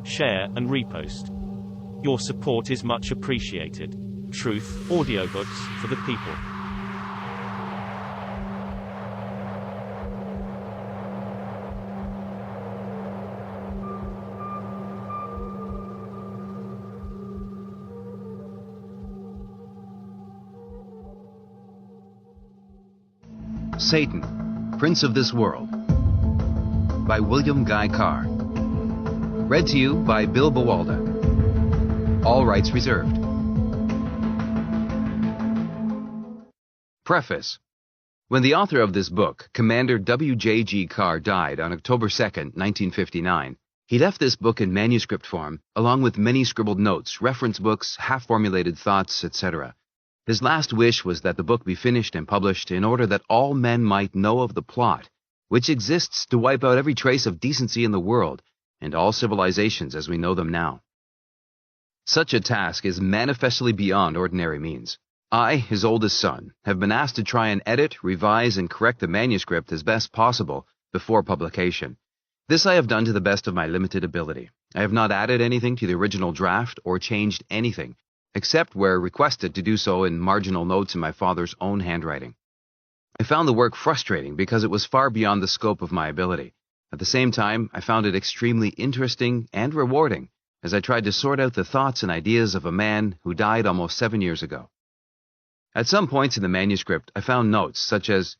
share, and repost. Your support is much appreciated. Truth, audiobooks, for the people. Satan, Prince of This World, by William Guy Carr. Read to you by Bill Bawalda. All rights reserved. Preface. When the author of this book, Commander W.J.G. Carr, died on October 2, 1959, he left this book in manuscript form, along with many scribbled notes, reference books, half-formulated thoughts, etc. His last wish was that the book be finished and published in order that all men might know of the plot, which exists to wipe out every trace of decency in the world and all civilizations as we know them now. Such a task is manifestly beyond ordinary means. I, his oldest son, have been asked to try and edit, revise, and correct the manuscript as best possible before publication. This I have done to the best of my limited ability. I have not added anything to the original draft or changed anything, except where requested to do so in marginal notes in my father's own handwriting. I found the work frustrating because it was far beyond the scope of my ability. At the same time, I found it extremely interesting and rewarding as I tried to sort out the thoughts and ideas of a man who died almost 7 years ago. At some points in the manuscript, I found notes such as,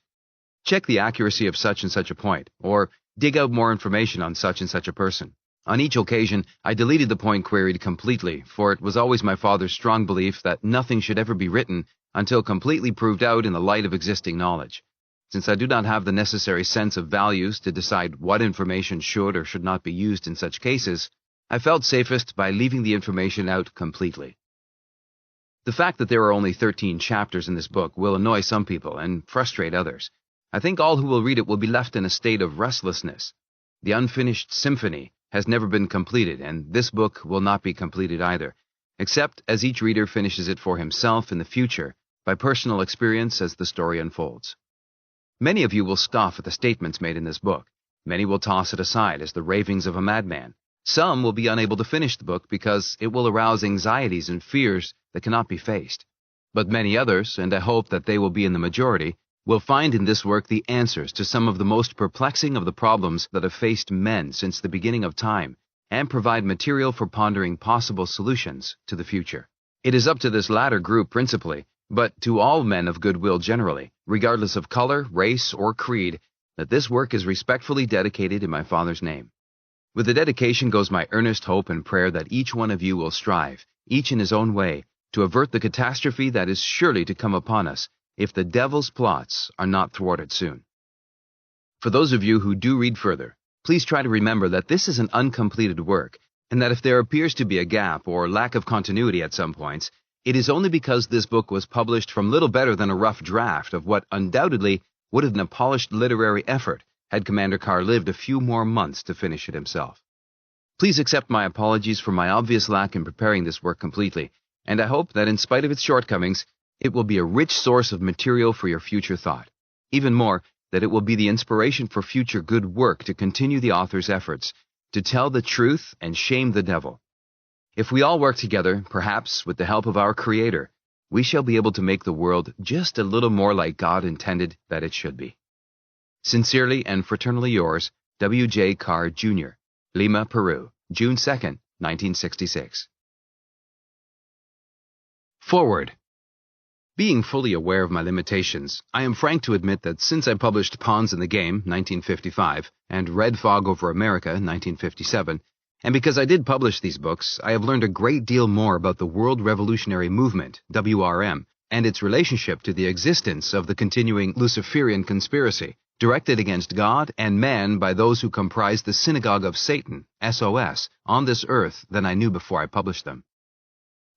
check the accuracy of such and such a point, or dig out more information on such and such a person. On each occasion, I deleted the point queried completely, for it was always my father's strong belief that nothing should ever be written until completely proved out in the light of existing knowledge. Since I do not have the necessary sense of values to decide what information should or should not be used in such cases, I felt safest by leaving the information out completely. The fact that there are only 13 chapters in this book will annoy some people and frustrate others. I think all who will read it will be left in a state of restlessness. The unfinished symphony has never been completed, and this book will not be completed either, except as each reader finishes it for himself in the future by personal experience as the story unfolds. Many of you will scoff at the statements made in this book. Many will toss it aside as the ravings of a madman. Some will be unable to finish the book because it will arouse anxieties and fears that cannot be faced. But many others, and I hope that they will be in the majority, will find in this work the answers to some of the most perplexing of the problems that have faced men since the beginning of time, and provide material for pondering possible solutions to the future. It is up to this latter group principally, but to all men of goodwill generally, regardless of color, race, or creed, that this work is respectfully dedicated in my Father's name. With the dedication goes my earnest hope and prayer that each one of you will strive, each in his own way, to avert the catastrophe that is surely to come upon us if the devil's plots are not thwarted soon. For those of you who do read further, please try to remember that this is an uncompleted work, and that if there appears to be a gap or lack of continuity at some points, it is only because this book was published from little better than a rough draft of what undoubtedly would have been a polished literary effort had Commander Carr lived a few more months to finish it himself. Please accept my apologies for my obvious lack in preparing this work completely, and I hope that in spite of its shortcomings, it will be a rich source of material for your future thought. Even more, that it will be the inspiration for future good work to continue the author's efforts to tell the truth and shame the devil. If we all work together, perhaps with the help of our Creator, we shall be able to make the world just a little more like God intended that it should be. Sincerely and fraternally yours, W.J. Carr, Jr., Lima, Peru, June 2, 1966. Forward. Being fully aware of my limitations, I am frank to admit that since I published Pawns in the Game, 1955, and Red Fog Over America, 1957, and because I did publish these books, I have learned a great deal more about the World Revolutionary Movement, WRM, and its relationship to the existence of the continuing Luciferian conspiracy, directed against God and man by those who comprise the Synagogue of Satan, SOS, on this earth than I knew before I published them.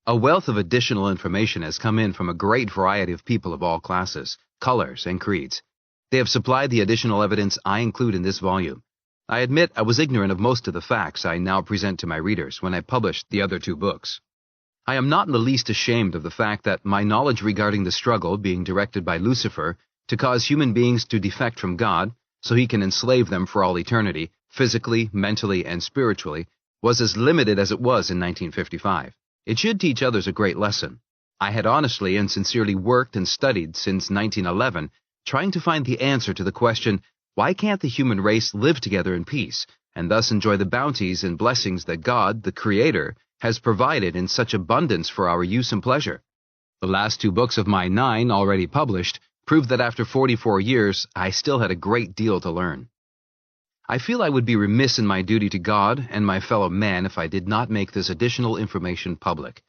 A wealth of additional information has come in from a great variety of people of all classes, colors, and creeds. They have supplied the additional evidence I include in this volume. I admit I was ignorant of most of the facts I now present to my readers when I published the other two books. I am not in the least ashamed of the fact that my knowledge regarding the struggle being directed by Lucifer to cause human beings to defect from God, so he can enslave them for all eternity, physically, mentally, and spiritually, was as limited as it was in 1955. It should teach others a great lesson. I had honestly and sincerely worked and studied since 1911, trying to find the answer to the question, why can't the human race live together in peace, and thus enjoy the bounties and blessings that God, the Creator, has provided in such abundance for our use and pleasure? The last 2 books of my 9 already published proved that after 44 years, I still had a great deal to learn. I feel I would be remiss in my duty to God and my fellow man if I did not make this additional information public.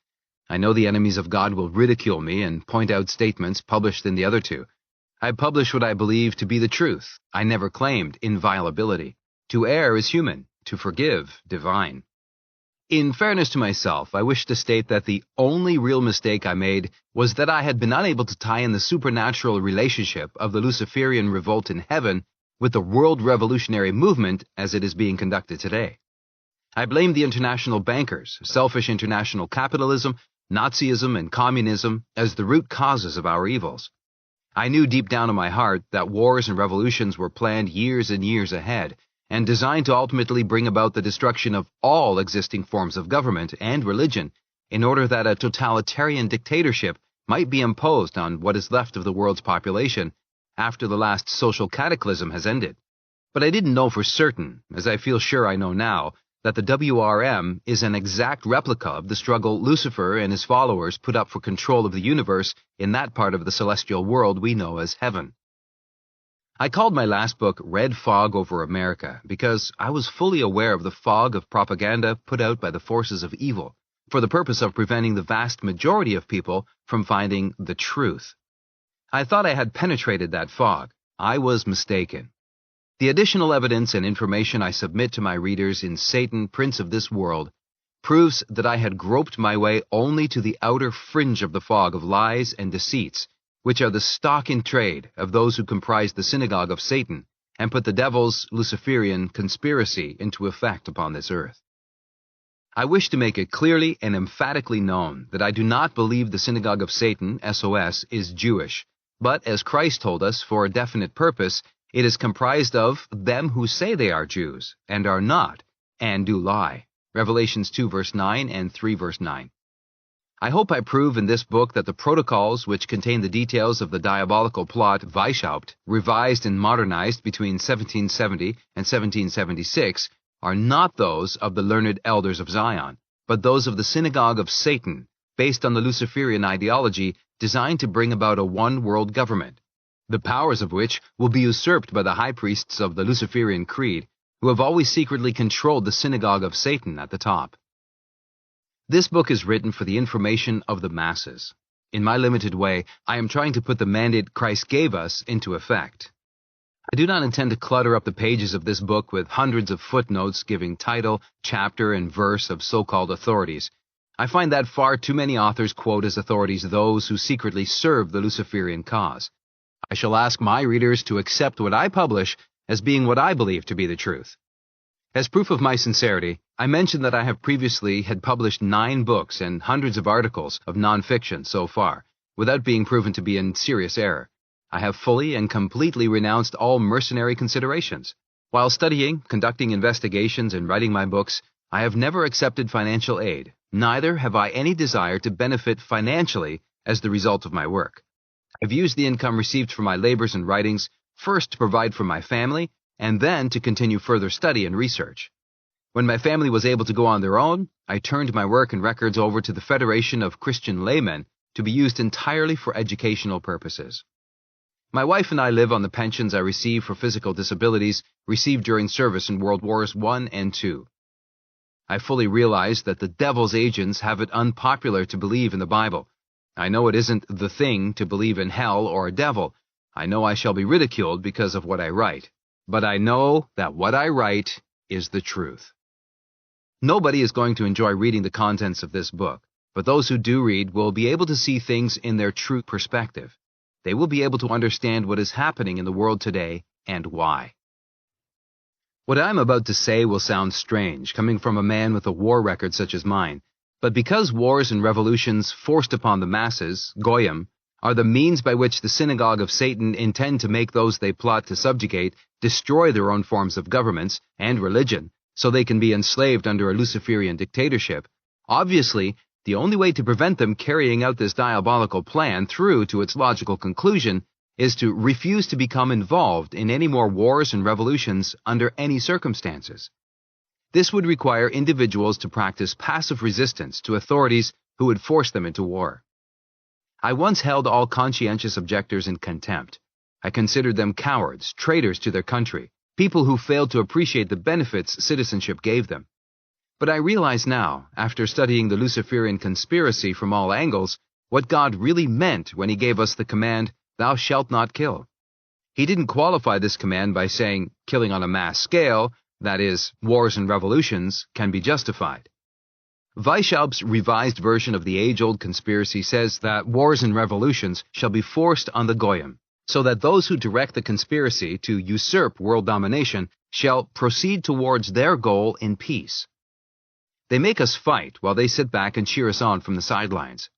I know the enemies of God will ridicule me and point out statements published in the other 2. I publish what I believe to be the truth. I never claimed inviolability. To err is human, to forgive divine. In fairness to myself, I wish to state that the only real mistake I made was that I had been unable to tie in the supernatural relationship of the Luciferian revolt in heaven with the world revolutionary movement as it is being conducted today. I blamed the international bankers, selfish international capitalism, Nazism, and communism as the root causes of our evils. I knew deep down in my heart that wars and revolutions were planned years and years ahead, and designed to ultimately bring about the destruction of all existing forms of government and religion in order that a totalitarian dictatorship might be imposed on what is left of the world's population after the last social cataclysm has ended. But I didn't know for certain, as I feel sure I know now, that the WRM is an exact replica of the struggle Lucifer and his followers put up for control of the universe in that part of the celestial world we know as heaven. I called my last book Red Fog Over America because I was fully aware of the fog of propaganda put out by the forces of evil for the purpose of preventing the vast majority of people from finding the truth. I thought I had penetrated that fog. I was mistaken. The additional evidence and information I submit to my readers in Satan, Prince of this World, proves that I had groped my way only to the outer fringe of the fog of lies and deceits, which are the stock in trade of those who comprise the Synagogue of Satan and put the devil's Luciferian conspiracy into effect upon this earth. I wish to make it clearly and emphatically known that I do not believe the Synagogue of Satan, SOS, is Jewish, but as Christ told us, for a definite purpose, it is comprised of them who say they are Jews and are not, and do lie. Revelations 2 verse 9 and 3 verse 9. I hope I prove in this book that the protocols which contain the details of the diabolical plot Weishaupt, revised and modernized between 1770 and 1776, are not those of the learned elders of Zion, but those of the Synagogue of Satan, based on the Luciferian ideology designed to bring about a one-world government, the powers of which will be usurped by the high priests of the Luciferian creed, who have always secretly controlled the Synagogue of Satan at the top. This book is written for the information of the masses. In my limited way, I am trying to put the mandate Christ gave us into effect. I do not intend to clutter up the pages of this book with hundreds of footnotes giving title, chapter, and verse of so-called authorities. I find that far too many authors quote as authorities those who secretly serve the Luciferian cause. I shall ask my readers to accept what I publish as being what I believe to be the truth. As proof of my sincerity, I mentioned that I have previously had published 9 books and hundreds of articles of non-fiction so far, without being proven to be in serious error. I have fully and completely renounced all mercenary considerations. While studying, conducting investigations, and writing my books, I have never accepted financial aid. Neither have I any desire to benefit financially as the result of my work. I've used the income received from my labors and writings first to provide for my family, and then to continue further study and research. When my family was able to go on their own, I turned my work and records over to the Federation of Christian Laymen to be used entirely for educational purposes. My wife and I live on the pensions I receive for physical disabilities received during service in World Wars I and II. I fully realize that the devil's agents have it unpopular to believe in the Bible. I know it isn't the thing to believe in hell or a devil. I know I shall be ridiculed because of what I write. But I know that what I write is the truth. Nobody is going to enjoy reading the contents of this book, but those who do read will be able to see things in their true perspective. They will be able to understand what is happening in the world today and why. What I am about to say will sound strange, coming from a man with a war record such as mine, but because wars and revolutions forced upon the masses, Goyim, are the means by which the Synagogue of Satan intend to make those they plot to subjugate destroy their own forms of governments and religion, so they can be enslaved under a Luciferian dictatorship, obviously, the only way to prevent them carrying out this diabolical plan through to its logical conclusion is to refuse to become involved in any more wars and revolutions under any circumstances. This would require individuals to practice passive resistance to authorities who would force them into war. I once held all conscientious objectors in contempt. I considered them cowards, traitors to their country, people who failed to appreciate the benefits citizenship gave them. But I realize now, after studying the Luciferian conspiracy from all angles, what God really meant when he gave us the command, "Thou shalt not kill." He didn't qualify this command by saying killing on a mass scale, that is, wars and revolutions, can be justified. Weishaupt's revised version of the age-old conspiracy says that wars and revolutions shall be forced on the Goyim, so that those who direct the conspiracy to usurp world domination shall proceed towards their goal in peace. They make us fight while they sit back and cheer us on from the sidelines.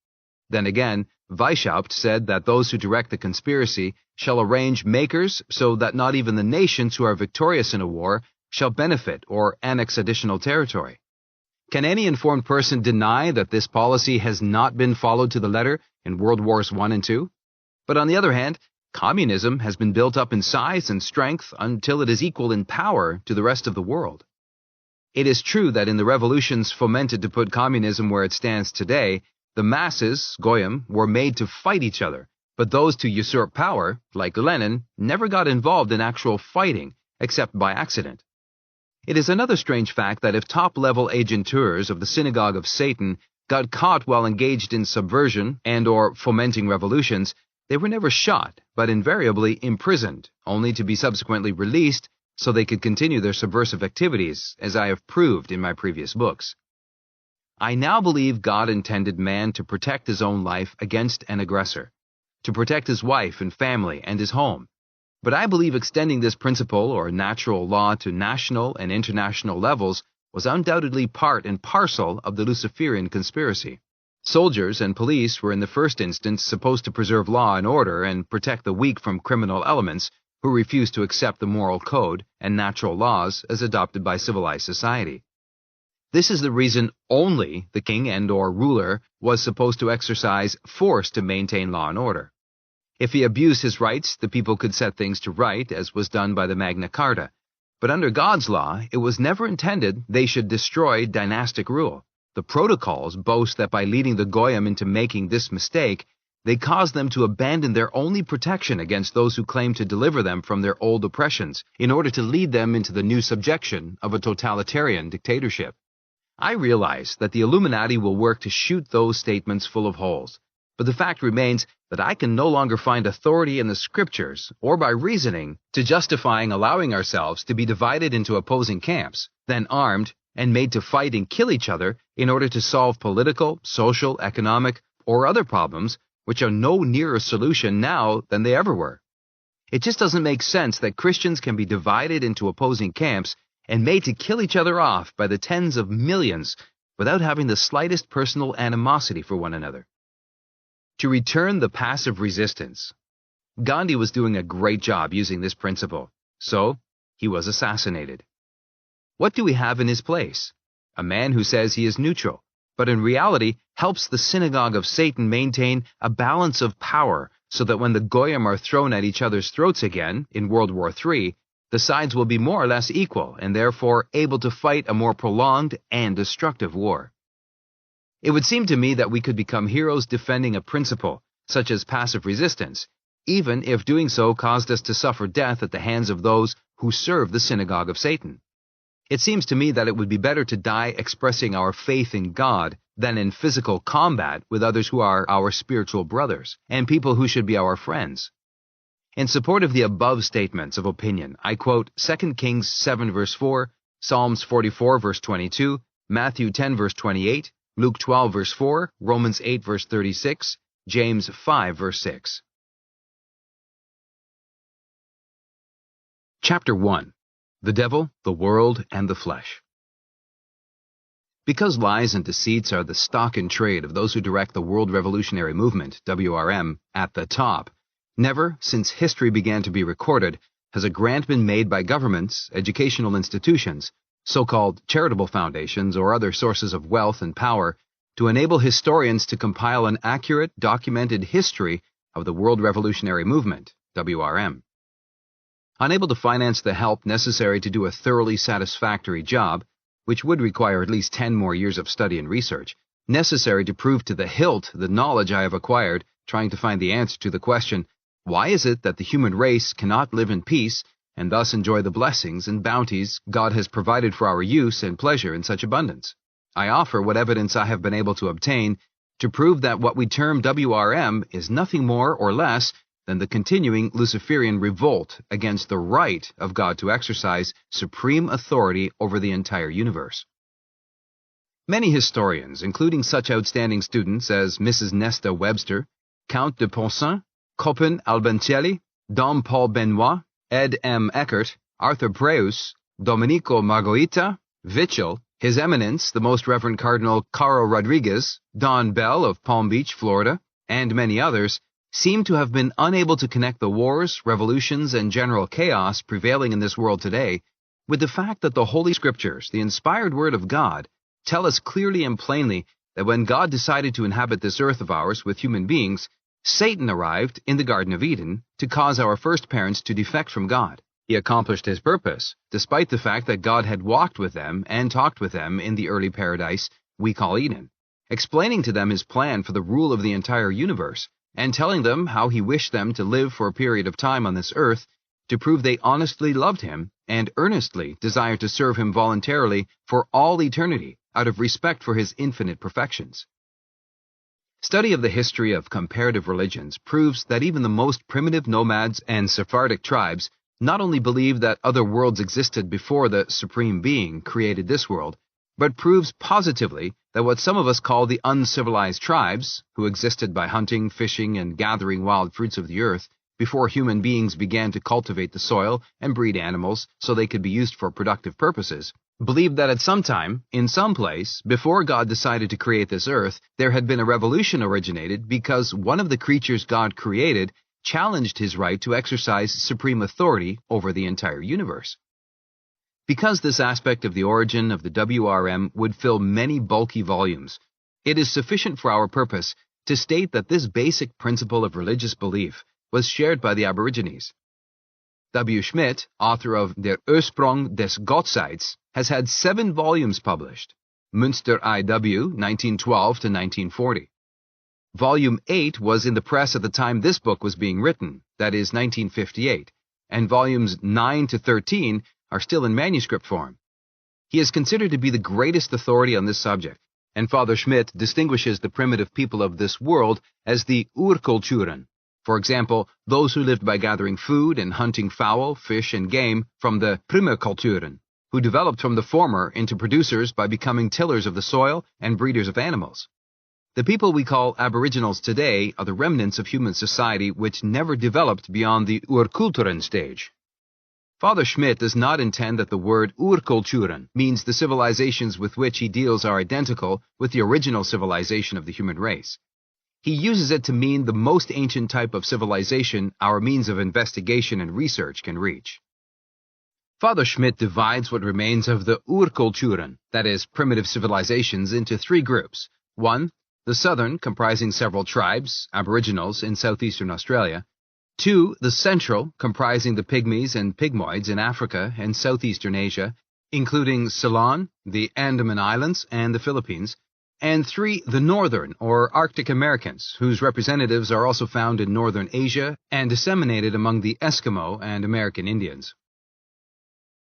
Then again, Weishaupt said that those who direct the conspiracy shall arrange makers so that not even the nations who are victorious in a war shall benefit or annex additional territory. Can any informed person deny that this policy has not been followed to the letter in World Wars I and II? But on the other hand, communism has been built up in size and strength until it is equal in power to the rest of the world. It is true that in the revolutions fomented to put communism where it stands today, the masses, Goyim, were made to fight each other, but those to usurp power, like Lenin, never got involved in actual fighting, except by accident. It is another strange fact that if top-level agenteurs of the Synagogue of Satan got caught while engaged in subversion and or fomenting revolutions, they were never shot, but invariably imprisoned, only to be subsequently released so they could continue their subversive activities, as I have proved in my previous books. I now believe God intended man to protect his own life against an aggressor, to protect his wife and family and his home. But I believe extending this principle or natural law to national and international levels was undoubtedly part and parcel of the Luciferian conspiracy. Soldiers and police were in the first instance supposed to preserve law and order and protect the weak from criminal elements who refused to accept the moral code and natural laws as adopted by civilized society. This is the reason only the king and or ruler was supposed to exercise force to maintain law and order. If he abused his rights, the people could set things to right, as was done by the Magna Carta. But under God's law, it was never intended they should destroy dynastic rule. The protocols boast that by leading the Goyim into making this mistake, they caused them to abandon their only protection against those who claim to deliver them from their old oppressions, in order to lead them into the new subjection of a totalitarian dictatorship. I realize that the Illuminati will work to shoot those statements full of holes, but the fact remains that I can no longer find authority in the scriptures or by reasoning to justifying allowing ourselves to be divided into opposing camps, then armed and made to fight and kill each other in order to solve political, social, economic, or other problems which are no nearer a solution now than they ever were. It just doesn't make sense that Christians can be divided into opposing camps and made to kill each other off by the tens of millions without having the slightest personal animosity for one another. To return the passive resistance, Gandhi was doing a great job using this principle, so he was assassinated. What do we have in his place? A man who says he is neutral, but in reality helps the Synagogue of Satan maintain a balance of power so that when the Goyim are thrown at each other's throats again in World War III, the sides will be more or less equal and therefore able to fight a more prolonged and destructive war. It would seem to me that we could become heroes defending a principle, such as passive resistance, even if doing so caused us to suffer death at the hands of those who serve the Synagogue of Satan. It seems to me that it would be better to die expressing our faith in God than in physical combat with others who are our spiritual brothers, and people who should be our friends. In support of the above statements of opinion, I quote 2 Kings 7 verse 4, Psalms 44 verse 22, Matthew 10 verse 28, Luke 12 verse 4, Romans 8 verse 36, James 5 verse 6. Chapter 1. The Devil, the World, and the Flesh. Because lies and deceits are the stock in trade of those who direct the World Revolutionary Movement, WRM, at the top, never, since history began to be recorded, has a grant been made by governments, educational institutions, so-called charitable foundations or other sources of wealth and power, to enable historians to compile an accurate, documented history of the World Revolutionary Movement, WRM. Unable to finance the help necessary to do a thoroughly satisfactory job, which would require at least 10 more years of study and research, necessary to prove to the hilt the knowledge I have acquired trying to find the answer to the question, why is it that the human race cannot live in peace and thus enjoy the blessings and bounties God has provided for our use and pleasure in such abundance? I offer what evidence I have been able to obtain to prove that what we term WRM is nothing more or less than the continuing Luciferian revolt against the right of God to exercise supreme authority over the entire universe. Many historians, including such outstanding students as Mrs. Nesta Webster, Count de Poncin, Copen Albancelli, Dom Paul Benoit, Ed M. Eckert, Arthur Preus, Domenico Margoita, Vitchell, His Eminence, the Most Reverend Cardinal Caro Rodriguez, Don Bell of Palm Beach, Florida, and many others, seem to have been unable to connect the wars, revolutions, and general chaos prevailing in this world today with the fact that the Holy Scriptures, the inspired Word of God, tell us clearly and plainly that when God decided to inhabit this earth of ours with human beings, Satan arrived in the Garden of Eden to cause our first parents to defect from God. He accomplished his purpose, despite the fact that God had walked with them and talked with them in the early paradise we call Eden, explaining to them his plan for the rule of the entire universe, and telling them how he wished them to live for a period of time on this earth to prove they honestly loved him and earnestly desired to serve him voluntarily for all eternity out of respect for his infinite perfections. Study of the history of comparative religions proves that even the most primitive nomads and Sephardic tribes not only believed that other worlds existed before the Supreme Being created this world, but proves positively that what some of us call the uncivilized tribes, who existed by hunting, fishing, and gathering wild fruits of the earth before human beings began to cultivate the soil and breed animals so they could be used for productive purposes, believed that at some time, in some place, before God decided to create this earth, there had been a revolution originated because one of the creatures God created challenged his right to exercise supreme authority over the entire universe. Because this aspect of the origin of the WRM would fill many bulky volumes, it is sufficient for our purpose to state that this basic principle of religious belief was shared by the Aborigines. W. Schmidt, author of Der Ursprung des Gottseins, has had 7 volumes published, Münster I.W., 1912 to 1940. Volume 8 was in the press at the time this book was being written, that is 1958, and volumes 9 to 13 are still in manuscript form. He is considered to be the greatest authority on this subject, and Father Schmidt distinguishes the primitive people of this world as the Urkulturen, for example, those who lived by gathering food and hunting fowl, fish, and game, from the Primerkulturen, who developed from the former into producers by becoming tillers of the soil and breeders of animals. The people we call Aboriginals today are the remnants of human society which never developed beyond the Urkulturen stage. Father Schmidt does not intend that the word Urkulturen means the civilizations with which he deals are identical with the original civilization of the human race. He uses it to mean the most ancient type of civilization our means of investigation and research can reach. Father Schmidt divides what remains of the Urkulturen, that is, primitive civilizations, into 3 groups. 1. The southern, comprising several tribes, Aboriginals in southeastern Australia. 2. The central, comprising the Pygmies and Pygmoids in Africa and southeastern Asia, including Ceylon, the Andaman Islands, and the Philippines. And 3. The northern, or Arctic Americans, whose representatives are also found in northern Asia and disseminated among the Eskimo and American Indians.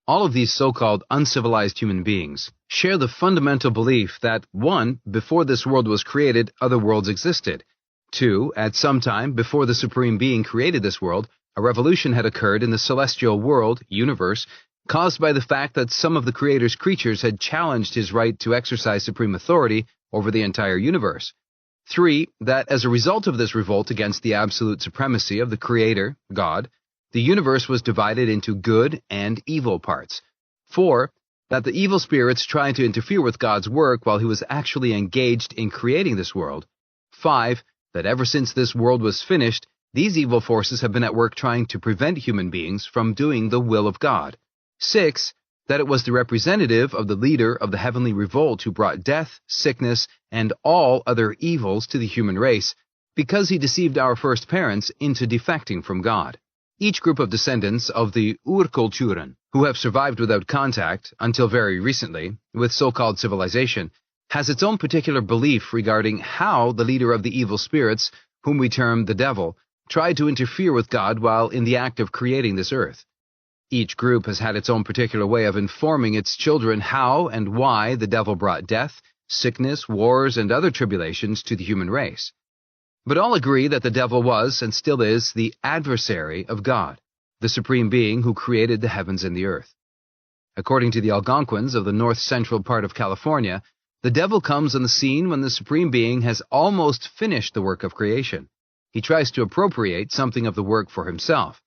All of these so-called uncivilized human beings share the fundamental belief that 1. Before this world was created, other worlds existed. 2. At some time before the Supreme Being created this world, a revolution had occurred in the celestial world, universe, caused by the fact that some of the Creator's creatures had challenged his right to exercise supreme authority over the entire universe. 3. That as a result of this revolt against the absolute supremacy of the Creator, God, the universe was divided into good and evil parts. 4. That the evil spirits tried to interfere with God's work while he was actually engaged in creating this world. 5. That ever since this world was finished, these evil forces have been at work trying to prevent human beings from doing the will of God. 6. that it was the representative of the leader of the heavenly revolt who brought death, sickness, and all other evils to the human race, because he deceived our first parents into defecting from God. Each group of descendants of the Urkulturen, who have survived without contact, until very recently, with so-called civilization, has its own particular belief regarding how the leader of the evil spirits, whom we term the devil, tried to interfere with God while in the act of creating this earth. Each group has had its own particular way of informing its children how and why the devil brought death, sickness, wars, and other tribulations to the human race. But all agree that the devil was, and still is, the adversary of God, the supreme being who created the heavens and the earth. According to the Algonquins of the north-central part of California, the devil comes on the scene when the supreme being has almost finished the work of creation. He tries to appropriate something of the work for himself.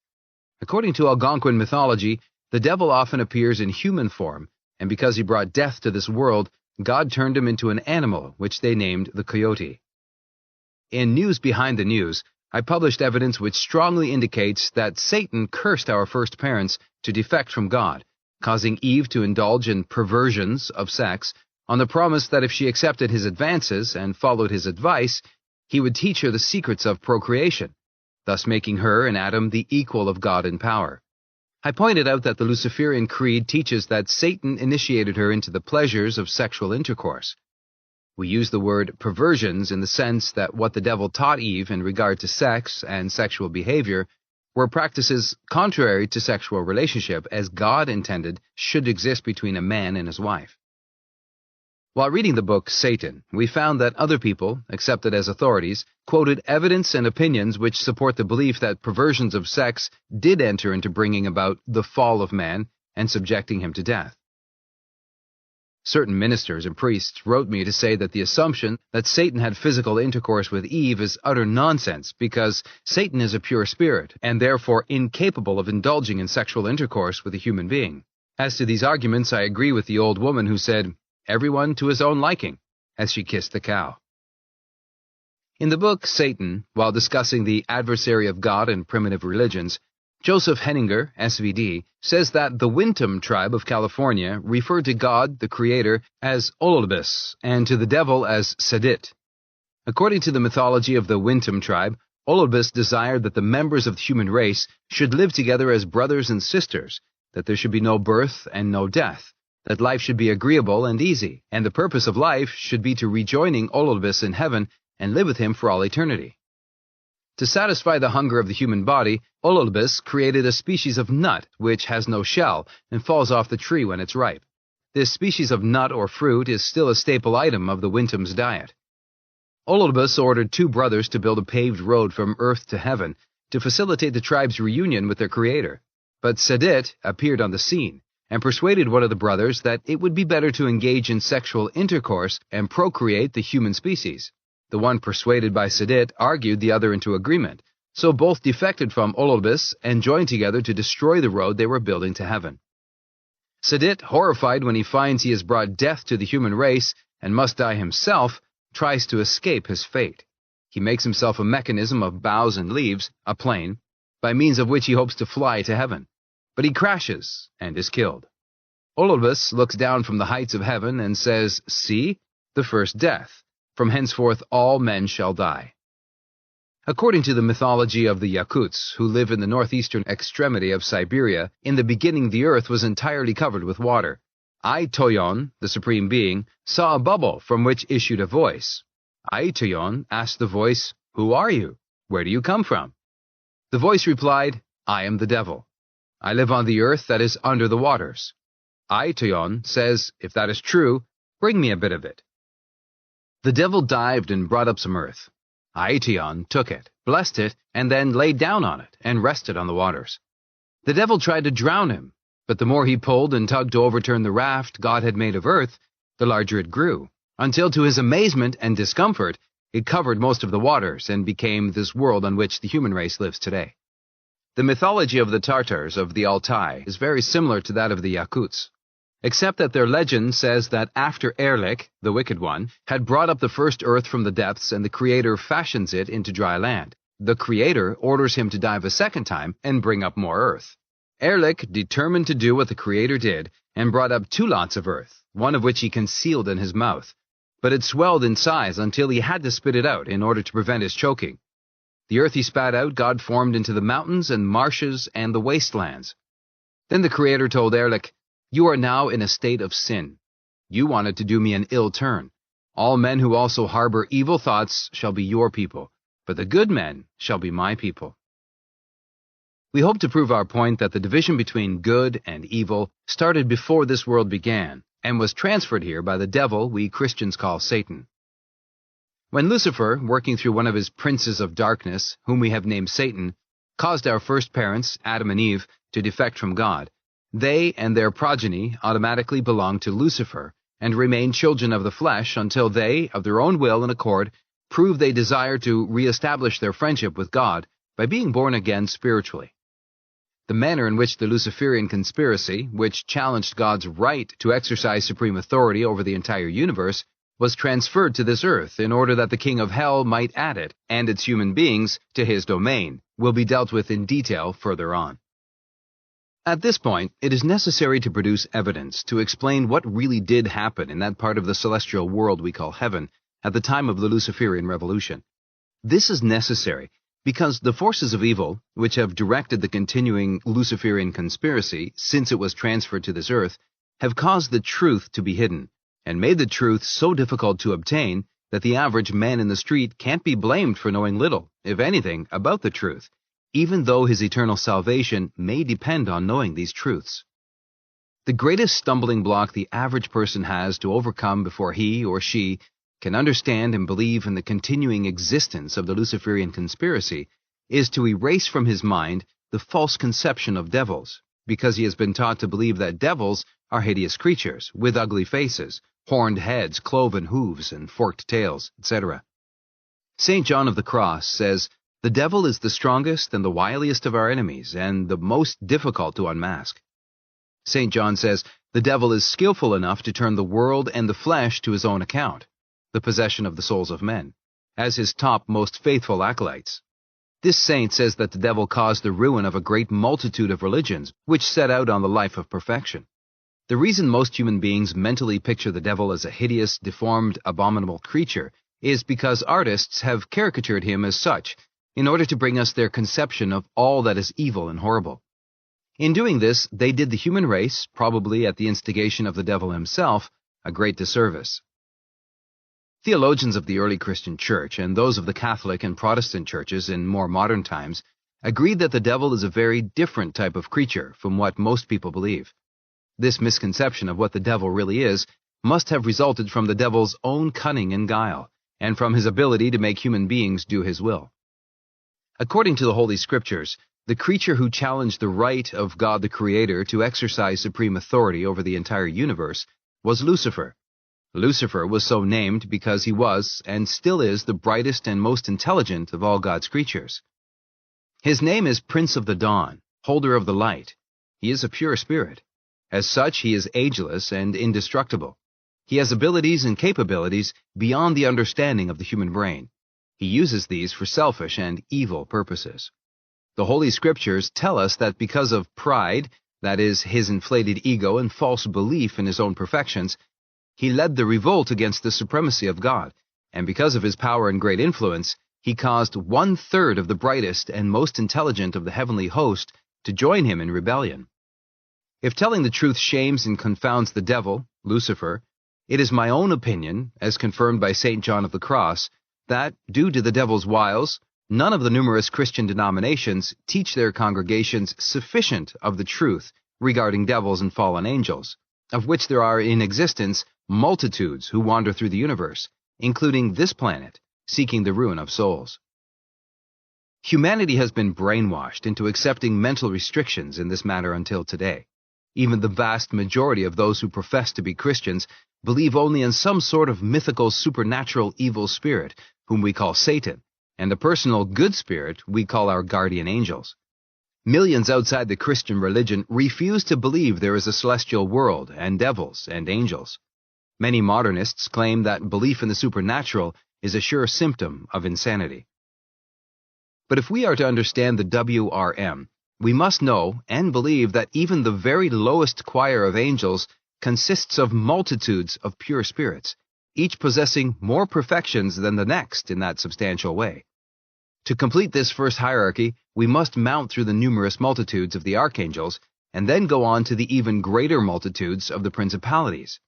According to Algonquin mythology, the devil often appears in human form, and because he brought death to this world, God turned him into an animal, which they named the coyote. In News Behind the News, I published evidence which strongly indicates that Satan cursed our first parents to defect from God, causing Eve to indulge in perversions of sex, on the promise that if she accepted his advances and followed his advice, he would teach her the secrets of procreation, thus making her and Adam the equal of God in power. I pointed out that the Luciferian creed teaches that Satan initiated her into the pleasures of sexual intercourse. We use the word perversions in the sense that what the devil taught Eve in regard to sex and sexual behavior were practices contrary to sexual relationship as God intended should exist between a man and his wife. While reading the book Satan, we found that other people, accepted as authorities, quoted evidence and opinions which support the belief that perversions of sex did enter into bringing about the fall of man and subjecting him to death. Certain ministers and priests wrote me to say that the assumption that Satan had physical intercourse with Eve is utter nonsense because Satan is a pure spirit and therefore incapable of indulging in sexual intercourse with a human being. As to these arguments, I agree with the old woman who said, "Everyone to his own liking," as she kissed the cow. In the book Satan, while discussing the adversary of God in primitive religions, Joseph Henninger, SVD, says that the Wintum tribe of California referred to God, the Creator, as Ololbus, and to the devil as Sedit. According to the mythology of the Wintum tribe, Ololbus desired that the members of the human race should live together as brothers and sisters, that there should be no birth and no death, that life should be agreeable and easy, and the purpose of life should be to rejoining Ololbus in heaven and live with him for all eternity. To satisfy the hunger of the human body, Ololbus created a species of nut which has no shell and falls off the tree when it's ripe. This species of nut or fruit is still a staple item of the Wintum's diet. Ololbus ordered two brothers to build a paved road from earth to heaven to facilitate the tribe's reunion with their creator. But Sedit appeared on the scene and persuaded one of the brothers that it would be better to engage in sexual intercourse and procreate the human species. The one persuaded by Sedit argued the other into agreement, so both defected from Ololbus and joined together to destroy the road they were building to heaven. Sedit, horrified when he finds he has brought death to the human race and must die himself, tries to escape his fate. He makes himself a mechanism of boughs and leaves, a plane, by means of which he hopes to fly to heaven. But he crashes and is killed. Ololbus looks down from the heights of heaven and says, "See, the first death. From henceforth all men shall die." According to the mythology of the Yakuts, who live in the northeastern extremity of Siberia, in the beginning the earth was entirely covered with water. Toyon, the supreme being, saw a bubble from which issued a voice. Toyon asked the voice, "Who are you? Where do you come from?" The voice replied, "I am the devil. I live on the earth that is under the waters." Toyon says, "If that is true, bring me a bit of it." The devil dived and brought up some earth. Toyon took it, blessed it, and then laid down on it and rested on the waters. The devil tried to drown him, but the more he pulled and tugged to overturn the raft God had made of earth, the larger it grew, until to his amazement and discomfort, it covered most of the waters and became this world on which the human race lives today. The mythology of the Tartars of the Altai is very similar to that of the Yakuts, except that their legend says that after Erlik, the Wicked One, had brought up the first earth from the depths and the Creator fashions it into dry land, the Creator orders him to dive a second time and bring up more earth. Erlik, determined to do what the Creator did, and brought up 2 lots of earth, one of which he concealed in his mouth. But it swelled in size until he had to spit it out in order to prevent his choking. The earth he spat out, God formed into the mountains and marshes and the wastelands. Then the Creator told Erlich, "You are now in a state of sin. You wanted to do me an ill turn. All men who also harbor evil thoughts shall be your people, but the good men shall be my people." We hope to prove our point that the division between good and evil started before this world began, and was transferred here by the devil we Christians call Satan. When Lucifer, working through one of his princes of darkness, whom we have named Satan, caused our first parents, Adam and Eve, to defect from God, they and their progeny automatically belonged to Lucifer and remained children of the flesh until they, of their own will and accord, proved they desire to re-establish their friendship with God by being born again spiritually. The manner in which the Luciferian conspiracy, which challenged God's right to exercise supreme authority over the entire universe, was transferred to this earth in order that the king of hell might add it, and its human beings, to his domain, will be dealt with in detail further on. At this point, it is necessary to produce evidence to explain what really did happen in that part of the celestial world we call heaven at the time of the Luciferian revolution. This is necessary because the forces of evil, which have directed the continuing Luciferian conspiracy since it was transferred to this earth, have caused the truth to be hidden, and made the truth so difficult to obtain that the average man in the street can't be blamed for knowing little, if anything, about the truth, even though his eternal salvation may depend on knowing these truths. The greatest stumbling block the average person has to overcome before he or she can understand and believe in the continuing existence of the Luciferian conspiracy is to erase from his mind the false conception of devils, because he has been taught to believe that devils are hideous creatures with ugly faces, horned heads, cloven hooves, and forked tails, etc. St. John of the Cross says, "The devil is the strongest and the wiliest of our enemies, and the most difficult to unmask." St. John says, "The devil is skillful enough to turn the world and the flesh to his own account, the possession of the souls of men, as his top most faithful acolytes." This saint says that the devil caused the ruin of a great multitude of religions which set out on the life of perfection. The reason most human beings mentally picture the devil as a hideous, deformed, abominable creature is because artists have caricatured him as such in order to bring us their conception of all that is evil and horrible. In doing this, they did the human race, probably at the instigation of the devil himself, a great disservice. Theologians of the early Christian church and those of the Catholic and Protestant churches in more modern times agreed that the devil is a very different type of creature from what most people believe. This misconception of what the devil really is must have resulted from the devil's own cunning and guile, and from his ability to make human beings do his will. According to the Holy Scriptures, the creature who challenged the right of God the Creator to exercise supreme authority over the entire universe was Lucifer. Lucifer was so named because he was, and still is, the brightest and most intelligent of all God's creatures. His name is Prince of the Dawn, holder of the light. He is a pure spirit. As such, he is ageless and indestructible. He has abilities and capabilities beyond the understanding of the human brain. He uses these for selfish and evil purposes. The Holy Scriptures tell us that because of pride, that is, his inflated ego and false belief in his own perfections, he led the revolt against the supremacy of God, and because of his power and great influence, he caused 1/3 of the brightest and most intelligent of the heavenly host to join him in rebellion. If telling the truth shames and confounds the devil, Lucifer, it is my own opinion, as confirmed by St. John of the Cross, that, due to the devil's wiles, none of the numerous Christian denominations teach their congregations sufficient of the truth regarding devils and fallen angels, of which there are in existence multitudes who wander through the universe, including this planet, seeking the ruin of souls. Humanity has been brainwashed into accepting mental restrictions in this matter until today. Even the vast majority of those who profess to be Christians believe only in some sort of mythical supernatural evil spirit, whom we call Satan, and a personal good spirit we call our guardian angels. Millions outside the Christian religion refuse to believe there is a celestial world and devils and angels. Many modernists claim that belief in the supernatural is a sure symptom of insanity. But if we are to understand the WRM, we must know and believe that even the very lowest choir of angels consists of multitudes of pure spirits, each possessing more perfections than the next in that substantial way. To complete this first hierarchy, we must mount through the numerous multitudes of the archangels, and then go on to the even greater multitudes of the principalities.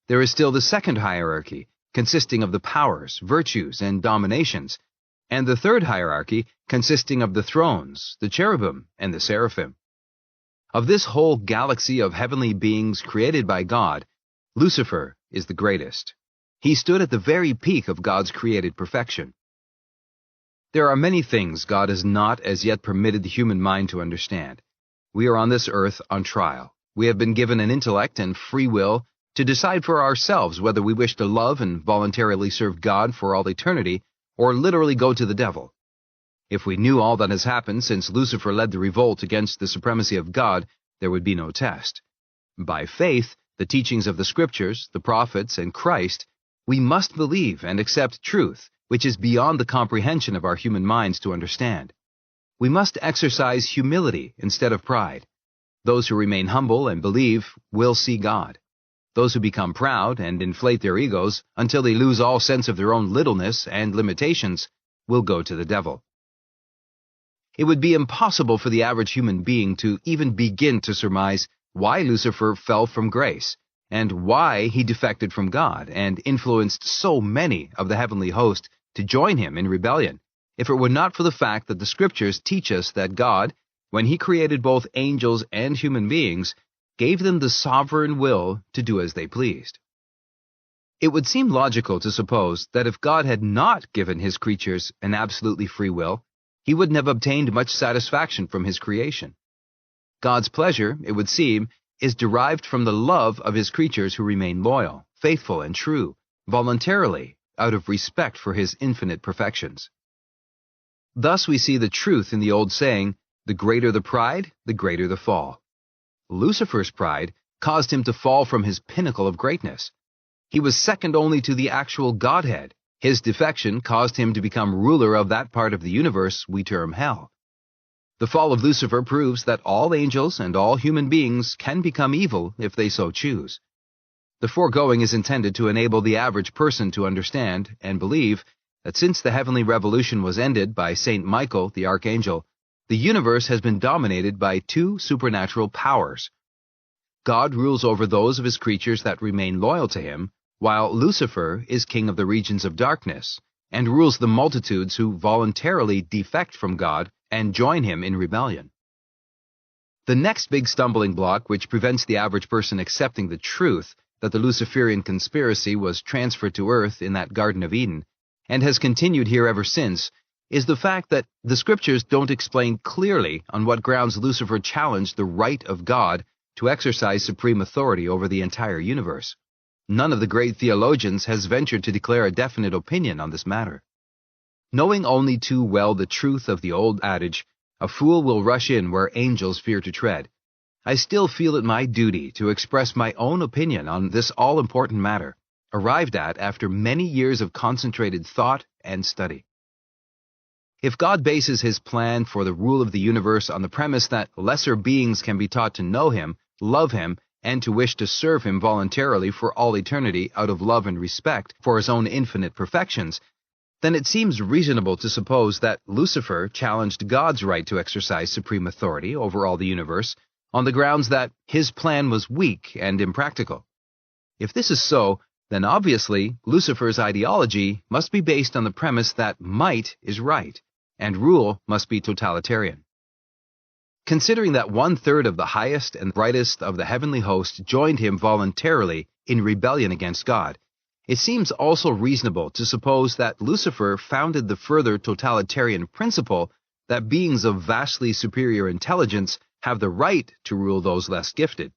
There is still the second hierarchy, consisting of the powers, virtues, and dominations, and the third hierarchy consisting of the thrones, the cherubim, and the seraphim. Of this whole galaxy of heavenly beings created by God, Lucifer is the greatest. He stood at the very peak of God's created perfection. There are many things God has not as yet permitted the human mind to understand. We are on this earth on trial. We have been given an intellect and free will to decide for ourselves whether we wish to love and voluntarily serve God for all eternity, or literally go to the devil. If we knew all that has happened since Lucifer led the revolt against the supremacy of God, there would be no test. By faith, the teachings of the Scriptures, the prophets, and Christ, we must believe and accept truth, which is beyond the comprehension of our human minds to understand. We must exercise humility instead of pride. Those who remain humble and believe will see God. Those who become proud and inflate their egos until they lose all sense of their own littleness and limitations will go to the devil. It would be impossible for the average human being to even begin to surmise why Lucifer fell from grace, and why he defected from God and influenced so many of the heavenly host to join him in rebellion, if it were not for the fact that the Scriptures teach us that God, when he created both angels and human beings, gave them the sovereign will to do as they pleased. It would seem logical to suppose that if God had not given his creatures an absolutely free will, he wouldn't have obtained much satisfaction from his creation. God's pleasure, it would seem, is derived from the love of his creatures who remain loyal, faithful, and true, voluntarily, out of respect for his infinite perfections. Thus we see the truth in the old saying, "The greater the pride, the greater the fall." Lucifer's pride caused him to fall from his pinnacle of greatness. He was second only to the actual Godhead. His defection caused him to become ruler of that part of the universe we term hell. The fall of Lucifer proves that all angels and all human beings can become evil if they so choose. The foregoing is intended to enable the average person to understand and believe that since the heavenly revolution was ended by Saint Michael, the archangel, the universe has been dominated by two supernatural powers. God rules over those of his creatures that remain loyal to him, while Lucifer is king of the regions of darkness, and rules the multitudes who voluntarily defect from God and join him in rebellion. The next big stumbling block which prevents the average person accepting the truth that the Luciferian conspiracy was transferred to earth in that Garden of Eden, and has continued here ever since, is the fact that the Scriptures don't explain clearly on what grounds Lucifer challenged the right of God to exercise supreme authority over the entire universe. None of the great theologians has ventured to declare a definite opinion on this matter. Knowing only too well the truth of the old adage, "A fool will rush in where angels fear to tread," I still feel it my duty to express my own opinion on this all-important matter, arrived at after many years of concentrated thought and study. If God bases his plan for the rule of the universe on the premise that lesser beings can be taught to know him, love him, and to wish to serve him voluntarily for all eternity out of love and respect for his own infinite perfections, then it seems reasonable to suppose that Lucifer challenged God's right to exercise supreme authority over all the universe on the grounds that his plan was weak and impractical. If this is so, then obviously Lucifer's ideology must be based on the premise that might is right, and rule must be totalitarian. Considering that 1/3 of the highest and brightest of the heavenly host joined him voluntarily in rebellion against God, it seems also reasonable to suppose that Lucifer founded the further totalitarian principle that beings of vastly superior intelligence have the right to rule those less gifted.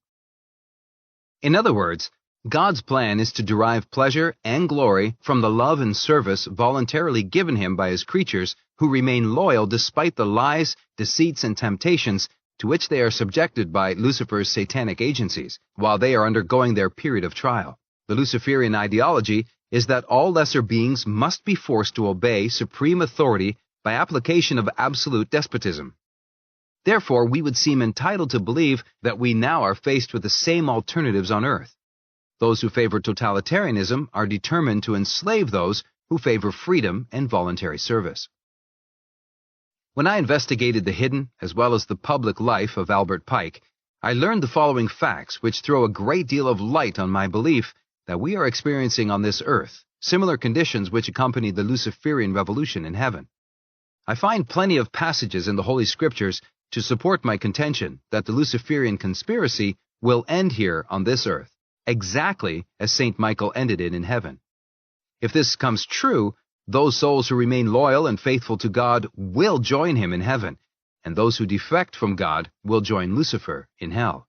In other words, God's plan is to derive pleasure and glory from the love and service voluntarily given him by his creatures who remain loyal despite the lies, deceits, and temptations to which they are subjected by Lucifer's satanic agencies, while they are undergoing their period of trial. The Luciferian ideology is that all lesser beings must be forced to obey supreme authority by application of absolute despotism. Therefore, we would seem entitled to believe that we now are faced with the same alternatives on earth. Those who favor totalitarianism are determined to enslave those who favor freedom and voluntary service. When I investigated the hidden as well as the public life of Albert Pike, I learned the following facts which throw a great deal of light on my belief that we are experiencing on this earth similar conditions which accompanied the Luciferian revolution in heaven. I find plenty of passages in the Holy Scriptures to support my contention that the Luciferian conspiracy will end here on this earth, exactly as St. Michael ended it in heaven. If this comes true, those souls who remain loyal and faithful to God will join him in heaven, and those who defect from God will join Lucifer in hell.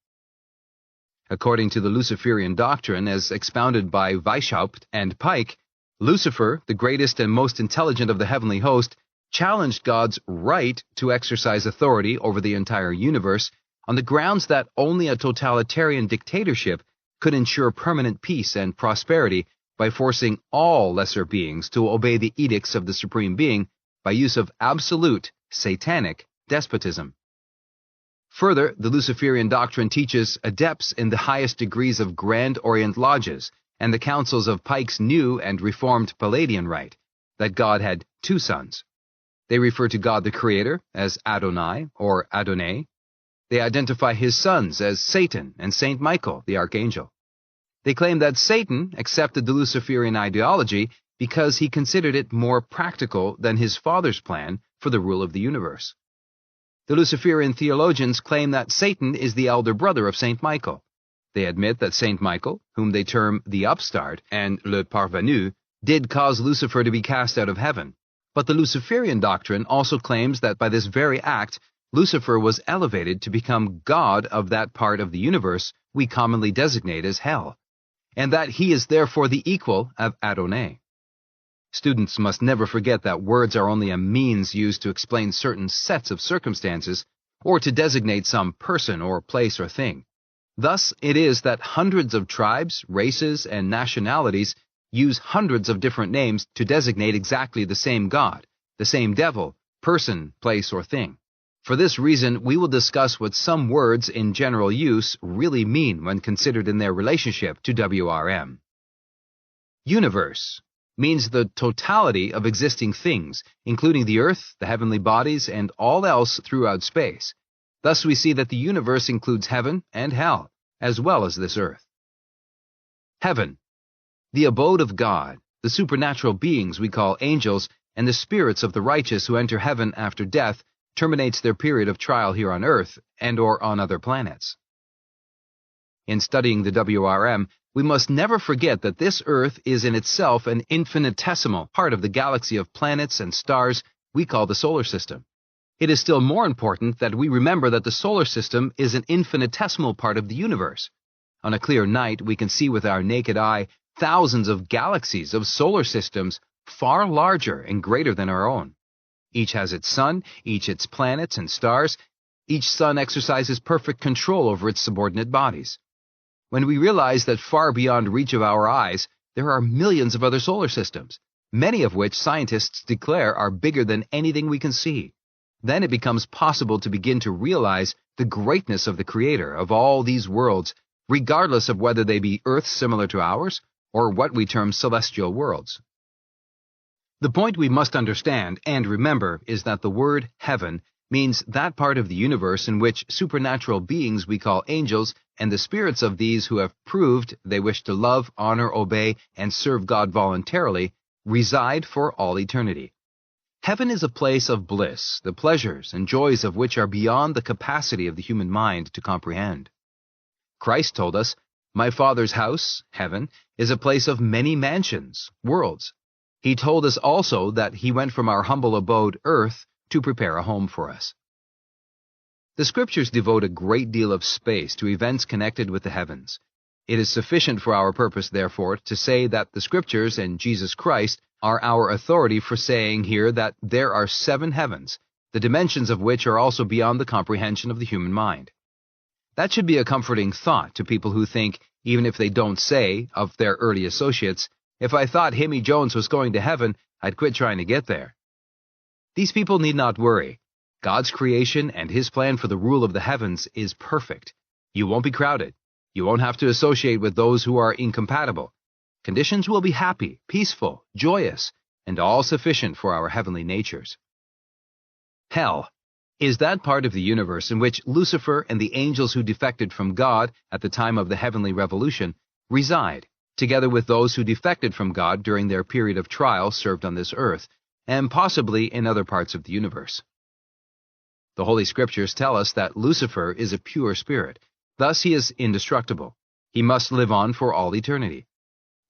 According to the Luciferian doctrine as expounded by Weishaupt and Pike, Lucifer, the greatest and most intelligent of the heavenly host, challenged God's right to exercise authority over the entire universe on the grounds that only a totalitarian dictatorship could ensure permanent peace and prosperity by forcing all lesser beings to obey the edicts of the Supreme Being by use of absolute, satanic despotism. Further, the Luciferian doctrine teaches adepts in the highest degrees of Grand Orient Lodges and the councils of Pike's new and reformed Palladian rite that God had two sons. They refer to God the Creator as Adonai or Adonai. They identify his sons as Satan and Saint Michael, the Archangel. They claim that Satan accepted the Luciferian ideology because he considered it more practical than his father's plan for the rule of the universe. The Luciferian theologians claim that Satan is the elder brother of Saint Michael. They admit that Saint Michael, whom they term the upstart and le parvenu, did cause Lucifer to be cast out of heaven. But the Luciferian doctrine also claims that by this very act, Lucifer was elevated to become God of that part of the universe we commonly designate as hell, and that he is therefore the equal of Adonai. Students must never forget that words are only a means used to explain certain sets of circumstances or to designate some person or place or thing. Thus, it is that hundreds of tribes, races, and nationalities use hundreds of different names to designate exactly the same God, the same devil, person, place, or thing. For this reason, we will discuss what some words in general use really mean when considered in their relationship to WRM. Universe means the totality of existing things, including the earth, the heavenly bodies, and all else throughout space. Thus we see that the universe includes heaven and hell, as well as this earth. Heaven, the abode of God, the supernatural beings we call angels, and the spirits of the righteous who enter heaven after death, terminates their period of trial here on earth and or on other planets. In studying the WRM, we must never forget that this earth is in itself an infinitesimal part of the galaxy of planets and stars we call the solar system. It is still more important that we remember that the solar system is an infinitesimal part of the universe. On a clear night, we can see with our naked eye thousands of galaxies of solar systems far larger and greater than our own. Each has its sun, each its planets and stars. Each sun exercises perfect control over its subordinate bodies. When we realize that far beyond reach of our eyes, there are millions of other solar systems, many of which scientists declare are bigger than anything we can see, then it becomes possible to begin to realize the greatness of the Creator of all these worlds, regardless of whether they be Earths similar to ours or what we term celestial worlds. The point we must understand and remember is that the word heaven means that part of the universe in which supernatural beings we call angels and the spirits of these who have proved they wish to love, honor, obey, and serve God voluntarily reside for all eternity. Heaven is a place of bliss, the pleasures and joys of which are beyond the capacity of the human mind to comprehend. Christ told us, "My Father's house, heaven, is a place of many mansions, worlds." He told us also that he went from our humble abode, earth, to prepare a home for us. The Scriptures devote a great deal of space to events connected with the heavens. It is sufficient for our purpose, therefore, to say that the Scriptures and Jesus Christ are our authority for saying here that there are 7 heavens, the dimensions of which are also beyond the comprehension of the human mind. That should be a comforting thought to people who think, even if they don't say, of their early associates, "If I thought Himmy Jones was going to heaven, I'd quit trying to get there." These people need not worry. God's creation and His plan for the rule of the heavens is perfect. You won't be crowded. You won't have to associate with those who are incompatible. Conditions will be happy, peaceful, joyous, and all sufficient for our heavenly natures. Hell is that part of the universe in which Lucifer and the angels who defected from God at the time of the heavenly revolution reside, together with those who defected from God during their period of trial served on this earth, and possibly in other parts of the universe. The Holy Scriptures tell us that Lucifer is a pure spirit, thus he is indestructible. He must live on for all eternity.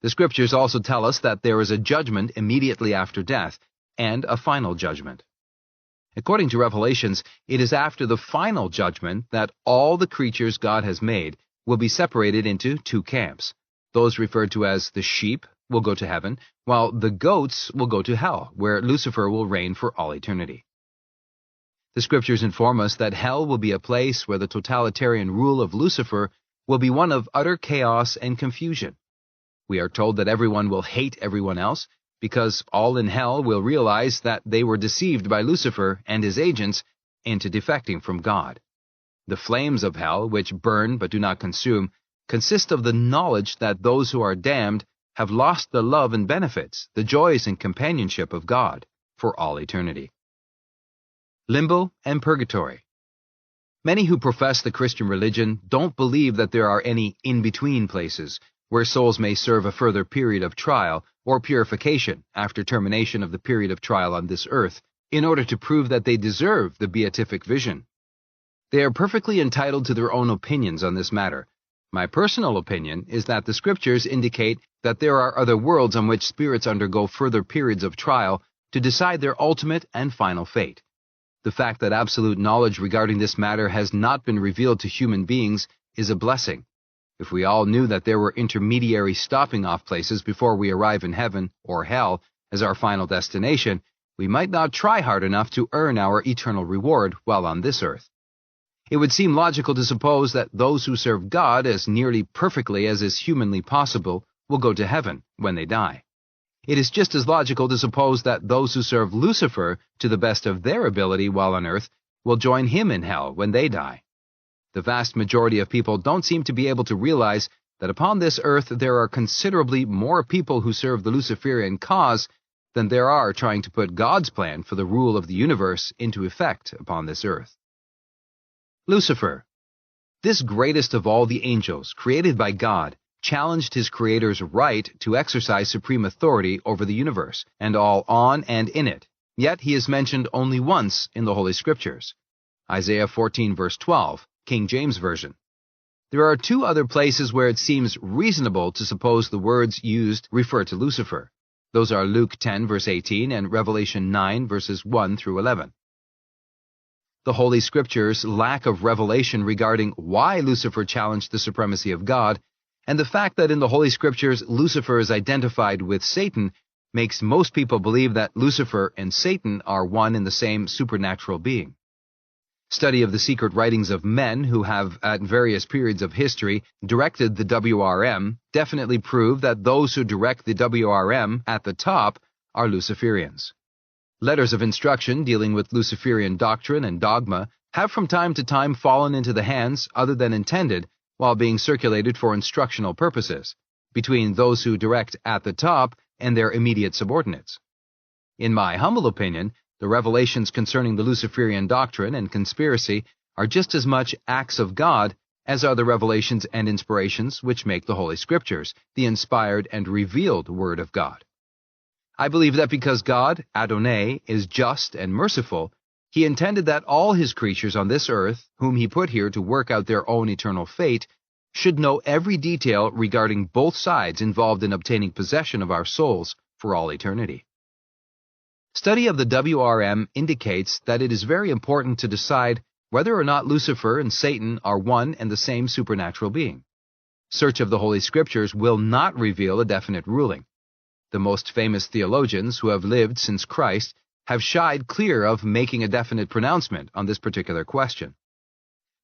The Scriptures also tell us that there is a judgment immediately after death, and a final judgment. According to Revelations, it is after the final judgment that all the creatures God has made will be separated into two camps. Those referred to as the sheep will go to heaven, while the goats will go to hell, where Lucifer will reign for all eternity. The Scriptures inform us that hell will be a place where the totalitarian rule of Lucifer will be one of utter chaos and confusion. We are told that everyone will hate everyone else, because all in hell will realize that they were deceived by Lucifer and his agents into defecting from God. The flames of hell, which burn but do not consume, consist of the knowledge that those who are damned have lost the love and benefits, the joys and companionship of God for all eternity. Limbo and Purgatory. Many who profess the Christian religion don't believe that there are any in-between places where souls may serve a further period of trial or purification after termination of the period of trial on this earth, in order to prove that they deserve the beatific vision. They are perfectly entitled to their own opinions on this matter. My personal opinion is that the Scriptures indicate that there are other worlds on which spirits undergo further periods of trial to decide their ultimate and final fate. The fact that absolute knowledge regarding this matter has not been revealed to human beings is a blessing. If we all knew that there were intermediary stopping-off places before we arrive in heaven or hell as our final destination, we might not try hard enough to earn our eternal reward while on this earth. It would seem logical to suppose that those who serve God as nearly perfectly as is humanly possible will go to heaven when they die. It is just as logical to suppose that those who serve Lucifer to the best of their ability while on earth will join him in hell when they die. The vast majority of people don't seem to be able to realize that upon this earth there are considerably more people who serve the Luciferian cause than there are trying to put God's plan for the rule of the universe into effect upon this earth. Lucifer. This greatest of all the angels, created by God, challenged his Creator's right to exercise supreme authority over the universe, and all on and in it, yet he is mentioned only once in the Holy Scriptures. Isaiah 14 verse 12, King James Version. There are two other places where it seems reasonable to suppose the words used refer to Lucifer. Those are Luke 10 verse 18 and Revelation 9 verses 1 through 11. The Holy Scriptures' lack of revelation regarding why Lucifer challenged the supremacy of God, and the fact that in the Holy Scriptures Lucifer is identified with Satan, makes most people believe that Lucifer and Satan are one and the same supernatural being. Study of the secret writings of men who have, at various periods of history, directed the WRM definitely prove that those who direct the WRM at the top are Luciferians. Letters of instruction dealing with Luciferian doctrine and dogma have from time to time fallen into the hands other than intended while being circulated for instructional purposes, between those who direct at the top and their immediate subordinates. In my humble opinion, the revelations concerning the Luciferian doctrine and conspiracy are just as much acts of God as are the revelations and inspirations which make the Holy Scriptures the inspired and revealed Word of God. I believe that because God, Adonai, is just and merciful, He intended that all His creatures on this earth, whom He put here to work out their own eternal fate, should know every detail regarding both sides involved in obtaining possession of our souls for all eternity. Study of the WRM indicates that it is very important to decide whether or not Lucifer and Satan are one and the same supernatural being. Search of the Holy Scriptures will not reveal a definite ruling. The most famous theologians who have lived since Christ have shied clear of making a definite pronouncement on this particular question.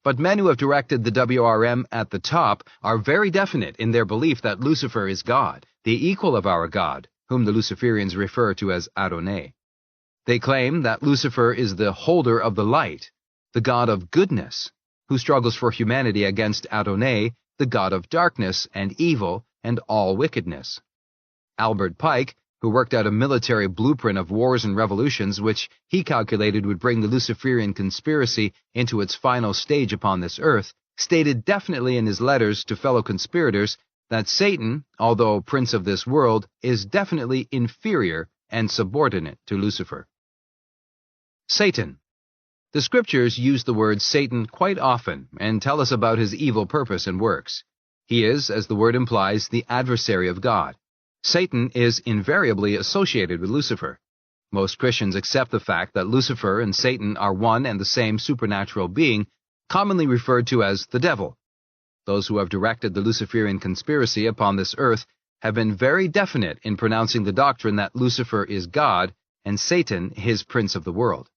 But men who have directed the WRM at the top are very definite in their belief that Lucifer is God, the equal of our God, whom the Luciferians refer to as Adonai. They claim that Lucifer is the holder of the light, the god of goodness, who struggles for humanity against Adonai, the god of darkness and evil and all wickedness. Albert Pike, who worked out a military blueprint of wars and revolutions which he calculated would bring the Luciferian conspiracy into its final stage upon this earth, stated definitely in his letters to fellow conspirators that Satan, although prince of this world, is definitely inferior and subordinate to Lucifer. Satan. The scriptures use the word Satan quite often and tell us about his evil purpose and works. He is, as the word implies, the adversary of God. Satan is invariably associated with Lucifer. Most Christians accept the fact that Lucifer and Satan are one and the same supernatural being, commonly referred to as the devil. Those who have directed the Luciferian conspiracy upon this earth have been very definite in pronouncing the doctrine that Lucifer is God and Satan his prince of the world.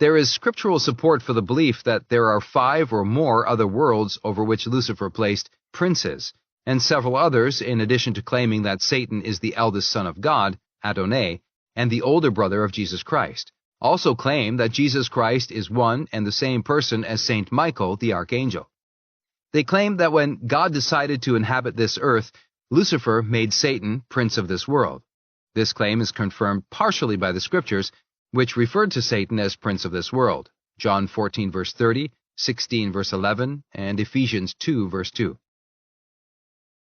There is scriptural support for the belief that there are 5 or more other worlds over which Lucifer placed princes, and several others, in addition to claiming that Satan is the eldest son of God, Adonai, and the older brother of Jesus Christ, also claim that Jesus Christ is one and the same person as Saint Michael, the archangel. They claim that when God decided to inhabit this earth, Lucifer made Satan prince of this world. This claim is confirmed partially by the scriptures, which referred to Satan as prince of this world, John 14 verse 30, 16 verse 11, and Ephesians 2 verse 2.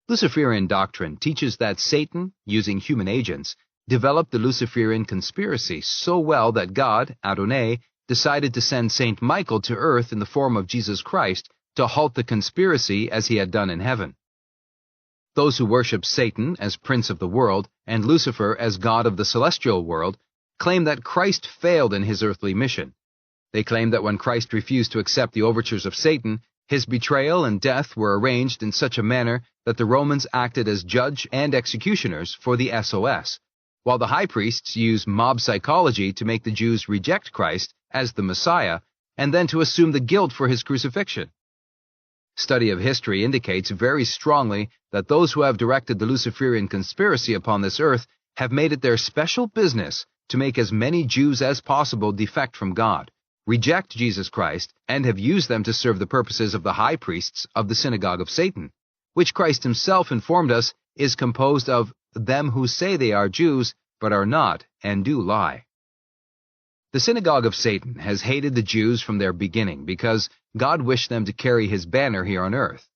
Luciferian doctrine teaches that Satan, using human agents, developed the Luciferian conspiracy so well that God, Adonai, decided to send Saint Michael to earth in the form of Jesus Christ to halt the conspiracy as he had done in heaven. Those who worship Satan as prince of the world and Lucifer as god of the celestial world claim that Christ failed in his earthly mission. They claim that when Christ refused to accept the overtures of Satan, his betrayal and death were arranged in such a manner that the Romans acted as judge and executioners for the SOS, while the high priests used mob psychology to make the Jews reject Christ as the Messiah and then to assume the guilt for his crucifixion. Study of history indicates very strongly that those who have directed the Luciferian conspiracy upon this earth have made it their special business to make as many Jews as possible defect from God, reject Jesus Christ, and have used them to serve the purposes of the high priests of the Synagogue of Satan, which Christ himself informed us is composed of them who say they are Jews, but are not, and do lie. The Synagogue of Satan has hated the Jews from their beginning because God wished them to carry his banner here on earth.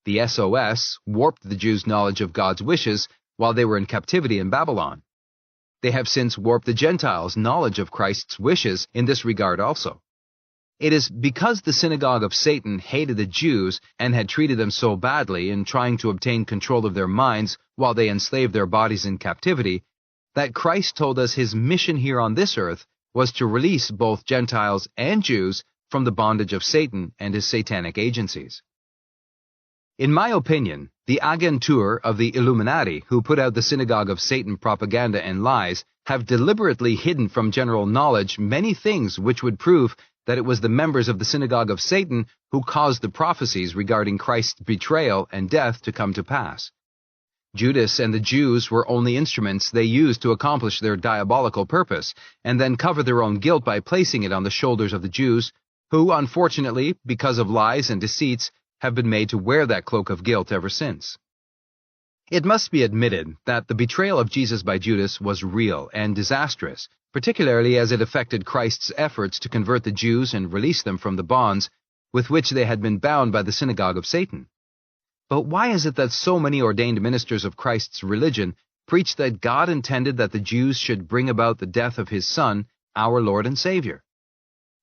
The SOS warped the Jews' knowledge of God's wishes while they were in captivity in Babylon. They have since warped the Gentiles' knowledge of Christ's wishes in this regard also. It is because the Synagogue of Satan hated the Jews and had treated them so badly in trying to obtain control of their minds while they enslaved their bodies in captivity that Christ told us his mission here on this earth was to release both Gentiles and Jews from the bondage of Satan and his satanic agencies. In my opinion, the agentur of the Illuminati who put out the Synagogue of Satan propaganda and lies have deliberately hidden from general knowledge many things which would prove that it was the members of the Synagogue of Satan who caused the prophecies regarding Christ's betrayal and death to come to pass. Judas and the Jews were only instruments they used to accomplish their diabolical purpose, and then cover their own guilt by placing it on the shoulders of the Jews, who, unfortunately, because of lies and deceits, have been made to wear that cloak of guilt ever since. It must be admitted that the betrayal of Jesus by Judas was real and disastrous, particularly as it affected Christ's efforts to convert the Jews and release them from the bonds with which they had been bound by the Synagogue of Satan. But why is it that so many ordained ministers of Christ's religion preach that God intended that the Jews should bring about the death of his Son, our Lord and Savior?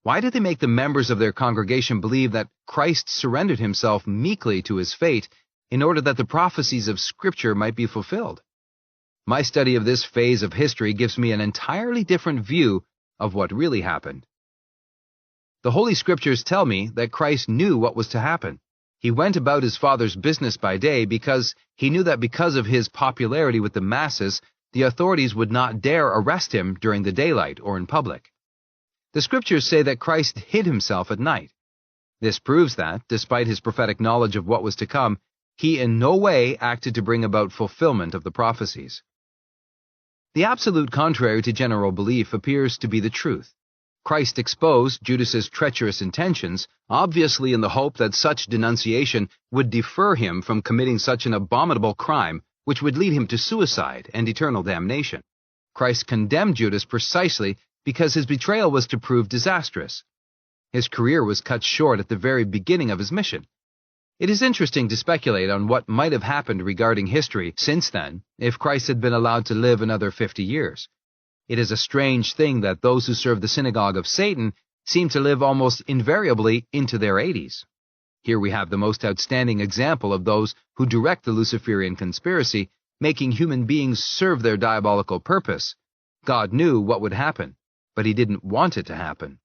Why did they make the members of their congregation believe that Christ surrendered himself meekly to his fate in order that the prophecies of Scripture might be fulfilled? My study of this phase of history gives me an entirely different view of what really happened. The Holy Scriptures tell me that Christ knew what was to happen. He went about his Father's business by day because he knew that because of his popularity with the masses, the authorities would not dare arrest him during the daylight or in public. The Scriptures say that Christ hid himself at night. This proves that, despite his prophetic knowledge of what was to come, he in no way acted to bring about fulfillment of the prophecies. The absolute contrary to general belief appears to be the truth. Christ exposed Judas's treacherous intentions, obviously in the hope that such denunciation would defer him from committing such an abominable crime which would lead him to suicide and eternal damnation. Christ condemned Judas precisely because his betrayal was to prove disastrous. His career was cut short at the very beginning of his mission. It is interesting to speculate on what might have happened regarding history since then if Christ had been allowed to live another 50 years. It is a strange thing that those who serve the Synagogue of Satan seem to live almost invariably into their 80s. Here we have the most outstanding example of those who direct the Luciferian conspiracy, making human beings serve their diabolical purpose. God knew what would happen, but he didn't want it to happen.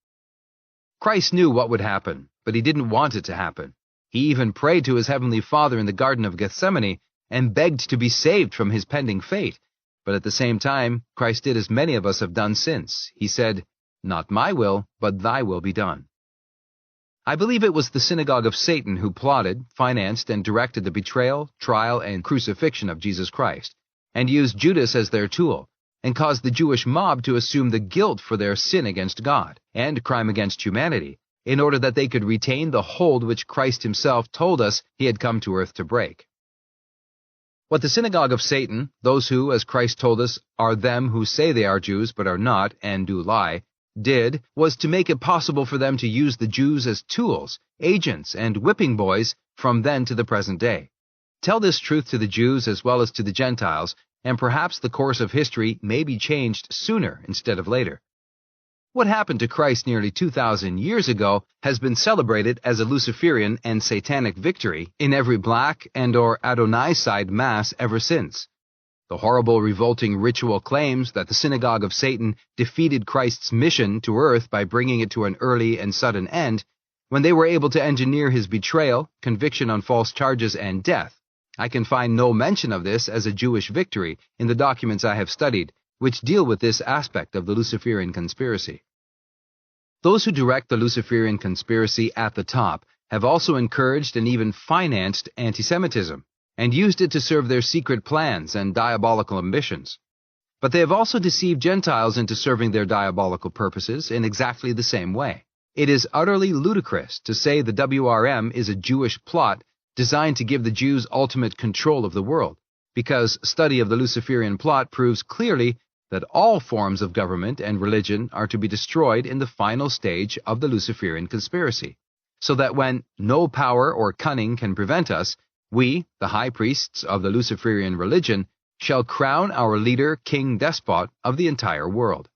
Christ knew what would happen, but he didn't want it to happen. He even prayed to his heavenly Father in the Garden of Gethsemane and begged to be saved from his pending fate. But at the same time, Christ did as many of us have done since. He said, "Not my will, but thy will be done." I believe it was the Synagogue of Satan who plotted, financed, and directed the betrayal, trial, and crucifixion of Jesus Christ, and used Judas as their tool, and caused the Jewish mob to assume the guilt for their sin against God and crime against humanity, in order that they could retain the hold which Christ himself told us he had come to earth to break. What the Synagogue of Satan, those who, as Christ told us, are them who say they are Jews but are not and do lie, did was to make it possible for them to use the Jews as tools, agents, and whipping boys from then to the present day. Tell this truth to the Jews as well as to the Gentiles, and perhaps the course of history may be changed sooner instead of later. What happened to Christ nearly 2,000 years ago has been celebrated as a Luciferian and Satanic victory in every Black and/or Adonai side Mass ever since. The horrible, revolting ritual claims that the Synagogue of Satan defeated Christ's mission to earth by bringing it to an early and sudden end, when they were able to engineer his betrayal, conviction on false charges, and death. I can find no mention of this as a Jewish victory in the documents I have studied, which deal with this aspect of the Luciferian conspiracy. Those who direct the Luciferian conspiracy at the top have also encouraged and even financed anti-Semitism, and used it to serve their secret plans and diabolical ambitions. But they have also deceived Gentiles into serving their diabolical purposes in exactly the same way. It is utterly ludicrous to say the WRM is a Jewish plot designed to give the Jews ultimate control of the world, because study of the Luciferian plot proves clearly that all forms of government and religion are to be destroyed in the final stage of the Luciferian conspiracy, so that when no power or cunning can prevent us, we, the high priests of the Luciferian religion, shall crown our leader, king, despot of the entire world.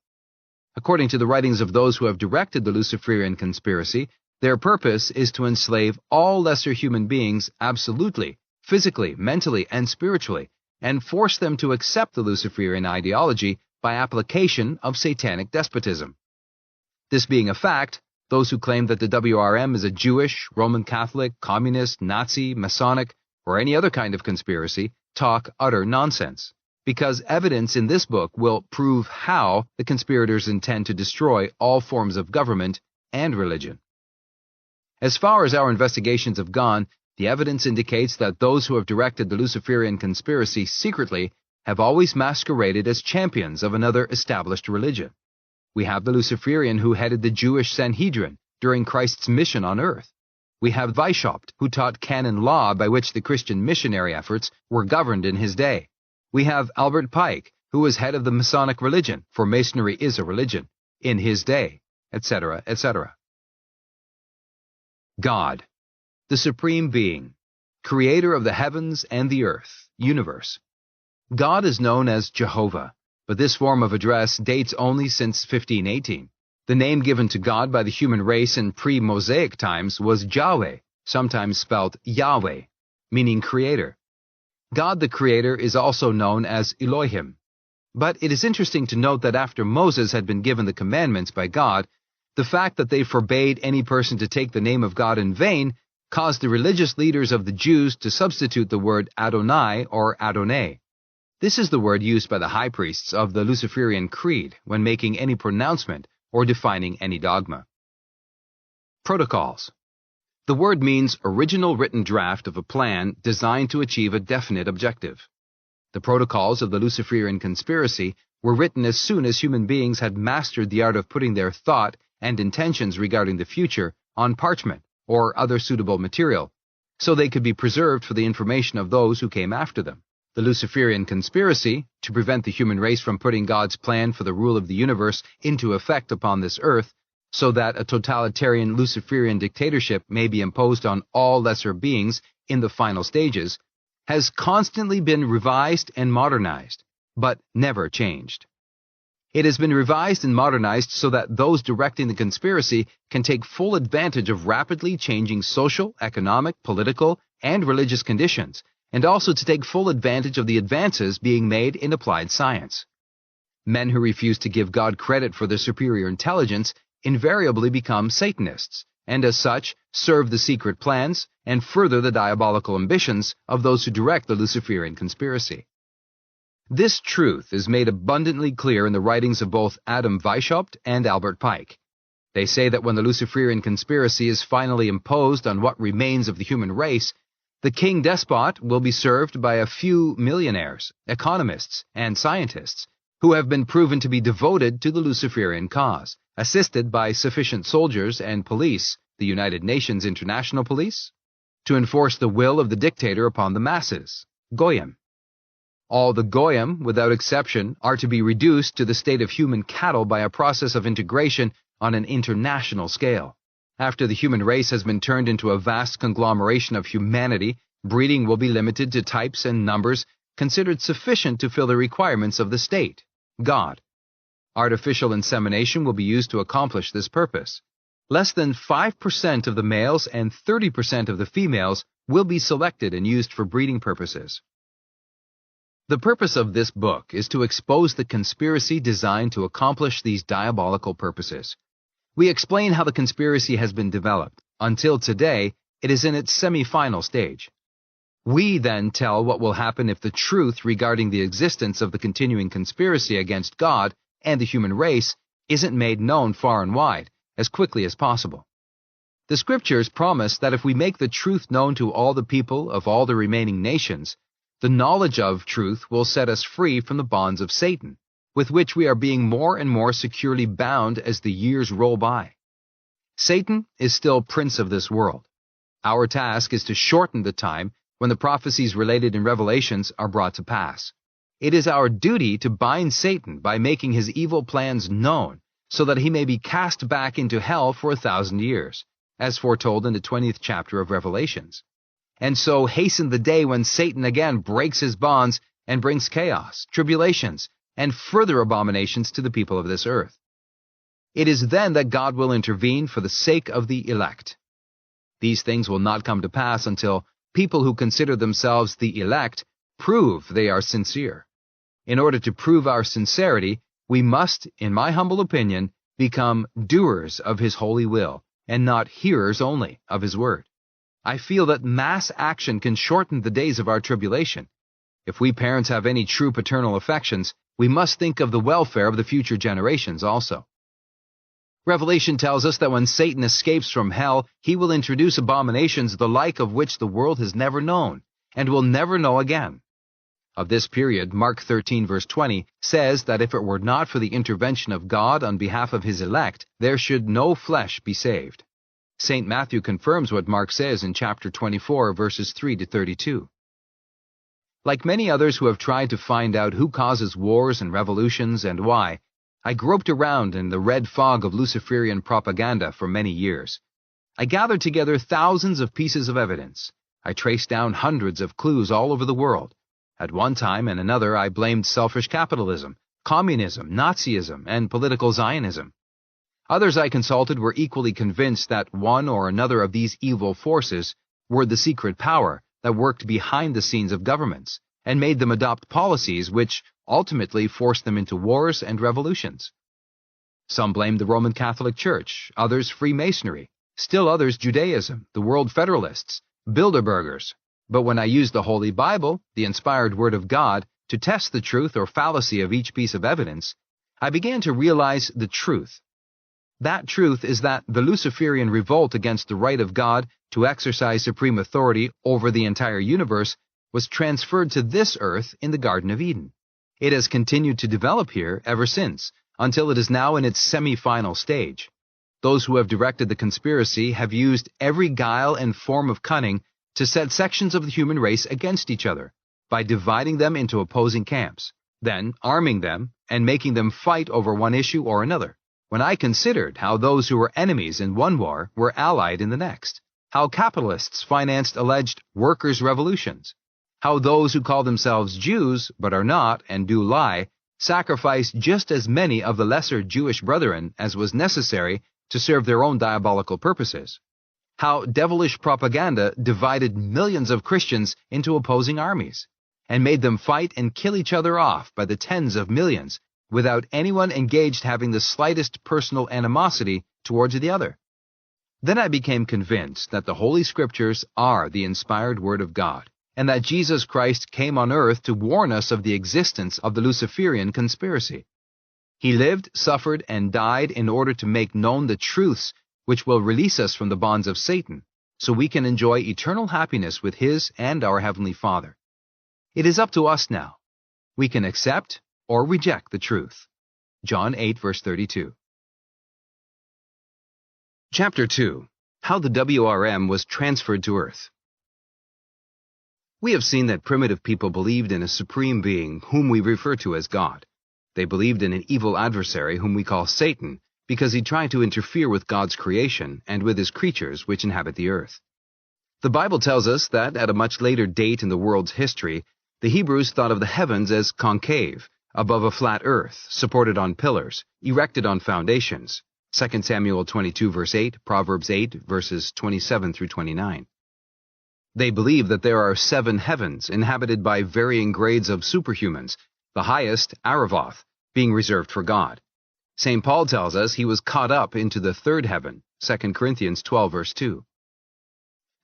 According to the writings of those who have directed the Luciferian conspiracy, their purpose is to enslave all lesser human beings absolutely, physically, mentally, and spiritually, and force them to accept the Luciferian ideology by application of satanic despotism. This being a fact, those who claim that the WRM is a Jewish, Roman Catholic, Communist, Nazi, Masonic, or any other kind of conspiracy talk utter nonsense, because evidence in this book will prove how the conspirators intend to destroy all forms of government and religion. As far as our investigations have gone, the evidence indicates that those who have directed the Luciferian conspiracy secretly have always masqueraded as champions of another established religion. We have the Luciferian who headed the Jewish Sanhedrin during Christ's mission on earth. We have Weishaupt, who taught canon law by which the Christian missionary efforts were governed in his day. We have Albert Pike, who was head of the Masonic religion, for Masonry is a religion, in his day, etc., etc. God, the Supreme Being, Creator of the heavens and the earth, universe. God is known as Jehovah, but this form of address dates only since 1518. The name given to God by the human race in pre-Mosaic times was Yahweh, sometimes spelled Yahweh, meaning Creator. God the Creator is also known as Elohim. But it is interesting to note that after Moses had been given the commandments by God, the fact that they forbade any person to take the name of God in vain caused the religious leaders of the Jews to substitute the word Adonai or Adonai. This is the word used by the high priests of the Luciferian creed when making any pronouncement or defining any dogma. Protocols. The word means original written draft of a plan designed to achieve a definite objective. The protocols of the Luciferian conspiracy were written as soon as human beings had mastered the art of putting their thought and intentions regarding the future on parchment or other suitable material, so they could be preserved for the information of those who came after them. The Luciferian conspiracy, to prevent the human race from putting God's plan for the rule of the universe into effect upon this earth, so that a totalitarian Luciferian dictatorship may be imposed on all lesser beings in the final stages, has constantly been revised and modernized, but never changed. It has been revised and modernized so that those directing the conspiracy can take full advantage of rapidly changing social, economic, political, and religious conditions, and also to take full advantage of the advances being made in applied science. Men who refuse to give God credit for their superior intelligence invariably become Satanists, and as such serve the secret plans and further the diabolical ambitions of those who direct the Luciferian conspiracy. This truth is made abundantly clear in the writings of both Adam Weishaupt and Albert Pike. They say that when the Luciferian conspiracy is finally imposed on what remains of the human race, the king despot will be served by a few millionaires, economists, and scientists who have been proven to be devoted to the Luciferian cause, assisted by sufficient soldiers and police, the United Nations International Police, to enforce the will of the dictator upon the masses, Goyim. All the Goyim, without exception, are to be reduced to the state of human cattle by a process of integration on an international scale. After the human race has been turned into a vast conglomeration of humanity, breeding will be limited to types and numbers considered sufficient to fill the requirements of the state, God. Artificial insemination will be used to accomplish this purpose. Less than 5% of the males and 30% of the females will be selected and used for breeding purposes. The purpose of this book is to expose the conspiracy designed to accomplish these diabolical purposes. We explain how the conspiracy has been developed. Until today, it is in its semi-final stage. We then tell what will happen if the truth regarding the existence of the continuing conspiracy against God and the human race isn't made known far and wide, as quickly as possible. The Scriptures promise that if we make the truth known to all the people of all the remaining nations, the knowledge of truth will set us free from the bonds of Satan, with which we are being more and more securely bound as the years roll by. Satan is still prince of this world. Our task is to shorten the time when the prophecies related in Revelations are brought to pass. It is our duty to bind Satan by making his evil plans known, so that he may be cast back into hell for 1,000 years, as foretold in the 20th chapter of Revelations. And so hasten the day when Satan again breaks his bonds and brings chaos, tribulations, and further abominations to the people of this earth. It is then that God will intervene for the sake of the elect. These things will not come to pass until people who consider themselves the elect prove they are sincere. In order to prove our sincerity, we must, in my humble opinion, become doers of His holy will, and not hearers only of His word. I feel that mass action can shorten the days of our tribulation. If we parents have any true paternal affections, we must think of the welfare of the future generations also. Revelation tells us that when Satan escapes from hell, he will introduce abominations the like of which the world has never known, and will never know again. Of this period, Mark 13 verse 20 says that if it were not for the intervention of God on behalf of His elect, there should no flesh be saved. St. Matthew confirms what Mark says in chapter 24 verses 3 to 32. Like many others who have tried to find out who causes wars and revolutions and why, I groped around in the red fog of Luciferian propaganda for many years. I gathered together thousands of pieces of evidence. I traced down hundreds of clues all over the world. At one time and another I blamed selfish capitalism, communism, Nazism, and political Zionism. Others I consulted were equally convinced that one or another of these evil forces were the secret power that worked behind the scenes of governments and made them adopt policies which ultimately forced them into wars and revolutions. Some blamed the Roman Catholic Church, others Freemasonry, still others Judaism, the World Federalists, Bilderbergers. But when I used the Holy Bible, the inspired Word of God, to test the truth or fallacy of each piece of evidence, I began to realize the truth. That truth is that the Luciferian revolt against the right of God to exercise supreme authority over the entire universe was transferred to this earth in the Garden of Eden. It has continued to develop here ever since, until it is now in its semi-final stage. Those who have directed the conspiracy have used every guile and form of cunning to set sections of the human race against each other, by dividing them into opposing camps, then arming them and making them fight over one issue or another. When I considered how those who were enemies in one war were allied in the next, how capitalists financed alleged workers' revolutions, how those who call themselves Jews but are not and do lie sacrificed just as many of the lesser Jewish brethren as was necessary to serve their own diabolical purposes, how devilish propaganda divided millions of Christians into opposing armies, and made them fight and kill each other off by the tens of millions, without anyone engaged having the slightest personal animosity towards the other. Then I became convinced that the Holy Scriptures are the inspired Word of God, and that Jesus Christ came on earth to warn us of the existence of the Luciferian conspiracy. He lived, suffered, and died in order to make known the truths which will release us from the bonds of Satan, so we can enjoy eternal happiness with His and our Heavenly Father. It is up to us now. We can accept or reject the truth. John 8, verse 32. Chapter 2. How the WRM was transferred to Earth. We have seen that primitive people believed in a supreme being whom we refer to as God. They believed in an evil adversary whom we call Satan because he tried to interfere with God's creation and with His creatures which inhabit the earth. The Bible tells us that at a much later date in the world's history, the Hebrews thought of the heavens as concave, above a flat earth, supported on pillars, erected on foundations. 2 Samuel 22 verse 8, Proverbs 8 verses 27 through 29. They believe that there are 7 heavens inhabited by varying grades of superhumans, the highest, Aravoth, being reserved for God. St. Paul tells us he was caught up into the 3rd heaven, 2 Corinthians 12 verse 2.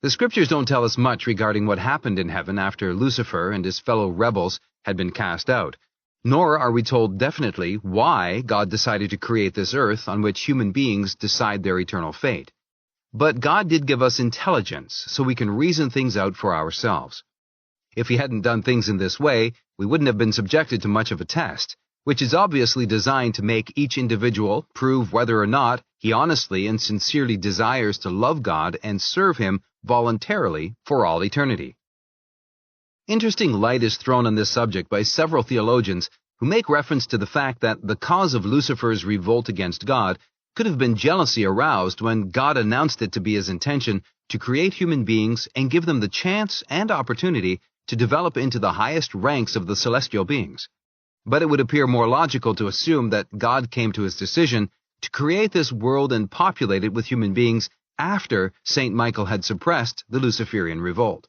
The Scriptures don't tell us much regarding what happened in heaven after Lucifer and his fellow rebels had been cast out, nor are we told definitely why God decided to create this earth on which human beings decide their eternal fate. But God did give us intelligence so we can reason things out for ourselves. If He hadn't done things in this way, we wouldn't have been subjected to much of a test, which is obviously designed to make each individual prove whether or not he honestly and sincerely desires to love God and serve Him voluntarily for all eternity. Interesting light is thrown on this subject by several theologians who make reference to the fact that the cause of Lucifer's revolt against God could have been jealousy aroused when God announced it to be His intention to create human beings and give them the chance and opportunity to develop into the highest ranks of the celestial beings. But it would appear more logical to assume that God came to His decision to create this world and populate it with human beings after St. Michael had suppressed the Luciferian revolt.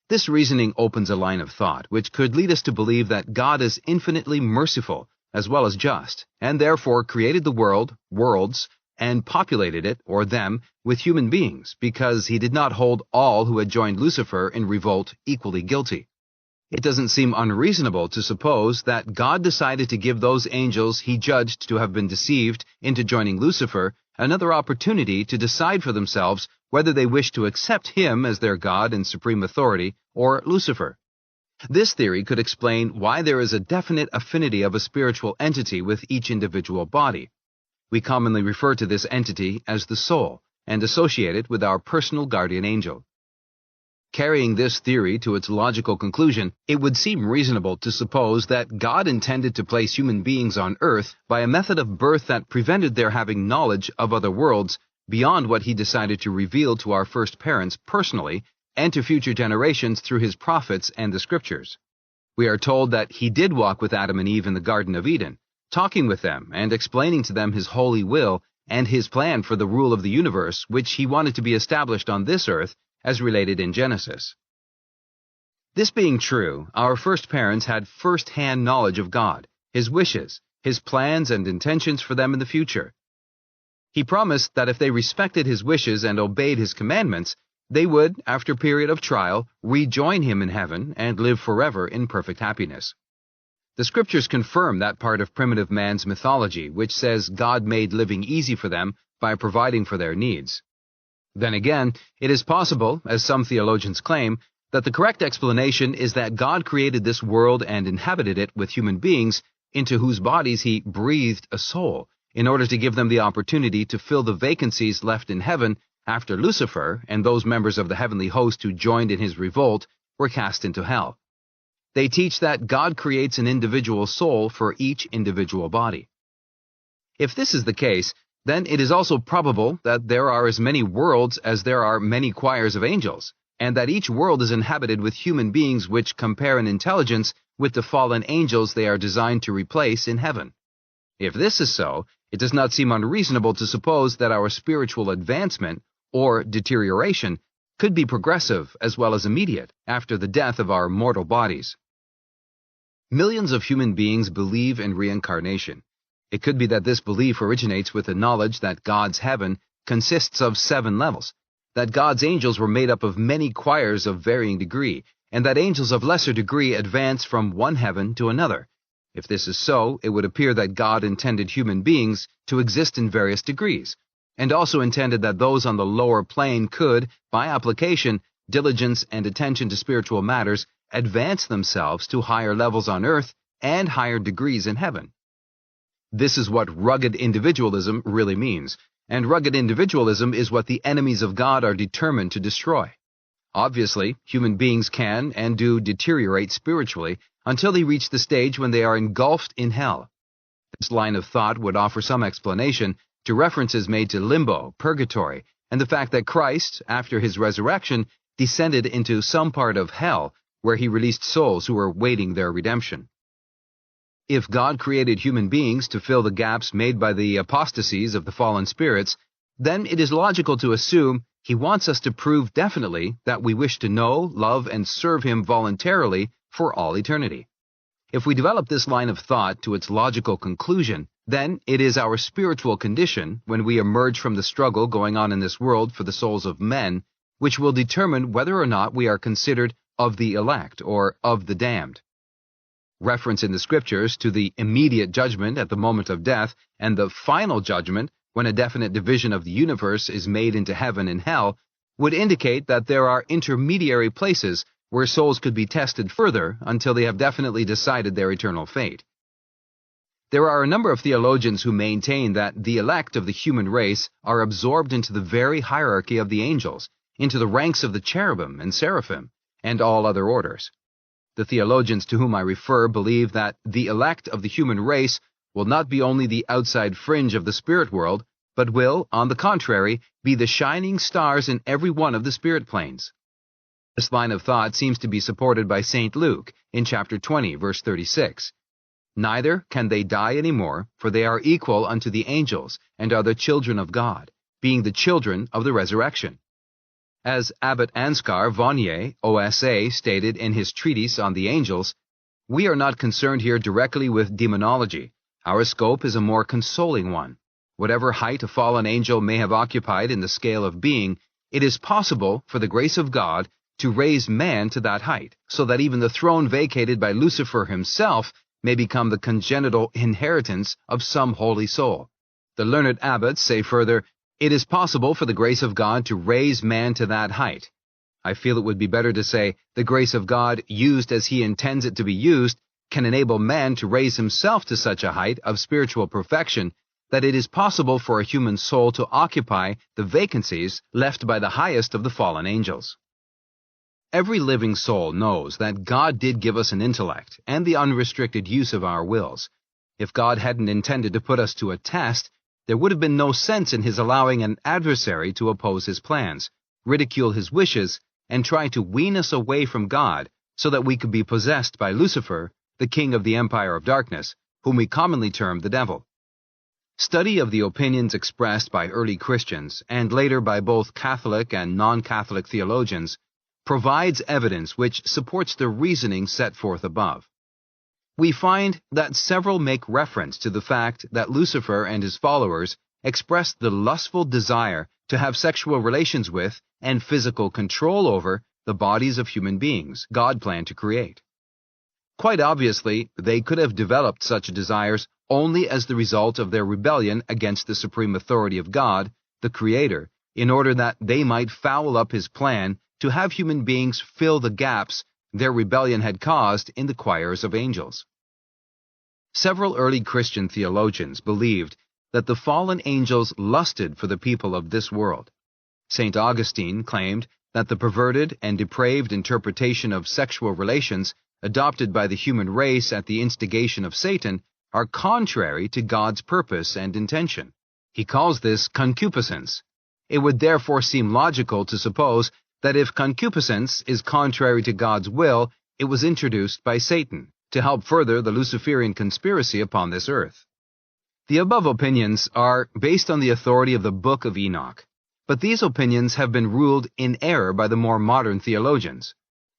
This reasoning opens a line of thought which could lead us to believe that God is infinitely merciful as well as just, and therefore created the world, worlds, and populated it, or them, with human beings, because He did not hold all who had joined Lucifer in revolt equally guilty. It doesn't seem unreasonable to suppose that God decided to give those angels He judged to have been deceived into joining Lucifer another opportunity to decide for themselves whether they wish to accept Him as their God and supreme authority, or Lucifer. This theory could explain why there is a definite affinity of a spiritual entity with each individual body. We commonly refer to this entity as the soul, and associate it with our personal guardian angel. Carrying this theory to its logical conclusion, it would seem reasonable to suppose that God intended to place human beings on earth by a method of birth that prevented their having knowledge of other worlds beyond what He decided to reveal to our first parents personally and to future generations through His prophets and the Scriptures. We are told that He did walk with Adam and Eve in the Garden of Eden, talking with them and explaining to them His holy will and His plan for the rule of the universe, which He wanted to be established on this earth as related in Genesis. This being true, our first parents had first-hand knowledge of God, His wishes, His plans and intentions for them in the future. He promised that if they respected His wishes and obeyed His commandments, they would, after a period of trial, rejoin Him in heaven and live forever in perfect happiness. The Scriptures confirm that part of primitive man's mythology which says God made living easy for them by providing for their needs. Then again, it is possible, as some theologians claim, that the correct explanation is that God created this world and inhabited it with human beings into whose bodies he breathed a soul, in order to give them the opportunity to fill the vacancies left in heaven after Lucifer and those members of the heavenly host who joined in his revolt were cast into hell. They teach that God creates an individual soul for each individual body. If this is the case, then it is also probable that there are as many worlds as there are many choirs of angels, and that each world is inhabited with human beings which compare in intelligence with the fallen angels they are designed to replace in heaven. If this is so, it does not seem unreasonable to suppose that our spiritual advancement, or deterioration, could be progressive as well as immediate after the death of our mortal bodies. Millions of human beings believe in reincarnation. It could be that this belief originates with the knowledge that God's heaven consists of 7 levels, that God's angels were made up of many choirs of varying degree, and that angels of lesser degree advance from one heaven to another. If this is so, it would appear that God intended human beings to exist in various degrees, and also intended that those on the lower plane could, by application, diligence, and attention to spiritual matters, advance themselves to higher levels on earth and higher degrees in heaven. This is what rugged individualism really means, and rugged individualism is what the enemies of God are determined to destroy. Obviously, human beings can and do deteriorate spiritually until they reach the stage when they are engulfed in hell. This line of thought would offer some explanation to references made to limbo, purgatory, and the fact that Christ, after his resurrection, descended into some part of hell where he released souls who were waiting their redemption. If God created human beings to fill the gaps made by the apostasies of the fallen spirits, then it is logical to assume he wants us to prove definitely that we wish to know, love, and serve him voluntarily for all eternity. If we develop this line of thought to its logical conclusion, then it is our spiritual condition, when we emerge from the struggle going on in this world for the souls of men, which will determine whether or not we are considered of the elect or of the damned. Reference in the scriptures to the immediate judgment at the moment of death and the final judgment when a definite division of the universe is made into heaven and hell would indicate that there are intermediary places where souls could be tested further until they have definitely decided their eternal fate. There are a number of theologians who maintain that the elect of the human race are absorbed into the very hierarchy of the angels, into the ranks of the cherubim and seraphim, and all other orders. The theologians to whom I refer believe that the elect of the human race will not be only the outside fringe of the spirit world, but will, on the contrary, be the shining stars in every one of the spirit planes. This line of thought seems to be supported by St. Luke in chapter 20, verse 36. Neither can they die any more, for they are equal unto the angels, and are the children of God, being the children of the resurrection. As Abbot Ansgar Vonnier, OSA, stated in his treatise on the angels, we are not concerned here directly with demonology. Our scope is a more consoling one. Whatever height a fallen angel may have occupied in the scale of being, it is possible, for the grace of God, to raise man to that height, so that even the throne vacated by Lucifer himself may become the congenital inheritance of some holy soul. The learned abbots say further, it is possible for the grace of God to raise man to that height. I feel it would be better to say, the grace of God, used as he intends it to be used, can enable man to raise himself to such a height of spiritual perfection that it is possible for a human soul to occupy the vacancies left by the highest of the fallen angels. Every living soul knows that God did give us an intellect and the unrestricted use of our wills. If God hadn't intended to put us to a test, there would have been no sense in his allowing an adversary to oppose his plans, ridicule his wishes, and try to wean us away from God so that we could be possessed by Lucifer, the king of the empire of darkness, whom we commonly term the devil. Study of the opinions expressed by early Christians, and later by both Catholic and non-Catholic theologians, provides evidence which supports the reasoning set forth above. We find that several make reference to the fact that Lucifer and his followers expressed the lustful desire to have sexual relations with and physical control over the bodies of human beings God planned to create. Quite obviously, they could have developed such desires only as the result of their rebellion against the supreme authority of God, the Creator, in order that they might foul up his plan to have human beings fill the gaps their rebellion had caused in the choirs of angels. Several early Christian theologians believed that the fallen angels lusted for the people of this world. St. Augustine claimed that the perverted and depraved interpretation of sexual relations adopted by the human race at the instigation of Satan are contrary to God's purpose and intention. He calls this concupiscence. It would therefore seem logical to suppose that if concupiscence is contrary to God's will, it was introduced by Satan to help further the Luciferian conspiracy upon this earth. The above opinions are based on the authority of the Book of Enoch, but these opinions have been ruled in error by the more modern theologians.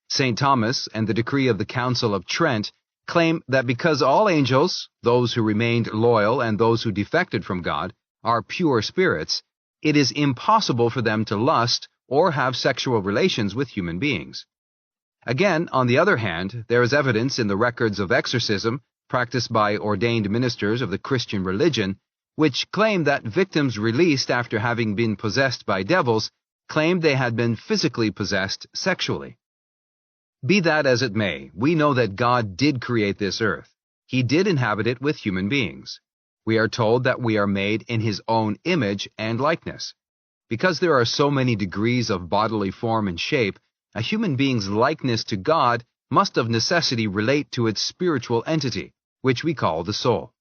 St. Thomas and the decree of the Council of Trent claim that because all angels, those who remained loyal and those who defected from God, are pure spirits, it is impossible for them to lust or have sexual relations with human beings. Again, on the other hand, there is evidence in the records of exorcism practiced by ordained ministers of the Christian religion, which claim that victims released after having been possessed by devils claimed they had been physically possessed sexually. Be that as it may, we know that God did create this earth. He did inhabit it with human beings. We are told that we are made in His own image and likeness. Because there are so many degrees of bodily form and shape, a human being's likeness to God must of necessity relate to its spiritual entity, which we call the soul.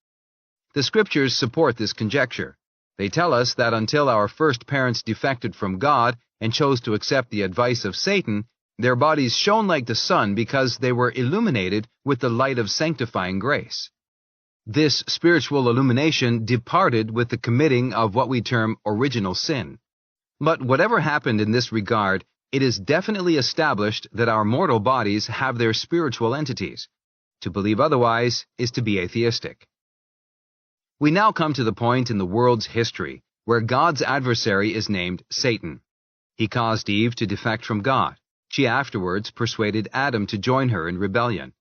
The Scriptures support this conjecture. They tell us that until our first parents defected from God and chose to accept the advice of Satan, their bodies shone like the sun because they were illuminated with the light of sanctifying grace. This spiritual illumination departed with the committing of what we term original sin. But whatever happened in this regard, it is definitely established that our mortal bodies have their spiritual entities. To believe otherwise is to be atheistic. We now come to the point in the world's history where God's adversary is named Satan. He caused Eve to defect from God. She afterwards persuaded Adam to join her in rebellion.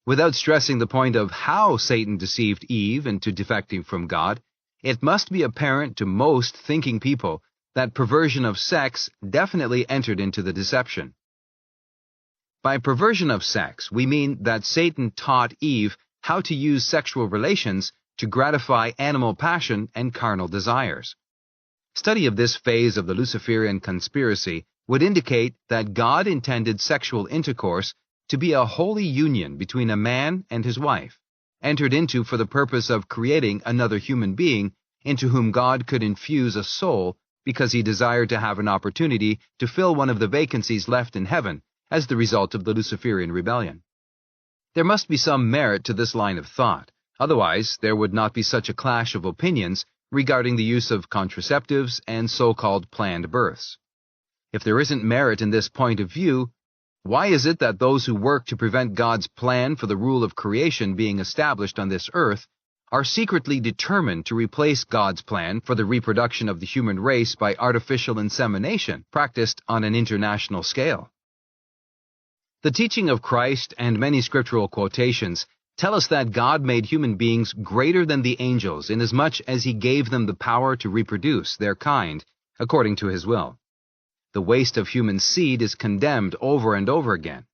Without stressing the point of how Satan deceived Eve into defecting from God, it must be apparent to most thinking people that perversion of sex definitely entered into the deception. By perversion of sex, we mean that Satan taught Eve how to use sexual relations to gratify animal passion and carnal desires. Study of this phase of the Luciferian conspiracy would indicate that God intended sexual intercourse to be a holy union between a man and his wife, entered into for the purpose of creating another human being into whom God could infuse a soul because He desired to have an opportunity to fill one of the vacancies left in heaven as the result of the Luciferian rebellion. There must be some merit to this line of thought, otherwise there would not be such a clash of opinions regarding the use of contraceptives and so-called planned births. If there isn't merit in this point of view, why is it that those who work to prevent God's plan for the rule of creation being established on this earth are secretly determined to replace God's plan for the reproduction of the human race by artificial insemination practiced on an international scale? The teaching of Christ and many scriptural quotations tell us that God made human beings greater than the angels inasmuch as He gave them the power to reproduce their kind according to His will. The waste of human seed is condemned over and over again.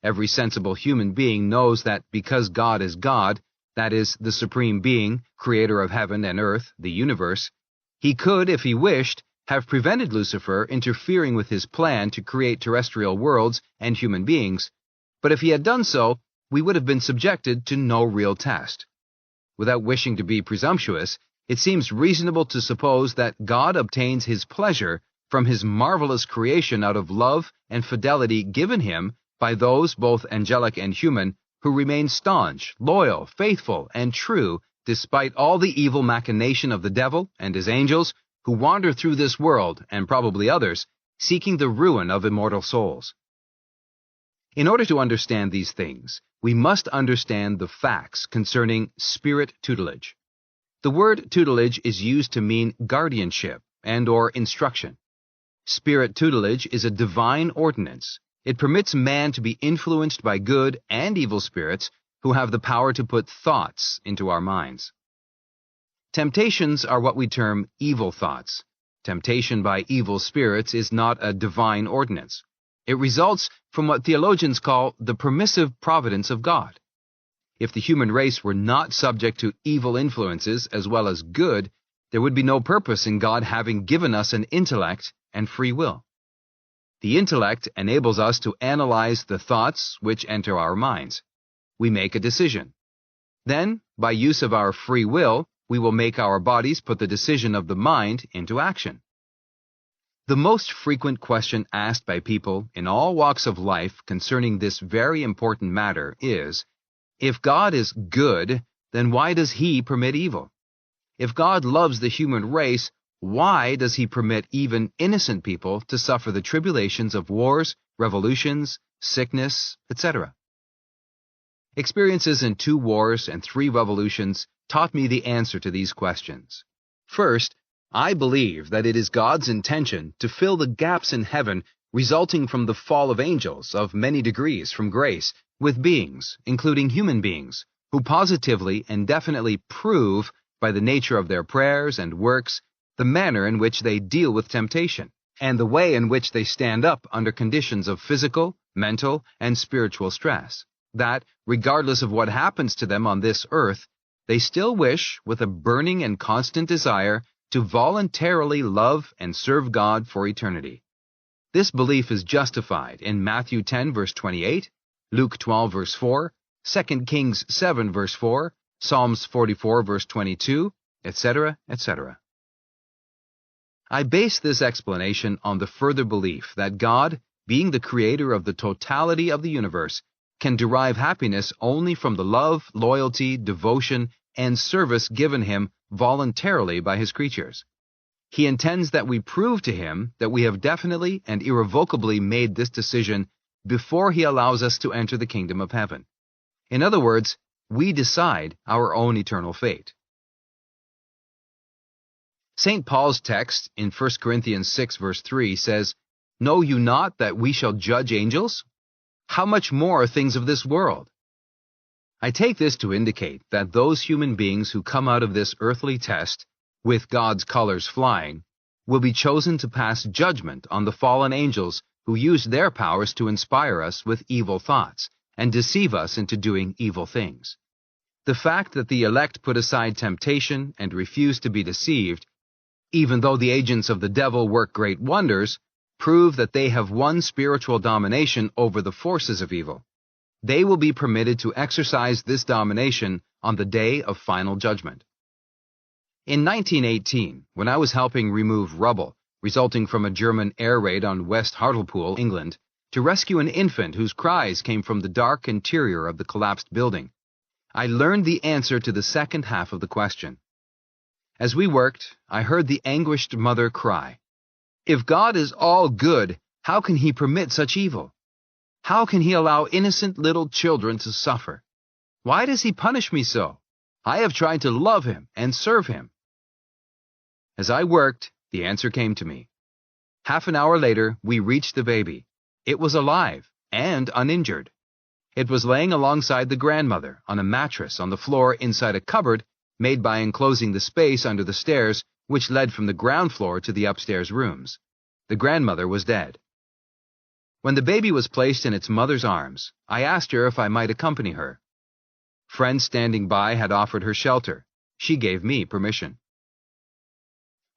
Every sensible human being knows that because God is God, that is, the Supreme Being, creator of heaven and earth, the universe, He could, if He wished, have prevented Lucifer interfering with His plan to create terrestrial worlds and human beings, but if He had done so, we would have been subjected to no real test. Without wishing to be presumptuous, it seems reasonable to suppose that God obtains His pleasure from His marvelous creation out of love and fidelity given Him by those, both angelic and human, who remain staunch, loyal, faithful, and true despite all the evil machination of the devil and his angels who wander through this world, and probably others, seeking the ruin of immortal souls. In order to understand these things, we must understand the facts concerning spirit tutelage. The word tutelage is used to mean guardianship and/or instruction. Spirit tutelage is a divine ordinance. It permits man to be influenced by good and evil spirits who have the power to put thoughts into our minds. Temptations are what we term evil thoughts. Temptation by evil spirits is not a divine ordinance. It results from what theologians call the permissive providence of God. If the human race were not subject to evil influences as well as good, there would be no purpose in God having given us an intellect and free will. The intellect enables us to analyze the thoughts which enter our minds. We make a decision. Then, by use of our free will, we will make our bodies put the decision of the mind into action. The most frequent question asked by people in all walks of life concerning this very important matter is, if God is good, then why does He permit evil? If God loves the human race, why does He permit even innocent people to suffer the tribulations of wars, revolutions, sickness, etc.? Experiences in 2 wars and 3 revolutions taught me the answer to these questions. First, I believe that it is God's intention to fill the gaps in heaven resulting from the fall of angels of many degrees from grace with beings, including human beings, who positively and definitely prove by the nature of their prayers and works the manner in which they deal with temptation, and the way in which they stand up under conditions of physical, mental, and spiritual stress, that, regardless of what happens to them on this earth, they still wish, with a burning and constant desire, to voluntarily love and serve God for eternity. This belief is justified in Matthew 10 verse 28, Luke 12 verse 4, 2 Kings 7 verse 4, Psalms 44 verse 22, etc., etc. I base this explanation on the further belief that God, being the creator of the totality of the universe, can derive happiness only from the love, loyalty, devotion, and service given Him voluntarily by His creatures. He intends that we prove to Him that we have definitely and irrevocably made this decision before He allows us to enter the kingdom of heaven. In other words, we decide our own eternal fate. St. Paul's text in 1 Corinthians 6 verse 3 says, "Know you not that we shall judge angels? How much more things of this world?" I take this to indicate that those human beings who come out of this earthly test, with God's colors flying, will be chosen to pass judgment on the fallen angels who used their powers to inspire us with evil thoughts and deceive us into doing evil things. The fact that the elect put aside temptation and refuse to be deceived, even though the agents of the devil work great wonders, prove that they have won spiritual domination over the forces of evil. They will be permitted to exercise this domination on the day of final judgment. In 1918, when I was helping remove rubble resulting from a German air raid on West Hartlepool, England, to rescue an infant whose cries came from the dark interior of the collapsed building, I learned the answer to the second half of the question. As we worked, I heard the anguished mother cry, "If God is all good, how can He permit such evil? How can He allow innocent little children to suffer? Why does He punish me so? I have tried to love Him and serve Him." As I worked, the answer came to me. Half an hour later, we reached the baby. It was alive and uninjured. It was laying alongside the grandmother on a mattress on the floor inside a cupboard made by enclosing the space under the stairs which led from the ground floor to the upstairs rooms. The grandmother was dead. When the baby was placed in its mother's arms, I asked her if I might accompany her. Friends standing by had offered her shelter. She gave me permission.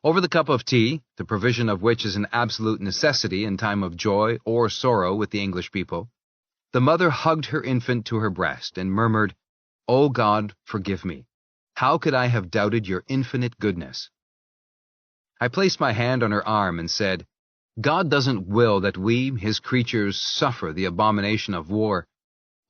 Over the cup of tea, the provision of which is an absolute necessity in time of joy or sorrow with the English people, the mother hugged her infant to her breast and murmured, "O God, forgive me. How could I have doubted your infinite goodness?" I placed my hand on her arm and said, "God doesn't will that we, His creatures, suffer the abomination of war.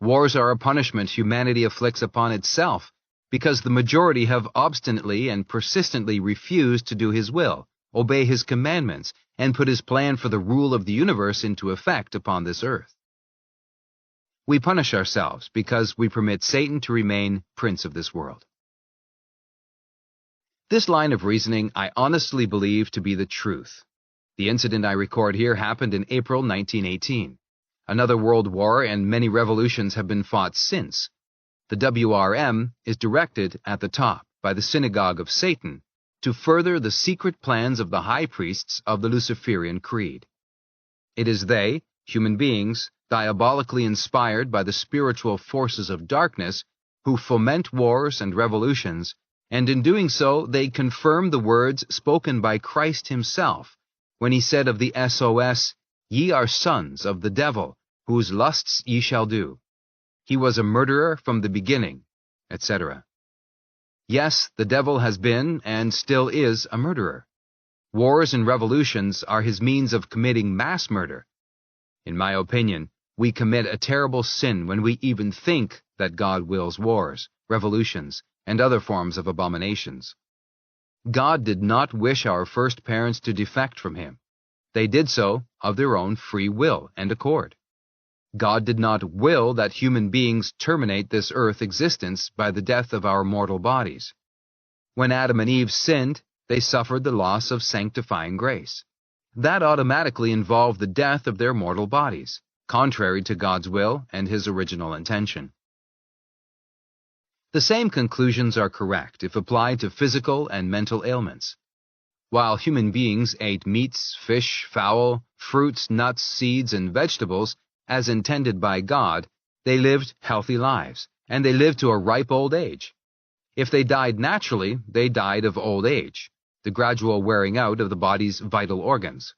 Wars are a punishment humanity afflicts upon itself, because the majority have obstinately and persistently refused to do His will, obey His commandments, and put His plan for the rule of the universe into effect upon this earth. We punish ourselves because we permit Satan to remain prince of this world." This line of reasoning I honestly believe to be the truth. The incident I record here happened in April 1918. Another world war and many revolutions have been fought since. The WRM is directed at the top by the Synagogue of Satan to further the secret plans of the high priests of the Luciferian creed. It is they, human beings, diabolically inspired by the spiritual forces of darkness, who foment wars and revolutions, and in doing so they confirm the words spoken by Christ himself, when he said of the SOS, "Ye are sons of the devil, whose lusts ye shall do. He was a murderer from the beginning," etc. Yes, the devil has been, and still is, a murderer. Wars and revolutions are his means of committing mass murder. In my opinion, we commit a terrible sin when we even think that God wills wars, revolutions, and other forms of abominations. God did not wish our first parents to defect from him. They did so of their own free will and accord. God did not will that human beings terminate this earth existence by the death of our mortal bodies. When Adam and Eve sinned, they suffered the loss of sanctifying grace. That automatically involved the death of their mortal bodies, contrary to God's will and his original intention. The same conclusions are correct if applied to physical and mental ailments. While human beings ate meats, fish, fowl, fruits, nuts, seeds, and vegetables as intended by God, they lived healthy lives, and they lived to a ripe old age. If they died naturally, they died of old age, the gradual wearing out of the body's vital organs.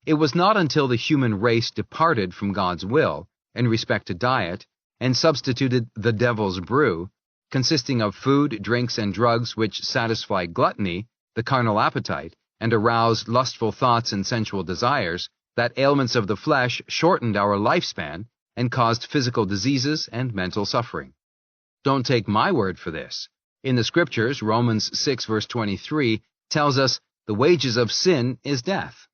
It was not until the human race departed from God's will in respect to diet and substituted the devil's brew, consisting of food, drinks, and drugs which satisfy gluttony, the carnal appetite, and arouse lustful thoughts and sensual desires, that ailments of the flesh shortened our lifespan and caused physical diseases and mental suffering. Don't take my word for this. In the scriptures, Romans 6 verse 23 tells us the wages of sin is death.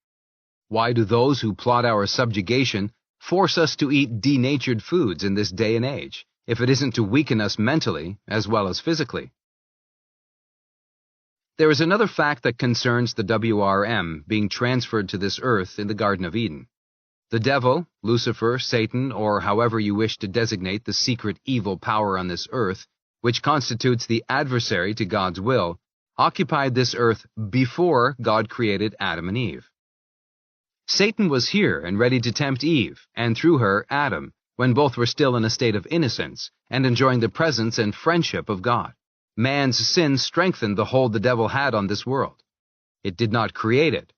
Why do those who plot our subjugation force us to eat denatured foods in this day and age, if it isn't to weaken us mentally as well as physically? There is another fact that concerns the WRM being transferred to this earth in the Garden of Eden. The devil, Lucifer, Satan, or however you wish to designate the secret evil power on this earth, which constitutes the adversary to God's will, occupied this earth before God created Adam and Eve. Satan was here and ready to tempt Eve, and through her, Adam, when both were still in a state of innocence and enjoying the presence and friendship of God. Man's sin strengthened the hold the devil had on this world. It did not create it.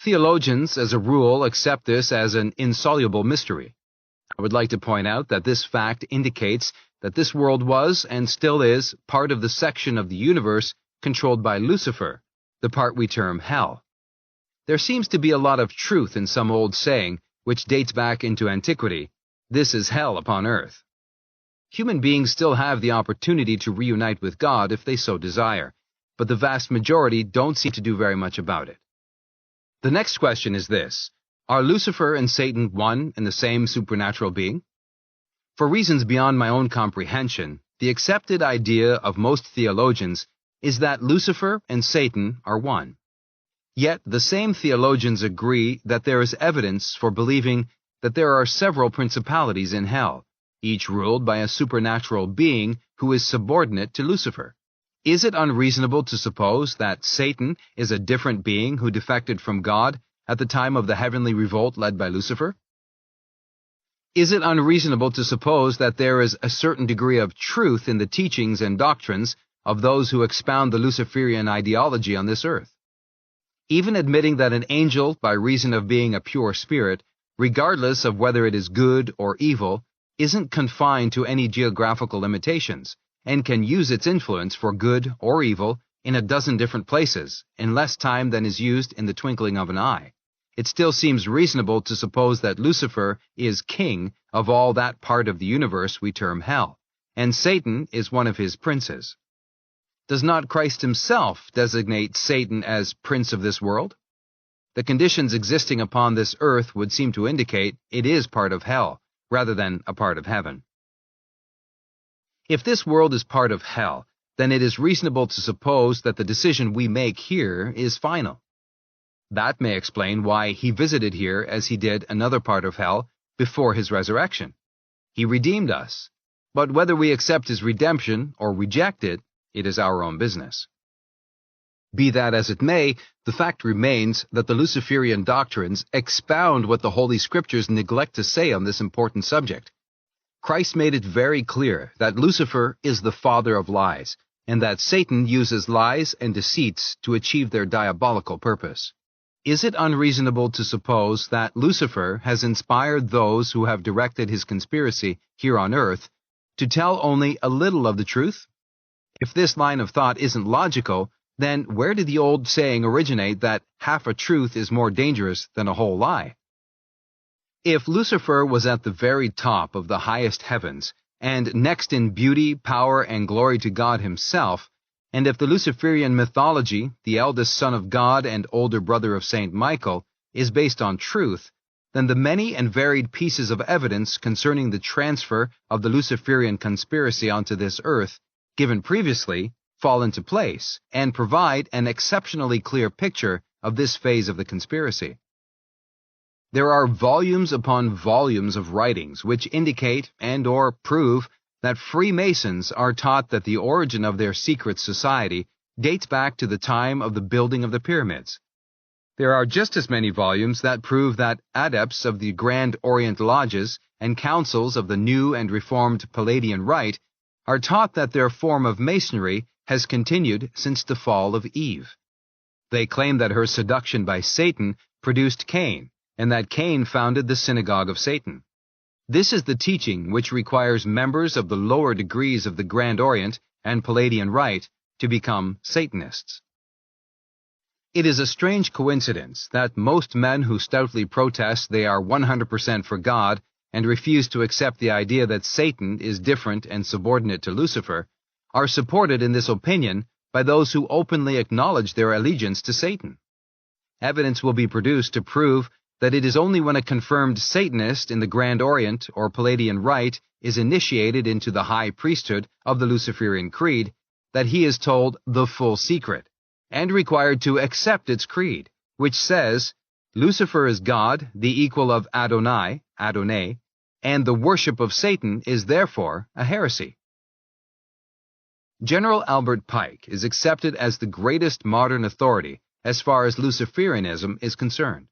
Theologians, as a rule, accept this as an insoluble mystery. I would like to point out that this fact indicates that this world was, and still is, part of the section of the universe controlled by Lucifer, the part we term hell. There seems to be a lot of truth in some old saying, which dates back into antiquity, "This is hell upon earth." Human beings still have the opportunity to reunite with God if they so desire, but the vast majority don't seem to do very much about it. The next question is this: are Lucifer and Satan one and the same supernatural being? For reasons beyond my own comprehension, the accepted idea of most theologians is that Lucifer and Satan are one. Yet the same theologians agree that there is evidence for believing that there are several principalities in hell, each ruled by a supernatural being who is subordinate to Lucifer. Is it unreasonable to suppose that Satan is a different being who defected from God at the time of the heavenly revolt led by Lucifer? Is it unreasonable to suppose that there is a certain degree of truth in the teachings and doctrines of those who expound the Luciferian ideology on this earth? Even admitting that an angel, by reason of being a pure spirit, regardless of whether it is good or evil, isn't confined to any geographical limitations, and can use its influence for good or evil in a dozen different places, in less time than is used in the twinkling of an eye, it still seems reasonable to suppose that Lucifer is king of all that part of the universe we term hell, and Satan is one of his princes. Does not Christ himself designate Satan as prince of this world? The conditions existing upon this earth would seem to indicate it is part of hell, rather than a part of heaven. If this world is part of hell, then it is reasonable to suppose that the decision we make here is final. That may explain why he visited here as he did another part of hell before his resurrection. He redeemed us, but whether we accept his redemption or reject it, it is our own business. Be that as it may, the fact remains that the Luciferian doctrines expound what the Holy Scriptures neglect to say on this important subject. Christ made it very clear that Lucifer is the father of lies, and that Satan uses lies and deceits to achieve their diabolical purpose. Is it unreasonable to suppose that Lucifer has inspired those who have directed his conspiracy here on earth to tell only a little of the truth? If this line of thought isn't logical, then where did the old saying originate that half a truth is more dangerous than a whole lie? If Lucifer was at the very top of the highest heavens, and next in beauty, power, and glory to God himself, and if the Luciferian mythology, the eldest son of God and older brother of Saint Michael, is based on truth, then the many and varied pieces of evidence concerning the transfer of the Luciferian conspiracy onto this earth, given previously, fall into place and provide an exceptionally clear picture of this phase of the conspiracy. There are volumes upon volumes of writings which indicate and/or prove that Freemasons are taught that the origin of their secret society dates back to the time of the building of the pyramids. There are just as many volumes that prove that adepts of the Grand Orient Lodges and councils of the New and Reformed Palladian Rite are taught that their form of Masonry has continued since the fall of Eve. They claim that her seduction by Satan produced Cain, and that Cain founded the Synagogue of Satan. This is the teaching which requires members of the lower degrees of the Grand Orient and Palladian Rite to become Satanists. It is a strange coincidence that most men who stoutly protest they are 100% for God and refuse to accept the idea that Satan is different and subordinate to Lucifer are supported in this opinion by those who openly acknowledge their allegiance to Satan. Evidence will be produced to prove that it is only when a confirmed Satanist in the Grand Orient or Palladian Rite is initiated into the high priesthood of the Luciferian creed that he is told the full secret, and required to accept its creed, which says, Lucifer is God, the equal of Adonai, and the worship of Satan is therefore a heresy. General Albert Pike is accepted as the greatest modern authority as far as Luciferianism is concerned.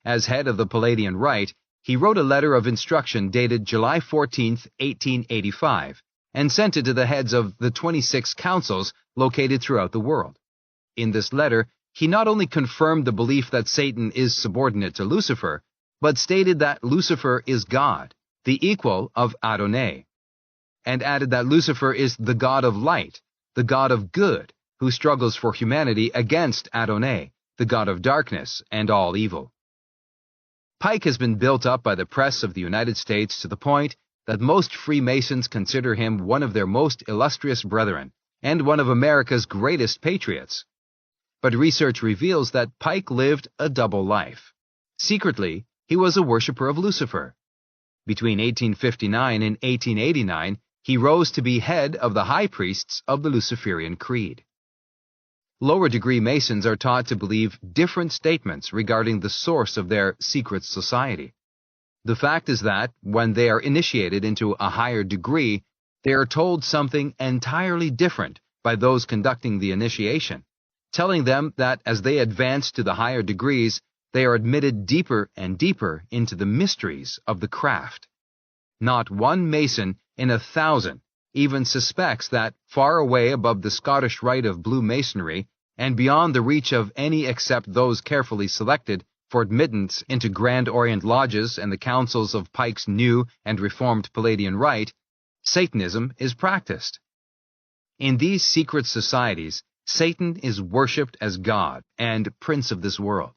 As head of the Palladian Rite, he wrote a letter of instruction dated July 14, 1885, and sent it to the heads of the 26 councils located throughout the world. In this letter, he not only confirmed the belief that Satan is subordinate to Lucifer, but stated that Lucifer is God, the equal of Adonai, and added that Lucifer is the God of light, the God of good, who struggles for humanity against Adonai, the God of darkness and all evil. Pike has been built up by the press of the United States to the point that most Freemasons consider him one of their most illustrious brethren and one of America's greatest patriots. But research reveals that Pike lived a double life. Secretly, he was a worshipper of Lucifer. Between 1859 and 1889, he rose to be head of the high priests of the Luciferian creed. Lower-degree Masons are taught to believe different statements regarding the source of their secret society. The fact is that, when they are initiated into a higher degree, they are told something entirely different by those conducting the initiation, telling them that as they advance to the higher degrees, they are admitted deeper and deeper into the mysteries of the craft. Not one Mason in 1,000 even suspects that far away above the Scottish Rite of Blue Masonry, and beyond the reach of any except those carefully selected for admittance into Grand Orient Lodges and the councils of Pike's New and Reformed Palladian Rite, Satanism is practiced. In these secret societies, Satan is worshipped as God and Prince of this world.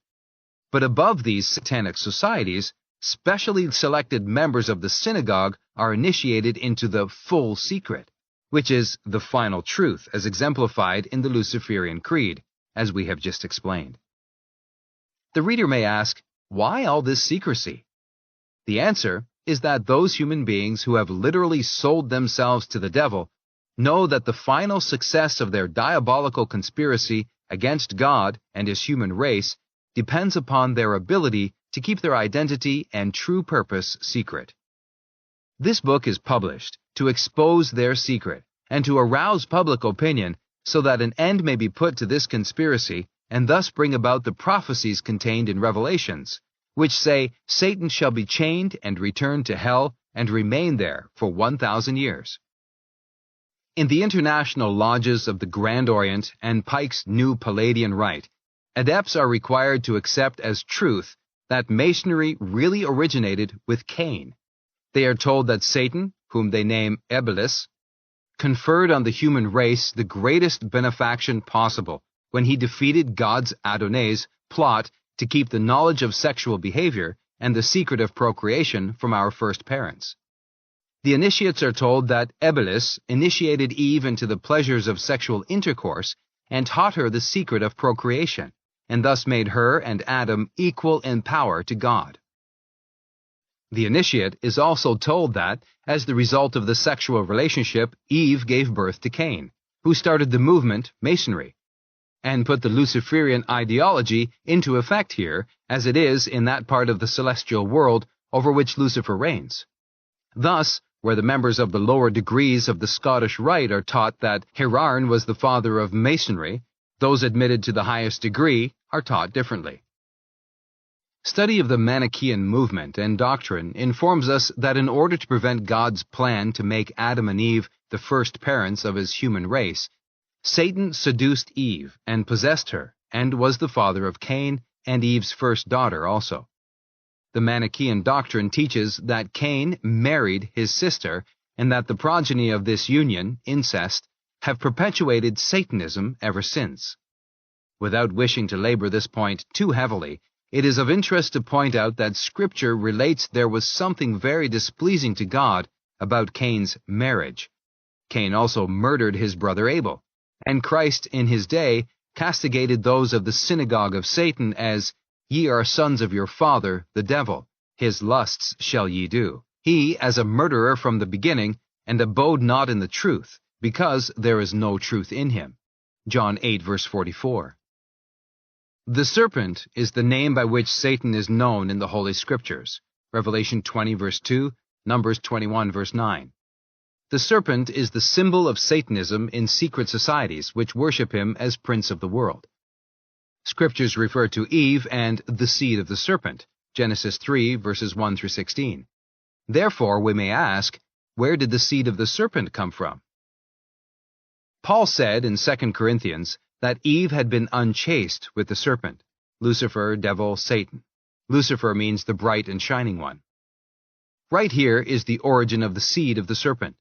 But above these satanic societies, specially selected members of the synagogue are initiated into the full secret, which is the final truth as exemplified in the Luciferian creed, as we have just explained. The reader may ask, why all this secrecy? The answer is that those human beings who have literally sold themselves to the devil know that the final success of their diabolical conspiracy against God and his human race depends upon their ability to keep their identity and true purpose secret. This book is published to expose their secret and to arouse public opinion so that an end may be put to this conspiracy, and thus bring about the prophecies contained in Revelations, which say Satan shall be chained and return to hell and remain there for 1,000 years. In the international lodges of the Grand Orient and Pike's New Palladian Rite, adepts are required to accept as truth that Masonry really originated with Cain. They are told that Satan, whom they name Eblis, conferred on the human race the greatest benefaction possible when he defeated God's Adonai's plot to keep the knowledge of sexual behavior and the secret of procreation from our first parents. The initiates are told that Eblis initiated Eve into the pleasures of sexual intercourse and taught her the secret of procreation, and thus made her and Adam equal in power to God. The initiate is also told that, as the result of the sexual relationship, Eve gave birth to Cain, who started the movement Masonry, and put the Luciferian ideology into effect here, as it is in that part of the celestial world over which Lucifer reigns. Thus, where the members of the lower degrees of the Scottish Rite are taught that Hirarn was the father of Masonry, those admitted to the highest degree are taught differently. Study of the Manichaean movement and doctrine informs us that in order to prevent God's plan to make Adam and Eve the first parents of his human race, Satan seduced Eve and possessed her, and was the father of Cain and Eve's first daughter also. The Manichaean doctrine teaches that Cain married his sister, and that the progeny of this union, incest, have perpetuated Satanism ever since. Without wishing to labor this point too heavily, it is of interest to point out that Scripture relates there was something very displeasing to God about Cain's marriage. Cain also murdered his brother Abel, and Christ in his day castigated those of the Synagogue of Satan as, "Ye are sons of your father, the devil. His lusts shall ye do. He, as a murderer from the beginning, and abode not in the truth, because there is no truth in him." John 8, verse 44. The serpent is the name by which Satan is known in the Holy Scriptures. Revelation 20, verse 2, Numbers 21, verse 9. The serpent is the symbol of Satanism in secret societies which worship him as prince of the world. Scriptures refer to Eve and the seed of the serpent, Genesis 3, verses 1 through 16. Therefore, we may ask, where did the seed of the serpent come from? Paul said in 2 Corinthians that Eve had been unchaste with the serpent, Lucifer, devil, Satan. Lucifer means the bright and shining one. Right here is the origin of the seed of the serpent.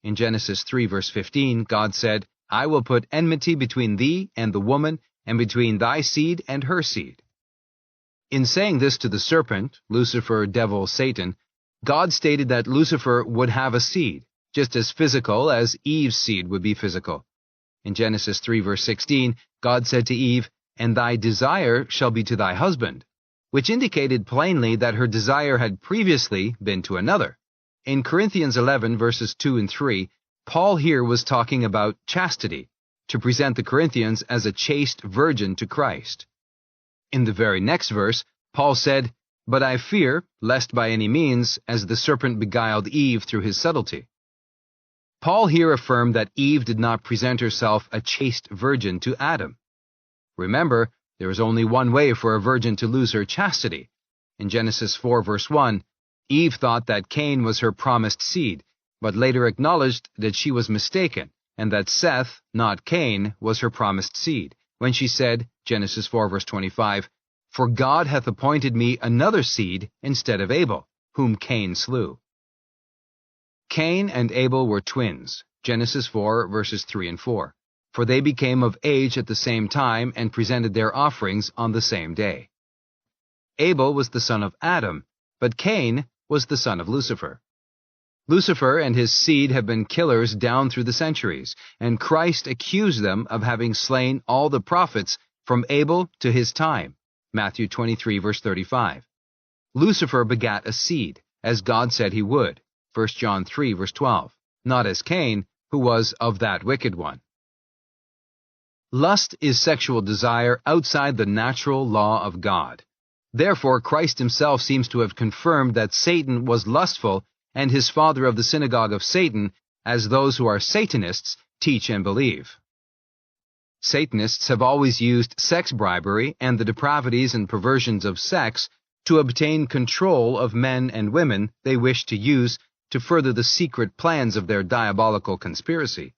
In Genesis 3, verse 15, God said, "I will put enmity between thee and the woman, and between thy seed and her seed." In saying this to the serpent, Lucifer, devil, Satan, God stated that Lucifer would have a seed, just as physical as Eve's seed would be physical. In Genesis 3, verse 16, God said to Eve, "And thy desire shall be to thy husband," which indicated plainly that her desire had previously been to another. In Corinthians 11, verses 2 and 3, Paul here was talking about chastity, to present the Corinthians as a chaste virgin to Christ. In the very next verse, Paul said, "But I fear, lest by any means, as the serpent beguiled Eve through his subtlety." Paul here affirmed that Eve did not present herself a chaste virgin to Adam. Remember, there is only one way for a virgin to lose her chastity. In Genesis 4, verse 1, Eve thought that Cain was her promised seed, but later acknowledged that she was mistaken, and that Seth, not Cain, was her promised seed, when she said, Genesis 4, verse 25, "For God hath appointed me another seed instead of Abel, whom Cain slew." Cain and Abel were twins, Genesis 4, verses 3 and 4, for they became of age at the same time and presented their offerings on the same day. Abel was the son of Adam, but Cain was the son of Lucifer. Lucifer and his seed have been killers down through the centuries, and Christ accused them of having slain all the prophets from Abel to his time, Matthew 23, verse 35. Lucifer begat a seed, as God said he would, 1 John 3, verse 12, not as Cain, who was of that wicked one. Lust is sexual desire outside the natural law of God. Therefore, Christ himself seems to have confirmed that Satan was lustful and his father of the Synagogue of Satan, as those who are Satanists teach and believe. Satanists have always used sex bribery and the depravities and perversions of sex to obtain control of men and women they wish to use to further the secret plans of their diabolical conspiracy.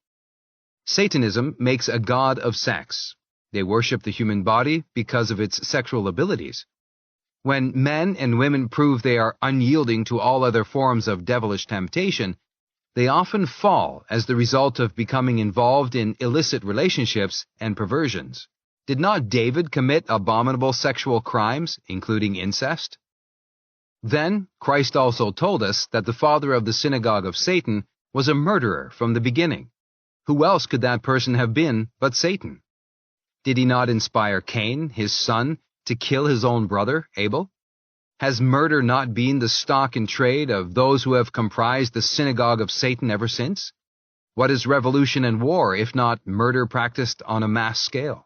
Satanism makes a god of sex. They worship the human body because of its sexual abilities. When men and women prove they are unyielding to all other forms of devilish temptation, they often fall as the result of becoming involved in illicit relationships and perversions. Did not David commit abominable sexual crimes, including incest? Then, Christ also told us that the father of the Synagogue of Satan was a murderer from the beginning. Who else could that person have been but Satan? Did he not inspire Cain, his son, to kill his own brother, Abel? Has murder not been the stock in trade of those who have comprised the Synagogue of Satan ever since? What is revolution and war if not murder practiced on a mass scale?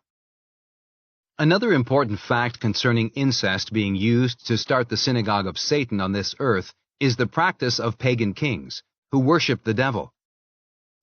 Another important fact concerning incest being used to start the Synagogue of Satan on this earth is the practice of pagan kings, who worship the devil.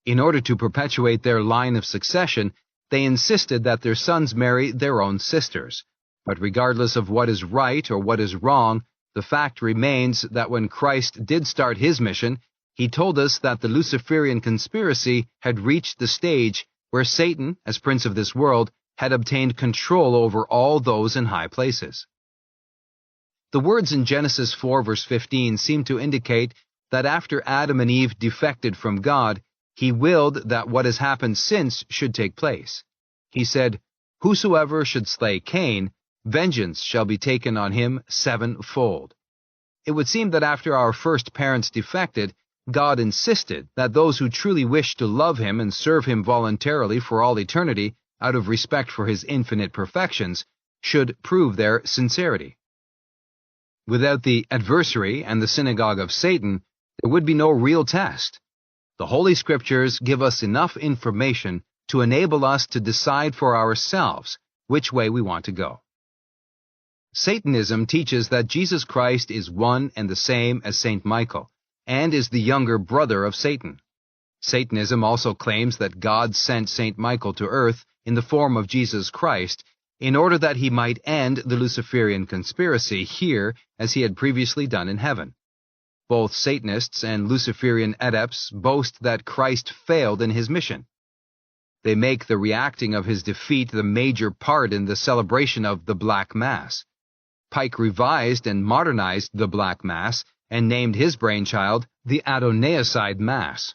In order to perpetuate their line of succession, they insisted that their sons marry their own sisters. But regardless of what is right or what is wrong, the fact remains that when Christ did start his mission, he told us that the Luciferian conspiracy had reached the stage where Satan, as prince of this world, had obtained control over all those in high places. The words in Genesis 4 verse 15 seem to indicate that after Adam and Eve defected from God, he willed that what has happened since should take place. He said, "Whosoever should slay Cain, vengeance shall be taken on him sevenfold." It would seem that after our first parents defected, God insisted that those who truly wished to love him and serve him voluntarily for all eternity, out of respect for his infinite perfections, should prove their sincerity. Without the adversary and the Synagogue of Satan, there would be no real test. The Holy Scriptures give us enough information to enable us to decide for ourselves which way we want to go. Satanism teaches that Jesus Christ is one and the same as Saint Michael, and is the younger brother of Satan. Satanism also claims that God sent Saint Michael to earth in the form of Jesus Christ in order that he might end the Luciferian conspiracy here as he had previously done in heaven. Both Satanists and Luciferian adepts boast that Christ failed in his mission. They make the reacting of his defeat the major part in the celebration of the Black Mass. Pike revised and modernized the Black Mass and named his brainchild the Adonaiocide Mass.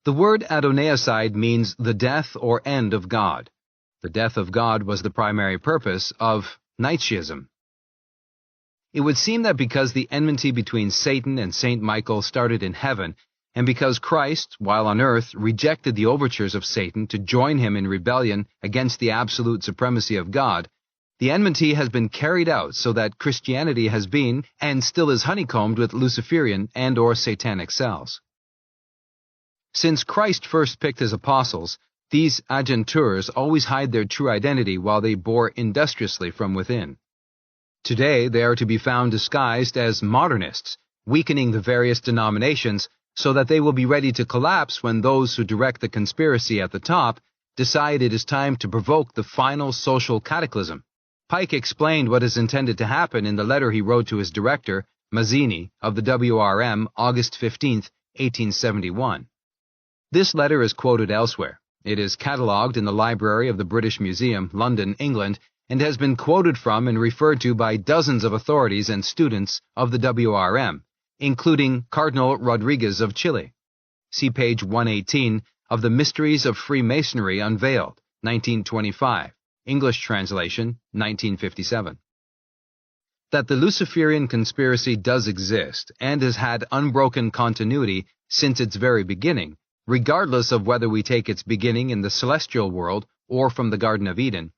The word Adonaiocide means the death or end of God. The death of God was the primary purpose of Nietzscheism. It would seem that because the enmity between Satan and Saint Michael started in heaven, and because Christ, while on earth, rejected the overtures of Satan to join him in rebellion against the absolute supremacy of God, the enmity has been carried out so that Christianity has been, and still is, honeycombed with Luciferian and or satanic cells. Since Christ first picked his apostles, these agentures always hide their true identity while they bore industriously from within. Today they are to be found disguised as modernists, weakening the various denominations so that they will be ready to collapse when those who direct the conspiracy at the top decide it is time to provoke the final social cataclysm. Pike explained what is intended to happen in the letter he wrote to his director, Mazzini, of the WRM, August 15, 1871. This letter is quoted elsewhere. It is catalogued in the library of the British Museum, London, England, and has been quoted from and referred to by dozens of authorities and students of the WRM, including Cardinal Rodriguez of Chile. See page 118 of The Mysteries of Freemasonry Unveiled, 1925, English translation, 1957. That the Luciferian conspiracy does exist and has had unbroken continuity since its very beginning, regardless of whether we take its beginning in the celestial world or from the Garden of Eden,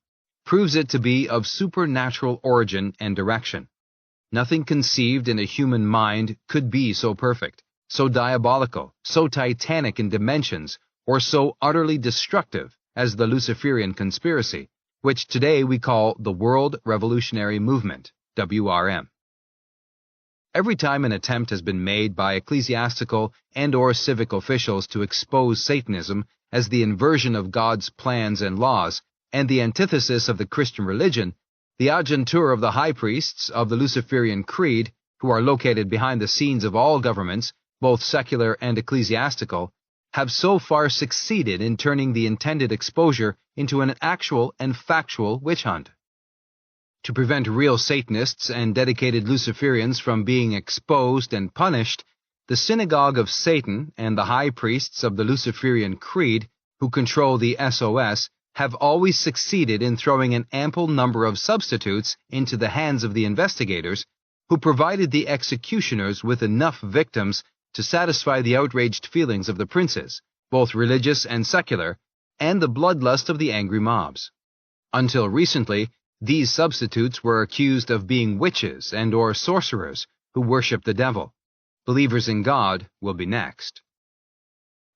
proves it to be of supernatural origin and direction. Nothing conceived in a human mind could be so perfect, so diabolical, so titanic in dimensions, or so utterly destructive as the Luciferian conspiracy, which today we call the World Revolutionary Movement, WRM. Every time an attempt has been made by ecclesiastical and or civic officials to expose Satanism as the inversion of God's plans and laws, and the antithesis of the Christian religion, the agentur of the high priests of the Luciferian creed, who are located behind the scenes of all governments, both secular and ecclesiastical, have so far succeeded in turning the intended exposure into an actual and factual witch hunt. To prevent real Satanists and dedicated Luciferians from being exposed and punished, the Synagogue of Satan and the high priests of the Luciferian creed, who control the SOS, have always succeeded in throwing an ample number of substitutes into the hands of the investigators, who provided the executioners with enough victims to satisfy the outraged feelings of the princes, both religious and secular, and the bloodlust of the angry mobs. Until recently, these substitutes were accused of being witches and or sorcerers who worship the devil. Believers in God will be next.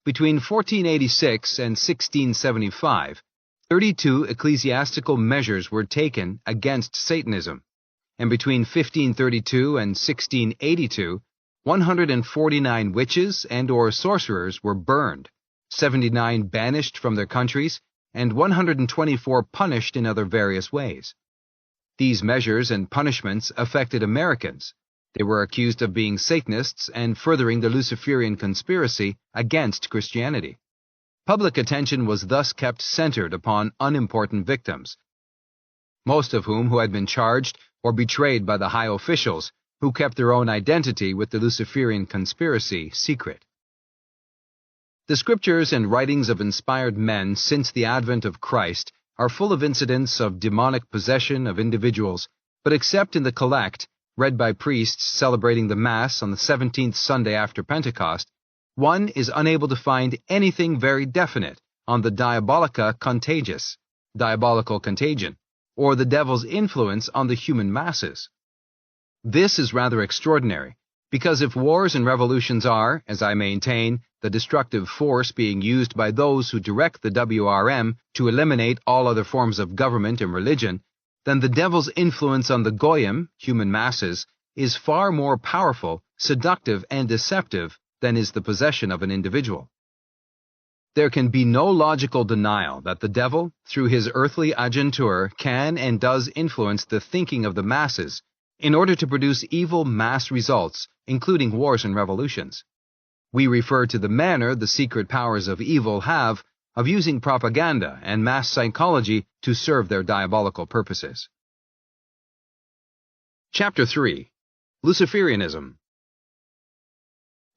Between 1486 and 1675, 32 ecclesiastical measures were taken against Satanism, and between 1532 and 1682, 149 witches and or sorcerers were burned, 79 banished from their countries, and 124 punished in other various ways. These measures and punishments affected Americans. They were accused of being Satanists and furthering the Luciferian conspiracy against Christianity. Public attention was thus kept centered upon unimportant victims, most of whom had been charged or betrayed by the high officials, who kept their own identity with the Luciferian conspiracy secret. The scriptures and writings of inspired men since the advent of Christ are full of incidents of demonic possession of individuals, but except in the collect, read by priests celebrating the Mass on the 17th Sunday after Pentecost, one is unable to find anything very definite on the diabolical contagion, or the devil's influence on the human masses. This is rather extraordinary, because if wars and revolutions are, as I maintain, the destructive force being used by those who direct the WRM to eliminate all other forms of government and religion, then the devil's influence on the Goyim, human masses, is far more powerful, seductive, and deceptive than is the possession of an individual. There can be no logical denial that the devil, through his earthly agentur, can and does influence the thinking of the masses in order to produce evil mass results, including wars and revolutions. We refer to the manner the secret powers of evil have of using propaganda and mass psychology to serve their diabolical purposes. Chapter 3. Luciferianism.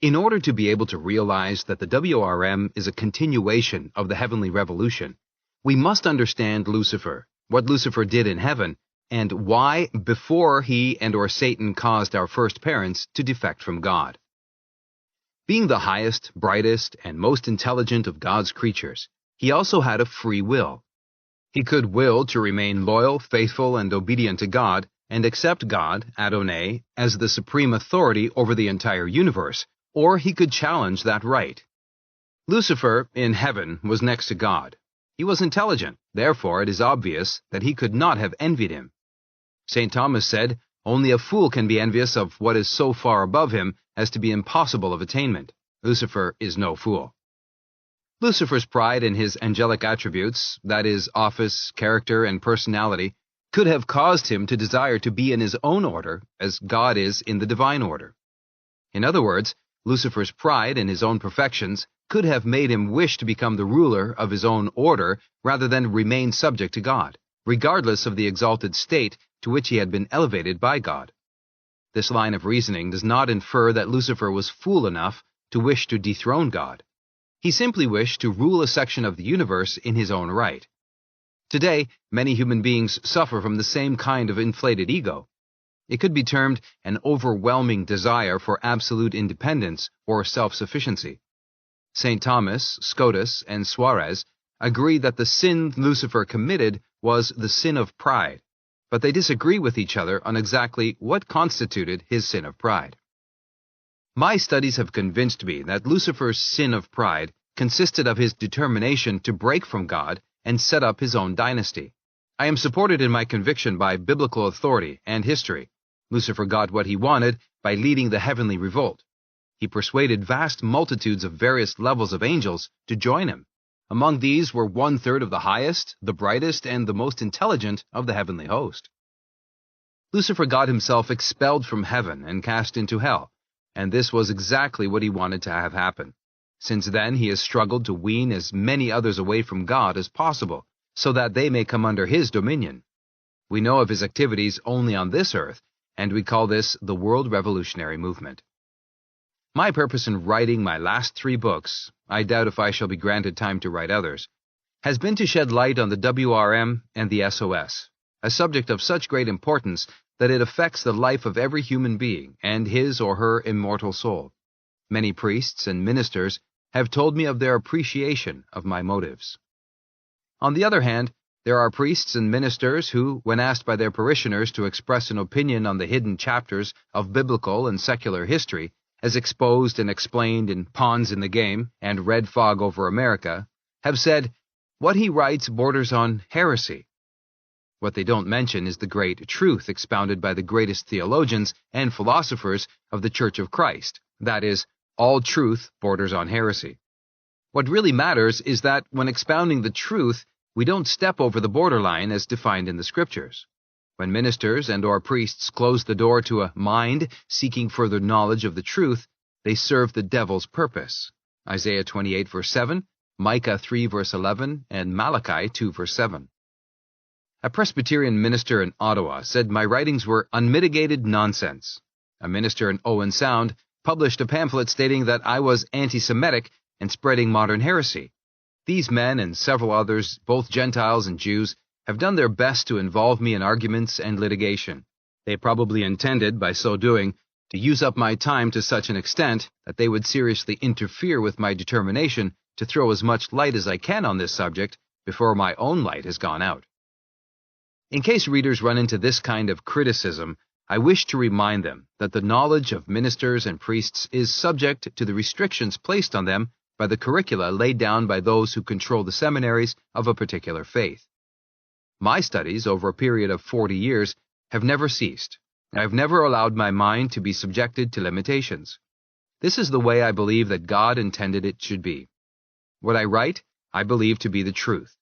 In order to be able to realize that the WRM is a continuation of the heavenly revolution, we must understand Lucifer, what Lucifer did in heaven, and why before he and or Satan caused our first parents to defect from God. Being the highest, brightest, and most intelligent of God's creatures, he also had a free will. He could will to remain loyal, faithful, and obedient to God, and accept God, Adonai, as the supreme authority over the entire universe, or he could challenge that right. Lucifer, in heaven, was next to God. He was intelligent, therefore it is obvious that he could not have envied him. St. Thomas said, "Only a fool can be envious of what is so far above him as to be impossible of attainment. Lucifer is no fool." Lucifer's pride in his angelic attributes, that is, office, character, and personality, could have caused him to desire to be in his own order as God is in the divine order. In other words, Lucifer's pride in his own perfections could have made him wish to become the ruler of his own order rather than remain subject to God, regardless of the exalted state to which he had been elevated by God. This line of reasoning does not infer that Lucifer was fool enough to wish to dethrone God. He simply wished to rule a section of the universe in his own right. Today, many human beings suffer from the same kind of inflated ego. It could be termed an overwhelming desire for absolute independence or self-sufficiency. St. Thomas, Scotus, and Suarez agree that the sin Lucifer committed was the sin of pride, but they disagree with each other on exactly what constituted his sin of pride. My studies have convinced me that Lucifer's sin of pride consisted of his determination to break from God and set up his own dynasty. I am supported in my conviction by biblical authority and history. Lucifer got what he wanted by leading the heavenly revolt. He persuaded vast multitudes of various levels of angels to join him. Among these were 1/3 of the highest, the brightest, and the most intelligent of the heavenly host. Lucifer got himself expelled from heaven and cast into hell, and this was exactly what he wanted to have happen. Since then, he has struggled to wean as many others away from God as possible, so that they may come under his dominion. We know of his activities only on this earth, and we call this the World Revolutionary Movement. My purpose in writing my last 3 books, I doubt if I shall be granted time to write others, has been to shed light on the WRM and the SOS, a subject of such great importance that it affects the life of every human being and his or her immortal soul. Many priests and ministers have told me of their appreciation of my motives. On the other hand, there are priests and ministers who, when asked by their parishioners to express an opinion on the hidden chapters of biblical and secular history, as exposed and explained in Pawns in the Game and Red Fog Over America, have said, "What he writes borders on heresy." What they don't mention is the great truth expounded by the greatest theologians and philosophers of the Church of Christ, that is, all truth borders on heresy. What really matters is that when expounding the truth, we don't step over the borderline as defined in the Scriptures. When ministers and/or priests close the door to a mind seeking further knowledge of the truth, they serve the devil's purpose. Isaiah 28 verse 7, Micah 3 verse 11, and Malachi 2 verse 7. A Presbyterian minister in Ottawa said my writings were unmitigated nonsense. A minister in Owen Sound published a pamphlet stating that I was anti-Semitic and spreading modern heresy. These men and several others, both Gentiles and Jews, have done their best to involve me in arguments and litigation. They probably intended, by so doing, to use up my time to such an extent that they would seriously interfere with my determination to throw as much light as I can on this subject before my own light has gone out. In case readers run into this kind of criticism, I wish to remind them that the knowledge of ministers and priests is subject to the restrictions placed on them by the curricula laid down by those who control the seminaries of a particular faith. My studies over a period of 40 years have never ceased. I have never allowed my mind to be subjected to limitations. This is the way I believe that God intended it should be. What I write, I believe to be the truth.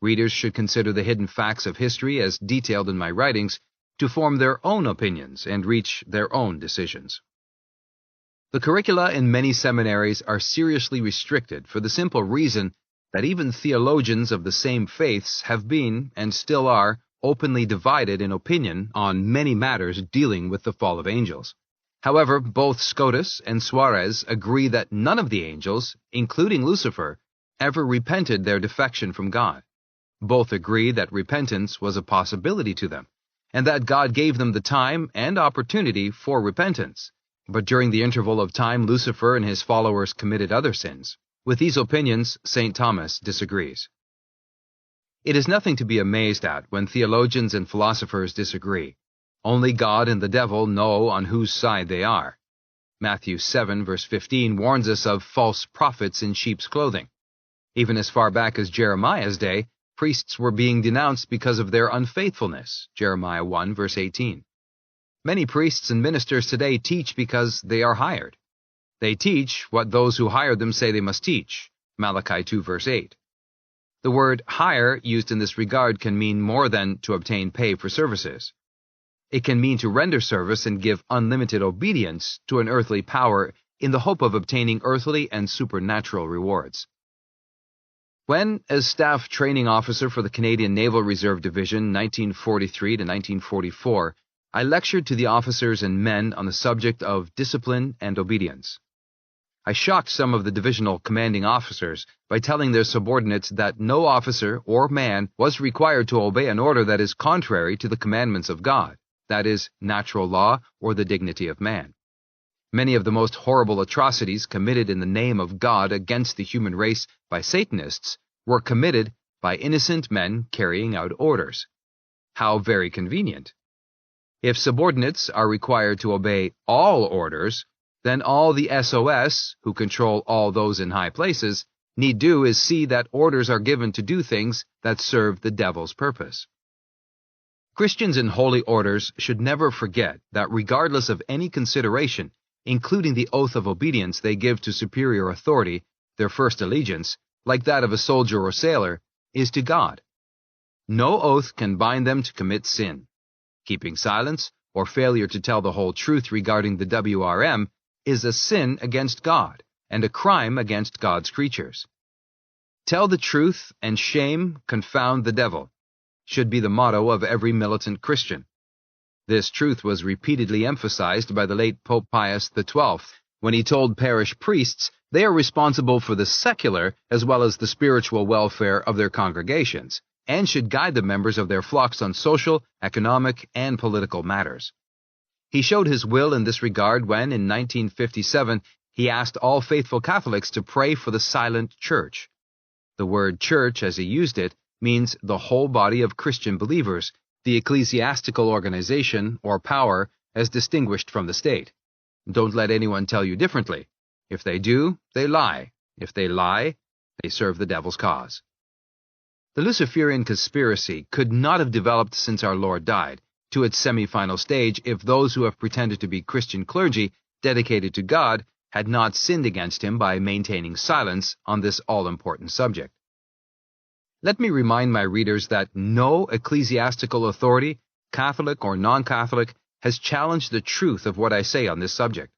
Readers should consider the hidden facts of history as detailed in my writings to form their own opinions and reach their own decisions. The curricula in many seminaries are seriously restricted for the simple reason that even theologians of the same faiths have been, and still are, openly divided in opinion on many matters dealing with the fall of angels. However, both Scotus and Suarez agree that none of the angels, including Lucifer, ever repented their defection from God. Both agree that repentance was a possibility to them, and that God gave them the time and opportunity for repentance. But during the interval of time, Lucifer and his followers committed other sins. With these opinions, St. Thomas disagrees. It is nothing to be amazed at when theologians and philosophers disagree. Only God and the devil know on whose side they are. Matthew 7 verse 15 warns us of false prophets in sheep's clothing. Even as far back as Jeremiah's day, priests were being denounced because of their unfaithfulness. Jeremiah 1 verse 18. Many priests and ministers today teach because they are hired. They teach what those who hired them say they must teach. Malachi 2 verse 8. The word hire used in this regard can mean more than to obtain pay for services. It can mean to render service and give unlimited obedience to an earthly power in the hope of obtaining earthly and supernatural rewards. When, as staff training officer for the Canadian Naval Reserve Division 1943 to 1944, I lectured to the officers and men on the subject of discipline and obedience. I shocked some of the divisional commanding officers by telling their subordinates that no officer or man was required to obey an order that is contrary to the commandments of God, that is, natural law or the dignity of man. Many of the most horrible atrocities committed in the name of God against the human race by Satanists were committed by innocent men carrying out orders. How very convenient. If subordinates are required to obey all orders, then all the SOS, who control all those in high places, need do is see that orders are given to do things that serve the devil's purpose. Christians in holy orders should never forget that regardless of any consideration, including the oath of obedience they give to superior authority, their first allegiance, like that of a soldier or sailor, is to God. No oath can bind them to commit sin. Keeping silence, or failure to tell the whole truth regarding the WRM, is a sin against God, and a crime against God's creatures. Tell the truth, and shame, confound the devil, should be the motto of every militant Christian. This truth was repeatedly emphasized by the late Pope Pius XII, when he told parish priests they are responsible for the secular as well as the spiritual welfare of their congregations, and should guide the members of their flocks on social, economic, and political matters. He showed his will in this regard when, in 1957, he asked all faithful Catholics to pray for the silent church. The word church, as he used it, means the whole body of Christian believers, the ecclesiastical organization or power as distinguished from the state. Don't let anyone tell you differently. If they do, they lie. If they lie, they serve the devil's cause. The Luciferian conspiracy could not have developed since our Lord died to its semi-final stage if those who have pretended to be Christian clergy dedicated to God had not sinned against him by maintaining silence on this all-important subject. Let me remind my readers that no ecclesiastical authority, Catholic or non-Catholic, has challenged the truth of what I say on this subject.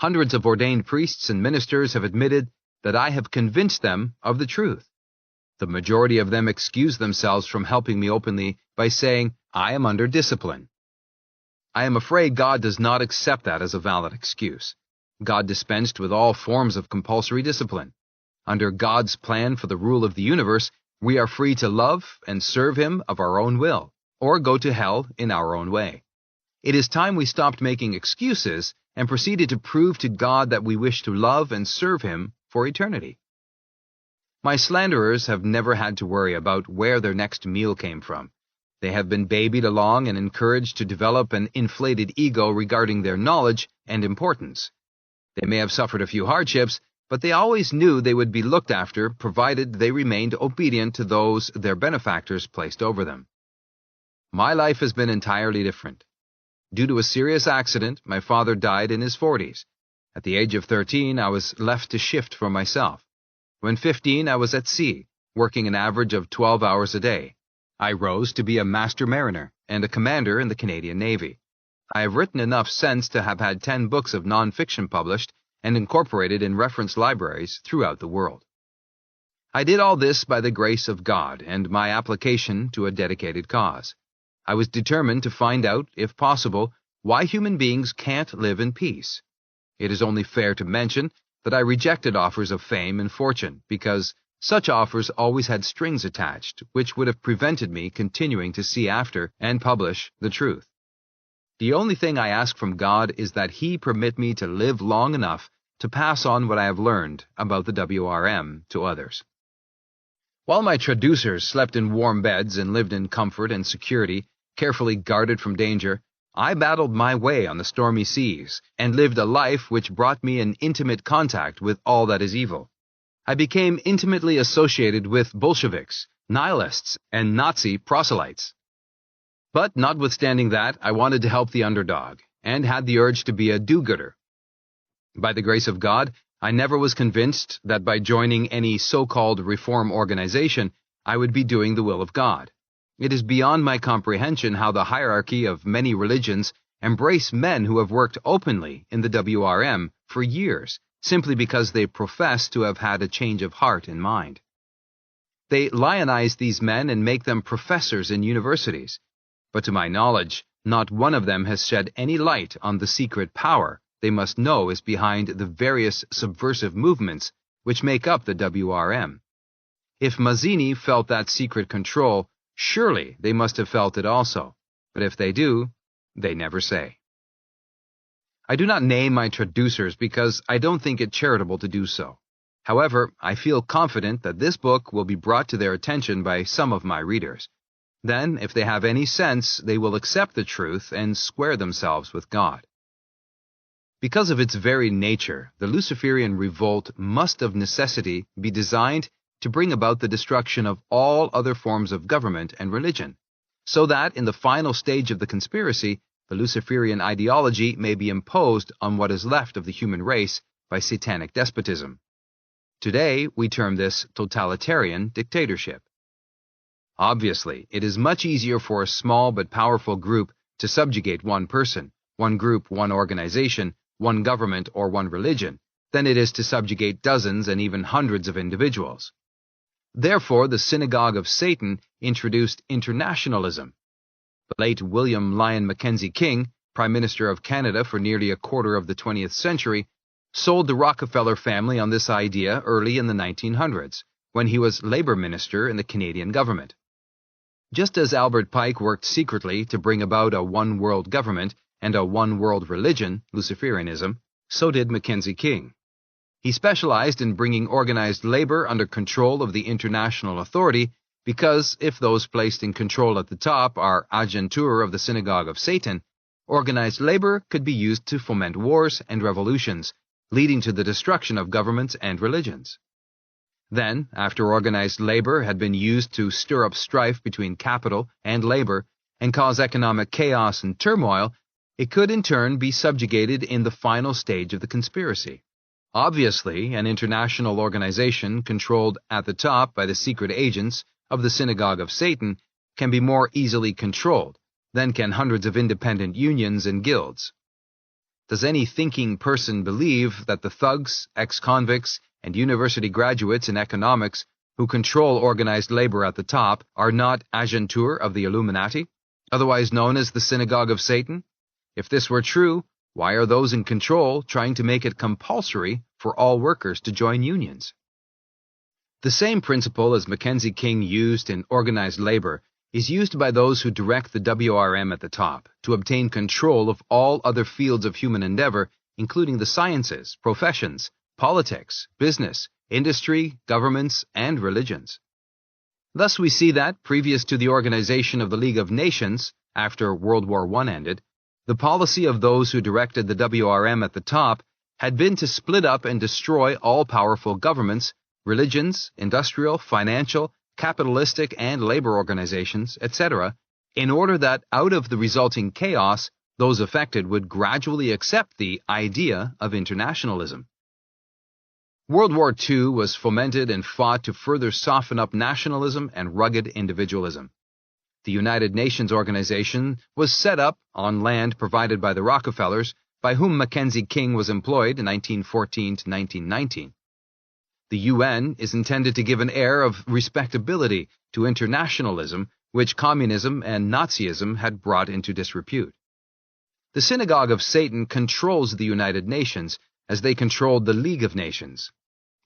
Hundreds of ordained priests and ministers have admitted that I have convinced them of the truth. The majority of them excuse themselves from helping me openly by saying, I am under discipline. I am afraid God does not accept that as a valid excuse. God dispensed with all forms of compulsory discipline. Under God's plan for the rule of the universe, we are free to love and serve Him of our own will, or go to hell in our own way. It is time we stopped making excuses and proceeded to prove to God that we wish to love and serve Him for eternity. My slanderers have never had to worry about where their next meal came from. They have been babied along and encouraged to develop an inflated ego regarding their knowledge and importance. They may have suffered a few hardships, but they always knew they would be looked after provided they remained obedient to those their benefactors placed over them. My life has been entirely different. Due to a serious accident, my father died in his 40s. At the age of 13, I was left to shift for myself. When 15, I was at sea, working an average of 12 hours a day. I rose to be a master mariner and a commander in the Canadian Navy. I have written enough since to have had 10 books of non-fiction published and incorporated in reference libraries throughout the world. I did all this by the grace of God and my application to a dedicated cause. I was determined to find out, if possible, why human beings can't live in peace. It is only fair to mention that I rejected offers of fame and fortune because such offers always had strings attached, which would have prevented me continuing to see after and publish the truth. The only thing I ask from God is that He permit me to live long enough to pass on what I have learned about the WRM to others. While my traducers slept in warm beds and lived in comfort and security, carefully guarded from danger, I battled my way on the stormy seas and lived a life which brought me in intimate contact with all that is evil. I became intimately associated with Bolsheviks, nihilists, and Nazi proselytes. But notwithstanding that, I wanted to help the underdog, and had the urge to be a do-gooder. By the grace of God, I never was convinced that by joining any so-called reform organization, I would be doing the will of God. It is beyond my comprehension how the hierarchy of many religions embrace men who have worked openly in the WRM for years, simply because they profess to have had a change of heart and mind. They lionize these men and make them professors in universities. But to my knowledge, not one of them has shed any light on the secret power they must know is behind the various subversive movements which make up the WRM. If Mazzini felt that secret control, surely they must have felt it also. But if they do, they never say. I do not name my traducers because I don't think it charitable to do so. However, I feel confident that this book will be brought to their attention by some of my readers. Then, if they have any sense, they will accept the truth and square themselves with God. Because of its very nature, the Luciferian revolt must of necessity be designed to bring about the destruction of all other forms of government and religion, so that in the final stage of the conspiracy, the Luciferian ideology may be imposed on what is left of the human race by satanic despotism. Today, we term this totalitarian dictatorship. Obviously, it is much easier for a small but powerful group to subjugate one person, one group, one organization, one government, or one religion, than it is to subjugate dozens and even hundreds of individuals. Therefore, the Synagogue of Satan introduced internationalism. The late William Lyon Mackenzie King, Prime Minister of Canada for nearly a quarter of the 20th century, sold the Rockefeller family on this idea early in the 1900s, when he was Labour Minister in the Canadian government. Just as Albert Pike worked secretly to bring about a one-world government and a one-world religion, Luciferianism, so did Mackenzie King. He specialized in bringing organized labor under control of the international authority because if those placed in control at the top are agentur of the Synagogue of Satan, organized labor could be used to foment wars and revolutions, leading to the destruction of governments and religions. Then, after organized labor had been used to stir up strife between capital and labor and cause economic chaos and turmoil, it could in turn be subjugated in the final stage of the conspiracy. Obviously, an international organization controlled at the top by the secret agents of the Synagogue of Satan can be more easily controlled than can hundreds of independent unions and guilds. Does any thinking person believe that the thugs, ex-convicts, and university graduates in economics who control organized labor at the top are not agentur of the Illuminati, otherwise known as the Synagogue of Satan? If this were true, why are those in control trying to make it compulsory for all workers to join unions? The same principle as Mackenzie King used in organized labor is used by those who direct the WRM at the top to obtain control of all other fields of human endeavor, including the sciences, professions, politics, business, industry, governments, and religions. Thus we see that, previous to the organization of the League of Nations, after World War I ended, the policy of those who directed the WRM at the top had been to split up and destroy all powerful governments, religions, industrial, financial, capitalistic, and labor organizations, etc., in order that out of the resulting chaos, those affected would gradually accept the idea of internationalism. World War II was fomented and fought to further soften up nationalism and rugged individualism. The United Nations organization was set up on land provided by the Rockefellers, by whom Mackenzie King was employed in 1914 to 1919. The UN is intended to give an air of respectability to internationalism, which communism and Nazism had brought into disrepute. The Synagogue of Satan controls the United Nations as they controlled the League of Nations.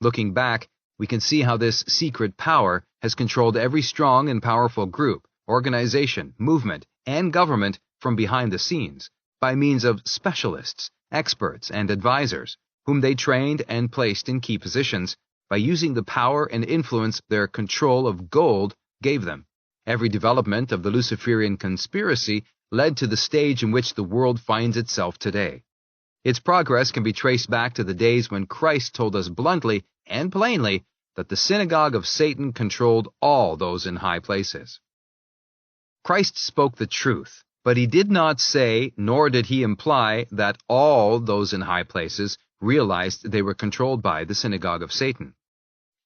Looking back, we can see how this secret power has controlled every strong and powerful group, organization, movement, and government from behind the scenes, by means of specialists, experts, and advisors, whom they trained and placed in key positions, by using the power and influence their control of gold gave them. Every development of the Luciferian conspiracy led to the stage in which the world finds itself today. Its progress can be traced back to the days when Christ told us bluntly and plainly that the Synagogue of Satan controlled all those in high places. Christ spoke the truth, but he did not say, nor did he imply, that all those in high places realized they were controlled by the Synagogue of Satan.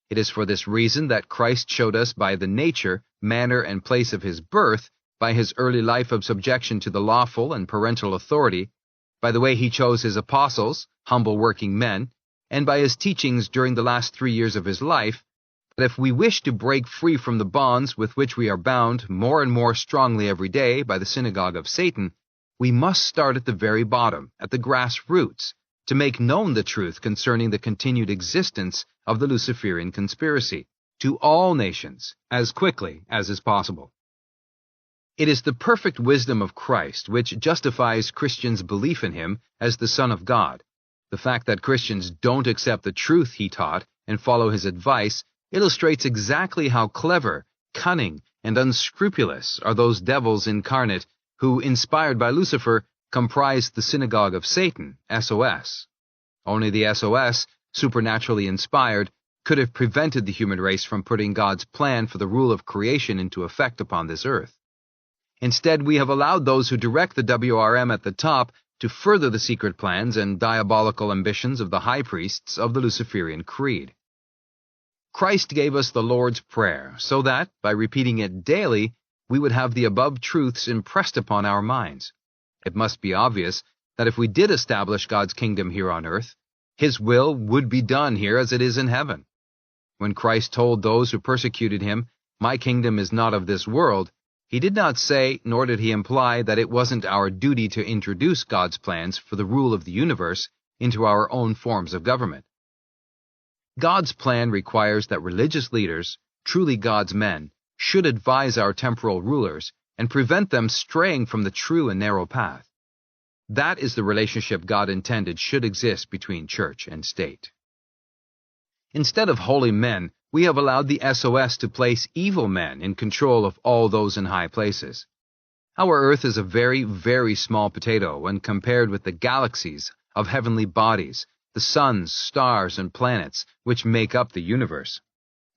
It is for this reason that Christ showed us by the nature, manner, and place of his birth, by his early life of subjection to the lawful and parental authority, by the way he chose his apostles, humble working men, and by his teachings during the last 3 years of his life, that if we wish to break free from the bonds with which we are bound more and more strongly every day by the Synagogue of Satan, we must start at the very bottom, at the grassroots, to make known the truth concerning the continued existence of the Luciferian conspiracy to all nations as quickly as is possible. It is the perfect wisdom of Christ which justifies Christians' belief in him as the Son of God. The fact that Christians don't accept the truth he taught and follow his advice illustrates exactly how clever, cunning, and unscrupulous are those devils incarnate who, inspired by Lucifer, comprise the Synagogue of Satan, SOS. Only the SOS, supernaturally inspired, could have prevented the human race from putting God's plan for the rule of creation into effect upon this earth. Instead, we have allowed those who direct the WRM at the top to further the secret plans and diabolical ambitions of the high priests of the Luciferian creed. Christ gave us the Lord's Prayer so that, by repeating it daily, we would have the above truths impressed upon our minds. It must be obvious that if we did establish God's kingdom here on earth, His will would be done here as it is in heaven. When Christ told those who persecuted Him, "My kingdom is not of this world," He did not say, nor did He imply, that it wasn't our duty to introduce God's plans for the rule of the universe into our own forms of government. God's plan requires that religious leaders, truly God's men, should advise our temporal rulers and prevent them straying from the true and narrow path. That is the relationship God intended should exist between church and state. Instead of holy men, we have allowed the SOS to place evil men in control of all those in high places. Our earth is a very, very small potato when compared with the galaxies of heavenly bodies, the suns, stars, and planets which make up the universe.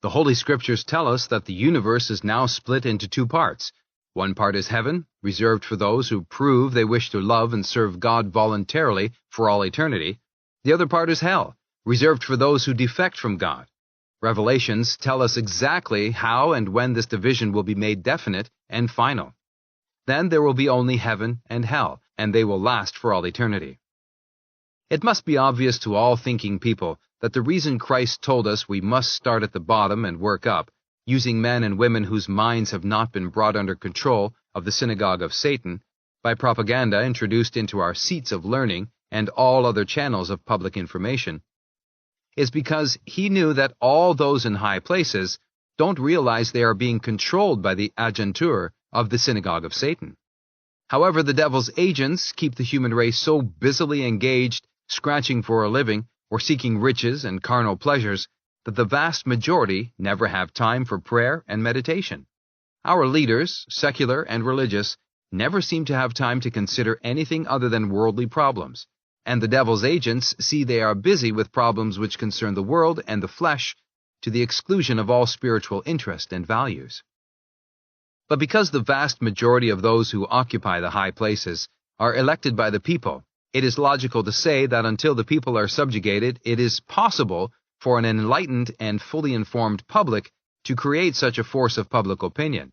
The Holy Scriptures tell us that the universe is now split into two parts. One part is heaven, reserved for those who prove they wish to love and serve God voluntarily for all eternity. The other part is hell, reserved for those who defect from God. Revelations tell us exactly how and when this division will be made definite and final. Then there will be only heaven and hell, and they will last for all eternity. It must be obvious to all thinking people that the reason Christ told us we must start at the bottom and work up, using men and women whose minds have not been brought under control of the Synagogue of Satan, by propaganda introduced into our seats of learning and all other channels of public information, is because He knew that all those in high places don't realize they are being controlled by the agentur of the Synagogue of Satan. However, the devil's agents keep the human race so busily engaged, scratching for a living, or seeking riches and carnal pleasures, that the vast majority never have time for prayer and meditation. Our leaders, secular and religious, never seem to have time to consider anything other than worldly problems, and the devil's agents see they are busy with problems which concern the world and the flesh, to the exclusion of all spiritual interest and values. But because the vast majority of those who occupy the high places are elected by the people, it is logical to say that until the people are subjugated, it is possible for an enlightened and fully informed public to create such a force of public opinion,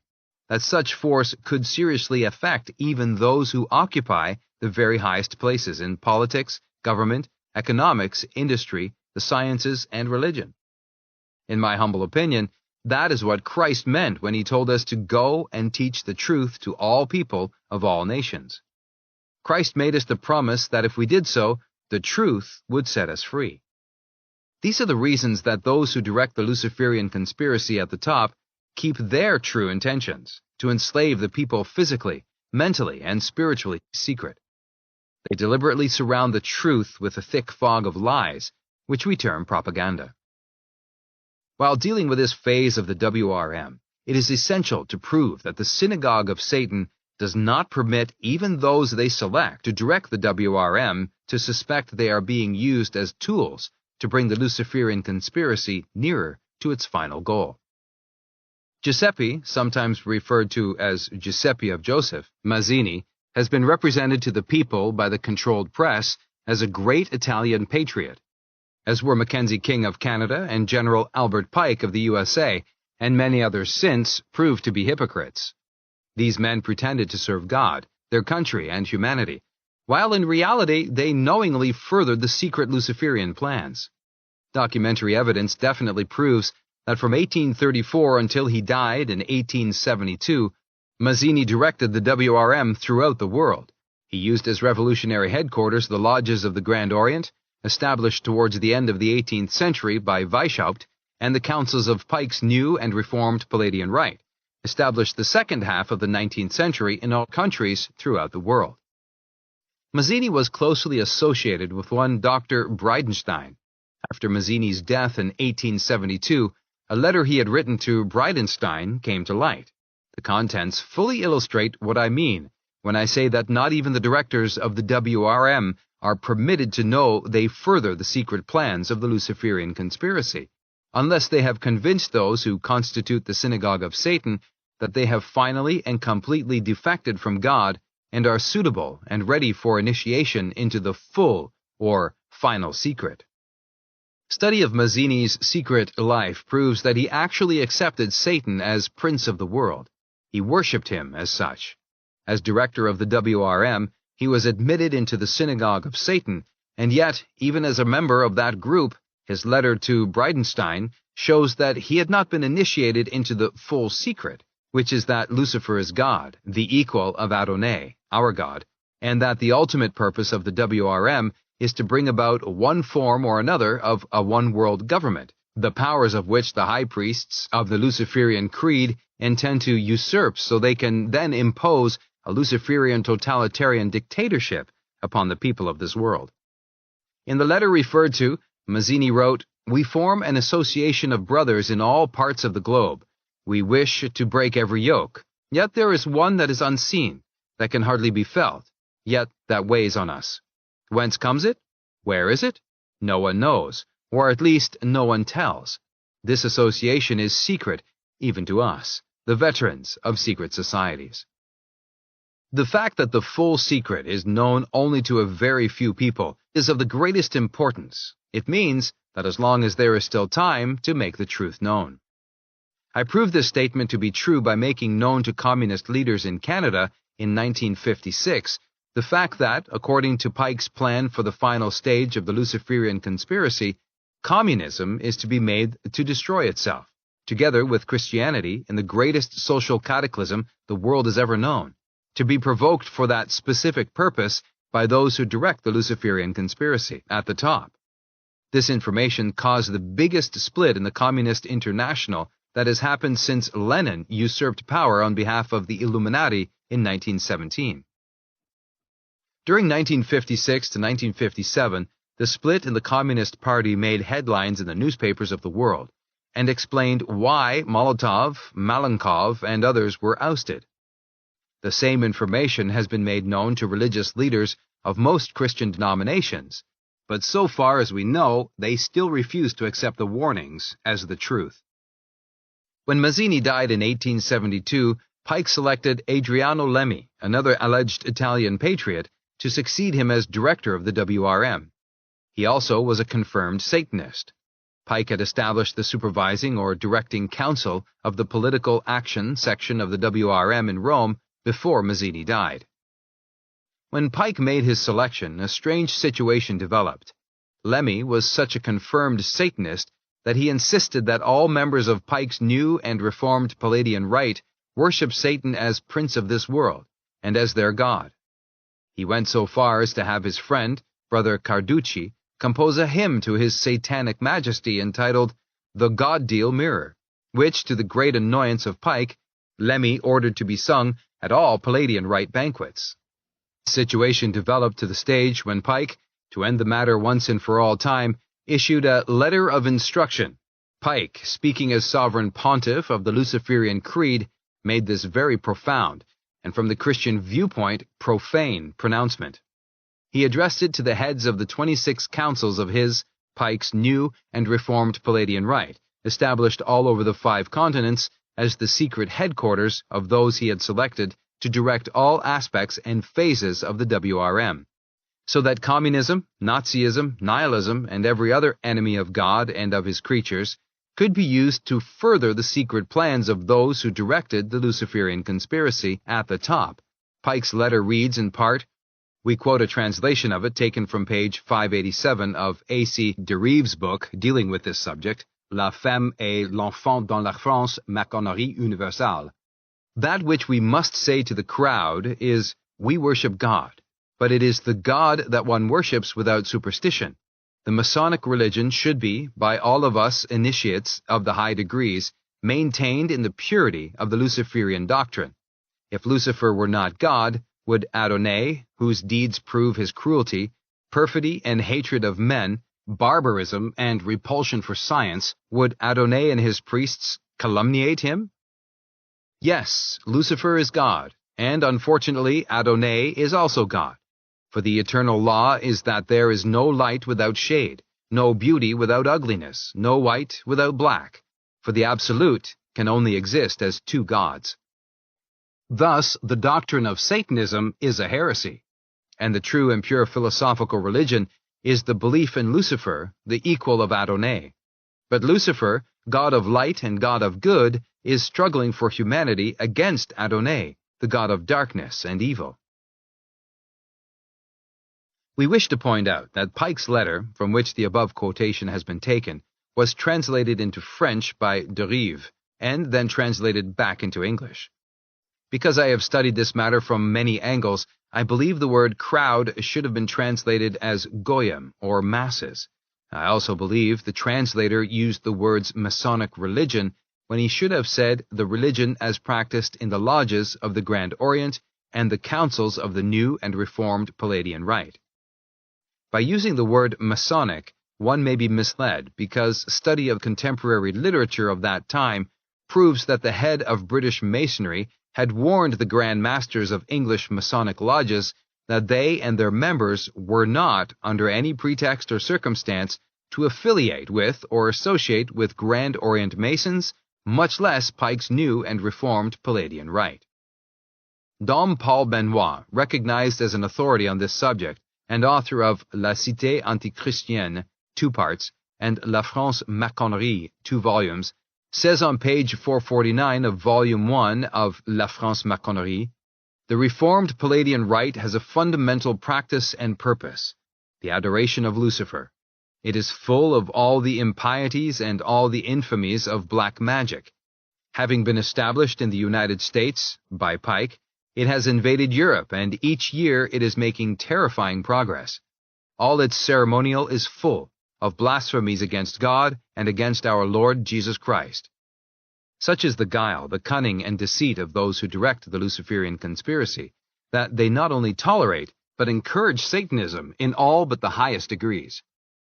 that such force could seriously affect even those who occupy the very highest places in politics, government, economics, industry, the sciences, and religion. In my humble opinion, that is what Christ meant when He told us to go and teach the truth to all people of all nations. Christ made us the promise that if we did so, the truth would set us free. These are the reasons that those who direct the Luciferian conspiracy at the top keep their true intentions, to enslave the people physically, mentally, and spiritually secret. They deliberately surround the truth with a thick fog of lies, which we term propaganda. While dealing with this phase of the WRM, it is essential to prove that the Synagogue of Satan does not permit even those they select to direct the WRM to suspect they are being used as tools to bring the Luciferian conspiracy nearer to its final goal. Giuseppe, sometimes referred to as Giuseppe of Joseph, Mazzini, has been represented to the people by the controlled press as a great Italian patriot, as were Mackenzie King of Canada and General Albert Pike of the USA, and many others since proved to be hypocrites. These men pretended to serve God, their country, and humanity, while in reality they knowingly furthered the secret Luciferian plans. Documentary evidence definitely proves that from 1834 until he died in 1872, Mazzini directed the WRM throughout the world. He used as revolutionary headquarters the lodges of the Grand Orient, established towards the end of the 18th century by Weishaupt, and the councils of Pike's new and reformed Palladian Rite, established the second half of the 19th century in all countries throughout the world. Mazzini was closely associated with one Dr. Bridenstine. After Mazzini's death in 1872, a letter he had written to Bridenstine came to light. The contents fully illustrate what I mean when I say that not even the directors of the WRM are permitted to know they further the secret plans of the Luciferian conspiracy, unless they have convinced those who constitute the Synagogue of Satan that they have finally and completely defected from God and are suitable and ready for initiation into the full or final secret. Study of Mazzini's secret life proves that he actually accepted Satan as prince of the world. He worshipped him as such. As director of the WRM, he was admitted into the Synagogue of Satan, and yet, even as a member of that group, his letter to Bridenstine shows that he had not been initiated into the full secret, which is that Lucifer is God, the equal of Adonai, our God, and that the ultimate purpose of the WRM is to bring about one form or another of a one-world government, the powers of which the high priests of the Luciferian creed intend to usurp so they can then impose a Luciferian totalitarian dictatorship upon the people of this world. In the letter referred to, Mazzini wrote, "We form an association of brothers in all parts of the globe. We wish to break every yoke, yet there is one that is unseen, that can hardly be felt, yet that weighs on us. Whence comes it? Where is it? No one knows, or at least no one tells. This association is secret, even to us, the veterans of secret societies." The fact that the full secret is known only to a very few people is of the greatest importance. It means that as long as there is still time to make the truth known. I proved this statement to be true by making known to communist leaders in Canada in 1956 the fact that, according to Pike's plan for the final stage of the Luciferian conspiracy, communism is to be made to destroy itself, together with Christianity in the greatest social cataclysm the world has ever known, to be provoked for that specific purpose by those who direct the Luciferian conspiracy at the top. This information caused the biggest split in the Communist International that has happened since Lenin usurped power on behalf of the Illuminati in 1917. During 1956 to 1957, the split in the Communist Party made headlines in the newspapers of the world and explained why Molotov, Malenkov, and others were ousted. The same information has been made known to religious leaders of most Christian denominations, but so far as we know, they still refuse to accept the warnings as the truth. When Mazzini died in 1872, Pike selected Adriano Lemmi, another alleged Italian patriot, to succeed him as director of the WRM. He also was a confirmed Satanist. Pike had established the supervising or directing council of the political action section of the WRM in Rome before Mazzini died. When Pike made his selection, a strange situation developed. Lemmi was such a confirmed Satanist that he insisted that all members of Pike's new and reformed Palladian Rite worship Satan as prince of this world and as their god. He went so far as to have his friend, Brother Carducci, compose a hymn to his satanic majesty entitled The God Deal Mirror, which, to the great annoyance of Pike, Lemmi ordered to be sung at all Palladian Rite banquets. The situation developed to the stage when Pike, to end the matter once and for all time, issued a letter of instruction. Pike, speaking as sovereign pontiff of the Luciferian creed, made this very profound, and from the Christian viewpoint, profane pronouncement. He addressed it to the heads of the 26 councils of his, Pike's, new and reformed Palladian Rite, established all over the 5 continents as the secret headquarters of those he had selected to direct all aspects and phases of the WRM, so that communism, Nazism, nihilism, and every other enemy of God and of his creatures could be used to further the secret plans of those who directed the Luciferian conspiracy at the top. Pike's letter reads in part, we quote a translation of it taken from page 587 of A.C. Derive's book dealing with this subject, La femme et l'enfant dans la France maçonnerie universelle. That which we must say to the crowd is, we worship God, but it is the God that one worships without superstition. The Masonic religion should be, by all of us initiates of the high degrees, maintained in the purity of the Luciferian doctrine. If Lucifer were not God, would Adonai, whose deeds prove his cruelty, perfidy and hatred of men, barbarism and repulsion for science, would Adonai and his priests calumniate him? Yes, Lucifer is God, and unfortunately Adonai is also God. For the eternal law is that there is no light without shade, no beauty without ugliness, no white without black, for the Absolute can only exist as 2 gods. Thus, the doctrine of Satanism is a heresy, and the true and pure philosophical religion is the belief in Lucifer, the equal of Adonai. But Lucifer, God of light and God of good, is struggling for humanity against Adonai, the God of darkness and evil. We wish to point out that Pike's letter, from which the above quotation has been taken, was translated into French by Derive, and then translated back into English. Because I have studied this matter from many angles, I believe the word crowd should have been translated as goyim, or masses. I also believe the translator used the words Masonic religion when he should have said the religion as practiced in the lodges of the Grand Orient and the councils of the New and Reformed Palladian Rite. By using the word Masonic, one may be misled because study of contemporary literature of that time proves that the head of British Masonry had warned the Grand Masters of English Masonic lodges that they and their members were not, under any pretext or circumstance, to affiliate with or associate with Grand Orient Masons, much less Pike's New and Reformed Palladian Rite. Dom Paul Benoit, recognized as an authority on this subject and author of La Cité Antichristienne, 2 parts, and La France Maçonnerie, 2 volumes, says on page 449 of Volume 1 of La France Maçonnerie, the Reformed Palladian Rite has a fundamental practice and purpose, the adoration of Lucifer. It is full of all the impieties and all the infamies of black magic. Having been established in the United States, by Pike, it has invaded Europe, and each year it is making terrifying progress. All its ceremonial is full of blasphemies against God and against our Lord Jesus Christ. Such is the guile, the cunning, and deceit of those who direct the Luciferian conspiracy, that they not only tolerate, but encourage Satanism in all but the highest degrees.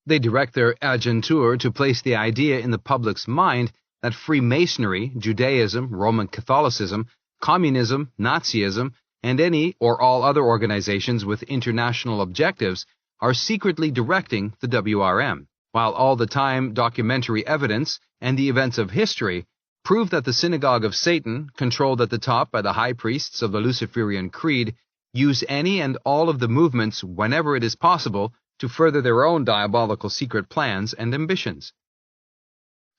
They direct their agentur to place the idea in the public's mind that Freemasonry, Judaism, Roman Catholicism, Communism, Nazism, and any or all other organizations with international objectives are secretly directing the WRM, while all the time documentary evidence and the events of history prove that the Synagogue of Satan, controlled at the top by the high priests of the Luciferian creed, use any and all of the movements whenever it is possible to further their own diabolical secret plans and ambitions.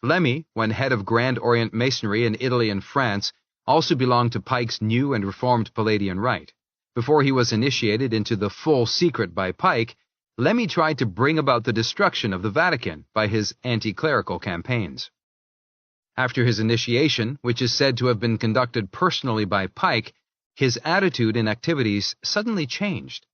Lemmy, when head of Grand Orient Masonry in Italy and France, also belonged to Pike's New and Reformed Palladian Rite. Before he was initiated into the full secret by Pike, Lemmy tried to bring about the destruction of the Vatican by his anti-clerical campaigns. After his initiation, which is said to have been conducted personally by Pike, his attitude and activities suddenly changed.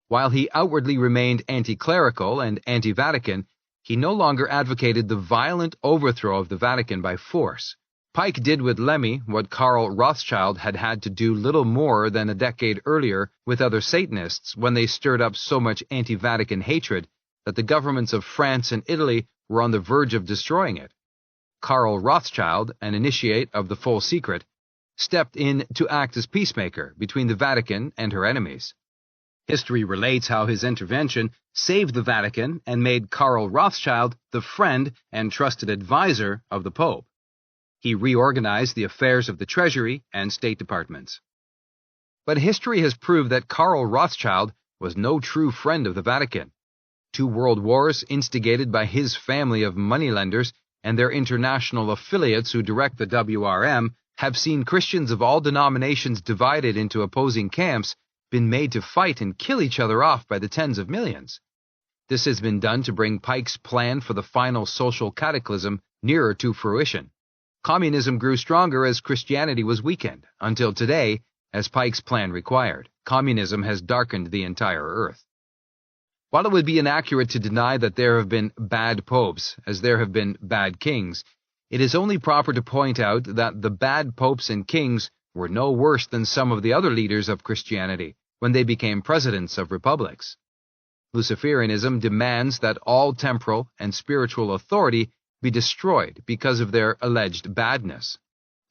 While he outwardly remained anti-clerical and anti-Vatican, he no longer advocated the violent overthrow of the Vatican by force. Pike did with Lemmy what Carl Rothschild had had to do little more than a decade earlier with other Satanists when they stirred up so much anti-Vatican hatred that the governments of France and Italy were on the verge of destroying it. Carl Rothschild, an initiate of the full secret, stepped in to act as peacemaker between the Vatican and her enemies. History relates how his intervention saved the Vatican and made Carl Rothschild the friend and trusted advisor of the Pope. He reorganized the affairs of the Treasury and State Departments. But history has proved that Carl Rothschild was no true friend of the Vatican. 2 world wars instigated by his family of moneylenders and their international affiliates who direct the WRM have seen Christians of all denominations divided into opposing camps been made to fight and kill each other off by the tens of millions. This has been done to bring Pike's plan for the final social cataclysm nearer to fruition. Communism grew stronger as Christianity was weakened, until today, as Pike's plan required, communism has darkened the entire earth. While it would be inaccurate to deny that there have been bad popes, as there have been bad kings, it is only proper to point out that the bad popes and kings were no worse than some of the other leaders of Christianity when they became presidents of republics. Luciferianism demands that all temporal and spiritual authority be destroyed because of their alleged badness.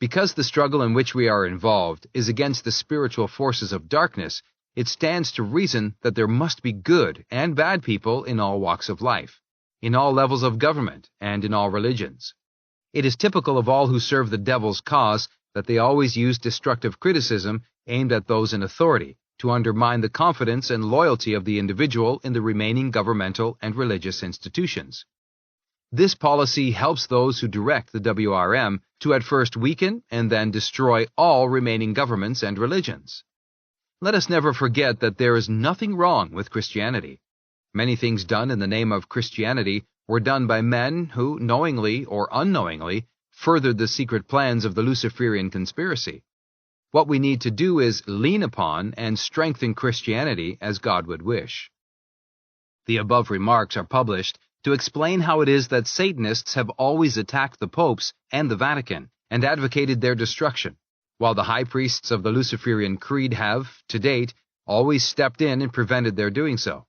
Because the struggle in which we are involved is against the spiritual forces of darkness, it stands to reason that there must be good and bad people in all walks of life, in all levels of government, and in all religions. It is typical of all who serve the devil's cause that they always use destructive criticism aimed at those in authority to undermine the confidence and loyalty of the individual in the remaining governmental and religious institutions. This policy helps those who direct the WRM to at first weaken and then destroy all remaining governments and religions. Let us never forget that there is nothing wrong with Christianity. Many things done in the name of Christianity were done by men who, knowingly or unknowingly, furthered the secret plans of the Luciferian conspiracy. What we need to do is lean upon and strengthen Christianity as God would wish. The above remarks are published to explain how it is that Satanists have always attacked the popes and the Vatican and advocated their destruction, while the high priests of the Luciferian creed have, to date, always stepped in and prevented their doing so.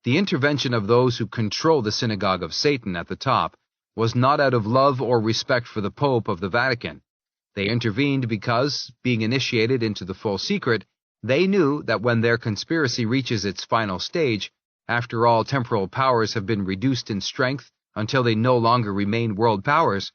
The intervention of those who control the Synagogue of Satan at the top was not out of love or respect for the Pope of the Vatican. They intervened because, being initiated into the full secret, they knew that when their conspiracy reaches its final stage, after all temporal powers have been reduced in strength until they no longer remain world powers,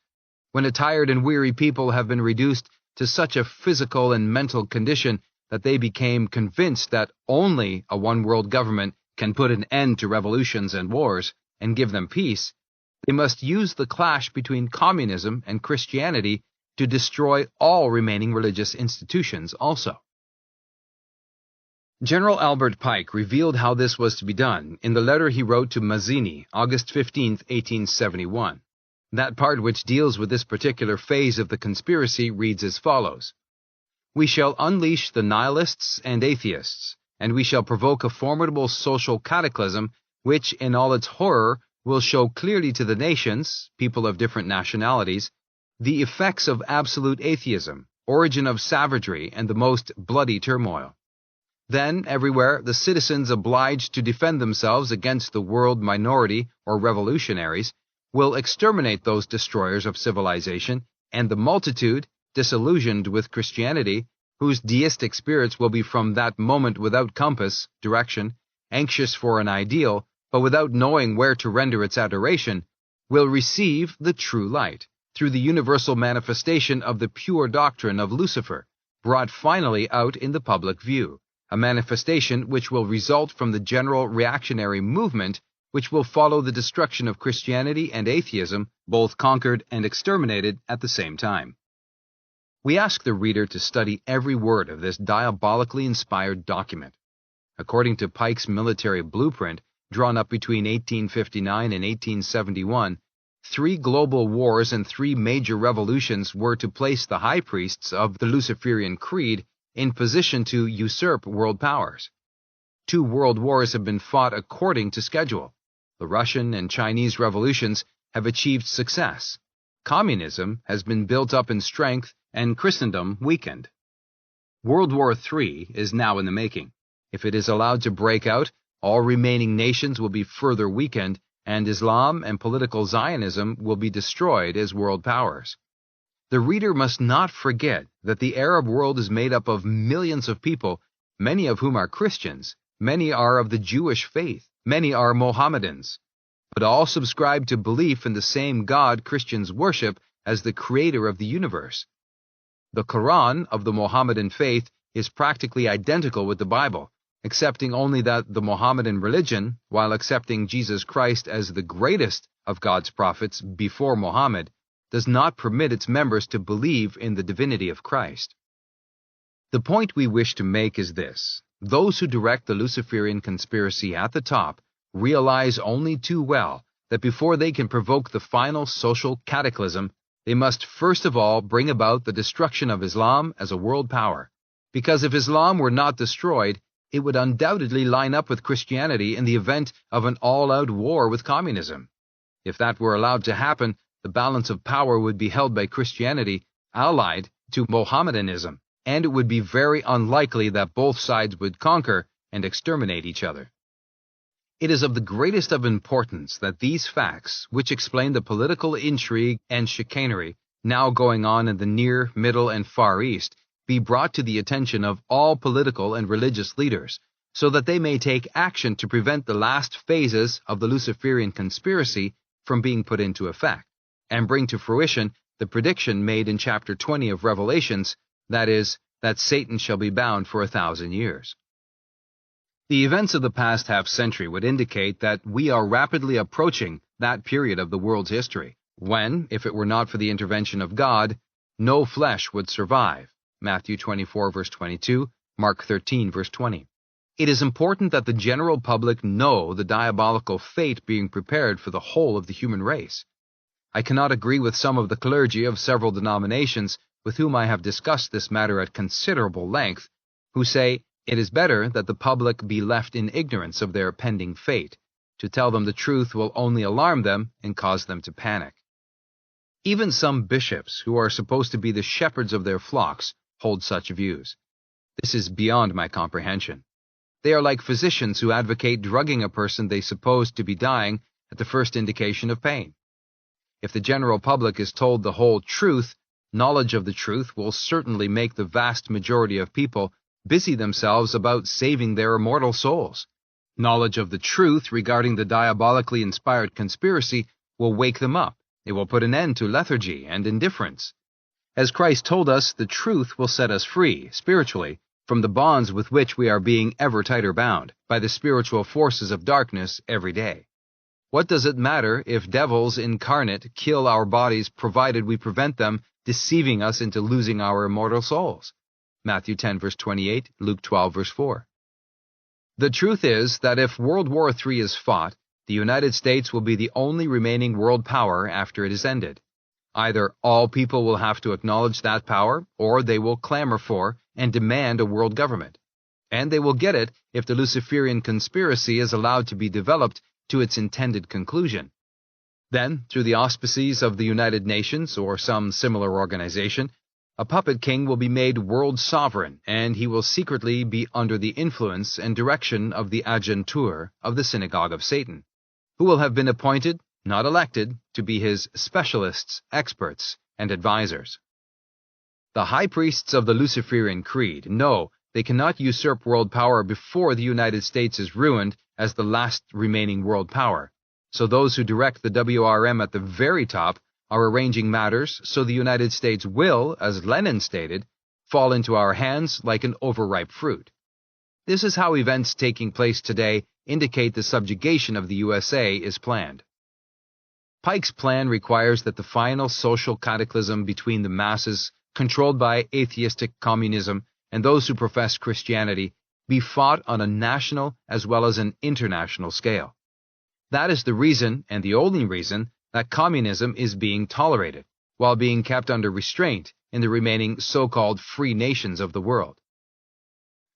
when a tired and weary people have been reduced to such a physical and mental condition that they became convinced that only a one-world government can put an end to revolutions and wars and give them peace, they must use the clash between communism and Christianity to destroy all remaining religious institutions also. General Albert Pike revealed how this was to be done in the letter he wrote to Mazzini, August 15, 1871. That part which deals with this particular phase of the conspiracy reads as follows: "We shall unleash the nihilists and atheists, and we shall provoke a formidable social cataclysm which, in all its horror, will show clearly to the nations, people of different nationalities, the effects of absolute atheism, origin of savagery, and the most bloody turmoil. Then, everywhere, the citizens obliged to defend themselves against the world minority or revolutionaries will exterminate those destroyers of civilization, and the multitude, disillusioned with Christianity, whose deistic spirits will be from that moment without compass, direction, anxious for an ideal, but without knowing where to render its adoration, will receive the true light, through the universal manifestation of the pure doctrine of Lucifer, brought finally out in the public view, a manifestation which will result from the general reactionary movement which will follow the destruction of Christianity and atheism, both conquered and exterminated at the same time." We ask the reader to study every word of this diabolically inspired document. According to Pike's military blueprint, drawn up between 1859 and 1871, 3 global wars and 3 major revolutions were to place the high priests of the Luciferian creed in position to usurp world powers. 2 world wars have been fought according to schedule. The Russian and Chinese revolutions have achieved success. Communism has been built up in strength and Christendom weakened. World War III is now in the making. If it is allowed to break out, all remaining nations will be further weakened, and Islam and political Zionism will be destroyed as world powers. The reader must not forget that the Arab world is made up of millions of people, many of whom are Christians, many are of the Jewish faith, many are Mohammedans, but all subscribe to belief in the same God Christians worship as the creator of the universe. The Quran of the Mohammedan faith is practically identical with the Bible, excepting only that the Mohammedan religion, while accepting Jesus Christ as the greatest of God's prophets before Muhammad, does not permit its members to believe in the divinity of Christ. The point we wish to make is this: those who direct the Luciferian conspiracy at the top realize only too well that before they can provoke the final social cataclysm, they must first of all bring about the destruction of Islam as a world power, because if Islam were not destroyed, it would undoubtedly line up with Christianity in the event of an all-out war with communism. If that were allowed to happen, the balance of power would be held by Christianity, allied to Mohammedanism, and it would be very unlikely that both sides would conquer and exterminate each other. It is of the greatest of importance that these facts, which explain the political intrigue and chicanery now going on in the Near, Middle, and Far East, be brought to the attention of all political and religious leaders, so that they may take action to prevent the last phases of the Luciferian conspiracy from being put into effect, and bring to fruition the prediction made in chapter 20 of Revelations, that is, that Satan shall be bound for 1,000 years. The events of the past half-century would indicate that we are rapidly approaching that period of the world's history, when, if it were not for the intervention of God, no flesh would survive. Matthew 24, verse 22, Mark 13, verse 20. It is important that the general public know the diabolical fate being prepared for the whole of the human race. I cannot agree with some of the clergy of several denominations with whom I have discussed this matter at considerable length, who say it is better that the public be left in ignorance of their pending fate. To tell them the truth will only alarm them and cause them to panic. Even some bishops, who are supposed to be the shepherds of their flocks, hold such views. This is beyond my comprehension. They are like physicians who advocate drugging a person they suppose to be dying at the first indication of pain. If the general public is told the whole truth, knowledge of the truth will certainly make the vast majority of people busy themselves about saving their immortal souls. Knowledge of the truth regarding the diabolically inspired conspiracy will wake them up. It will put an end to lethargy and indifference. As Christ told us, the truth will set us free, spiritually, from the bonds with which we are being ever tighter bound by the spiritual forces of darkness every day. What does it matter if devils incarnate kill our bodies provided we prevent them deceiving us into losing our immortal souls? Matthew 10, verse 28, Luke 12, verse 4. The truth is that if World War III is fought, the United States will be the only remaining world power after it is ended. Either all people will have to acknowledge that power, or they will clamor for and demand a world government. And they will get it if the Luciferian conspiracy is allowed to be developed to its intended conclusion. Then, through the auspices of the United Nations or some similar organization, a puppet king will be made world sovereign, and he will secretly be under the influence and direction of the agentur of the Synagogue of Satan, who will have been appointed, not elected, to be his specialists, experts, and advisors. The high priests of the Luciferian creed know they cannot usurp world power before the United States is ruined as the last remaining world power, so those who direct the WRM at the very top are arranging matters so the United States will, as Lenin stated, fall into our hands like an overripe fruit. This is how events taking place today indicate the subjugation of the USA is planned. Pike's plan requires that the final social cataclysm between the masses controlled by atheistic communism and those who profess Christianity be fought on a national as well as an international scale. That is the reason, and the only reason, that communism is being tolerated, while being kept under restraint in the remaining so-called free nations of the world.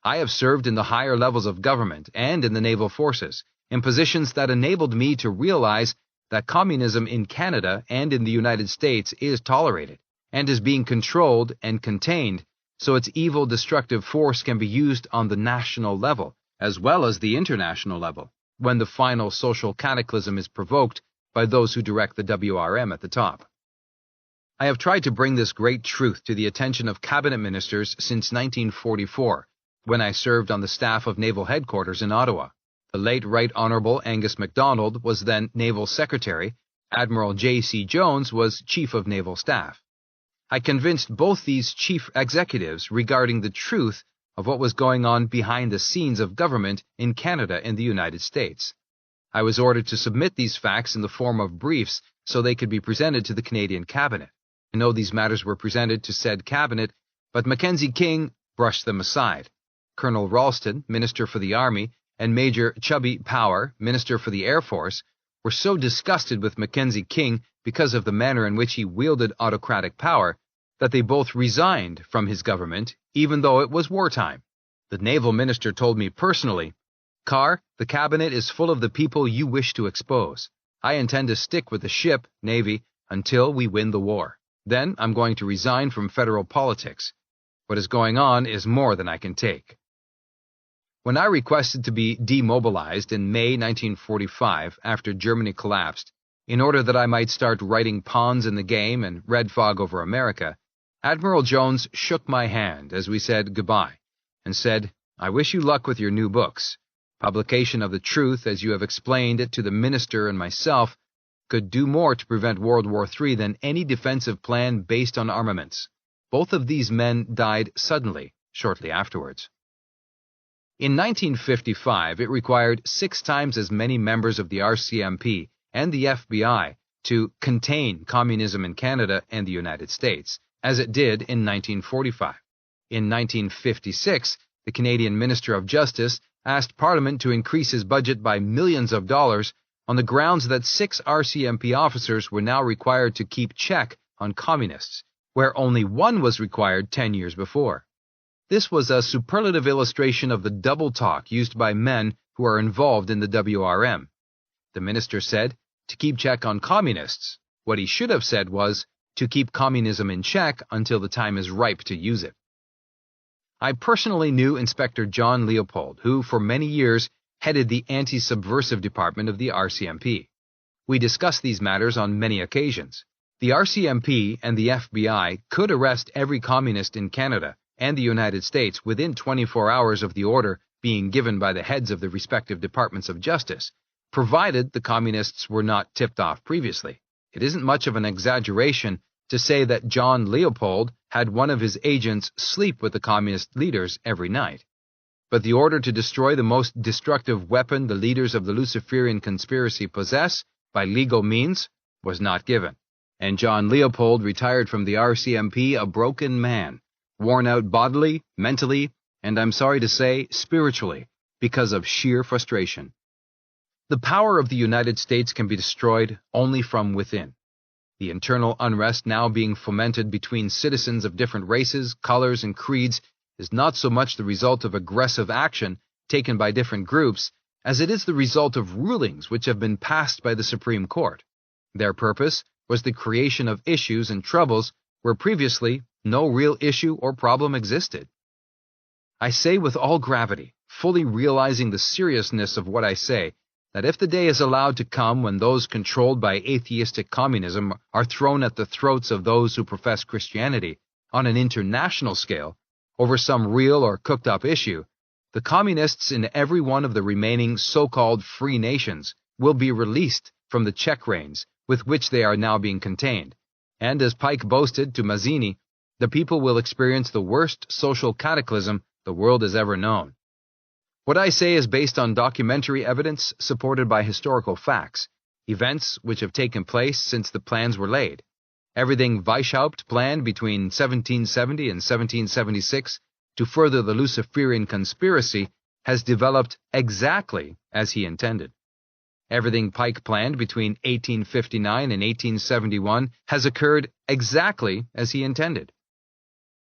I have served in the higher levels of government and in the naval forces, in positions that enabled me to realize that communism in Canada and in the United States is tolerated, and is being controlled and contained, so its evil destructive force can be used on the national level, as well as the international level, when the final social cataclysm is provoked by those who direct the WRM at the top. I have tried to bring this great truth to the attention of cabinet ministers since 1944, when I served on the staff of Naval Headquarters in Ottawa. The late Right Honourable Angus MacDonald was then Naval Secretary. Admiral J.C. Jones was Chief of Naval Staff. I convinced both these chief executives regarding the truth of what was going on behind the scenes of government in Canada and the United States. I was ordered to submit these facts in the form of briefs so they could be presented to the Canadian Cabinet. I know these matters were presented to said Cabinet, but Mackenzie King brushed them aside. Colonel Ralston, Minister for the Army, and Major Chubby Power, Minister for the Air Force, were so disgusted with Mackenzie King because of the manner in which he wielded autocratic power that they both resigned from his government, even though it was wartime. The naval minister told me personally, "Carr, the cabinet is full of the people you wish to expose. I intend to stick with the ship, Navy, until we win the war. Then I'm going to resign from federal politics. What is going on is more than I can take." When I requested to be demobilized in May 1945 after Germany collapsed, in order that I might start writing Pawns in the Game and Red Fog Over America, Admiral Jones shook my hand as we said goodbye and said, "I wish you luck with your new books. Publication of the truth, as you have explained it to the minister and myself, could do more to prevent World War III than any defensive plan based on armaments." Both of these men died suddenly, shortly afterwards. In 1955, it required 6 times as many members of the RCMP and the FBI to contain communism in Canada and the United States, as it did in 1945. In 1956, the Canadian Minister of Justice asked Parliament to increase his budget by millions of dollars on the grounds that 6 RCMP officers were now required to keep check on communists, where only 1 was required 10 years before. This was a superlative illustration of the double talk used by men who are involved in the WRM. The minister said, to keep check on communists. What he should have said was, to keep communism in check until the time is ripe to use it. I personally knew Inspector John Leopold, who for many years headed the anti-subversive department of the RCMP. We discussed these matters on many occasions. The RCMP and the FBI could arrest every communist in Canada and the United States within 24 hours of the order being given by the heads of the respective departments of justice, provided the communists were not tipped off previously. It isn't much of an exaggeration to say that John Leopold had one of his agents sleep with the communist leaders every night. But the order to destroy the most destructive weapon the leaders of the Luciferian conspiracy possess by legal means was not given, and John Leopold retired from the RCMP a broken man, worn out bodily, mentally, and I'm sorry to say, spiritually, because of sheer frustration. The power of the United States can be destroyed only from within. The internal unrest now being fomented between citizens of different races, colors, and creeds is not so much the result of aggressive action taken by different groups as it is the result of rulings which have been passed by the Supreme Court. Their purpose was the creation of issues and troubles where previously no real issue or problem existed. I say with all gravity, fully realizing the seriousness of what I say, that if the day is allowed to come when those controlled by atheistic communism are thrown at the throats of those who profess Christianity on an international scale over some real or cooked-up issue, the communists in every one of the remaining so-called free nations will be released from the check reins with which they are now being contained, and as Pike boasted to Mazzini, the people will experience the worst social cataclysm the world has ever known. What I say is based on documentary evidence supported by historical facts, events which have taken place since the plans were laid. Everything Weishaupt planned between 1770 and 1776 to further the Luciferian conspiracy has developed exactly as he intended. Everything Pike planned between 1859 and 1871 has occurred exactly as he intended.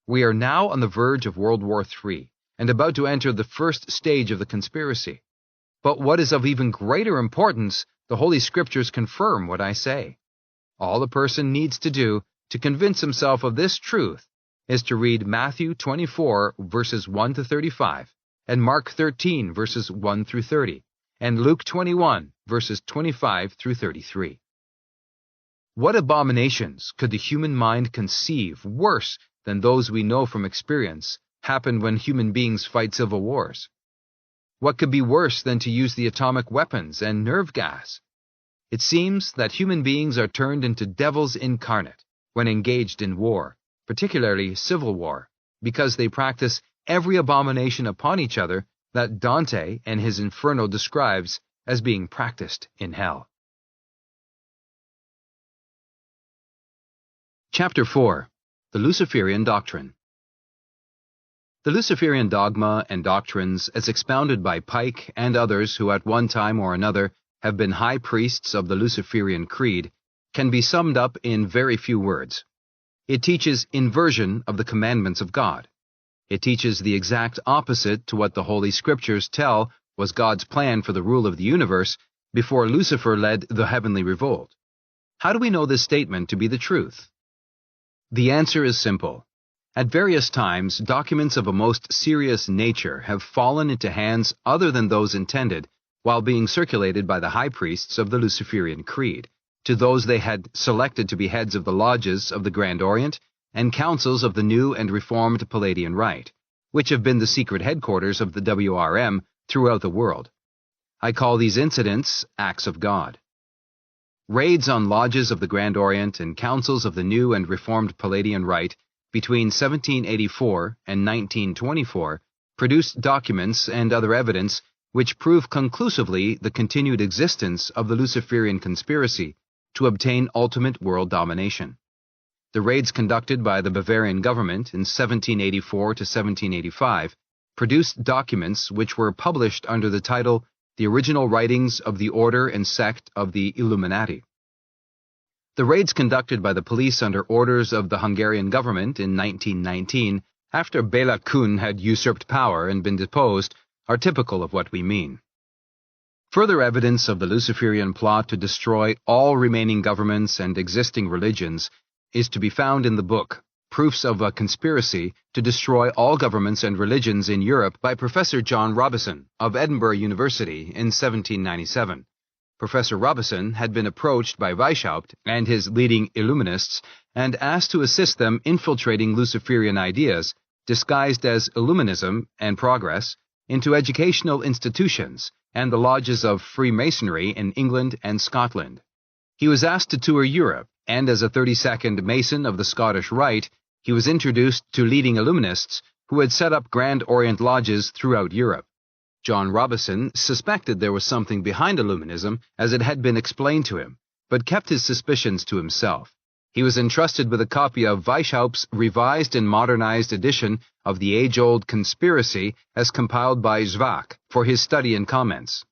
We are now on the verge of World War III and about to enter the first stage of the conspiracy. But what is of even greater importance, the Holy Scriptures confirm what I say. All a person needs to do to convince himself of this truth is to read Matthew 24, verses 1 to 35, and Mark 13, verses 1 through 30, and Luke 21, verses 25 through 33. What abominations could the human mind conceive worse than those we know from experience happen when human beings fight civil wars? What could be worse than to use the atomic weapons and nerve gas? It seems that human beings are turned into devils incarnate when engaged in war, particularly civil war, because they practice every abomination upon each other that Dante and his Inferno describes as being practiced in hell. Chapter 4. The Luciferian Doctrine. The Luciferian dogma and doctrines, as expounded by Pike and others who at one time or another have been high priests of the Luciferian creed, can be summed up in very few words. It teaches inversion of the commandments of God. It teaches the exact opposite to what the Holy Scriptures tell was God's plan for the rule of the universe before Lucifer led the heavenly revolt. How do we know this statement to be the truth? The answer is simple. At various times, documents of a most serious nature have fallen into hands other than those intended while being circulated by the high priests of the Luciferian creed, to those they had selected to be heads of the lodges of the Grand Orient and councils of the new and reformed Palladian Rite, which have been the secret headquarters of the WRM throughout the world. I call these incidents acts of God. Raids on lodges of the Grand Orient and councils of the new and reformed Palladian Rite between 1784 and 1924 produced documents and other evidence which prove conclusively the continued existence of the Luciferian conspiracy to obtain ultimate world domination. The raids conducted by the Bavarian government in 1784 to 1785 produced documents which were published under the title The Original Writings of the Order and Sect of the Illuminati. The raids conducted by the police under orders of the Hungarian government in 1919, after Béla Kun had usurped power and been deposed, are typical of what we mean. Further evidence of the Luciferian plot to destroy all remaining governments and existing religions is to be found in the book Proofs of a Conspiracy to Destroy All Governments and Religions in Europe by Professor John Robison of Edinburgh University in 1797. Professor Robison had been approached by Weishaupt and his leading Illuminists and asked to assist them infiltrating Luciferian ideas, disguised as Illuminism and progress, into educational institutions and the lodges of Freemasonry in England and Scotland. He was asked to tour Europe, and as a 32nd Mason of the Scottish Rite, he was introduced to leading Illuminists who had set up Grand Orient lodges throughout Europe. John Robison suspected there was something behind Illuminism as it had been explained to him, but kept his suspicions to himself. He was entrusted with a copy of Weishaupt's revised and modernized edition of the age-old Conspiracy as compiled by Zwak for his study and comments.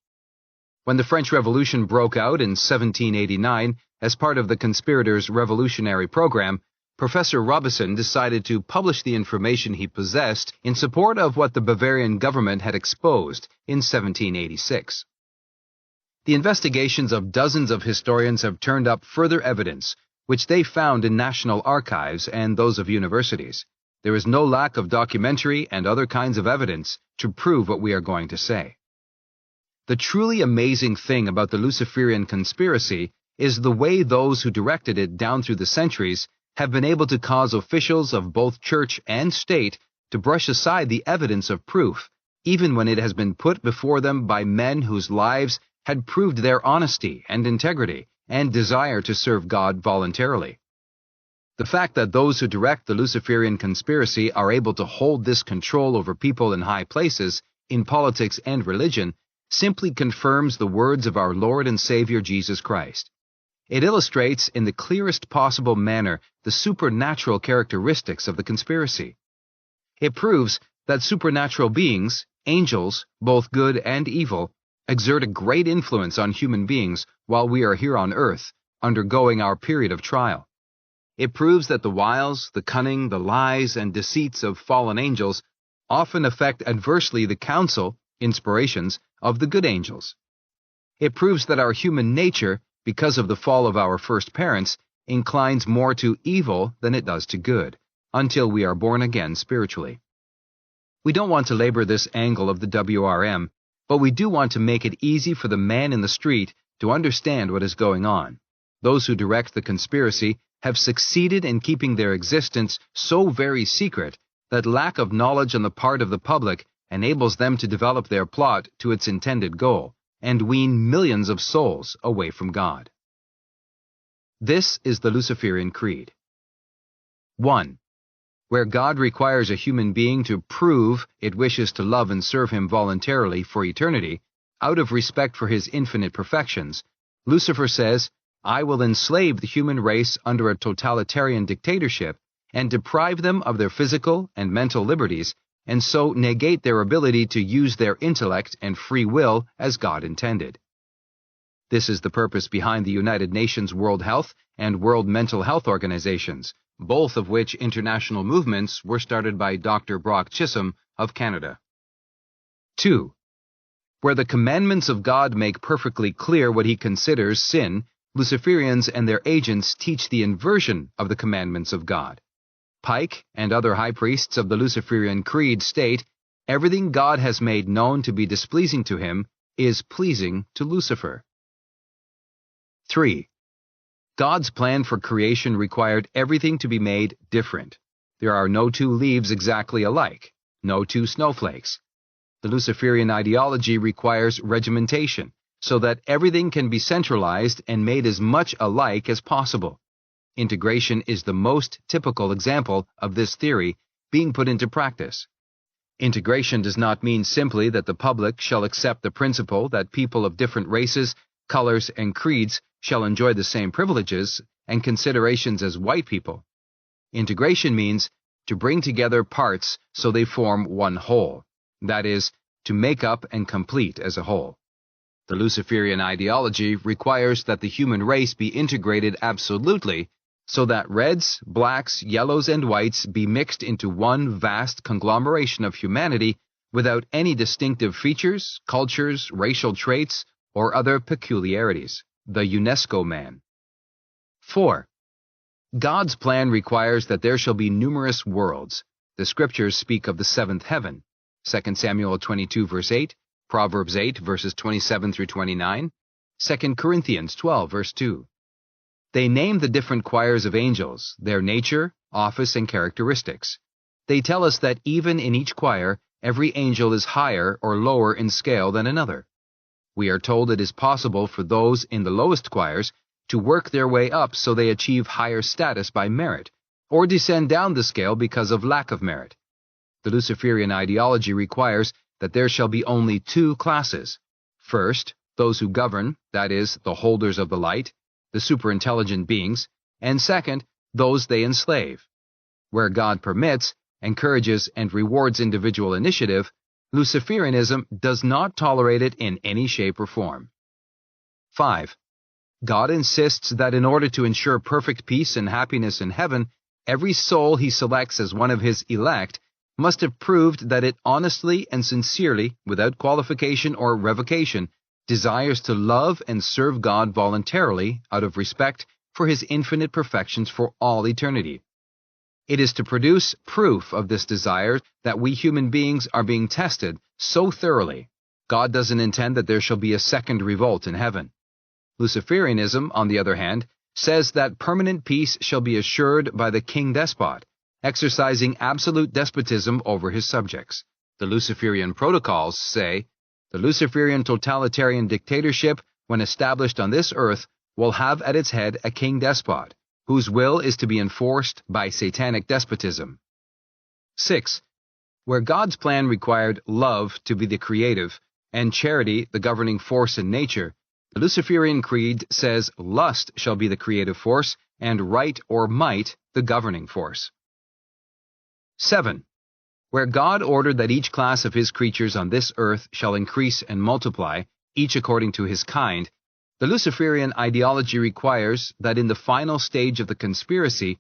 When the French Revolution broke out in 1789, as part of the conspirators' revolutionary program, Professor Robison decided to publish the information he possessed in support of what the Bavarian government had exposed in 1786. The investigations of dozens of historians have turned up further evidence, which they found in national archives and those of universities. There is no lack of documentary and other kinds of evidence to prove what we are going to say. The truly amazing thing about the Luciferian conspiracy is the way those who directed it down through the centuries have been able to cause officials of both church and state to brush aside the evidence of proof, even when it has been put before them by men whose lives had proved their honesty and integrity and desire to serve God voluntarily. The fact that those who direct the Luciferian conspiracy are able to hold this control over people in high places, in politics and religion, simply confirms the words of our Lord and Savior Jesus Christ. It illustrates in the clearest possible manner the supernatural characteristics of the conspiracy. It proves that supernatural beings, angels, both good and evil, exert a great influence on human beings while we are here on earth, undergoing our period of trial. It proves that the wiles, the cunning, the lies, and deceits of fallen angels often affect adversely the counsel, inspirations, of the good angels. It proves that our human nature, because of the fall of our first parents, inclines more to evil than it does to good, until we are born again spiritually. We don't want to labor this angle of the WRM, but we do want to make it easy for the man in the street to understand what is going on. Those who direct the conspiracy have succeeded in keeping their existence so very secret that lack of knowledge on the part of the public enables them to develop their plot to its intended goal and wean millions of souls away from God. This is the Luciferian Creed. 1. Where God requires a human being to prove it wishes to love and serve him voluntarily for eternity, out of respect for his infinite perfections, Lucifer says, I will enslave the human race under a totalitarian dictatorship and deprive them of their physical and mental liberties, and so negate their ability to use their intellect and free will as God intended. This is the purpose behind the United Nations World Health and World Mental Health Organizations, both of which international movements were started by Dr. Brock Chisholm of Canada. 2. Where the commandments of God make perfectly clear what he considers sin, Luciferians and their agents teach the inversion of the commandments of God. Pike and other high priests of the Luciferian Creed state, everything God has made known to be displeasing to him is pleasing to Lucifer. 3. God's plan for creation required everything to be made different. There are no two leaves exactly alike, no two snowflakes. The Luciferian ideology requires regimentation, so that everything can be centralized and made as much alike as possible. Integration is the most typical example of this theory being put into practice. Integration does not mean simply that the public shall accept the principle that people of different races, colors, and creeds shall enjoy the same privileges and considerations as white people. Integration means to bring together parts so they form one whole, that is, to make up and complete as a whole. The Luciferian ideology requires that the human race be integrated absolutely, so that reds, blacks, yellows, and whites be mixed into one vast conglomeration of humanity without any distinctive features, cultures, racial traits, or other peculiarities. The UNESCO man. 4. God's plan requires that there shall be numerous worlds. The scriptures speak of the seventh heaven. 2 Samuel 22 verse 8, Proverbs 8 verses 27 through 29, 2 Corinthians 12 verse 2. They name the different choirs of angels, their nature, office, and characteristics. They tell us that even in each choir, every angel is higher or lower in scale than another. We are told it is possible for those in the lowest choirs to work their way up so they achieve higher status by merit, or descend down the scale because of lack of merit. The Luciferian ideology requires that there shall be only two classes. First, those who govern, that is, the holders of the light, the superintelligent beings, and second, those they enslave. Where God permits, encourages, and rewards individual initiative, Luciferianism does not tolerate it in any shape or form. 5. God insists that in order to ensure perfect peace and happiness in heaven, every soul he selects as one of his elect must have proved that it honestly and sincerely, without qualification or revocation, desires to love and serve God voluntarily out of respect for his infinite perfections for all eternity. It is to produce proof of this desire that we human beings are being tested so thoroughly. God doesn't intend that there shall be a second revolt in heaven. Luciferianism, on the other hand, says that permanent peace shall be assured by the king-despot, exercising absolute despotism over his subjects. The Luciferian protocols say, the Luciferian totalitarian dictatorship, when established on this earth, will have at its head a king-despot, whose will is to be enforced by satanic despotism. 6. Where God's plan required love to be the creative and charity the governing force in nature, the Luciferian creed says lust shall be the creative force and right or might the governing force. 7. Where God ordered that each class of his creatures on this earth shall increase and multiply, each according to his kind, the Luciferian ideology requires that in the final stage of the conspiracy,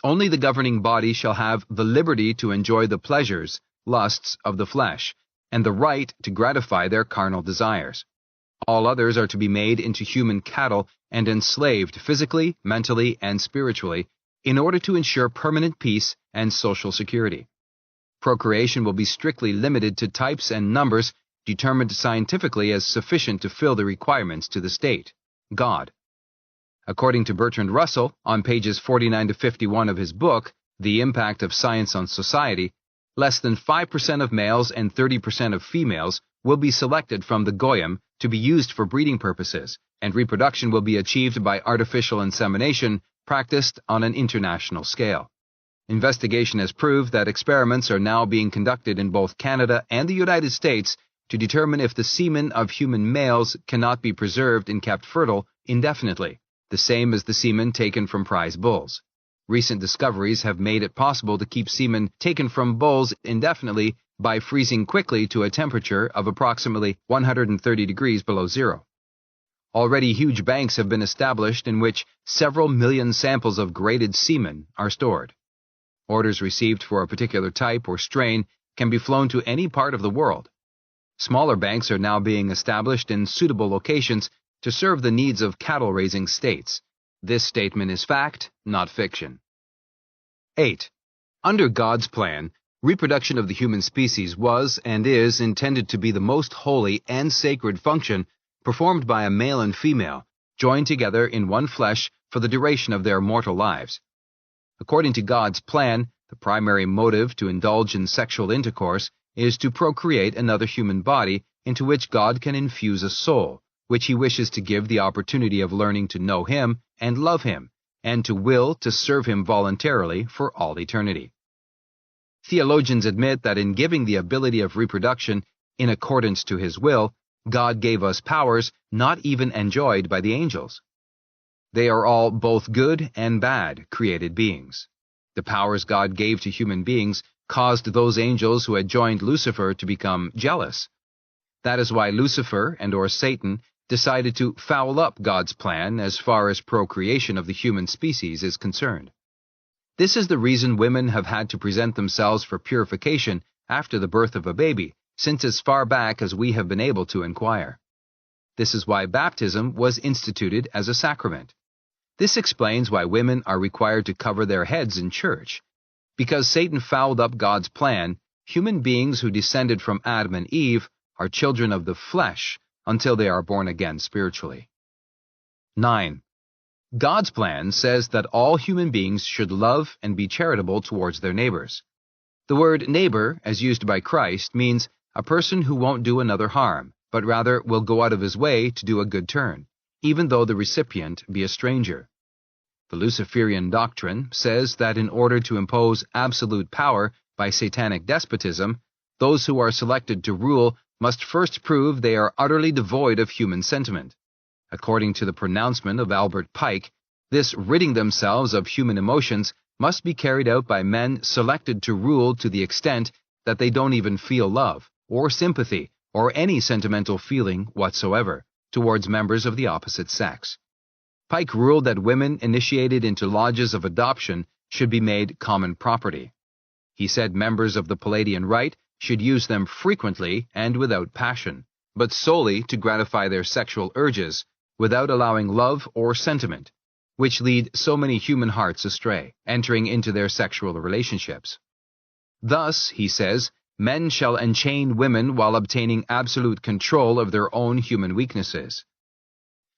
only the governing body shall have the liberty to enjoy the pleasures, lusts of the flesh, and the right to gratify their carnal desires. All others are to be made into human cattle and enslaved physically, mentally, and spiritually in order to ensure permanent peace and social security. Procreation will be strictly limited to types and numbers determined scientifically as sufficient to fill the requirements to the state, God. According to Bertrand Russell, on pages 49 to 51 of his book, The Impact of Science on Society, less than 5% of males and 30% of females will be selected from the Goyim to be used for breeding purposes, and reproduction will be achieved by artificial insemination practiced on an international scale. Investigation has proved that experiments are now being conducted in both Canada and the United States to determine if the semen of human males cannot be preserved and kept fertile indefinitely, the same as the semen taken from prize bulls. Recent discoveries have made it possible to keep semen taken from bulls indefinitely by freezing quickly to a temperature of approximately 130 degrees below zero. Already huge banks have been established in which several million samples of graded semen are stored. Orders received for a particular type or strain can be flown to any part of the world. Smaller banks are now being established in suitable locations to serve the needs of cattle-raising states. This statement is fact, not fiction. 8. Under God's plan, reproduction of the human species was and is intended to be the most holy and sacred function performed by a male and female, joined together in one flesh for the duration of their mortal lives. According to God's plan, the primary motive to indulge in sexual intercourse is to procreate another human body into which God can infuse a soul, which he wishes to give the opportunity of learning to know him and love him, and to will to serve him voluntarily for all eternity. Theologians admit that in giving the ability of reproduction in accordance to his will, God gave us powers not even enjoyed by the angels. They are all both good and bad created beings. The powers God gave to human beings caused those angels who had joined Lucifer to become jealous. That is why Lucifer and/or Satan decided to foul up God's plan as far as procreation of the human species is concerned. This is the reason women have had to present themselves for purification after the birth of a baby, since as far back as we have been able to inquire. This is why baptism was instituted as a sacrament. This explains why women are required to cover their heads in church. Because Satan fouled up God's plan, human beings who descended from Adam and Eve are children of the flesh until they are born again spiritually. 9. God's plan says that all human beings should love and be charitable towards their neighbors. The word neighbor, as used by Christ, means a person who won't do another harm, but rather will go out of his way to do a good turn, even though the recipient be a stranger. The Luciferian doctrine says that in order to impose absolute power by satanic despotism, those who are selected to rule must first prove they are utterly devoid of human sentiment. According to the pronouncement of Albert Pike, this ridding themselves of human emotions must be carried out by men selected to rule to the extent that they don't even feel love, or sympathy, or any sentimental feeling whatsoever towards members of the opposite sex. Pike ruled that women initiated into lodges of adoption should be made common property. He said members of the Palladian rite should use them frequently and without passion, but solely to gratify their sexual urges, without allowing love or sentiment, which lead so many human hearts astray, entering into their sexual relationships. Thus, he says, men shall enchain women while obtaining absolute control of their own human weaknesses.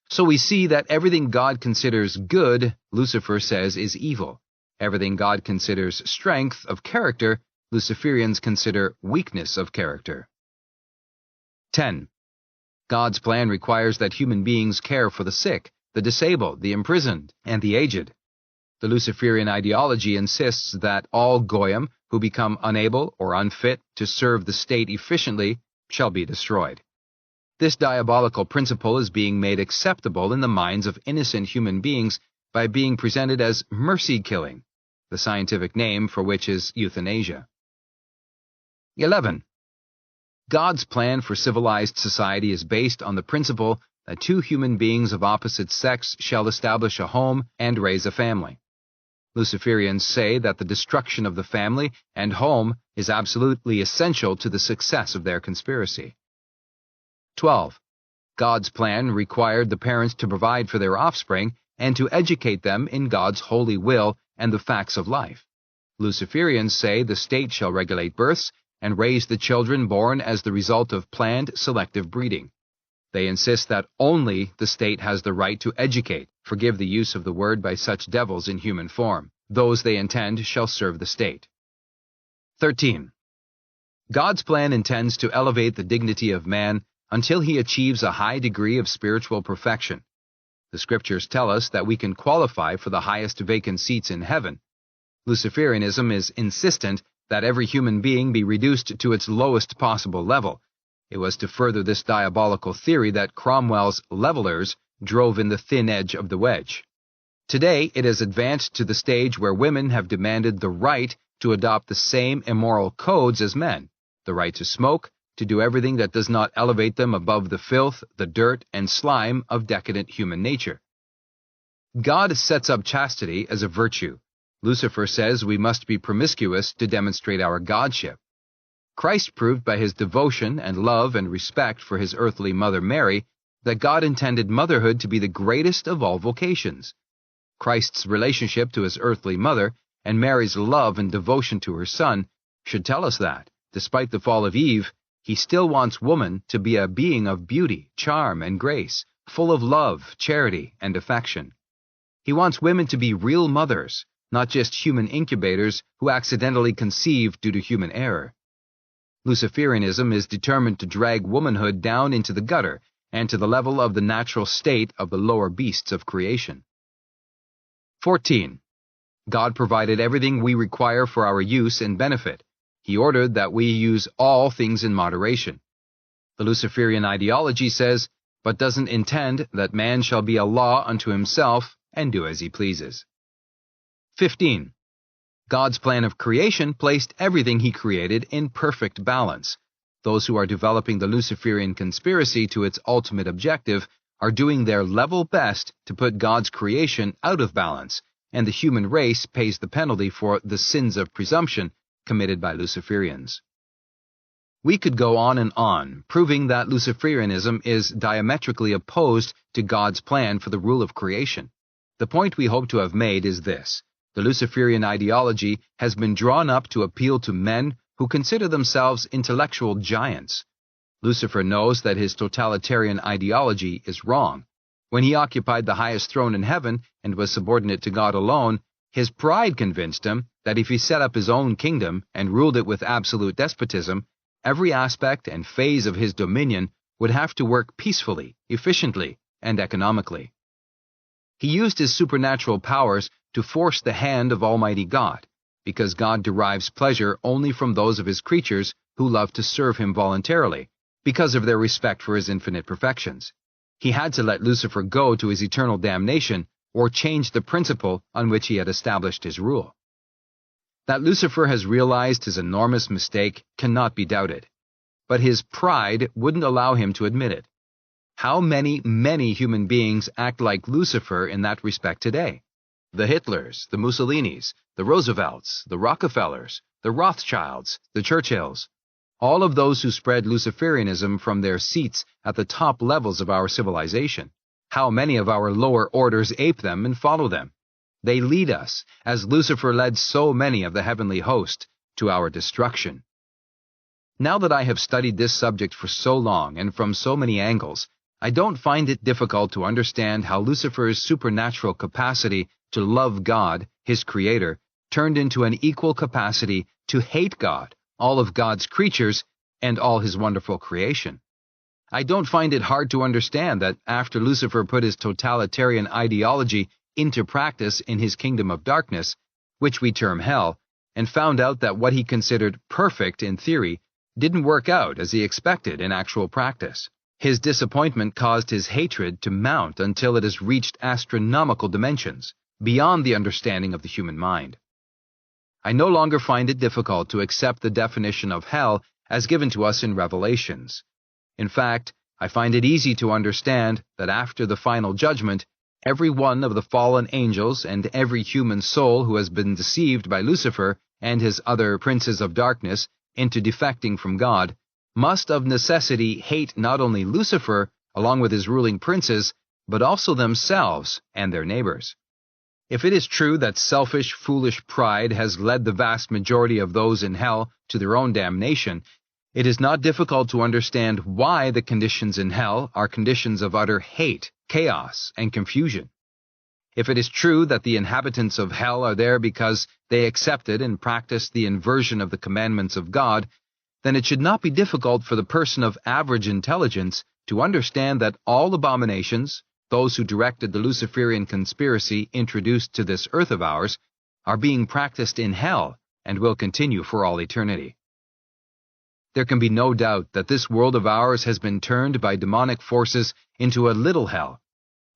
So we see that everything God considers good, Lucifer says is evil. Everything God considers strength of character, Luciferians consider weakness of character. 10. God's plan requires that human beings care for the sick, the disabled, the imprisoned, and the aged. The Luciferian ideology insists that all goyim who become unable or unfit to serve the state efficiently shall be destroyed. This diabolical principle is being made acceptable in the minds of innocent human beings by being presented as mercy-killing, the scientific name for which is euthanasia. 11. God's plan for civilized society is based on the principle that two human beings of opposite sex shall establish a home and raise a family. Luciferians say that the destruction of the family and home is absolutely essential to the success of their conspiracy. 12. God's plan required the parents to provide for their offspring and to educate them in God's holy will and the facts of life. Luciferians say the state shall regulate births and raise the children born as the result of planned selective breeding. They insist that only the state has the right to educate, forgive the use of the word by such devils in human form. Those they intend shall serve the state. 13. God's plan intends to elevate the dignity of man until he achieves a high degree of spiritual perfection. The scriptures tell us that we can qualify for the highest vacant seats in heaven. Luciferianism is insistent that every human being be reduced to its lowest possible level. It was to further this diabolical theory that Cromwell's levelers drove in the thin edge of the wedge. Today, it has advanced to the stage where women have demanded the right to adopt the same immoral codes as men, the right to smoke, to do everything that does not elevate them above the filth, the dirt, and slime of decadent human nature. God sets up chastity as a virtue. Lucifer says we must be promiscuous to demonstrate our godship. Christ proved by his devotion and love and respect for his earthly mother Mary that God intended motherhood to be the greatest of all vocations. Christ's relationship to his earthly mother and Mary's love and devotion to her son should tell us that, despite the fall of Eve, he still wants woman to be a being of beauty, charm, and grace, full of love, charity, and affection. He wants women to be real mothers, not just human incubators who accidentally conceive due to human error. Luciferianism is determined to drag womanhood down into the gutter and to the level of the natural state of the lower beasts of creation. 14. God provided everything we require for our use and benefit, he ordered that we use all things in moderation. The Luciferian ideology says, but doesn't intend that man shall be a law unto himself and do as he pleases. 15. God's plan of creation placed everything he created in perfect balance. Those who are developing the Luciferian conspiracy to its ultimate objective are doing their level best to put God's creation out of balance, and the human race pays the penalty for the sins of presumption committed by Luciferians. We could go on and on, proving that Luciferianism is diametrically opposed to God's plan for the rule of creation. The point we hope to have made is this: the Luciferian ideology has been drawn up to appeal to men who consider themselves intellectual giants. Lucifer knows that his totalitarian ideology is wrong. When he occupied the highest throne in heaven and was subordinate to God alone, his pride convinced him that if he set up his own kingdom and ruled it with absolute despotism, every aspect and phase of his dominion would have to work peacefully, efficiently, and economically. He used his supernatural powers to force the hand of Almighty God, because God derives pleasure only from those of his creatures who love to serve him voluntarily, because of their respect for his infinite perfections. He had to let Lucifer go to his eternal damnation or change the principle on which he had established his rule. That Lucifer has realized his enormous mistake cannot be doubted, but his pride wouldn't allow him to admit it. How many human beings act like Lucifer in that respect today? The Hitlers, the Mussolinis, the Roosevelts, the Rockefellers, the Rothschilds, the Churchills, all of those who spread Luciferianism from their seats at the top levels of our civilization. How many of our lower orders ape them and follow them? They lead us, as Lucifer led so many of the heavenly host, to our destruction. Now that I have studied this subject for so long and from so many angles, I don't find it difficult to understand how Lucifer's supernatural capacity to love God, his creator, turned into an equal capacity to hate God, all of God's creatures, and all his wonderful creation. I don't find it hard to understand that after Lucifer put his totalitarian ideology into practice in his kingdom of darkness, which we term hell, and found out that what he considered perfect in theory didn't work out as he expected in actual practice. His disappointment caused his hatred to mount until it has reached astronomical dimensions, beyond the understanding of the human mind. I no longer find it difficult to accept the definition of hell as given to us in Revelations. In fact, I find it easy to understand that after the final judgment, every one of the fallen angels and every human soul who has been deceived by Lucifer and his other princes of darkness into defecting from God must of necessity hate not only Lucifer along with his ruling princes, but also themselves and their neighbors. If it is true that selfish, foolish pride has led the vast majority of those in hell to their own damnation, it is not difficult to understand why the conditions in hell are conditions of utter hate, chaos, and confusion. If it is true that the inhabitants of hell are there because they accepted and practiced the inversion of the commandments of God, then it should not be difficult for the person of average intelligence to understand that all abominations, those who directed the Luciferian conspiracy introduced to this earth of ours, are being practiced in hell and will continue for all eternity. There can be no doubt that this world of ours has been turned by demonic forces into a little hell,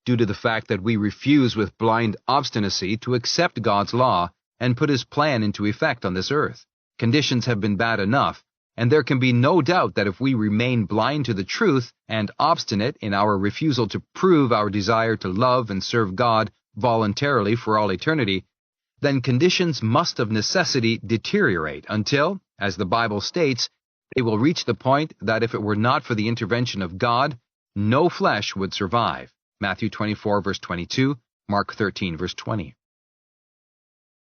due to the fact that we refuse with blind obstinacy to accept God's law and put his plan into effect on this earth. Conditions have been bad enough, and there can be no doubt that if we remain blind to the truth and obstinate in our refusal to prove our desire to love and serve God voluntarily for all eternity, then conditions must of necessity deteriorate until, as the Bible states, they will reach the point that if it were not for the intervention of God, no flesh would survive. Matthew 24, verse 22, Mark 13, verse 20.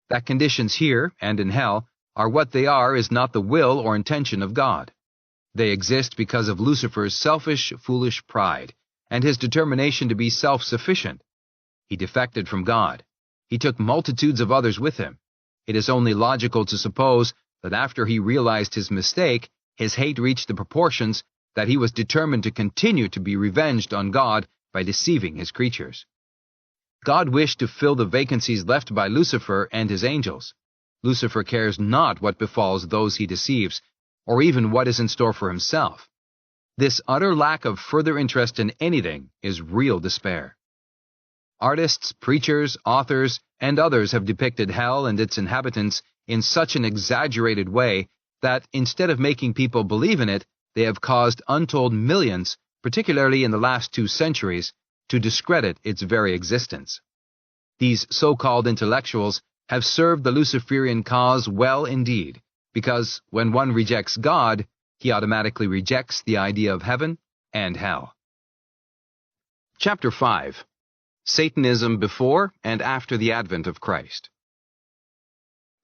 That conditions here and in hell are what they are is not the will or intention of God. They exist because of Lucifer's selfish, foolish pride and his determination to be self-sufficient. He defected from God. He took multitudes of others with him. It is only logical to suppose that after he realized his mistake, his hate reached the proportions that he was determined to continue to be revenged on God by deceiving his creatures. God wished to fill the vacancies left by Lucifer and his angels. Lucifer cares not what befalls those he deceives, or even what is in store for himself. This utter lack of further interest in anything is real despair. Artists, preachers, authors, and others have depicted hell and its inhabitants in such an exaggerated way that instead of making people believe in it, they have caused untold millions, particularly in the last 2 centuries, to discredit its very existence. These so-called intellectuals have served the Luciferian cause well indeed, because when one rejects God, he automatically rejects the idea of heaven and hell. Chapter 5. Satanism before and after the advent of Christ.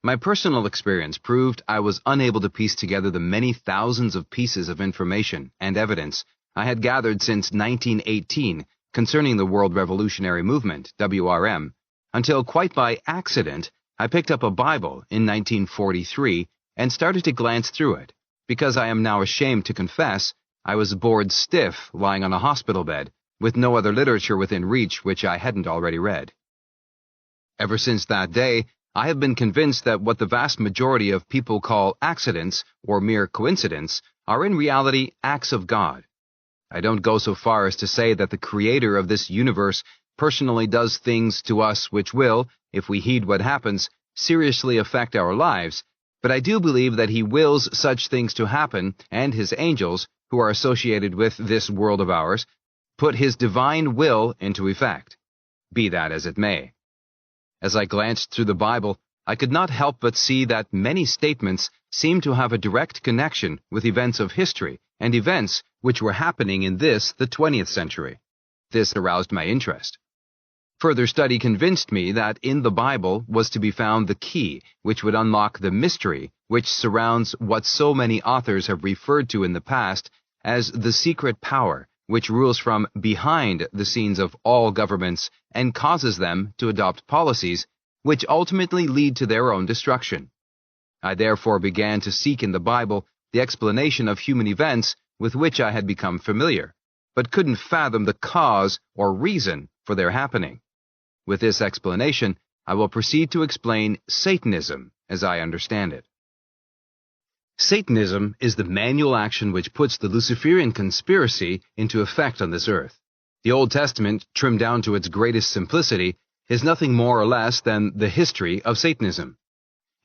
My personal experience proved I was unable to piece together the many thousands of pieces of information and evidence I had gathered since 1918 concerning the World Revolutionary Movement, WRM, until quite by accident I picked up a Bible in 1943 and started to glance through it, because I am now ashamed to confess I was bored stiff lying on a hospital bed with no other literature within reach which I hadn't already read. Ever since that day, I have been convinced that what the vast majority of people call accidents or mere coincidence are in reality acts of God. I don't go so far as to say that the creator of this universe personally does things to us which will, if we heed what happens, seriously affect our lives, but I do believe that he wills such things to happen, and his angels, who are associated with this world of ours, put his divine will into effect, be that as it may. As I glanced through the Bible, I could not help but see that many statements seem to have a direct connection with events of history and events which were happening in the 20th century. This aroused my interest. Further study convinced me that in the Bible was to be found the key which would unlock the mystery which surrounds what so many authors have referred to in the past as the secret power which rules from behind the scenes of all governments and causes them to adopt policies which ultimately lead to their own destruction. I therefore began to seek in the Bible the explanation of human events with which I had become familiar, but couldn't fathom the cause or reason for their happening. With this explanation, I will proceed to explain Satanism as I understand it. Satanism is the manual action which puts the Luciferian conspiracy into effect on this earth. The Old Testament, trimmed down to its greatest simplicity, is nothing more or less than the history of Satanism.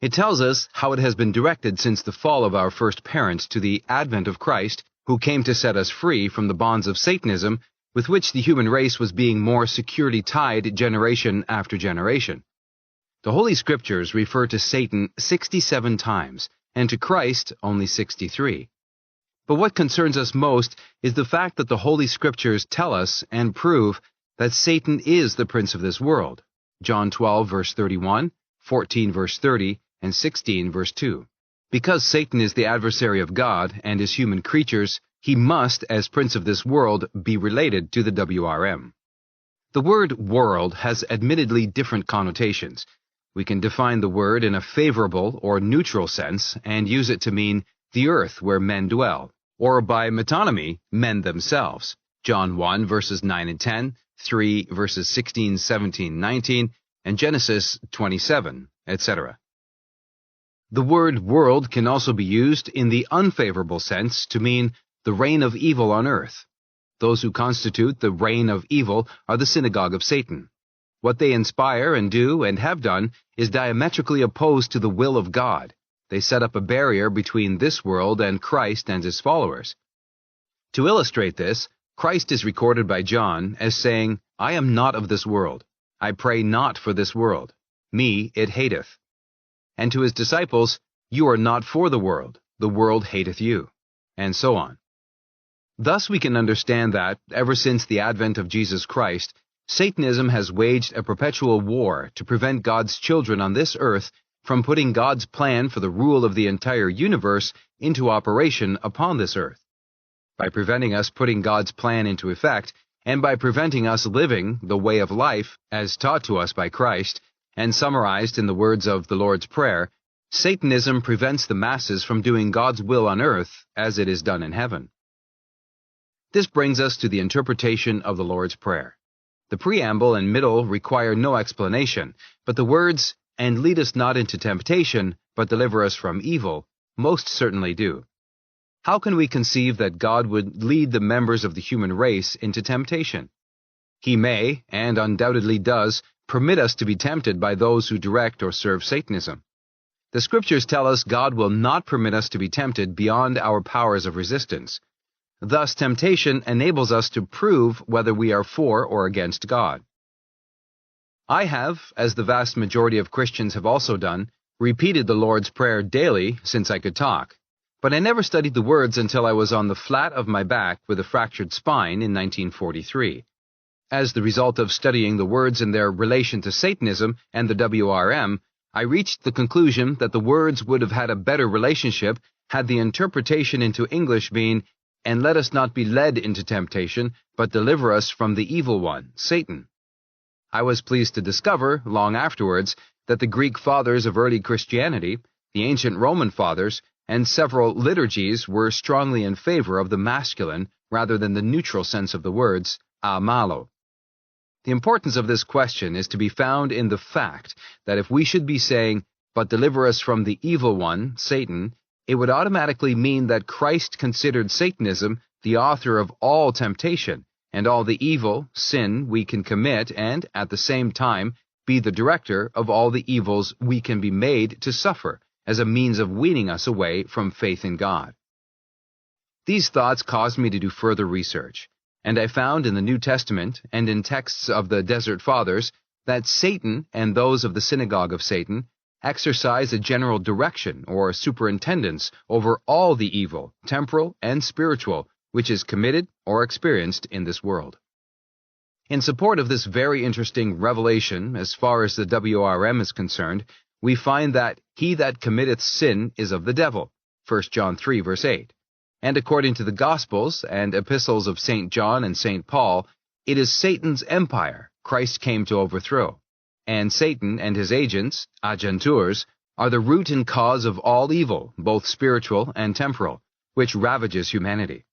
It tells us how it has been directed since the fall of our first parents to the advent of Christ, who came to set us free from the bonds of Satanism, with which the human race was being more securely tied generation after generation. The Holy Scriptures refer to Satan 67 times, and to Christ only 63. But what concerns us most is the fact that the Holy Scriptures tell us and prove that Satan is the prince of this world. John 12 verse 31, 14 verse 30, and 16 verse 2. Because Satan is the adversary of God and his human creatures, he must, as prince of this world, be related to the WRM. The word world has admittedly different connotations. We can define the word in a favorable or neutral sense and use it to mean the earth where men dwell, or by metonymy, men themselves. John 1 verses 9 and 10, 3 verses 16, 17, 19, and Genesis 27, etc. The word world can also be used in the unfavorable sense to mean the reign of evil on earth. Those who constitute the reign of evil are the Synagogue of Satan. What they inspire and do and have done is diametrically opposed to the will of God. They set up a barrier between this world and Christ and his followers. To illustrate this, Christ is recorded by John as saying, "I am not of this world. I pray not for this world. Me it hateth." And to his disciples, "You are not for the world hateth you," and so on. Thus we can understand that, ever since the advent of Jesus Christ, Satanism has waged a perpetual war to prevent God's children on this earth from putting God's plan for the rule of the entire universe into operation upon this earth. By preventing us putting God's plan into effect, and by preventing us living the way of life as taught to us by Christ, and summarized in the words of the Lord's Prayer, Satanism prevents the masses from doing God's will on earth as it is done in heaven. This brings us to the interpretation of the Lord's Prayer. The preamble and middle require no explanation, but the words, and lead us not into temptation, but deliver us from evil, most certainly do. How can we conceive that God would lead the members of the human race into temptation? He may, and undoubtedly does, permit us to be tempted by those who direct or serve Satanism. The Scriptures tell us God will not permit us to be tempted beyond our powers of resistance. Thus, temptation enables us to prove whether we are for or against God. I have, as the vast majority of Christians have also done, repeated the Lord's Prayer daily since I could talk, but I never studied the words until I was on the flat of my back with a fractured spine in 1943. As the result of studying the words in their relation to Satanism and the WRM, I reached the conclusion that the words would have had a better relationship had the interpretation into English been, "And let us not be led into temptation, but deliver us from the evil one, Satan." I was pleased to discover, long afterwards, that the Greek fathers of early Christianity, the ancient Roman fathers, and several liturgies were strongly in favor of the masculine rather than the neutral sense of the words, a malo. The importance of this question is to be found in the fact that if we should be saying, "But deliver us from the evil one, Satan," it would automatically mean that Christ considered Satanism the author of all temptation, and all the evil, sin we can commit, and, at the same time, be the director of all the evils we can be made to suffer, as a means of weaning us away from faith in God. These thoughts caused me to do further research, and I found in the New Testament and in texts of the Desert Fathers that Satan and those of the Synagogue of Satan exercise a general direction or superintendence over all the evil, temporal and spiritual, which is committed or experienced in this world. In support of this very interesting revelation as far as the WRM is concerned, we find that he that committeth sin is of the devil, 1 John 3 verse 8. And according to the Gospels and epistles of St. John and St. Paul, it is Satan's empire Christ came to overthrow, and Satan and his agents, agentures, are the root and cause of all evil, both spiritual and temporal, which ravages humanity.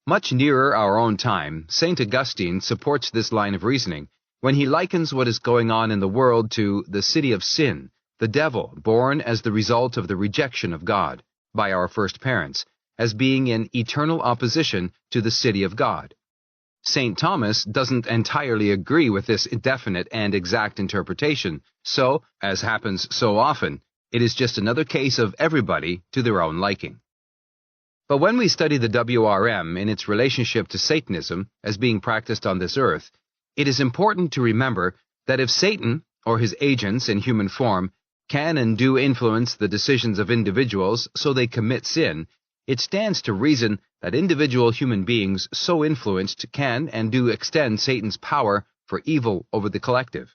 Much nearer our own time, St. Augustine supports this line of reasoning when he likens what is going on in the world to the city of sin, the devil born as the result of the rejection of God by our first parents, as being in eternal opposition to the city of God. St. Thomas doesn't entirely agree with this definite and exact interpretation, so, as happens so often, it is just another case of everybody to their own liking. But when we study the WRM in its relationship to Satanism as being practiced on this earth, it is important to remember that if Satan, or his agents in human form, can and do influence the decisions of individuals so they commit sin, it stands to reason that individual human beings so influenced can and do extend Satan's power for evil over the collective.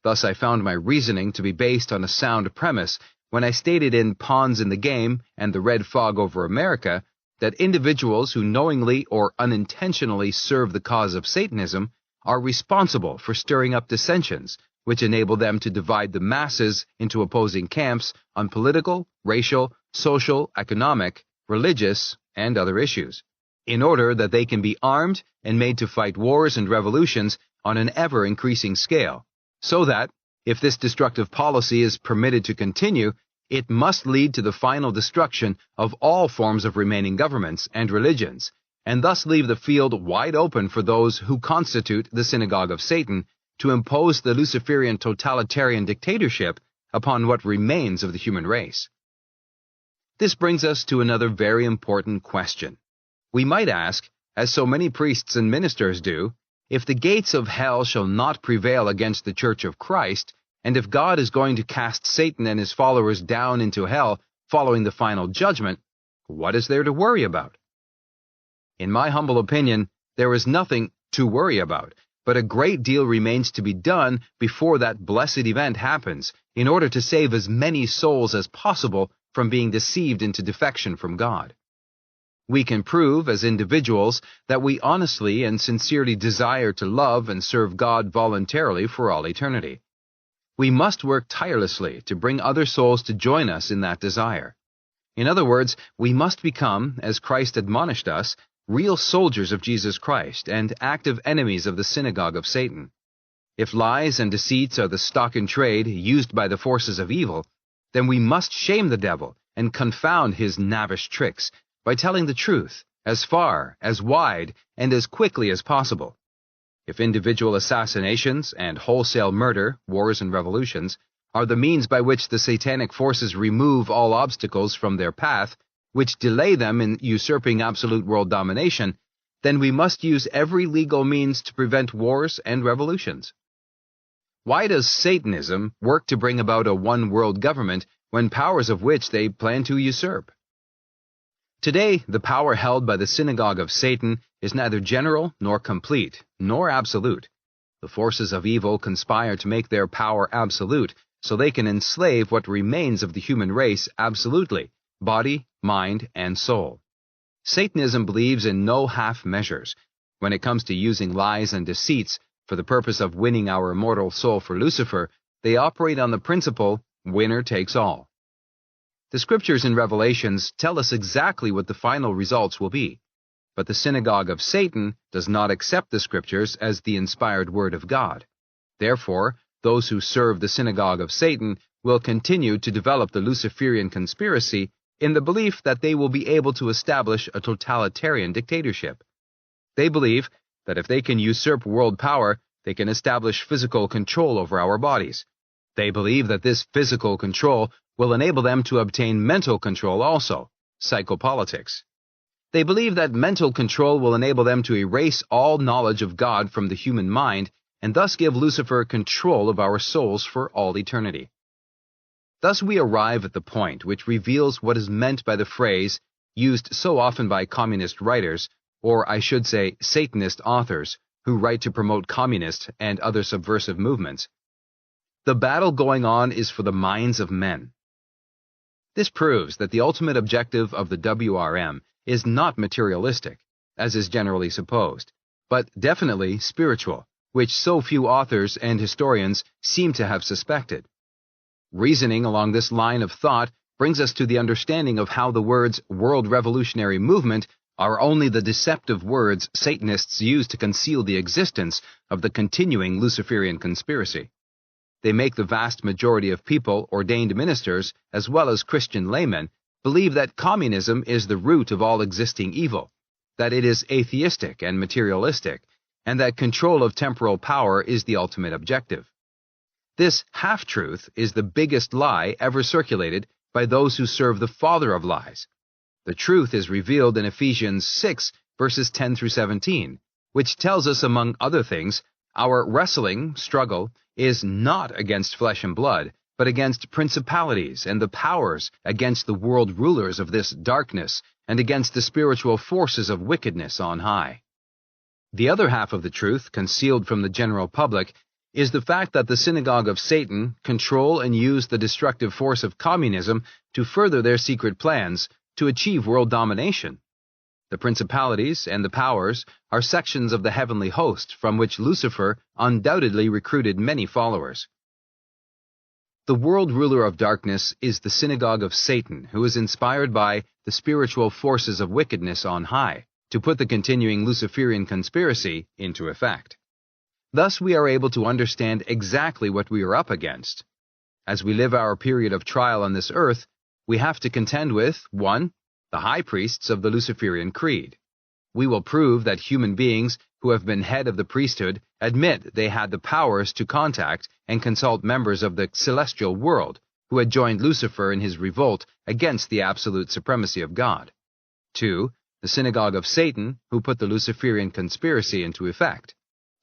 Thus I found my reasoning to be based on a sound premise when I stated in Pawns in the Game and the Red Fog over America that individuals who knowingly or unintentionally serve the cause of Satanism are responsible for stirring up dissensions, which enable them to divide the masses into opposing camps on political, racial, social, economic, religious, and other issues, in order that they can be armed and made to fight wars and revolutions on an ever-increasing scale, so that, if this destructive policy is permitted to continue, it must lead to the final destruction of all forms of remaining governments and religions, and thus leave the field wide open for those who constitute the Synagogue of Satan to impose the Luciferian totalitarian dictatorship upon what remains of the human race. This brings us to another very important question. We might ask, as so many priests and ministers do, if the gates of hell shall not prevail against the Church of Christ, and if God is going to cast Satan and his followers down into hell following the final judgment, what is there to worry about? In my humble opinion, there is nothing to worry about, but a great deal remains to be done before that blessed event happens, in order to save as many souls as possible from being deceived into defection from God. We can prove as individuals that we honestly and sincerely desire to love and serve God voluntarily for all eternity. We must work tirelessly to bring other souls to join us in that desire. In other words, we must become, as Christ admonished us, real soldiers of Jesus Christ and active enemies of the Synagogue of Satan. If lies and deceits are the stock in trade used by the forces of evil, then we must shame the devil and confound his knavish tricks by telling the truth as far, as wide, and as quickly as possible. If individual assassinations and wholesale murder, wars and revolutions, are the means by which the satanic forces remove all obstacles from their path, which delay them in usurping absolute world domination, then we must use every legal means to prevent wars and revolutions. Why does Satanism work to bring about a one-world government when powers of which they plan to usurp? Today, the power held by the Synagogue of Satan is neither general nor complete, nor absolute. The forces of evil conspire to make their power absolute, so they can enslave what remains of the human race absolutely, body, mind, and soul. Satanism believes in no half measures. When it comes to using lies and deceits for the purpose of winning our immortal soul for Lucifer, they operate on the principle, winner takes all. The scriptures in Revelations tell us exactly what the final results will be, but the Synagogue of Satan does not accept the scriptures as the inspired word of God. Therefore, those who serve the Synagogue of Satan will continue to develop the Luciferian conspiracy in the belief that they will be able to establish a totalitarian dictatorship. They believe that if they can usurp world power, they can establish physical control over our bodies. They believe that this physical control will enable them to obtain mental control also, psychopolitics. They believe that mental control will enable them to erase all knowledge of God from the human mind and thus give Lucifer control of our souls for all eternity. Thus we arrive at the point which reveals what is meant by the phrase, used so often by communist writers, or I should say Satanist authors, who write to promote communist and other subversive movements. The battle going on is for the minds of men. This proves that the ultimate objective of the WRM is not materialistic, as is generally supposed, but definitely spiritual, which so few authors and historians seem to have suspected. Reasoning along this line of thought brings us to the understanding of how the words World Revolutionary Movement are only the deceptive words Satanists use to conceal the existence of the continuing Luciferian conspiracy. They make the vast majority of people, ordained ministers, as well as Christian laymen, believe that communism is the root of all existing evil, that it is atheistic and materialistic, and that control of temporal power is the ultimate objective. This half-truth is the biggest lie ever circulated by those who serve the father of lies. The truth is revealed in Ephesians 6, verses 10 through 17, which tells us, among other things, our struggle is not against flesh and blood, but against principalities and the powers, against the world rulers of this darkness, and against the spiritual forces of wickedness on high. The other half of the truth, concealed from the general public, is the fact that the Synagogue of Satan control and use the destructive force of communism to further their secret plans to achieve world domination. The principalities and the powers are sections of the heavenly host from which Lucifer undoubtedly recruited many followers. The world ruler of darkness is the Synagogue of Satan, who is inspired by the spiritual forces of wickedness on high to put the continuing Luciferian conspiracy into effect. Thus we are able to understand exactly what we are up against. As we live our period of trial on this earth, we have to contend with 1. The high priests of the Luciferian creed. We will prove that human beings who have been head of the priesthood admit they had the powers to contact and consult members of the celestial world who had joined Lucifer in his revolt against the absolute supremacy of God. 2. The Synagogue of Satan, who put the Luciferian conspiracy into effect.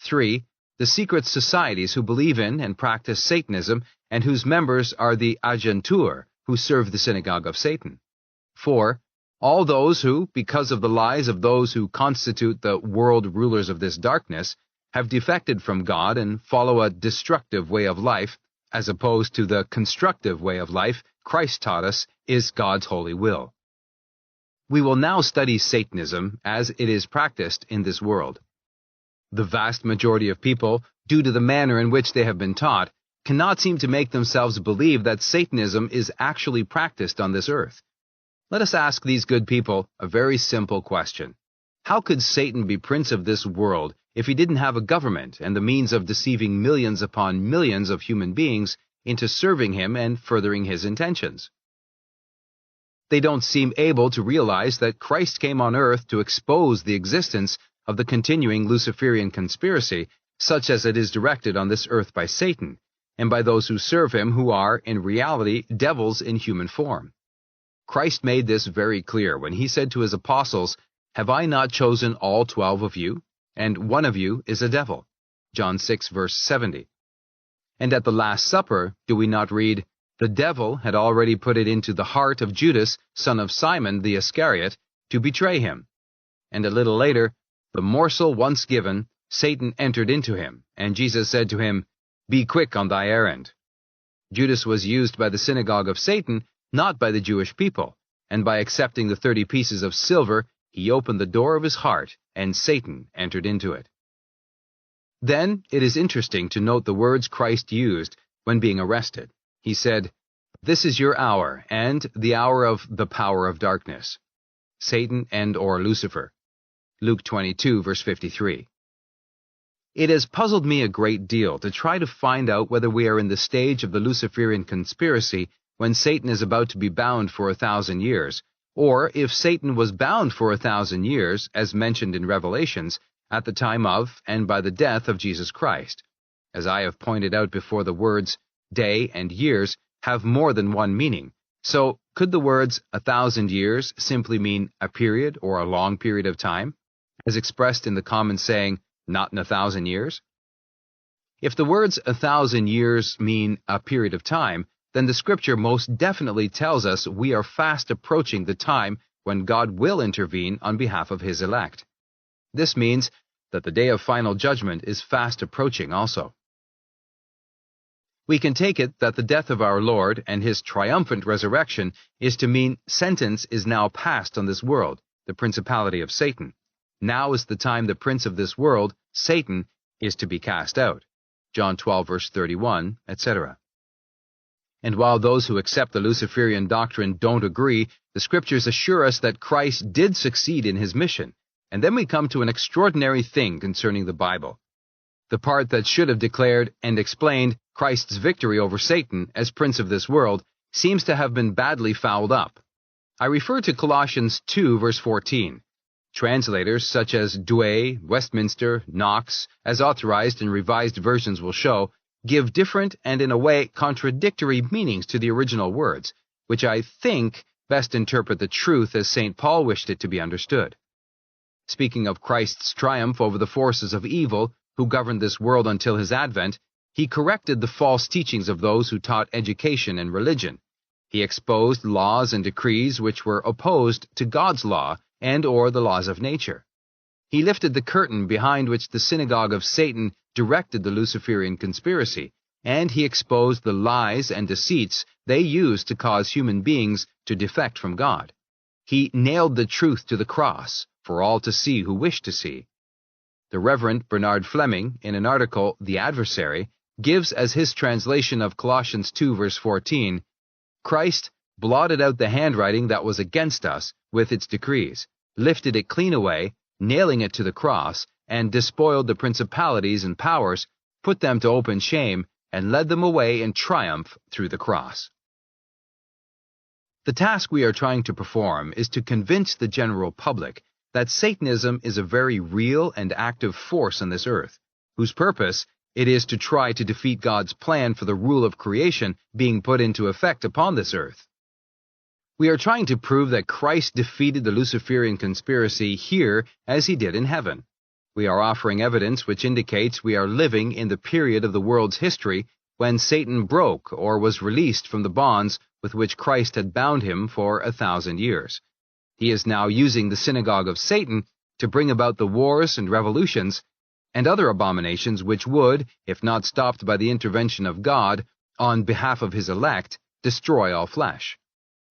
3. The secret societies who believe in and practice Satanism and whose members are the agentur, who serve the Synagogue of Satan. 4. All those who, because of the lies of those who constitute the world rulers of this darkness, have defected from God and follow a destructive way of life, as opposed to the constructive way of life Christ taught us is God's holy will. We will now study Satanism as it is practiced in this world. The vast majority of people, due to the manner in which they have been taught, cannot seem to make themselves believe that Satanism is actually practiced on this earth. Let us ask these good people a very simple question. How could Satan be prince of this world if he didn't have a government and the means of deceiving millions upon millions of human beings into serving him and furthering his intentions? They don't seem able to realize that Christ came on earth to expose the existence of the continuing Luciferian conspiracy, such as it is directed on this earth by Satan, and by those who serve him, who are, in reality, devils in human form. Christ made this very clear when he said to his apostles, "Have I not chosen all 12 of you? And one of you is a devil." John 6, verse 70. And at the Last Supper, do we not read, "The devil had already put it into the heart of Judas, son of Simon the Iscariot, to betray him." And a little later, "The morsel once given, Satan entered into him, and Jesus said to him, 'Be quick on thy errand.'" Judas was used by the Synagogue of Satan, not by the Jewish people, and by accepting the 30 pieces of silver, he opened the door of his heart, and Satan entered into it. Then it is interesting to note the words Christ used when being arrested. He said, "This is your hour, and the hour of the power of darkness." Satan and or Lucifer. Luke 22, verse 53. It has puzzled me a great deal to try to find out whether we are in the stage of the Luciferian conspiracy when Satan is about to be bound for 1,000 years, or if Satan was bound for 1,000 years, as mentioned in Revelations, at the time of and by the death of Jesus Christ. As I have pointed out before, the words day and years have more than one meaning. So, could the words 1,000 years simply mean a period or a long period of time, as expressed in the common saying, "not in 1,000 years"? If the words 1,000 years mean a period of time, then the Scripture most definitely tells us we are fast approaching the time when God will intervene on behalf of his elect. This means that the day of final judgment is fast approaching also. We can take it that the death of our Lord and his triumphant resurrection is to mean sentence is now passed on this world, the principality of Satan. Now is the time the prince of this world, Satan, is to be cast out. John 12, verse 31, etc. And while those who accept the Luciferian doctrine don't agree, the Scriptures assure us that Christ did succeed in his mission. And then we come to an extraordinary thing concerning the Bible. The part that should have declared and explained Christ's victory over Satan as prince of this world seems to have been badly fouled up. I refer to Colossians 2, verse 14. Translators such as Douay, Westminster, Knox, as authorized and revised versions will show, give different and in a way contradictory meanings to the original words, which I think best interpret the truth as St. Paul wished it to be understood. Speaking of Christ's triumph over the forces of evil who governed this world until his advent, he corrected the false teachings of those who taught education and religion. He exposed laws and decrees which were opposed to God's law and or the laws of nature. He lifted the curtain behind which the Synagogue of Satan directed the Luciferian conspiracy, and he exposed the lies and deceits they used to cause human beings to defect from God. He nailed the truth to the cross for all to see who wished to see. The Reverend Bernard Fleming, in an article, The Adversary, gives as his translation of Colossians 2, verse 14, "Christ blotted out the handwriting that was against us with its decrees, lifted it clean away, nailing it to the cross, and despoiled the principalities and powers, put them to open shame, and led them away in triumph through the cross." The task we are trying to perform is to convince the general public that Satanism is a very real and active force on this earth, whose purpose it is to try to defeat God's plan for the rule of creation being put into effect upon this earth. We are trying to prove that Christ defeated the Luciferian conspiracy here as he did in heaven. We are offering evidence which indicates we are living in the period of the world's history when Satan broke or was released from the bonds with which Christ had bound him for 1,000 years. He is now using the Synagogue of Satan to bring about the wars and revolutions and other abominations which would, if not stopped by the intervention of God, on behalf of his elect, destroy all flesh.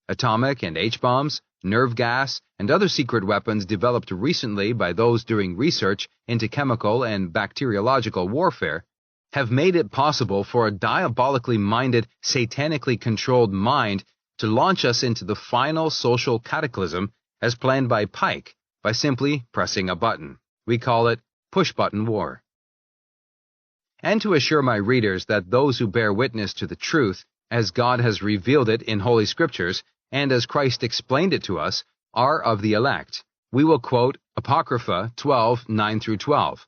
Atomic and H-bombs, nerve gas, and other secret weapons developed recently by those doing research into chemical and bacteriological warfare have made it possible for a diabolically minded, satanically controlled mind to launch us into the final social cataclysm as planned by Pike, by simply pressing a button. We call it push-button war. And to assure my readers that those who bear witness to the truth, as God has revealed it in Holy Scriptures, and as Christ explained it to us, are of the elect, we will quote Apocrypha 12:9-12.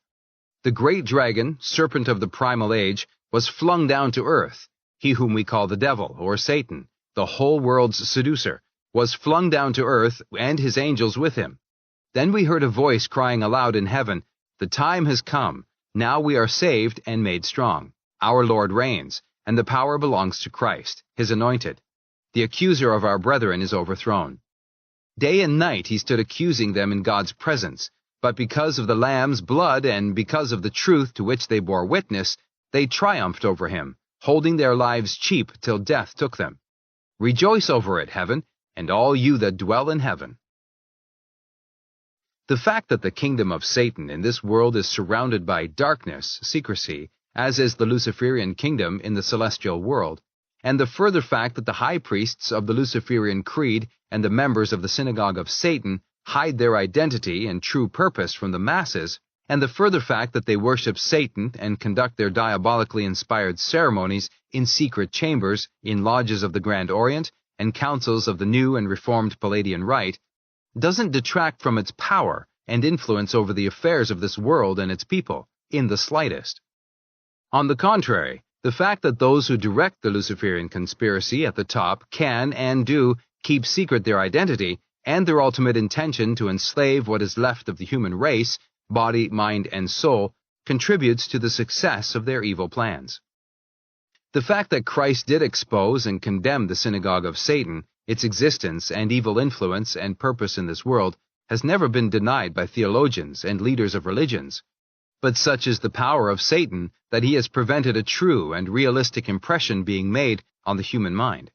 The great dragon, serpent of the primal age, was flung down to earth. He whom we call the devil, or Satan, the whole world's seducer, was flung down to earth, and his angels with him. Then we heard a voice crying aloud in heaven, "The time has come. Now we are saved and made strong. Our Lord reigns, and the power belongs to Christ, his anointed. The accuser of our brethren is overthrown." Day and night he stood accusing them in God's presence, but because of the Lamb's blood and because of the truth to which they bore witness, they triumphed over him, holding their lives cheap till death took them. Rejoice over it, heaven, and all you that dwell in heaven. The fact that the kingdom of Satan in this world is surrounded by darkness, secrecy, as is the Luciferian kingdom in the celestial world, and the further fact that the high priests of the Luciferian creed and the members of the Synagogue of Satan hide their identity and true purpose from the masses, and the further fact that they worship Satan and conduct their diabolically inspired ceremonies in secret chambers, in lodges of the Grand Orient, and councils of the new and reformed Palladian Rite, doesn't detract from its power and influence over the affairs of this world and its people, in the slightest. On the contrary, the fact that those who direct the Luciferian conspiracy at the top can and do keep secret their identity and their ultimate intention to enslave what is left of the human race, body, mind, and soul, contributes to the success of their evil plans. The fact that Christ did expose and condemn the Synagogue of Satan, its existence and evil influence and purpose in this world, has never been denied by theologians and leaders of religions. But such is the power of Satan that he has prevented a true and realistic impression being made on the human mind.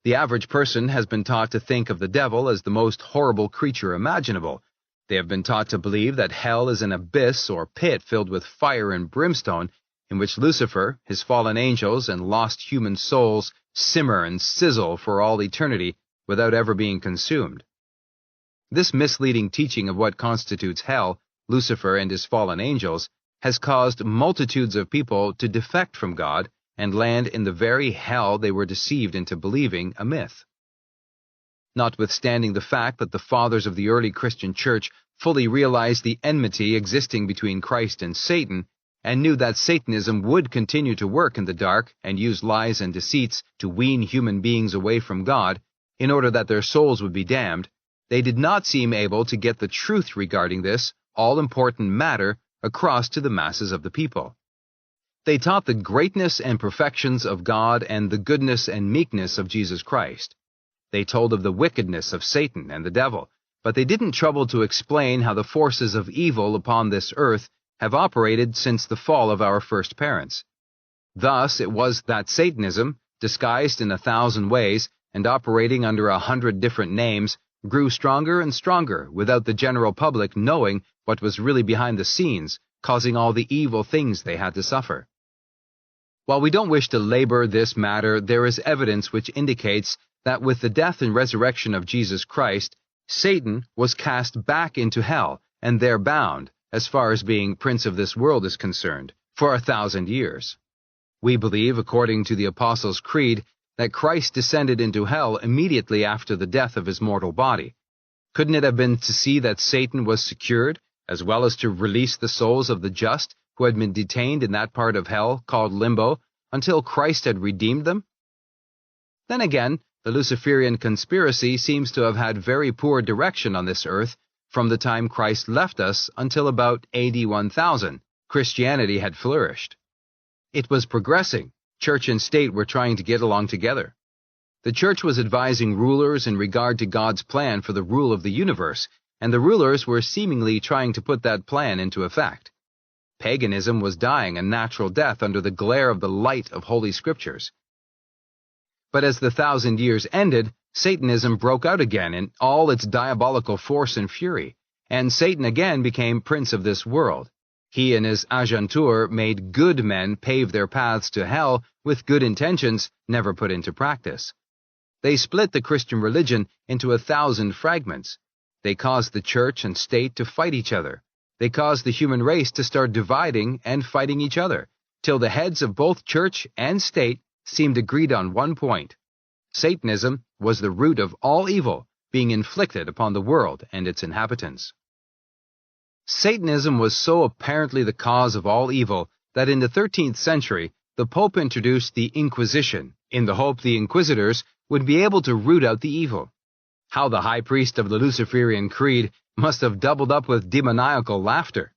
The average person has been taught to think of the devil as the most horrible creature imaginable. They have been taught to believe that hell is an abyss or pit filled with fire and brimstone, in which Lucifer, his fallen angels, and lost human souls simmer and sizzle for all eternity without ever being consumed. This misleading teaching of what constitutes hell, Lucifer and his fallen angels, has caused multitudes of people to defect from God and land in the very hell they were deceived into believing a myth. Notwithstanding the fact that the fathers of the early Christian church fully realized the enmity existing between Christ and Satan, and knew that Satanism would continue to work in the dark and use lies and deceits to wean human beings away from God, in order that their souls would be damned, they did not seem able to get the truth regarding this all-important matter across to the masses of the people. They taught the greatness and perfections of God and the goodness and meekness of Jesus Christ. They told of the wickedness of Satan and the devil, but they didn't trouble to explain how the forces of evil upon this earth have operated since the fall of our first parents. Thus it was that Satanism, disguised in 1,000 ways and operating under 100 different names, grew stronger and stronger without the general public knowing what was really behind the scenes, causing all the evil things they had to suffer. While we don't wish to labor this matter, there is evidence which indicates that with the death and resurrection of Jesus Christ, Satan was cast back into hell and there bound, as far as being prince of this world is concerned, for 1,000 years. We believe, according to the Apostles' Creed, that Christ descended into hell immediately after the death of his mortal body. Couldn't it have been to see that Satan was secured, as well as to release the souls of the just who had been detained in that part of hell called limbo until Christ had redeemed them? Then again, the Luciferian conspiracy seems to have had very poor direction on this earth from the time Christ left us until about AD 1000, Christianity had flourished. It was progressing. Church and state were trying to get along together. The church was advising rulers in regard to God's plan for the rule of the universe, and the rulers were seemingly trying to put that plan into effect. Paganism was dying a natural death under the glare of the light of Holy Scriptures. But as the 1,000 years ended, Satanism broke out again in all its diabolical force and fury, and Satan again became prince of this world. He and his agentur made good men pave their paths to hell with good intentions never put into practice. They split the Christian religion into 1,000 fragments. They caused the church and state to fight each other. They caused the human race to start dividing and fighting each other, till the heads of both church and state seemed agreed on one point. Satanism was the root of all evil being inflicted upon the world and its inhabitants. Satanism was so apparently the cause of all evil that in the 13th century the Pope introduced the Inquisition, in the hope the inquisitors would be able to root out the evil. How the high priest of the Luciferian creed must have doubled up with demoniacal laughter.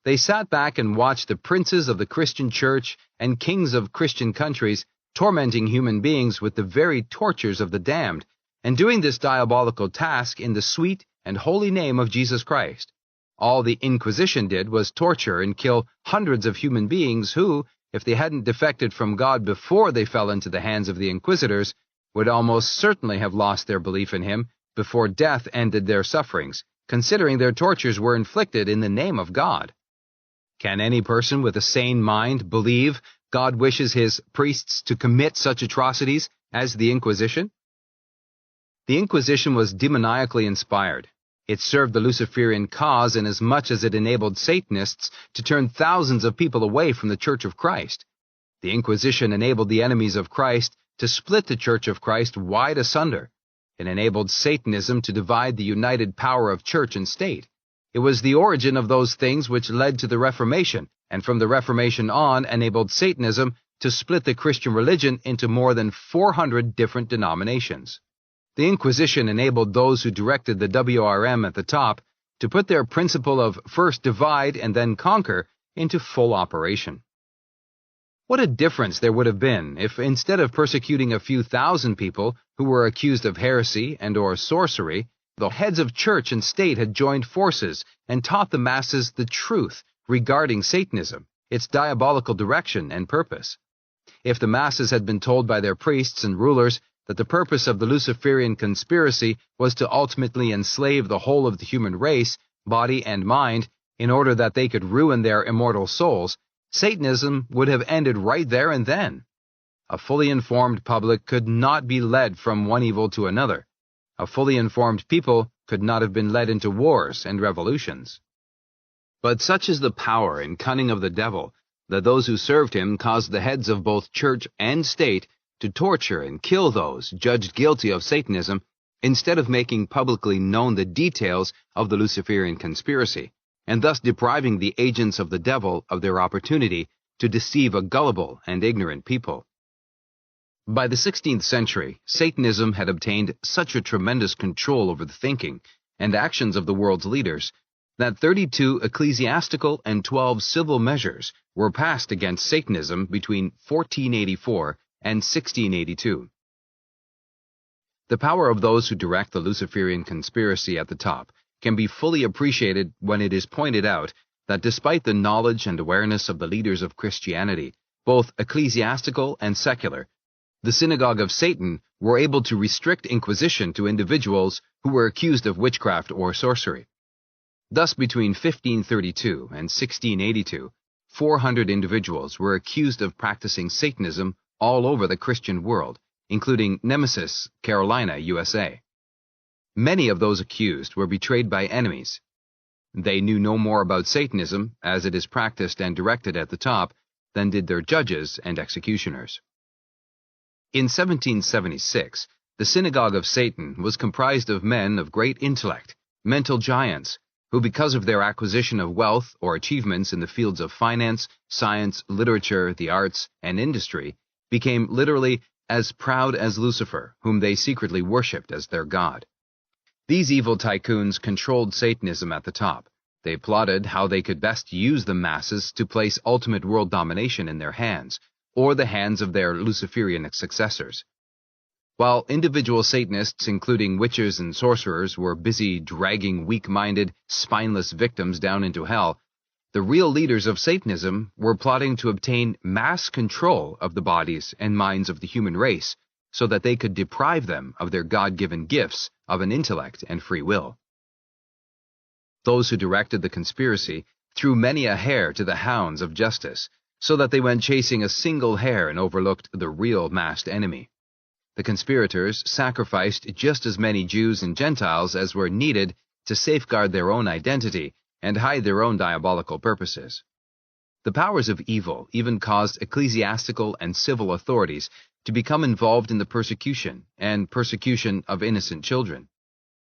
They sat back and watched the princes of the Christian church and kings of Christian countries tormenting human beings with the very tortures of the damned, and doing this diabolical task in the sweet and holy name of Jesus Christ. All the Inquisition did was torture and kill hundreds of human beings who, if they hadn't defected from God before they fell into the hands of the inquisitors, would almost certainly have lost their belief in him before death ended their sufferings, considering their tortures were inflicted in the name of God. Can any person with a sane mind believe God wishes his priests to commit such atrocities as the Inquisition? The Inquisition was demoniacally inspired. It served the Luciferian cause inasmuch as it enabled Satanists to turn thousands of people away from the Church of Christ. The Inquisition enabled the enemies of Christ to split the Church of Christ wide asunder. It enabled Satanism to divide the united power of church and state. It was the origin of those things which led to the Reformation, and from the Reformation on enabled Satanism to split the Christian religion into more than 400 different denominations. The Inquisition enabled those who directed the WRM at the top to put their principle of first divide and then conquer into full operation. What a difference there would have been if, instead of persecuting a few thousand people who were accused of heresy and/or sorcery, the heads of church and state had joined forces and taught the masses the truth regarding Satanism, its diabolical direction and purpose. If the masses had been told by their priests and rulers that the purpose of the Luciferian conspiracy was to ultimately enslave the whole of the human race, body and mind, in order that they could ruin their immortal souls, Satanism would have ended right there and then. A fully informed public could not be led from one evil to another. A fully informed people could not have been led into wars and revolutions. But such is the power and cunning of the devil that those who served him caused the heads of both church and state to torture and kill those judged guilty of Satanism instead of making publicly known the details of the Luciferian conspiracy, and thus depriving the agents of the devil of their opportunity to deceive a gullible and ignorant people. By the 16th century, Satanism had obtained such a tremendous control over the thinking and actions of the world's leaders that 32 ecclesiastical and 12 civil measures were passed against Satanism between 1484 and 1682. The power of those who direct the Luciferian conspiracy at the top can be fully appreciated when it is pointed out that despite the knowledge and awareness of the leaders of Christianity, both ecclesiastical and secular, the Synagogue of Satan were able to restrict inquisition to individuals who were accused of witchcraft or sorcery. Thus, between 1532 and 1682, 400 individuals were accused of practicing Satanism all over the Christian world, including Nemesis, Carolina, USA. Many of those accused were betrayed by enemies. They knew no more about Satanism, as it is practiced and directed at the top, than did their judges and executioners. In 1776, the Synagogue of Satan was comprised of men of great intellect, mental giants, who because of their acquisition of wealth or achievements in the fields of finance, science, literature, the arts, and industry, became literally as proud as Lucifer, whom they secretly worshipped as their god. These evil tycoons controlled Satanism at the top. They plotted how they could best use the masses to place ultimate world domination in their hands, or the hands of their Luciferian successors. While individual Satanists, including witches and sorcerers, were busy dragging weak-minded, spineless victims down into hell, the real leaders of Satanism were plotting to obtain mass control of the bodies and minds of the human race so that they could deprive them of their God-given gifts of an intellect and free will. Those who directed the conspiracy threw many a hare to the hounds of justice, so that they went chasing a single hare and overlooked the real masked enemy. The conspirators sacrificed just as many Jews and Gentiles as were needed to safeguard their own identity and hide their own diabolical purposes. The powers of evil even caused ecclesiastical and civil authorities to become involved in the persecution of innocent children.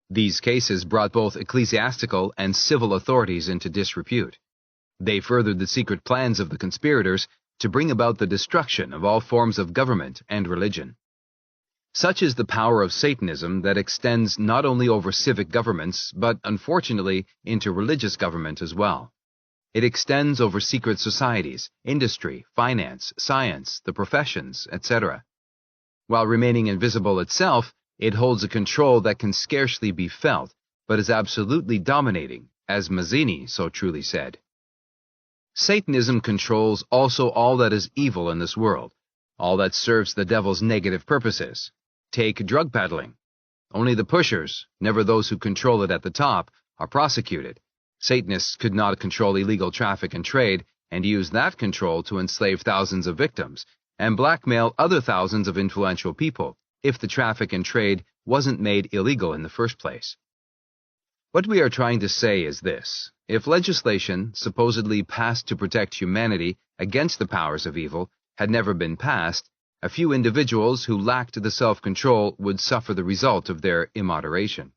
These cases brought both ecclesiastical and civil authorities into disrepute. They furthered the secret plans of the conspirators to bring about the destruction of all forms of government and religion. Such is the power of Satanism that extends not only over civic governments, but unfortunately into religious government as well. It extends over secret societies, industry, finance, science, the professions, etc. While remaining invisible itself, it holds a control that can scarcely be felt, but is absolutely dominating, as Mazzini so truly said. Satanism controls also all that is evil in this world, all that serves the devil's negative purposes. Take drug peddling. Only the pushers, never those who control it at the top, are prosecuted. Satanists could not control illegal traffic and trade and use that control to enslave thousands of victims and blackmail other thousands of influential people if the traffic and trade wasn't made illegal in the first place. What we are trying to say is this: if legislation supposedly passed to protect humanity against the powers of evil had never been passed, a few individuals who lacked the self-control would suffer the result of their immoderation.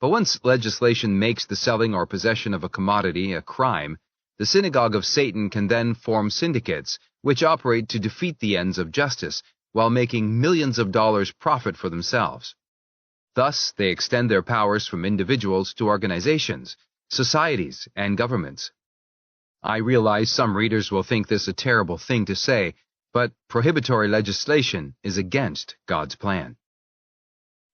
But once legislation makes the selling or possession of a commodity a crime, the Synagogue of Satan can then form syndicates which operate to defeat the ends of justice while making millions of dollars profit for themselves. Thus, they extend their powers from individuals to organizations, societies, and governments. I realize some readers will think this a terrible thing to say, but prohibitory legislation is against God's plan.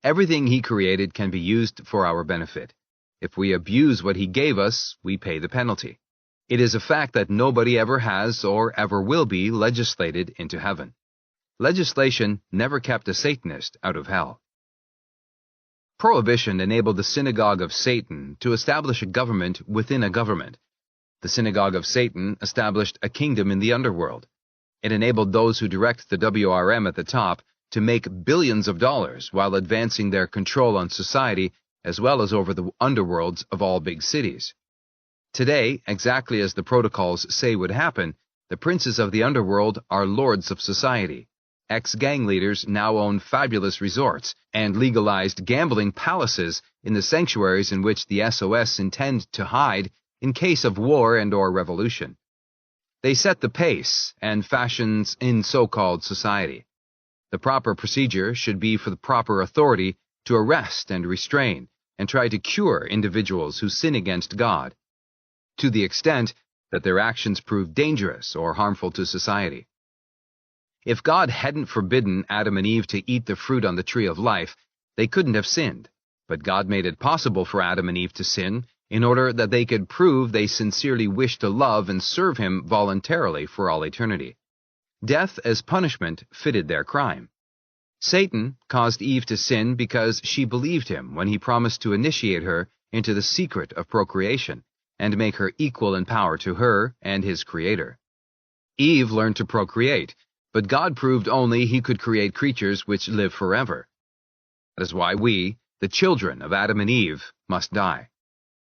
Everything He created can be used for our benefit. If we abuse what He gave us, we pay the penalty. It is a fact that nobody ever has or ever will be legislated into heaven. Legislation never kept a Satanist out of hell. Prohibition enabled the Synagogue of Satan to establish a government within a government. The Synagogue of Satan established a kingdom in the underworld. It enabled those who direct the WRM at the top to make billions of dollars while advancing their control on society as well as over the underworlds of all big cities. Today, exactly as the protocols say would happen, the princes of the underworld are lords of society. Ex-gang leaders now own fabulous resorts and legalized gambling palaces in the sanctuaries in which the SOS intend to hide in case of war and/or revolution. They set the pace and fashions in so-called society. The proper procedure should be for the proper authority to arrest and restrain and try to cure individuals who sin against God, to the extent that their actions prove dangerous or harmful to society. If God hadn't forbidden Adam and Eve to eat the fruit on the tree of life, they couldn't have sinned. But God made it possible for Adam and Eve to sin in order that they could prove they sincerely wished to love and serve Him voluntarily for all eternity. Death as punishment fitted their crime. Satan caused Eve to sin because she believed him when he promised to initiate her into the secret of procreation and make her equal in power to her and his Creator. Eve learned to procreate, but God proved only He could create creatures which live forever. That is why we, the children of Adam and Eve, must die.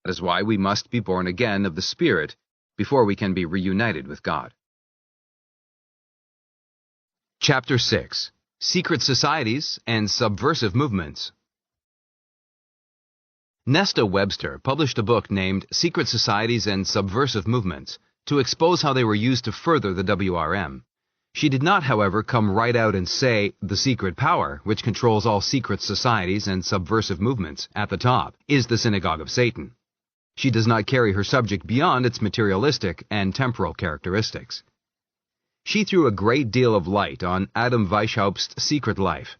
That is why we must be born again of the Spirit before we can be reunited with God. Chapter 6. Secret Societies and Subversive Movements. Nesta Webster published a book named Secret Societies and Subversive Movements to expose how they were used to further the WRM. She did not, however, come right out and say the secret power, which controls all secret societies and subversive movements at the top, is the Synagogue of Satan. She does not carry her subject beyond its materialistic and temporal characteristics. She threw a great deal of light on Adam Weishaupt's secret life.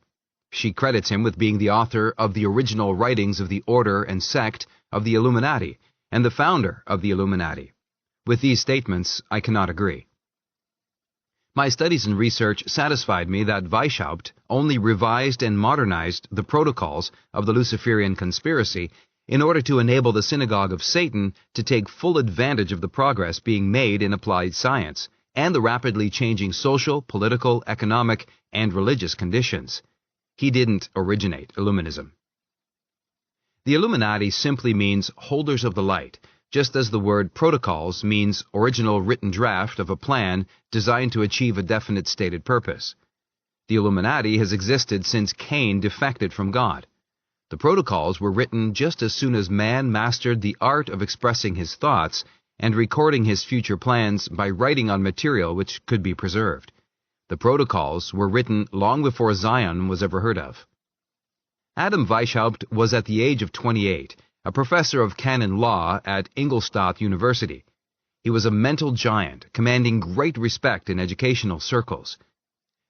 She credits him with being the author of the original writings of the order and sect of the Illuminati and the founder of the Illuminati. With these statements, I cannot agree. My studies and research satisfied me that Weishaupt only revised and modernized the protocols of the Luciferian conspiracy in order to enable the Synagogue of Satan to take full advantage of the progress being made in applied science and the rapidly changing social, political, economic, and religious conditions. He didn't originate Illuminism. The Illuminati simply means holders of the light, just as the word protocols means original written draft of a plan designed to achieve a definite stated purpose. The Illuminati has existed since Cain defected from God. The protocols were written just as soon as man mastered the art of expressing his thoughts and recording his future plans by writing on material which could be preserved. The protocols were written long before Zion was ever heard of. Adam Weishaupt was at the age of 28, a professor of canon law at Ingolstadt University. He was a mental giant, commanding great respect in educational circles.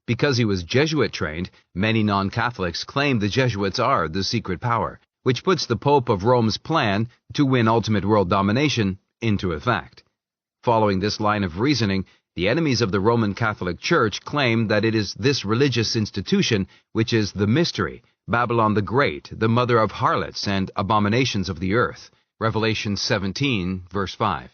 Because he was Jesuit-trained, many non-Catholics claim the Jesuits are the secret power, which puts the Pope of Rome's plan to win ultimate world domination into effect. Following this line of reasoning, the enemies of the Roman Catholic Church claim that it is this religious institution which is the mystery, Babylon the Great, the mother of harlots and abominations of the earth. Revelation 17, verse 5.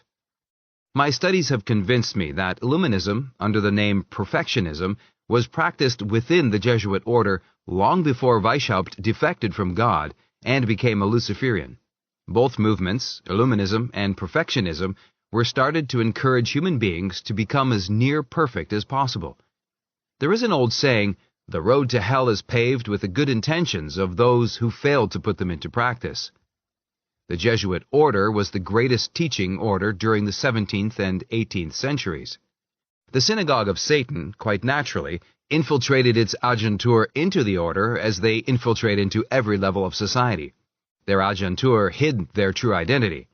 My studies have convinced me that Illuminism, under the name Perfectionism, was practiced within the Jesuit order long before Weishaupt defected from God and became a Luciferian. Both movements, Illuminism and Perfectionism, were started to encourage human beings to become as near perfect as possible. There is an old saying, "The road to hell is paved with the good intentions of those who failed to put them into practice." The Jesuit order was the greatest teaching order during the 17th and 18th centuries. The Synagogue of Satan, quite naturally, infiltrated its agentur into the order as they infiltrate into every level of society. Their agentur hid their true identity.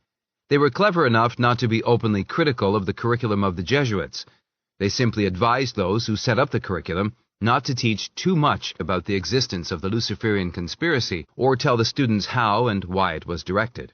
They were clever enough not to be openly critical of the curriculum of the Jesuits. They simply advised those who set up the curriculum not to teach too much about the existence of the Luciferian conspiracy or tell the students how and why it was directed.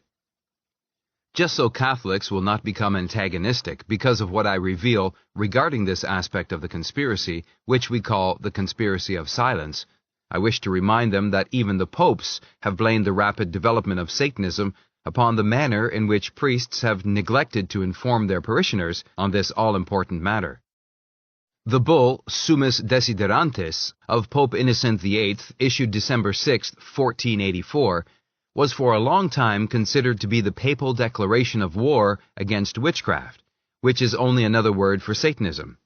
Just so Catholics will not become antagonistic because of what I reveal regarding this aspect of the conspiracy, which we call the conspiracy of silence, I wish to remind them that even the popes have blamed the rapid development of Satanism upon the manner in which priests have neglected to inform their parishioners on this all-important matter. The bull Summus Desiderantis of Pope Innocent VIII, issued December 6, 1484, was for a long time considered to be the papal declaration of war against witchcraft, which is only another word for Satanism.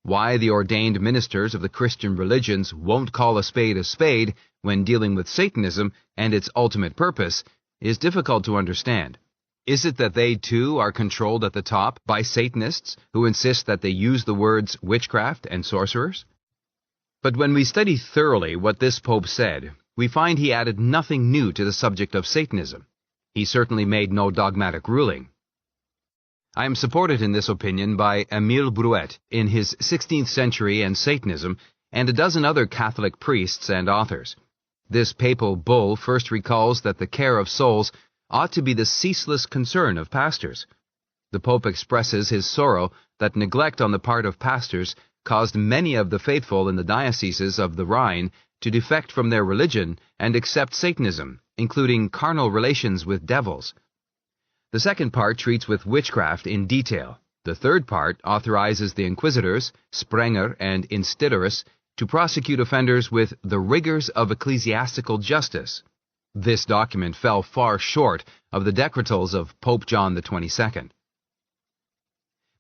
Why the ordained ministers of the Christian religions won't call a spade when dealing with Satanism and its ultimate purpose is difficult to understand. Is it that they, too, are controlled at the top by Satanists who insist that they use the words witchcraft and sorcerers? But when we study thoroughly what this Pope said, we find he added nothing new to the subject of Satanism. He certainly made no dogmatic ruling. I am supported in this opinion by Émile Brouet in his 16th Century and Satanism and a dozen other Catholic priests and authors. This papal bull first recalls that the care of souls ought to be the ceaseless concern of pastors. The Pope expresses his sorrow that neglect on the part of pastors caused many of the faithful in the dioceses of the Rhine to defect from their religion and accept Satanism, including carnal relations with devils. The second part treats with witchcraft in detail. The third part authorizes the inquisitors, Sprenger and Institoris, to prosecute offenders with the rigors of ecclesiastical justice. This document fell far short of the decretals of Pope John XXII.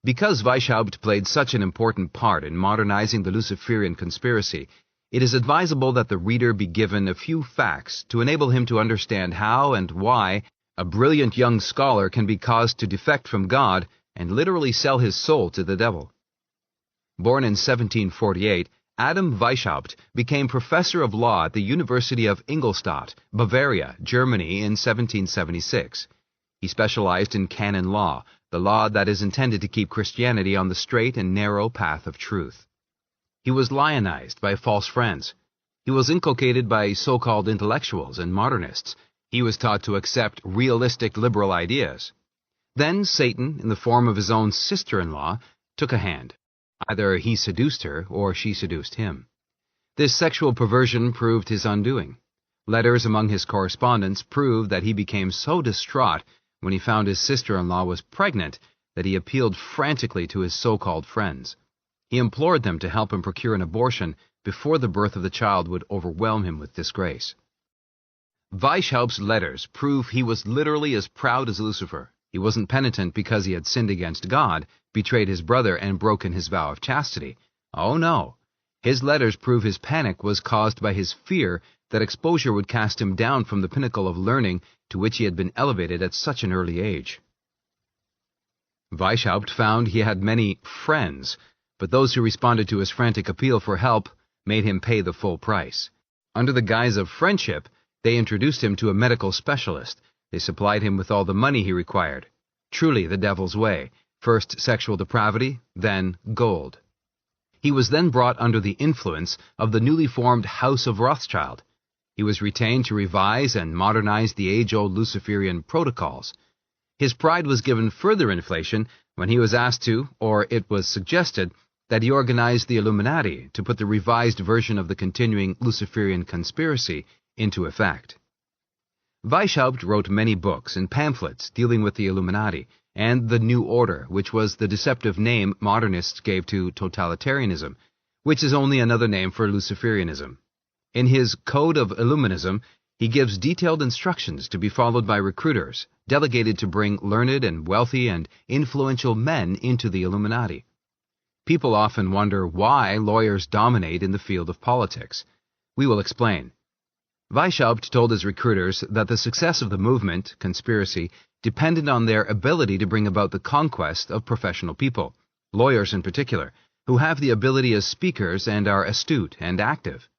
Because Weishaupt played such an important part in modernizing the Luciferian conspiracy, it is advisable that the reader be given a few facts to enable him to understand how and why a brilliant young scholar can be caused to defect from God and literally sell his soul to the devil. Born in 1748, Adam Weishaupt became professor of law at the University of Ingolstadt, Bavaria, Germany in 1776. He specialized in canon law, the law that is intended to keep Christianity on the straight and narrow path of truth. He was lionized by false friends. He was inculcated by so-called intellectuals and modernists. He was taught to accept realistic liberal ideas. Then Satan, in the form of his own sister-in-law, took a hand. Either he seduced her or she seduced him. This sexual perversion proved his undoing. Letters among his correspondence prove that he became so distraught when he found his sister-in-law was pregnant that he appealed frantically to his so-called friends. He implored them to help him procure an abortion before the birth of the child would overwhelm him with disgrace. Weishaupt's letters prove he was literally as proud as Lucifer. He wasn't penitent because he had sinned against God, betrayed his brother, and broken his vow of chastity. Oh no. His letters prove his panic was caused by his fear that exposure would cast him down from the pinnacle of learning to which he had been elevated at such an early age. Weishaupt found he had many friends, but those who responded to his frantic appeal for help made him pay the full price. Under the guise of friendship, they introduced him to a medical specialist. They supplied him with all the money he required. Truly the devil's way. First sexual depravity, then gold. He was then brought under the influence of the newly formed House of Rothschild. He was retained to revise and modernize the age-old Luciferian protocols. His pride was given further inflation when he was asked to, or it was suggested, that he organized the Illuminati to put the revised version of the continuing Luciferian conspiracy into effect. Weishaupt wrote many books and pamphlets dealing with the Illuminati and the New Order, which was the deceptive name modernists gave to totalitarianism, which is only another name for Luciferianism. In his Code of Illuminism, he gives detailed instructions to be followed by recruiters, delegated to bring learned and wealthy and influential men into the Illuminati. People often wonder why lawyers dominate in the field of politics. We will explain. Weishaupt told his recruiters that the success of the movement, conspiracy, depended on their ability to bring about the conquest of professional people, lawyers in particular, who have the ability as speakers and are astute and active.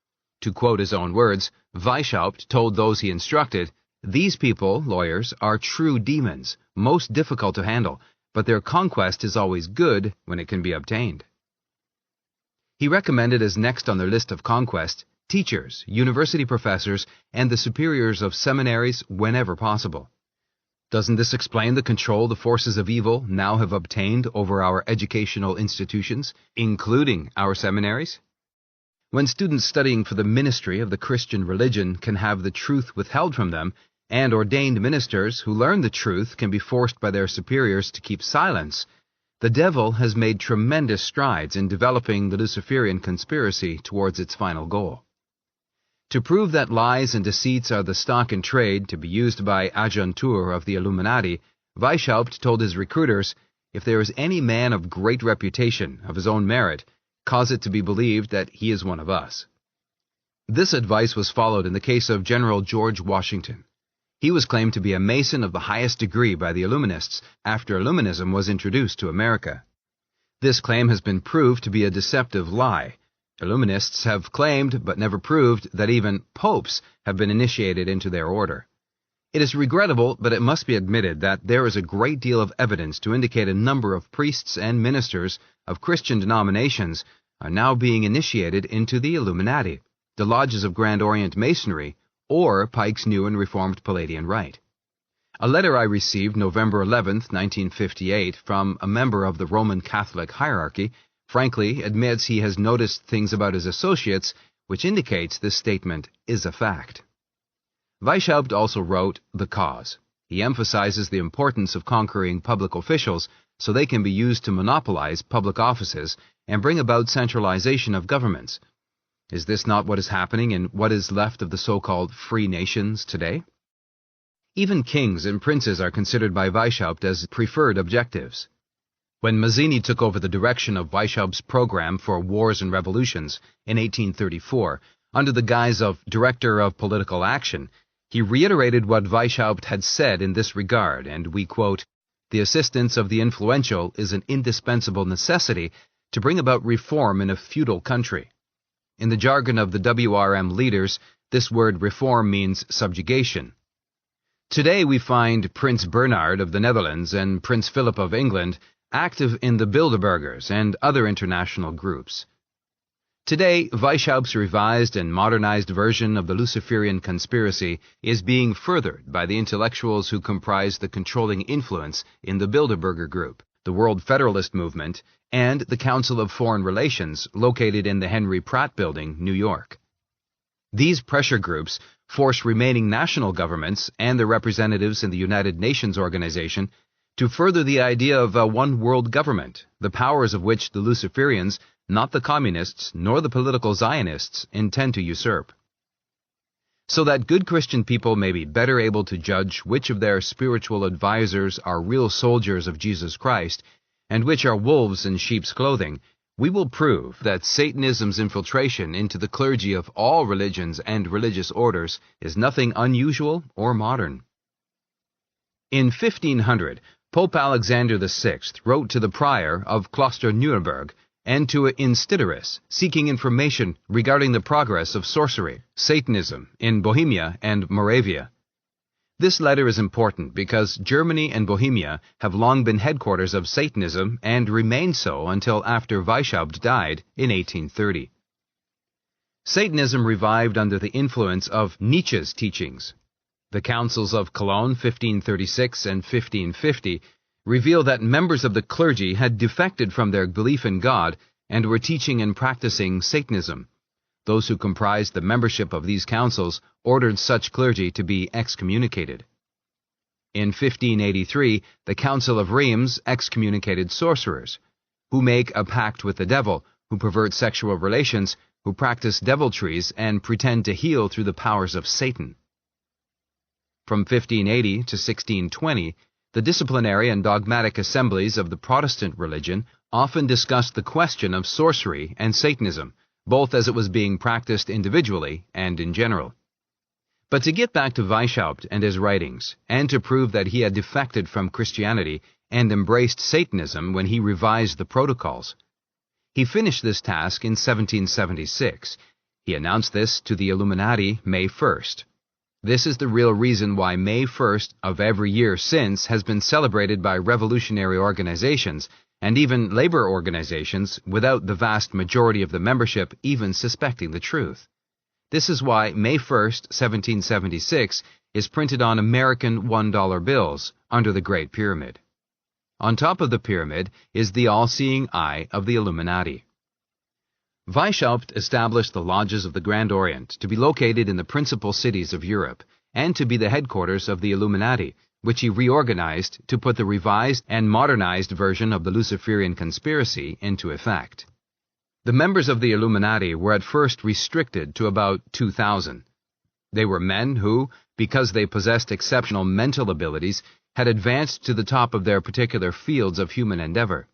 To quote his own words, Weishaupt told those he instructed, "These people, lawyers, are true demons, most difficult to handle, but their conquest is always good when it can be obtained." He recommended as next on their list of conquest teachers, university professors, and the superiors of seminaries whenever possible. Doesn't this explain the control the forces of evil now have obtained over our educational institutions, including our seminaries? When students studying for the ministry of the Christian religion can have the truth withheld from them, and ordained ministers who learn the truth can be forced by their superiors to keep silence, the devil has made tremendous strides in developing the Luciferian conspiracy towards its final goal. To prove that lies and deceits are the stock in trade to be used by agentur of the Illuminati, Weishaupt told his recruiters, "If there is any man of great reputation, of his own merit, cause it to be believed that he is one of us." This advice was followed in the case of General George Washington. He was claimed to be a Mason of the highest degree by the Illuminists after Illuminism was introduced to America. This claim has been proved to be a deceptive lie. Illuminists have claimed, but never proved, that even popes have been initiated into their order. It is regrettable, but it must be admitted that there is a great deal of evidence to indicate a number of priests and ministers of Christian denominations are now being initiated into the Illuminati, the lodges of Grand Orient Masonry, or Pike's New and Reformed Palladian Rite. A letter I received November 11, 1958, from a member of the Roman Catholic hierarchy frankly admits he has noticed things about his associates which indicates this statement is a fact. Weishaupt also wrote The Cause. He emphasizes the importance of conquering public officials so they can be used to monopolize public offices and bring about centralization of governments. Is this not what is happening in what is left of the so-called free nations today? Even kings and princes are considered by Weishaupt as preferred objectives. When Mazzini took over the direction of Weishaupt's program for wars and revolutions in 1834, under the guise of Director of Political Action, he reiterated what Weishaupt had said in this regard, and we quote, "The assistance of the influential is an indispensable necessity to bring about reform in a feudal country." In the jargon of the WRM leaders, this word reform means subjugation. Today we find Prince Bernhard of the Netherlands and Prince Philip of England active in the Bilderbergers and other international groups. Today, Weishaupt's revised and modernized version of the Luciferian conspiracy is being furthered by the intellectuals who comprise the controlling influence in the Bilderberger Group, the World Federalist Movement, and the Council of Foreign Relations located in the Henry Pratt Building, New York. These pressure groups force remaining national governments and their representatives in the United Nations organization to further the idea of a one-world government, the powers of which the Luciferians, not the communists nor the political Zionists, intend to usurp. So that good Christian people may be better able to judge which of their spiritual advisers are real soldiers of Jesus Christ, and which are wolves in sheep's clothing, we will prove that Satanism's infiltration into the clergy of all religions and religious orders is nothing unusual or modern. In 1500, Pope Alexander VI wrote to the prior of Kloster Nuremberg and to Institterus, seeking information regarding the progress of sorcery, Satanism, in Bohemia and Moravia. This letter is important because Germany and Bohemia have long been headquarters of Satanism and remained so until after Weishaupt died in 1830. Satanism revived under the influence of Nietzsche's teachings. The councils of Cologne 1536 and 1550 reveal that members of the clergy had defected from their belief in God and were teaching and practicing Satanism. Those who comprised the membership of these councils ordered such clergy to be excommunicated. In 1583, the Council of Reims excommunicated sorcerers, who make a pact with the devil, who pervert sexual relations, who practice deviltries, and pretend to heal through the powers of Satan. From 1580 to 1620, the disciplinary and dogmatic assemblies of the Protestant religion often discussed the question of sorcery and Satanism, both as it was being practiced individually and in general. But to get back to Weishaupt and his writings, and to prove that he had defected from Christianity and embraced Satanism when he revised the protocols, he finished this task in 1776. He announced this to the Illuminati May 1st. This is the real reason why May 1st of every year since has been celebrated by revolutionary organizations and even labor organizations without the vast majority of the membership even suspecting the truth. This is why May 1st, 1776 is printed on American $1 bills under the Great Pyramid. On top of the pyramid is the all-seeing eye of the Illuminati. Weishaupt established the lodges of the Grand Orient to be located in the principal cities of Europe and to be the headquarters of the Illuminati, which he reorganized to put the revised and modernized version of the Luciferian conspiracy into effect. The members of the Illuminati were at first restricted to about 2,000. They were men who, because they possessed exceptional mental abilities, had advanced to the top of their particular fields of human endeavor.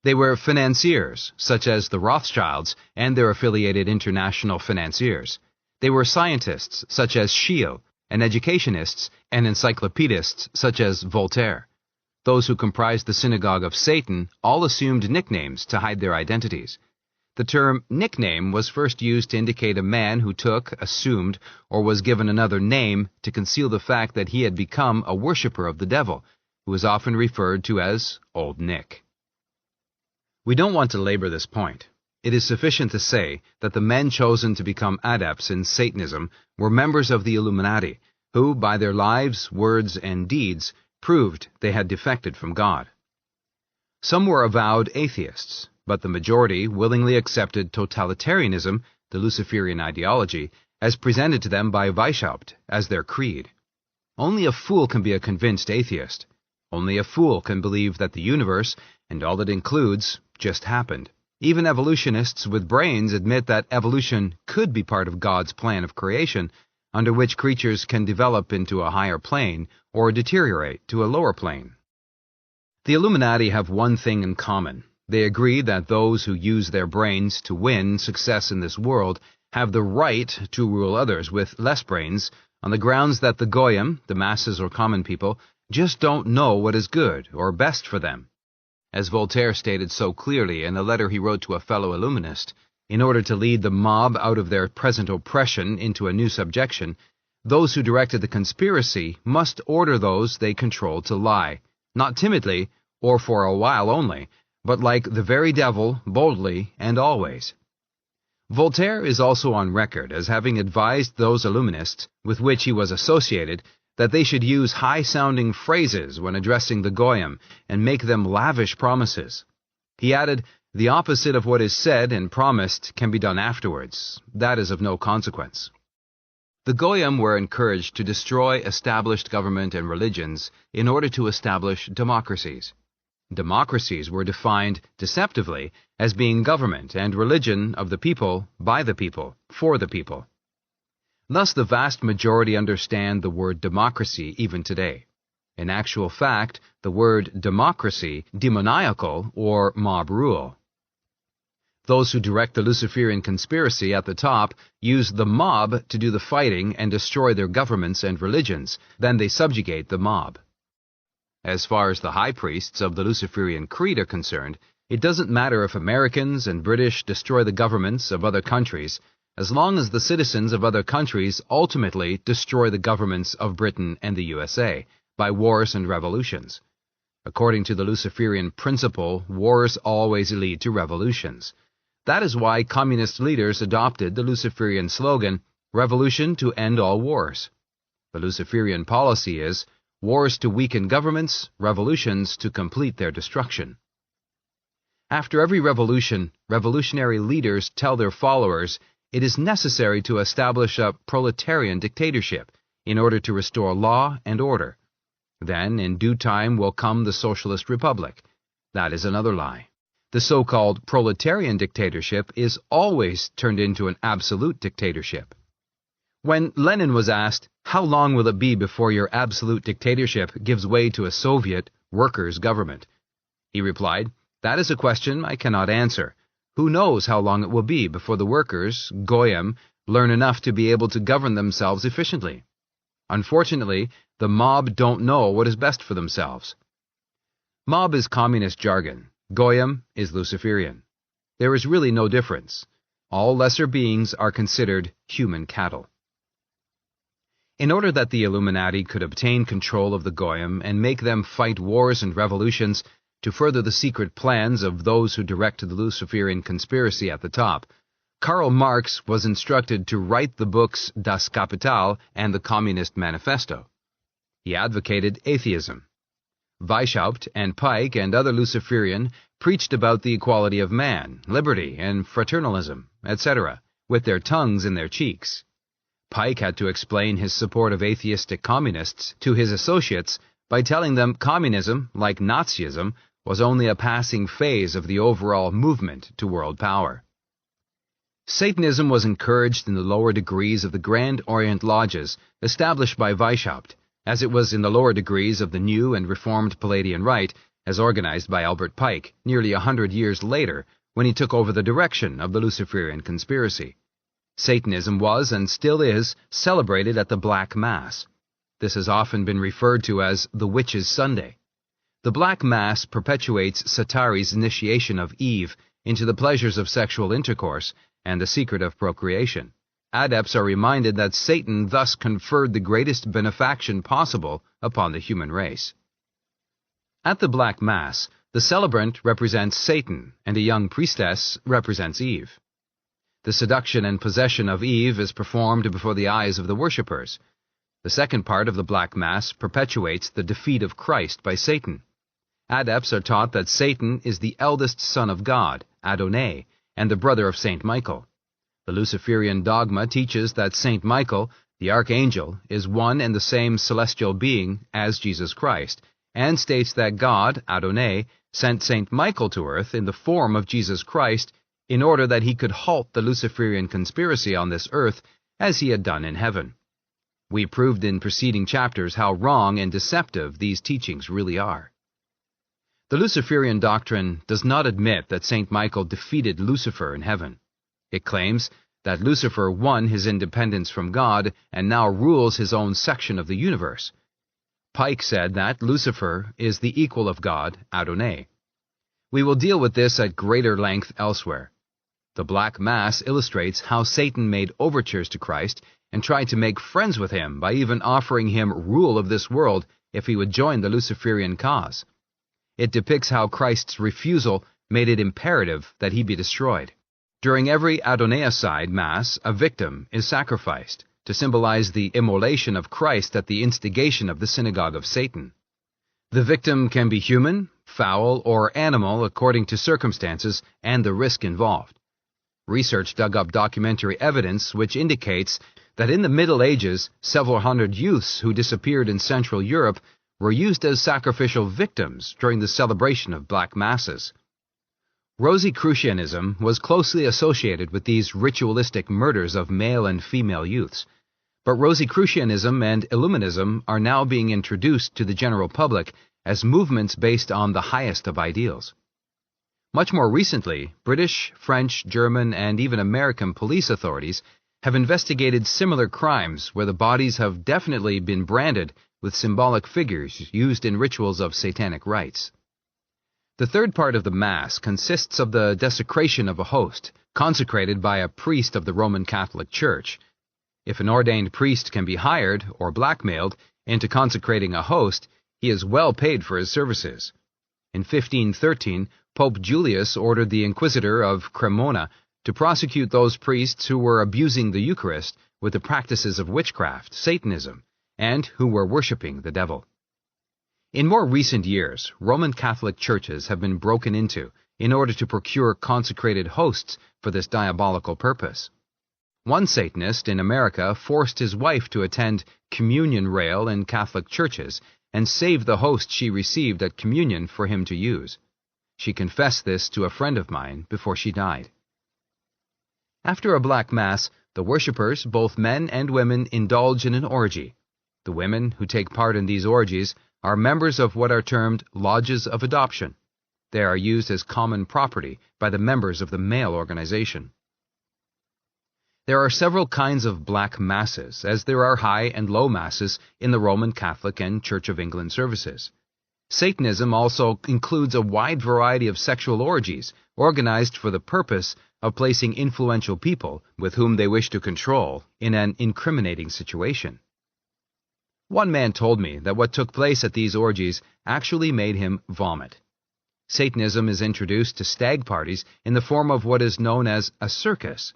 They were financiers, such as the Rothschilds and their affiliated international financiers. They were scientists, such as Scheele, and educationists and encyclopedists, such as Voltaire. Those who comprised the Synagogue of Satan all assumed nicknames to hide their identities. The term nickname was first used to indicate a man who took, assumed, or was given another name to conceal the fact that he had become a worshipper of the devil, who was often referred to as Old Nick. We don't want to labor this point. It is sufficient to say that the men chosen to become adepts in Satanism were members of the Illuminati, who, by their lives, words, and deeds, proved they had defected from God. Some were avowed atheists, but the majority willingly accepted totalitarianism, the Luciferian ideology, as presented to them by Weishaupt as their creed. Only a fool can be a convinced atheist. Only a fool can believe that the universe, and all it includes, just happened. Even evolutionists with brains admit that evolution could be part of God's plan of creation, under which creatures can develop into a higher plane or deteriorate to a lower plane. The Illuminati have one thing in common. They agree that those who use their brains to win success in this world have the right to rule others with less brains on the grounds that the Goyim, the masses or common people, just don't know what is good or best for them. As Voltaire stated so clearly in a letter he wrote to a fellow Illuminist, in order to lead the mob out of their present oppression into a new subjection, those who directed the conspiracy must order those they control to lie, not timidly or for a while only, but like the very devil, boldly and always. Voltaire is also on record as having advised those Illuminists with which he was associated that they should use high-sounding phrases when addressing the Goyim and make them lavish promises. He added, "The opposite of what is said and promised can be done afterwards. That is of no consequence." The Goyim were encouraged to destroy established government and religions in order to establish democracies. Democracies were defined deceptively as being government and religion of the people, by the people, for the people. Thus the vast majority understand the word democracy even today. In actual fact, the word democracy, demoniacal, or mob rule. Those who direct the Luciferian conspiracy at the top use the mob to do the fighting and destroy their governments and religions. Then they subjugate the mob. As far as the high priests of the Luciferian creed are concerned, it doesn't matter if Americans and British destroy the governments of other countries, as long as the citizens of other countries ultimately destroy the governments of Britain and the USA by wars and revolutions. According to the Luciferian principle, wars always lead to revolutions. That is why communist leaders adopted the Luciferian slogan, "Revolution to end all wars." The Luciferian policy is, wars to weaken governments, revolutions to complete their destruction. After every revolution, revolutionary leaders tell their followers it is necessary to establish a proletarian dictatorship in order to restore law and order. Then, in due time, will come the socialist republic. That is another lie. The so-called proletarian dictatorship is always turned into an absolute dictatorship. When Lenin was asked, "How long will it be before your absolute dictatorship gives way to a Soviet workers' government?" he replied, "That is a question I cannot answer. Who knows how long it will be before the workers, Goyim, learn enough to be able to govern themselves efficiently? Unfortunately, the mob don't know what is best for themselves." Mob is communist jargon. Goyim is Luciferian. There is really no difference. All lesser beings are considered human cattle. In order that the Illuminati could obtain control of the Goyim and make them fight wars and revolutions to further the secret plans of those who direct the Luciferian conspiracy at the top, Karl Marx was instructed to write the books Das Kapital and the Communist Manifesto. He advocated atheism. Weishaupt and Pike and other Luciferian preached about the equality of man, liberty, and fraternalism, etc., with their tongues in their cheeks. Pike had to explain his support of atheistic communists to his associates by telling them communism, like Nazism, was only a passing phase of the overall movement to world power. Satanism was encouraged in the lower degrees of the Grand Orient Lodges established by Weishaupt, as it was in the lower degrees of the New and Reformed Palladian Rite, as organized by Albert Pike nearly 100 years later when he took over the direction of the Luciferian conspiracy. Satanism was, and still is, celebrated at the Black Mass. This has often been referred to as the Witches' Sunday. The Black Mass perpetuates Satari's initiation of Eve into the pleasures of sexual intercourse and the secret of procreation. Adepts are reminded that Satan thus conferred the greatest benefaction possible upon the human race. At the Black Mass, the celebrant represents Satan and a young priestess represents Eve. The seduction and possession of Eve is performed before the eyes of the worshippers. The second part of the Black Mass perpetuates the defeat of Christ by Satan. Adepts are taught that Satan is the eldest son of God, Adonai, and the brother of Saint Michael. The Luciferian dogma teaches that Saint Michael, the archangel, is one and the same celestial being as Jesus Christ, and states that God, Adonai, sent Saint Michael to earth in the form of Jesus Christ in order that he could halt the Luciferian conspiracy on this earth as he had done in heaven. We proved in preceding chapters how wrong and deceptive these teachings really are. The Luciferian doctrine does not admit that Saint Michael defeated Lucifer in heaven. It claims that Lucifer won his independence from God and now rules his own section of the universe. Pike said that Lucifer is the equal of God, Adonai. We will deal with this at greater length elsewhere. The Black Mass illustrates how Satan made overtures to Christ and tried to make friends with him by even offering him rule of this world if he would join the Luciferian cause. It depicts how Christ's refusal made it imperative that he be destroyed. During every Adonai-side Mass, a victim is sacrificed to symbolize the immolation of Christ at the instigation of the Synagogue of Satan. The victim can be human, fowl, or animal according to circumstances and the risk involved. Research dug up documentary evidence which indicates that in the Middle Ages, several hundred youths who disappeared in Central Europe were used as sacrificial victims during the celebration of black masses. Rosicrucianism was closely associated with these ritualistic murders of male and female youths, but Rosicrucianism and Illuminism are now being introduced to the general public as movements based on the highest of ideals. Much more recently, British, French, German, and even American police authorities have investigated similar crimes where the bodies have definitely been branded with symbolic figures used in rituals of satanic rites. The third part of the Mass consists of the desecration of a host, consecrated by a priest of the Roman Catholic Church. If an ordained priest can be hired or blackmailed into consecrating a host, he is well paid for his services. In 1513, Pope Julius ordered the Inquisitor of Cremona to prosecute those priests who were abusing the Eucharist with the practices of witchcraft, Satanism, and who were worshipping the devil. In more recent years, Roman Catholic churches have been broken into in order to procure consecrated hosts for this diabolical purpose. One Satanist in America forced his wife to attend communion rail in Catholic churches and save the host she received at communion for him to use. She confessed this to a friend of mine before she died. After a black mass, the worshippers, both men and women, indulge in an orgy. The women who take part in these orgies are members of what are termed lodges of adoption. They are used as common property by the members of the male organization. There are several kinds of black masses, as there are high and low masses in the Roman Catholic and Church of England services. Satanism also includes a wide variety of sexual orgies, organized for the purpose of placing influential people, with whom they wish to control, in an incriminating situation. One man told me that what took place at these orgies actually made him vomit. Satanism is introduced to stag parties in the form of what is known as a circus.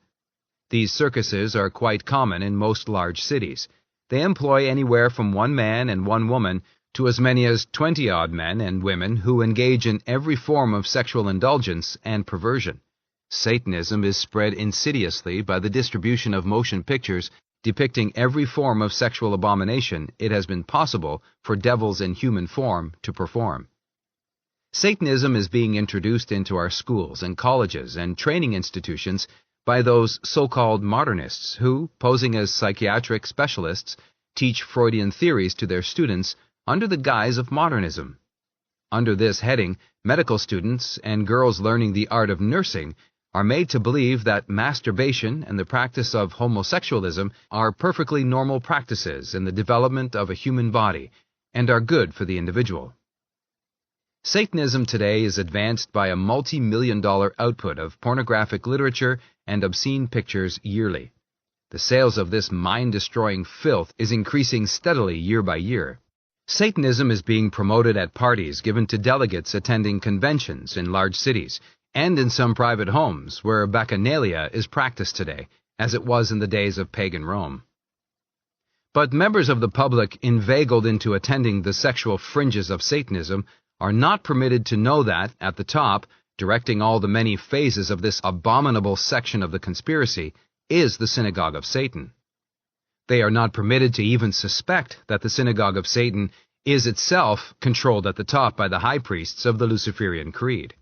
These circuses are quite common in most large cities. They employ anywhere from one man and one woman to as many as 20-odd men and women who engage in every form of sexual indulgence and perversion. Satanism is spread insidiously by the distribution of motion pictures depicting every form of sexual abomination it has been possible for devils in human form to perform. Satanism is being introduced into our schools and colleges and training institutions by those so-called modernists who, posing as psychiatric specialists, teach Freudian theories to their students under the guise of modernism. Under this heading, medical students and girls learning the art of nursing are made to believe that masturbation and the practice of homosexualism are perfectly normal practices in the development of a human body and are good for the individual. Satanism today is advanced by a multi-million-dollar output of pornographic literature and obscene pictures yearly. The sales of this mind-destroying filth is increasing steadily year by year. Satanism is being promoted at parties given to delegates attending conventions in large cities, and in some private homes where bacchanalia is practiced today, as it was in the days of pagan Rome. But members of the public inveigled into attending the sexual fringes of Satanism are not permitted to know that, at the top, directing all the many phases of this abominable section of the conspiracy, is the Synagogue of Satan. They are not permitted to even suspect that the Synagogue of Satan is itself controlled at the top by the high priests of the Luciferian creed.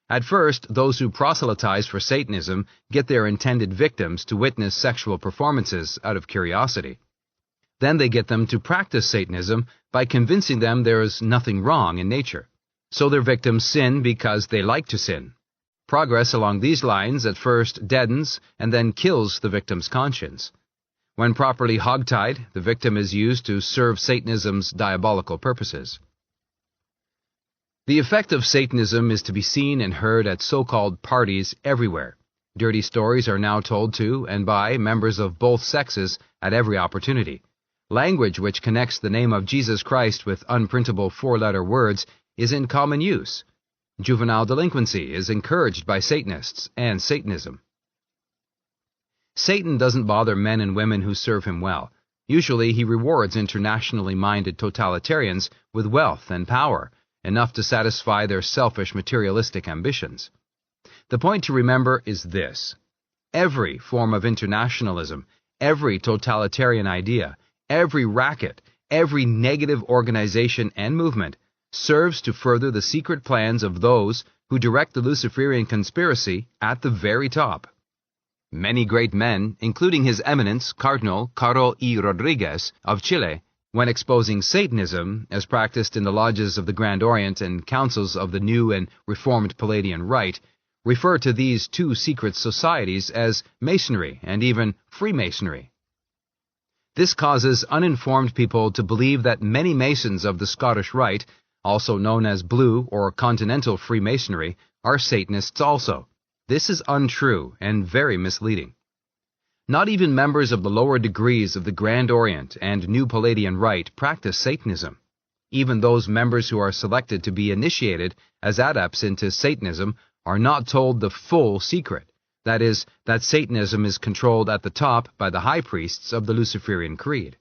At first, those who proselytize for Satanism get their intended victims to witness sexual performances out of curiosity. Then they get them to practice Satanism by convincing them there is nothing wrong in nature. So their victims sin because they like to sin. Progress along these lines at first deadens and then kills the victim's conscience. When properly hogtied, the victim is used to serve Satanism's diabolical purposes. The effect of Satanism is to be seen and heard at so-called parties everywhere. Dirty stories are now told to and by members of both sexes at every opportunity. Language which connects the name of Jesus Christ with unprintable four-letter words is in common use. Juvenile delinquency is encouraged by Satanists and Satanism. Satan doesn't bother men and women who serve him well. Usually he rewards internationally minded totalitarians with wealth and power, enough to satisfy their selfish materialistic ambitions. The point to remember is this: every form of internationalism, every totalitarian idea, every racket, every negative organization and movement serves to further the secret plans of those who direct the Luciferian conspiracy at the very top. Many great men, including His Eminence Cardinal Carl E. Rodriguez of Chile, when exposing Satanism as practiced in the lodges of the Grand Orient and councils of the New and Reformed Palladian Rite, refer to these two secret societies as Masonry and even Freemasonry. This causes uninformed people to believe that many Masons of the Scottish Rite, also known as Blue or Continental Freemasonry, are Satanists also. This is untrue and very misleading. Not even members of the lower degrees of the Grand Orient and New Palladian Rite practice Satanism. Even those members who are selected to be initiated as adepts into Satanism are not told the full secret, that is, that Satanism is controlled at the top by the high priests of the Luciferian creed.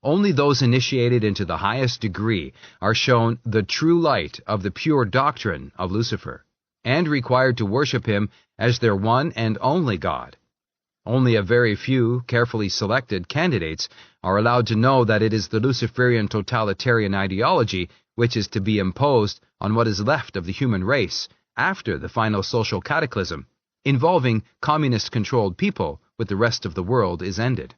Only those initiated into the highest degree are shown the true light of the pure doctrine of Lucifer, and required to worship him as their one and only God. Only a very few, carefully selected candidates are allowed to know that it is the Luciferian totalitarian ideology which is to be imposed on what is left of the human race after the final social cataclysm, involving communist-controlled people with the rest of the world, is ended.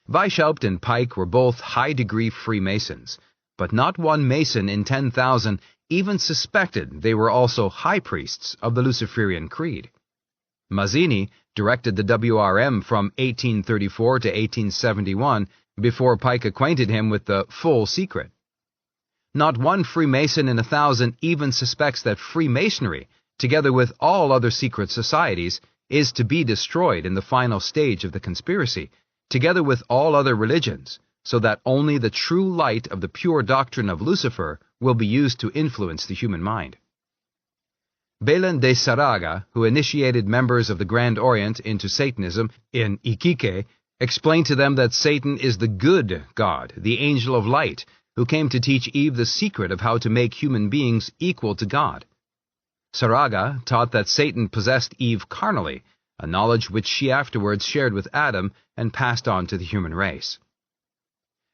Weishaupt and Pike were both high-degree Freemasons, but not one Mason in 10,000 even suspected they were also high priests of the Luciferian creed. Mazzini directed the WRM from 1834 to 1871 before Pike acquainted him with the full secret. Not one Freemason in 1,000 even suspects that Freemasonry, together with all other secret societies, is to be destroyed in the final stage of the conspiracy, together with all other religions, so that only the true light of the pure doctrine of Lucifer will be used to influence the human mind. Belen de Saraga, who initiated members of the Grand Orient into Satanism in Iquique, explained to them that Satan is the good God, the angel of light, who came to teach Eve the secret of how to make human beings equal to God. Saraga taught that Satan possessed Eve carnally, a knowledge which she afterwards shared with Adam and passed on to the human race.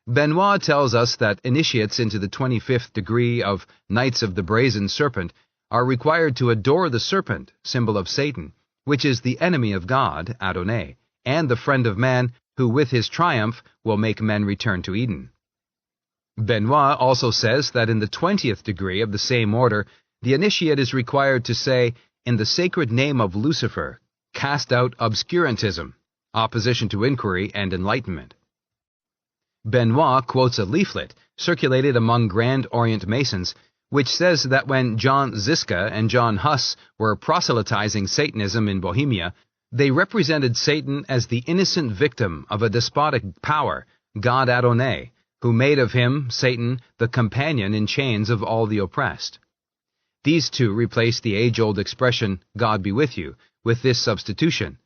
Benoit tells us that initiates into the 25th degree of Knights of the Brazen Serpent are required to adore the serpent, symbol of Satan, which is the enemy of God, Adonai, and the friend of man, who with his triumph will make men return to Eden. Benoit also says that in the 20th degree of the same order, the initiate is required to say, "In the sacred name of Lucifer, cast out obscurantism," opposition to inquiry and enlightenment. Benoit quotes a leaflet circulated among Grand Orient Masons, which says that when John Ziska and John Huss were proselytizing Satanism in Bohemia, they represented Satan as the innocent victim of a despotic power, God Adonai, who made of him, Satan, the companion in chains of all the oppressed. These two replaced the age-old expression, "God be with you," with this substitution,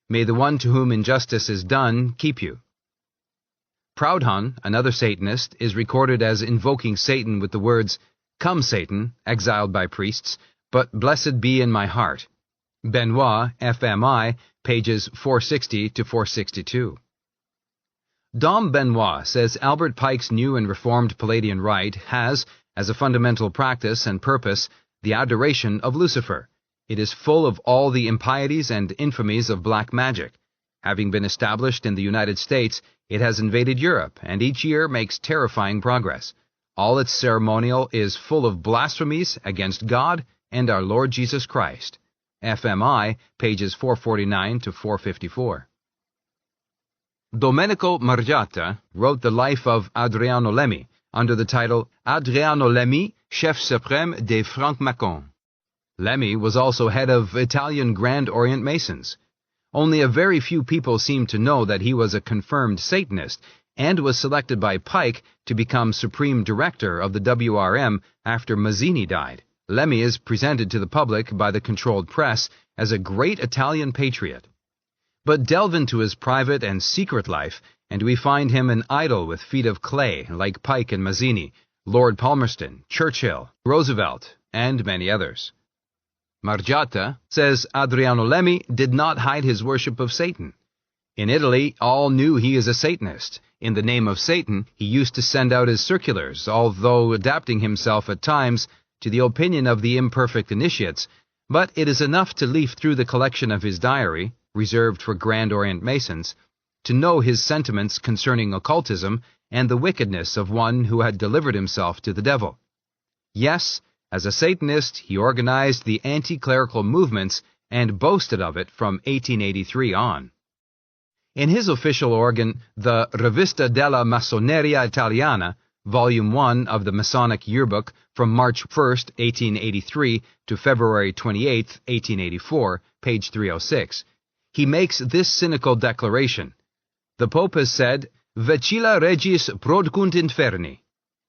"May the one to whom injustice is done keep you." Proudhon, another Satanist, is recorded as invoking Satan with the words, "Come, Satan," exiled by priests, "but blessed be in my heart." Benoit, FMI, pages 460 to 462. Dom Benoit says Albert Pike's new and reformed Palladian Rite has, as a fundamental practice and purpose, the adoration of Lucifer. It is full of all the impieties and infamies of black magic. Having been established in the United States, it has invaded Europe, and each year makes terrifying progress. All its ceremonial is full of blasphemies against God and our Lord Jesus Christ. FMI, pages 449 to 454. Domenico Margiotta wrote the life of Adriano Lemmi under the title Adriano Lemmi, Chef Suprême des Francs-Maçons. Lemmi was also head of Italian Grand Orient Masons. Only a very few people seem to know that he was a confirmed Satanist and was selected by Pike to become Supreme Director of the WRM after Mazzini died. Lemmi is presented to the public by the controlled press as a great Italian patriot. But delve into his private and secret life, and we find him an idol with feet of clay like Pike and Mazzini, Lord Palmerston, Churchill, Roosevelt, and many others. Margiotta says Adriano Lemmi did not hide his worship of Satan. In Italy, all knew he is a Satanist. In the name of Satan, he used to send out his circulars, although adapting himself at times to the opinion of the imperfect initiates, but it is enough to leaf through the collection of his diary, reserved for Grand Orient Masons, to know his sentiments concerning occultism and the wickedness of one who had delivered himself to the devil. Yes, as a Satanist, he organized the anti-clerical movements and boasted of it from 1883 on. In his official organ, the Rivista della Massoneria Italiana, Volume 1 of the Masonic Yearbook from March 1, 1883 to February 28, 1884, page 306, he makes this cynical declaration: "The Pope has said, Vecilla regis prodcunt inferni."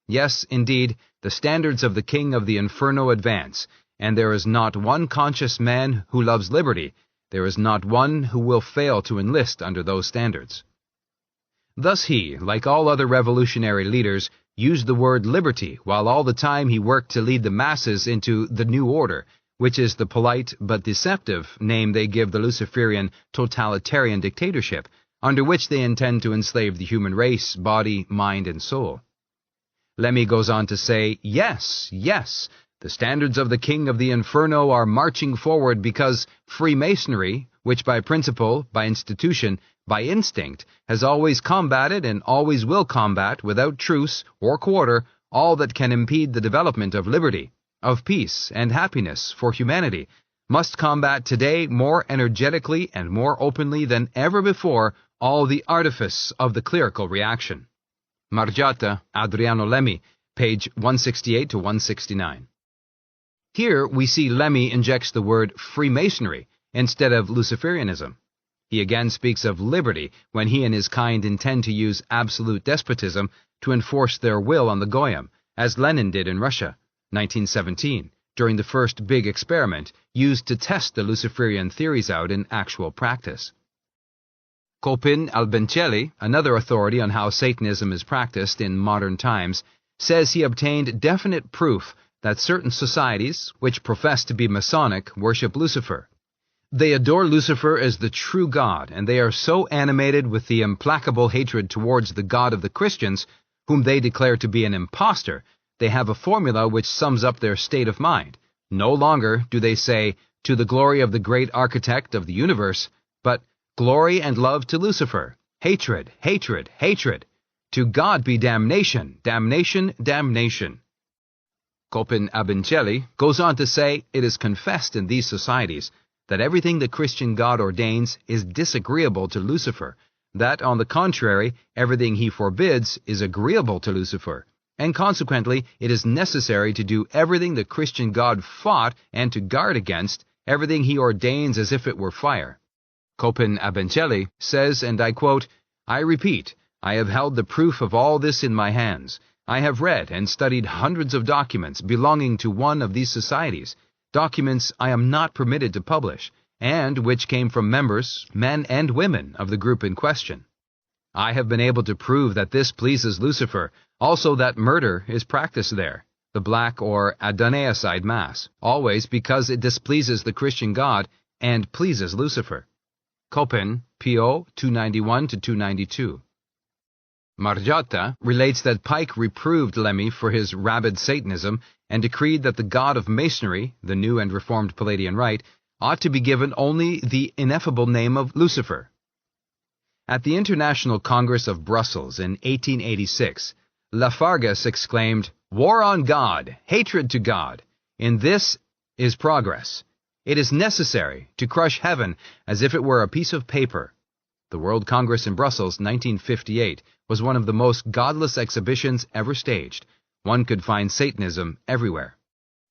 Yes, indeed, the standards of the King of the Inferno advance, and there is not one conscious man who loves liberty. There is not one who will fail to enlist under those standards. Thus he, like all other revolutionary leaders, used the word liberty while all the time he worked to lead the masses into the New Order, which is the polite but deceptive name they give the Luciferian totalitarian dictatorship, under which they intend to enslave the human race, body, mind, and soul. Lemmy goes on to say, yes, the standards of the King of the Inferno are marching forward because Freemasonry, which by principle, by institution, by instinct, has always combated and always will combat without truce or quarter all that can impede the development of liberty, of peace and happiness for humanity, must combat today more energetically and more openly than ever before all the artifice of the clerical reaction. Margiata, Adriano Lemmy, page 168 to 169. Here we see Lemmy injects the word Freemasonry instead of Luciferianism. He again speaks of liberty when he and his kind intend to use absolute despotism to enforce their will on the Goyim, as Lenin did in Russia, 1917, during the first big experiment used to test the Luciferian theories out in actual practice. Copin Albencelli, another authority on how Satanism is practiced in modern times, says he obtained definite proof that certain societies, which profess to be Masonic, worship Lucifer. They adore Lucifer as the true God, and they are so animated with the implacable hatred towards the God of the Christians, whom they declare to be an impostor, they have a formula which sums up their state of mind. No longer do they say, "To the glory of the great architect of the universe," but "Glory and love to Lucifer, hatred, hatred, hatred. To God be damnation, damnation, damnation." Copin Abincelli goes on to say it is confessed in these societies that everything the Christian God ordains is disagreeable to Lucifer, that, on the contrary, everything he forbids is agreeable to Lucifer, and consequently it is necessary to do everything the Christian God fought and to guard against, everything he ordains as if it were fire. Copin Abincelli says, and I quote, "I repeat, I have held the proof of all this in my hands. I have read and studied hundreds of documents belonging to one of these societies, documents I am not permitted to publish, and which came from members, men and women, of the group in question. I have been able to prove that this pleases Lucifer, also that murder is practiced there, the Black or Adonaiocide Mass, always because it displeases the Christian God and pleases Lucifer." Copin, P.O. 291 to 292. Margiotta relates that Pike reproved Lemmy for his rabid Satanism and decreed that the God of Masonry, the new and reformed Palladian Rite, ought to be given only the ineffable name of Lucifer. At the International Congress of Brussels in 1886, Lafargus exclaimed, "War on God, hatred to God. In this is progress. It is necessary to crush heaven as if it were a piece of paper." The World Congress in Brussels, 1958, was one of the most godless exhibitions ever staged. One could find Satanism everywhere.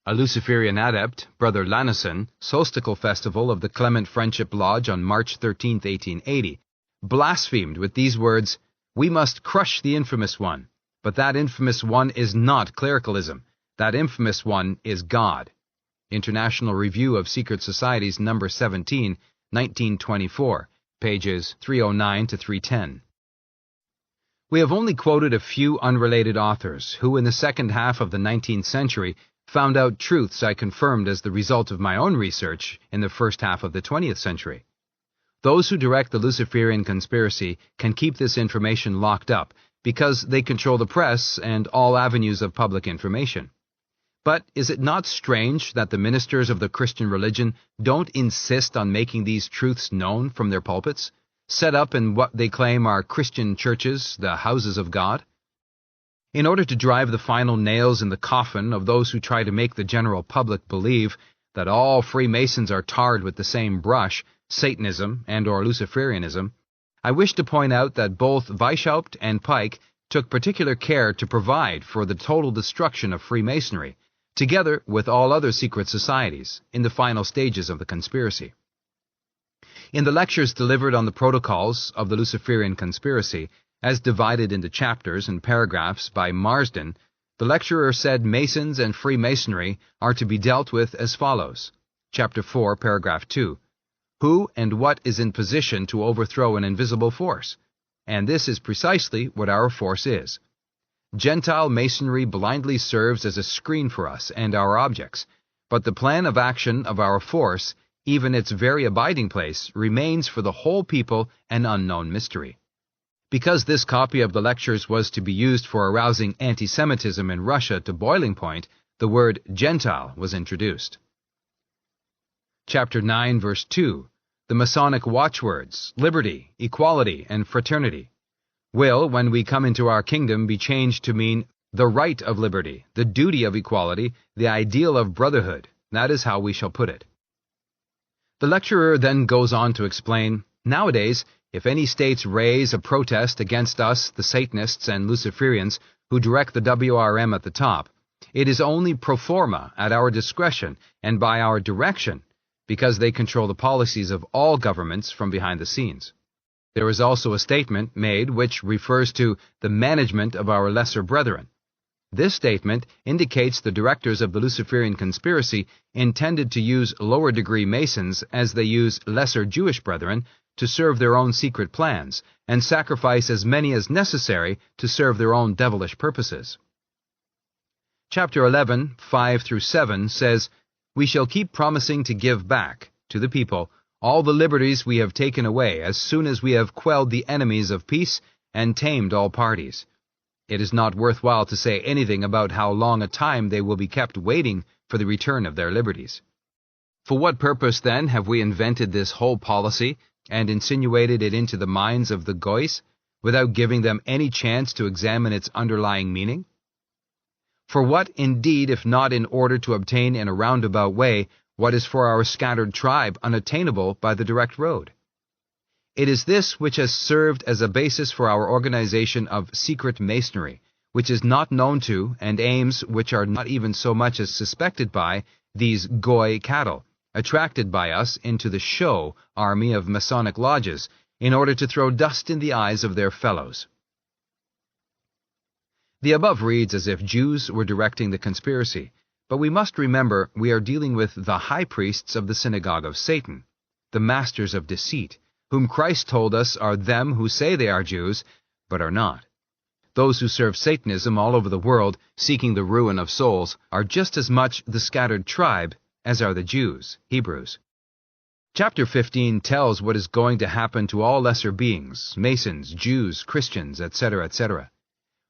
A Luciferian adept, Brother Lanison, Solstical Festival of the Clement Friendship Lodge on March 13, 1880, blasphemed with these words, "We must crush the infamous one. But that infamous one is not clericalism. That infamous one is God." International Review of Secret Societies, number 17, 1924, pages 309 to 310. We have only quoted a few unrelated authors who, in the second half of the 19th century, found out truths I confirmed as the result of my own research in the first half of the 20th century. Those who direct the Luciferian conspiracy can keep this information locked up because they control the press and all avenues of public information. But is it not strange that the ministers of the Christian religion don't insist on making these truths known from their pulpits, set up in what they claim are Christian churches, the houses of God? In order to drive the final nails in the coffin of those who try to make the general public believe that all Freemasons are tarred with the same brush, Satanism and or Luciferianism, I wish to point out that both Weishaupt and Pike took particular care to provide for the total destruction of Freemasonry, together with all other secret societies, in the final stages of the conspiracy. In the lectures delivered on the protocols of the Luciferian conspiracy, as divided into chapters and paragraphs by Marsden, the lecturer said Masons and Freemasonry are to be dealt with as follows. Chapter 4, paragraph 2. Who and what is in position to overthrow an invisible force? And this is precisely what our force is. Gentile Masonry blindly serves as a screen for us and our objects, but the plan of action of our force, even its very abiding place, remains for the whole people an unknown mystery. Because this copy of the lectures was to be used for arousing anti-Semitism in Russia to boiling point, the word Gentile was introduced. Chapter 9, verse 2. The Masonic watchwords, liberty, equality, and fraternity, will, when we come into our kingdom, be changed to mean the right of liberty, the duty of equality, the ideal of brotherhood. That is how we shall put it. The lecturer then goes on to explain, nowadays, if any states raise a protest against us, the Satanists and Luciferians, who direct the WRM at the top, it is only pro forma, at our discretion, and by our direction, because they control the policies of all governments from behind the scenes. There is also a statement made which refers to the management of our lesser brethren. This statement indicates the directors of the Luciferian conspiracy intended to use lower-degree Masons as they use lesser Jewish brethren to serve their own secret plans, and sacrifice as many as necessary to serve their own devilish purposes. Chapter 11, 5 through 7 says, We shall keep promising to give back, to the people, all the liberties we have taken away as soon as we have quelled the enemies of peace and tamed all parties. It is not worthwhile to say anything about how long a time they will be kept waiting for the return of their liberties. For what purpose, then, have we invented this whole policy and insinuated it into the minds of the Goys, without giving them any chance to examine its underlying meaning? For what, indeed, if not in order to obtain in a roundabout way what is for our scattered tribe unattainable by the direct road? It is this which has served as a basis for our organization of secret masonry, which is not known to, and aims which are not even so much as suspected by, these Goy cattle, attracted by us into the show army of Masonic lodges, in order to throw dust in the eyes of their fellows. The above reads as if Jews were directing the conspiracy, but we must remember we are dealing with the high priests of the Synagogue of Satan, the masters of deceit, whom Christ told us are them who say they are Jews, but are not. Those who serve Satanism all over the world, seeking the ruin of souls, are just as much the scattered tribe as are the Jews, Hebrews. Chapter 15 tells what is going to happen to all lesser beings, Masons, Jews, Christians, etc., etc.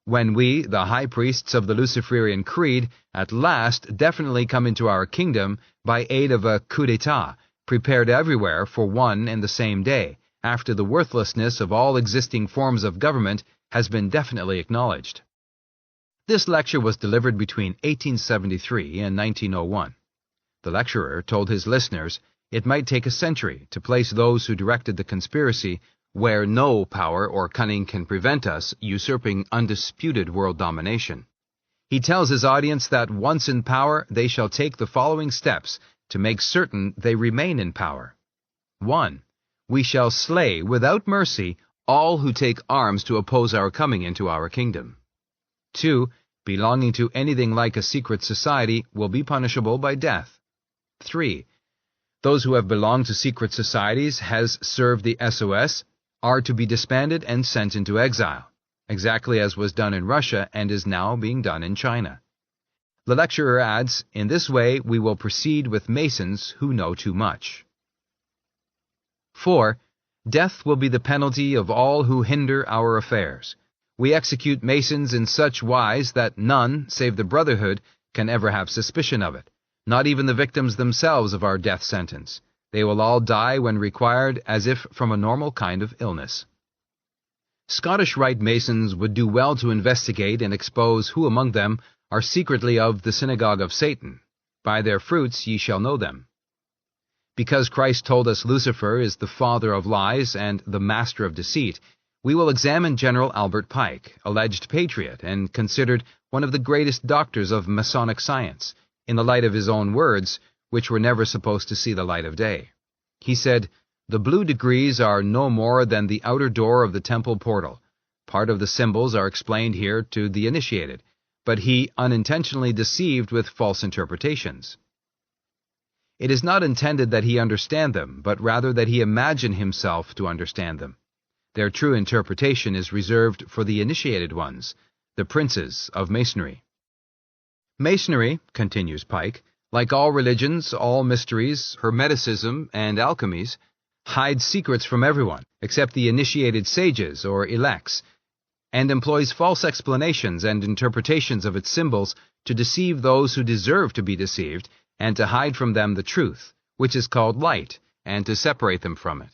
When we, the high priests of the Luciferian creed, at last definitely come into our kingdom by aid of a coup d'etat, prepared everywhere for one and the same day, after the worthlessness of all existing forms of government has been definitely acknowledged. This lecture was delivered between 1873 and 1901. The lecturer told his listeners it might take a century to place those who directed the conspiracy where no power or cunning can prevent us usurping undisputed world domination. He tells his audience that once in power, they shall take the following steps to make certain they remain in power. 1. We shall slay without mercy all who take arms to oppose our coming into our kingdom. 2. Belonging to anything like a secret society will be punishable by death. 3. Those who have belonged to secret societies, has served the SOS, are to be disbanded and sent into exile, exactly as was done in Russia and is now being done in China. The lecturer adds, in this way we will proceed with Masons who know too much. 4. Death will be the penalty of all who hinder our affairs. We execute Masons in such wise that none, save the Brotherhood, can ever have suspicion of it, not even the victims themselves of our death sentence. They will all die when required, as if from a normal kind of illness. Scottish Rite Masons would do well to investigate and expose who among them are secretly of the Synagogue of Satan. By their fruits ye shall know them. Because Christ told us Lucifer is the father of lies and the master of deceit, we will examine General Albert Pike, alleged patriot and considered one of the greatest doctors of Masonic science, in the light of his own words, which were never supposed to see the light of day. He said, "The blue degrees are no more than the outer door of the temple portal. Part of the symbols are explained here to the initiated, but he unintentionally deceived with false interpretations. It is not intended that he understand them, but rather that he imagine himself to understand them. Their true interpretation is reserved for the initiated ones, the princes of Masonry." Masonry, continues Pike, like all religions, all mysteries, hermeticism, and alchemies, hides secrets from everyone, except the initiated sages or elects, and employs false explanations and interpretations of its symbols to deceive those who deserve to be deceived, and to hide from them the truth, which is called light, and to separate them from it.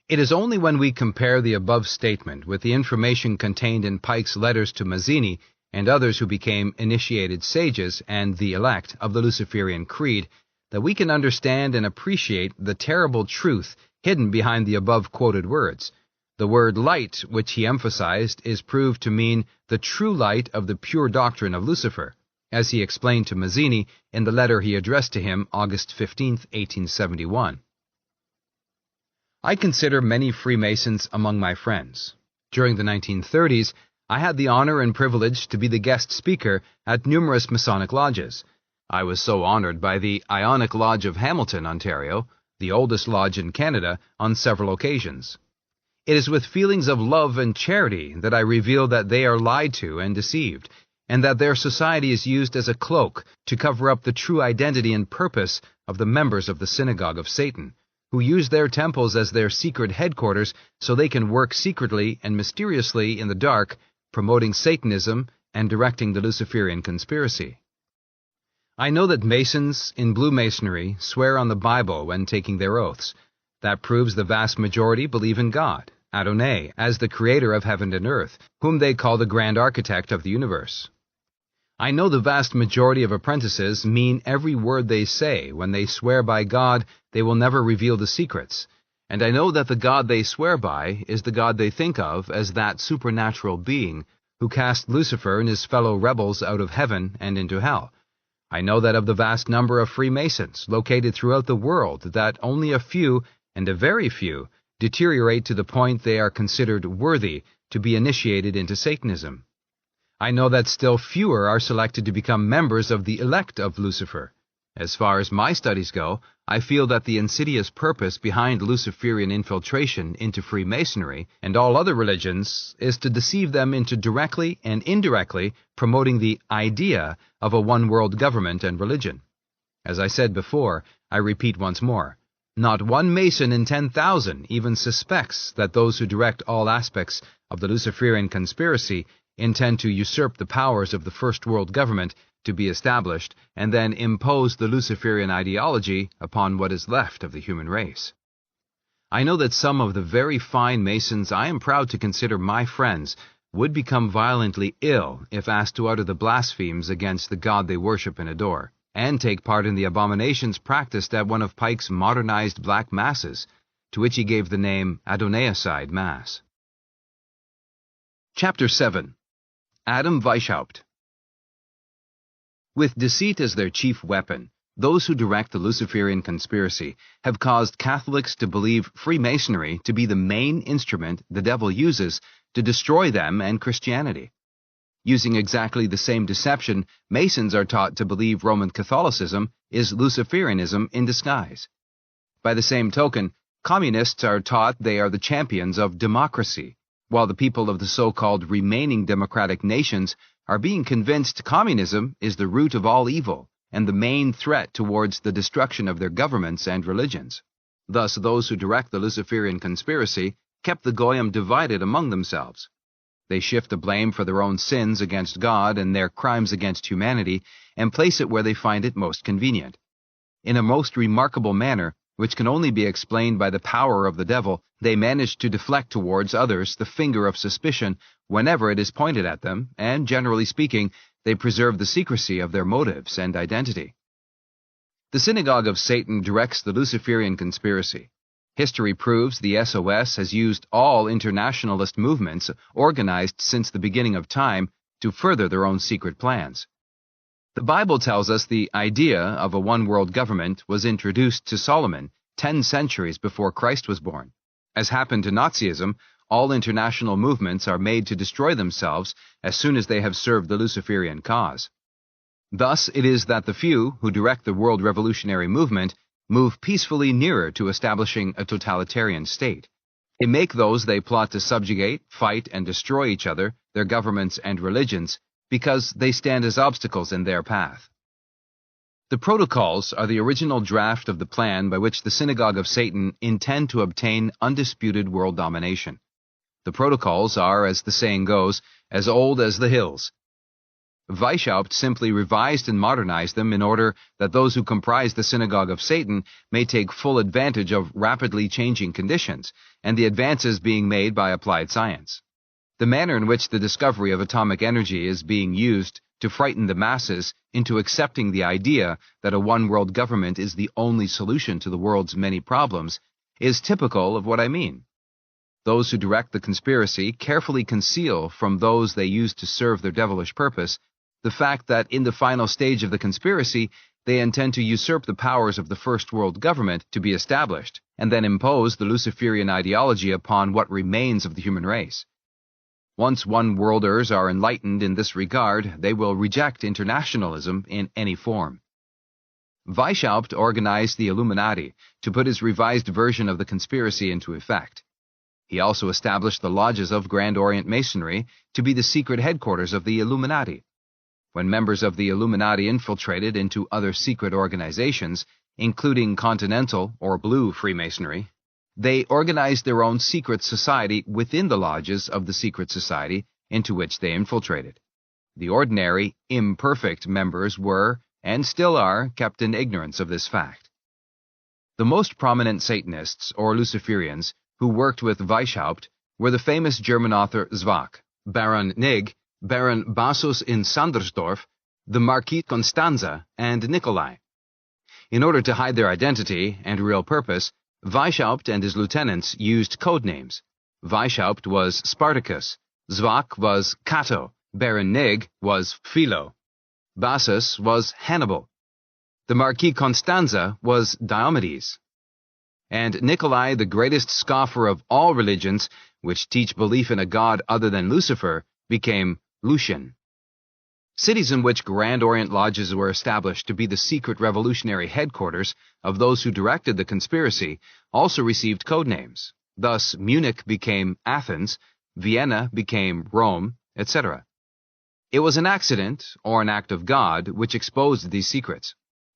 It is only when we compare the above statement with the information contained in Pike's letters to Mazzini and others who became initiated sages and the elect of the Luciferian creed that we can understand and appreciate the terrible truth hidden behind the above-quoted words. The word light, which he emphasized, is proved to mean the true light of the pure doctrine of Lucifer, as he explained to Mazzini in the letter he addressed to him August 15, 1871. I consider many Freemasons among my friends. During the 1930s, I had the honor and privilege to be the guest speaker at numerous Masonic lodges. I was so honored by the Ionic Lodge of Hamilton, Ontario, the oldest lodge in Canada, on several occasions. It is with feelings of love and charity that I reveal that they are lied to and deceived, and that their society is used as a cloak to cover up the true identity and purpose of the members of the Synagogue of Satan, who use their temples as their secret headquarters so they can work secretly and mysteriously in the dark, promoting Satanism and directing the Luciferian conspiracy. I know that Masons in Blue Masonry swear on the Bible when taking their oaths. That proves the vast majority believe in God, Adonai, as the creator of heaven and earth, whom they call the grand architect of the universe. I know the vast majority of apprentices mean every word they say when they swear by God they will never reveal the secrets, and I know that the God they swear by is the God they think of as that supernatural being who cast Lucifer and his fellow rebels out of heaven and into hell. I know that of the vast number of Freemasons located throughout the world that only a few, and a very few, deteriorate to the point they are considered worthy to be initiated into Satanism. I know that still fewer are selected to become members of the elect of Lucifer. As far as my studies go, I feel that the insidious purpose behind Luciferian infiltration into Freemasonry and all other religions is to deceive them into directly and indirectly promoting the idea of a one-world government and religion. As I said before, I repeat once more, not one Mason in 10,000 even suspects that those who direct all aspects of the Luciferian conspiracy intend to usurp the powers of the First World Government to be established and then impose the Luciferian ideology upon what is left of the human race. I know that some of the very fine Masons I am proud to consider my friends would become violently ill if asked to utter the blasphemies against the God they worship and adore, and take part in the abominations practiced at one of Pike's modernized black masses, to which he gave the name Adonaiocide Mass. Chapter 7. Adam Weishaupt. With deceit as their chief weapon, those who direct the Luciferian conspiracy have caused Catholics to believe Freemasonry to be the main instrument the devil uses to destroy them and Christianity. Using exactly the same deception, Masons are taught to believe Roman Catholicism is Luciferianism in disguise. By the same token, Communists are taught they are the champions of democracy, while the people of the so-called remaining democratic nations are being convinced communism is the root of all evil and the main threat towards the destruction of their governments and religions. Thus, those who direct the Luciferian conspiracy kept the Goyim divided among themselves. They shift the blame for their own sins against God and their crimes against humanity and place it where they find it most convenient. In a most remarkable manner, which can only be explained by the power of the devil, they manage to deflect towards others the finger of suspicion whenever it is pointed at them, and, generally speaking, they preserve the secrecy of their motives and identity. The Synagogue of Satan directs the Luciferian conspiracy. History proves the SOS has used all internationalist movements organized since the beginning of time to further their own secret plans. The Bible tells us the idea of a one-world government was introduced to Solomon 10 centuries before Christ was born. As happened to Nazism, all international movements are made to destroy themselves as soon as they have served the Luciferian cause. Thus, it is that the few who direct the world revolutionary movement move peacefully nearer to establishing a totalitarian state. They make those they plot to subjugate, fight, and destroy each other, their governments and religions, because they stand as obstacles in their path. The protocols are the original draft of the plan by which the Synagogue of Satan intend to obtain undisputed world domination. The protocols are, as the saying goes, as old as the hills. Weishaupt simply revised and modernized them in order that those who comprise the Synagogue of Satan may take full advantage of rapidly changing conditions and the advances being made by applied science. The manner in which the discovery of atomic energy is being used to frighten the masses into accepting the idea that a one-world government is the only solution to the world's many problems is typical of what I mean. Those who direct the conspiracy carefully conceal from those they use to serve their devilish purpose the fact that in the final stage of the conspiracy, they intend to usurp the powers of the First World Government to be established, and then impose the Luciferian ideology upon what remains of the human race. Once one-worlders are enlightened in this regard, they will reject internationalism in any form. Weishaupt organized the Illuminati to put his revised version of the conspiracy into effect. He also established the lodges of Grand Orient Masonry to be the secret headquarters of the Illuminati. When members of the Illuminati infiltrated into other secret organizations, including Continental or Blue Freemasonry, they organized their own secret society within the lodges of the secret society into which they infiltrated. The ordinary, imperfect members were, and still are, kept in ignorance of this fact. The most prominent Satanists, or Luciferians, who worked with Weishaupt were the famous German author Zwak, Baron Nigg, Baron Bassus in Sandersdorf, the Marquis Constanza, and Nikolai. In order to hide their identity and real purpose, Weishaupt and his lieutenants used code names. Weishaupt was Spartacus, Zwak was Cato, Baron Nigg was Philo, Bassus was Hannibal, the Marquis Constanza was Diomedes, and Nikolai, the greatest scoffer of all religions which teach belief in a god other than Lucifer, became Lucian. Cities in which Grand Orient lodges were established to be the secret revolutionary headquarters of those who directed the conspiracy also received code names. Thus, Munich became Athens, Vienna became Rome, etc. It was an accident, or an act of God, which exposed these secrets.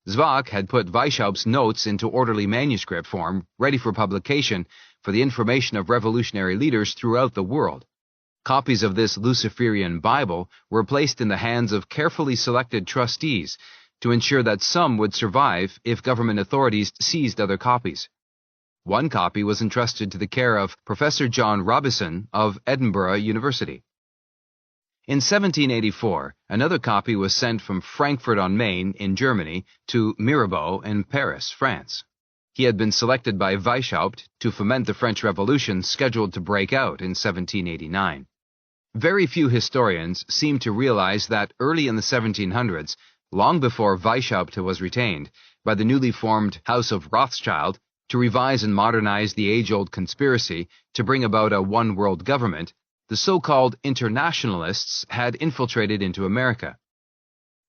Zwak had put Weishaupt's notes into orderly manuscript form, ready for publication for the information of revolutionary leaders throughout the world. Copies of this Luciferian Bible were placed in the hands of carefully selected trustees to ensure that some would survive if government authorities seized other copies. One copy was entrusted to the care of Professor John Robison of Edinburgh University. In 1784, another copy was sent from Frankfurt on Main in Germany to Mirabeau in Paris, France. He had been selected by Weishaupt to foment the French Revolution scheduled to break out in 1789. Very few historians seem to realize that early in the 1700s, long before Weishaupt was retained by the newly formed House of Rothschild to revise and modernize the age-old conspiracy to bring about a one-world government, the so-called internationalists had infiltrated into America.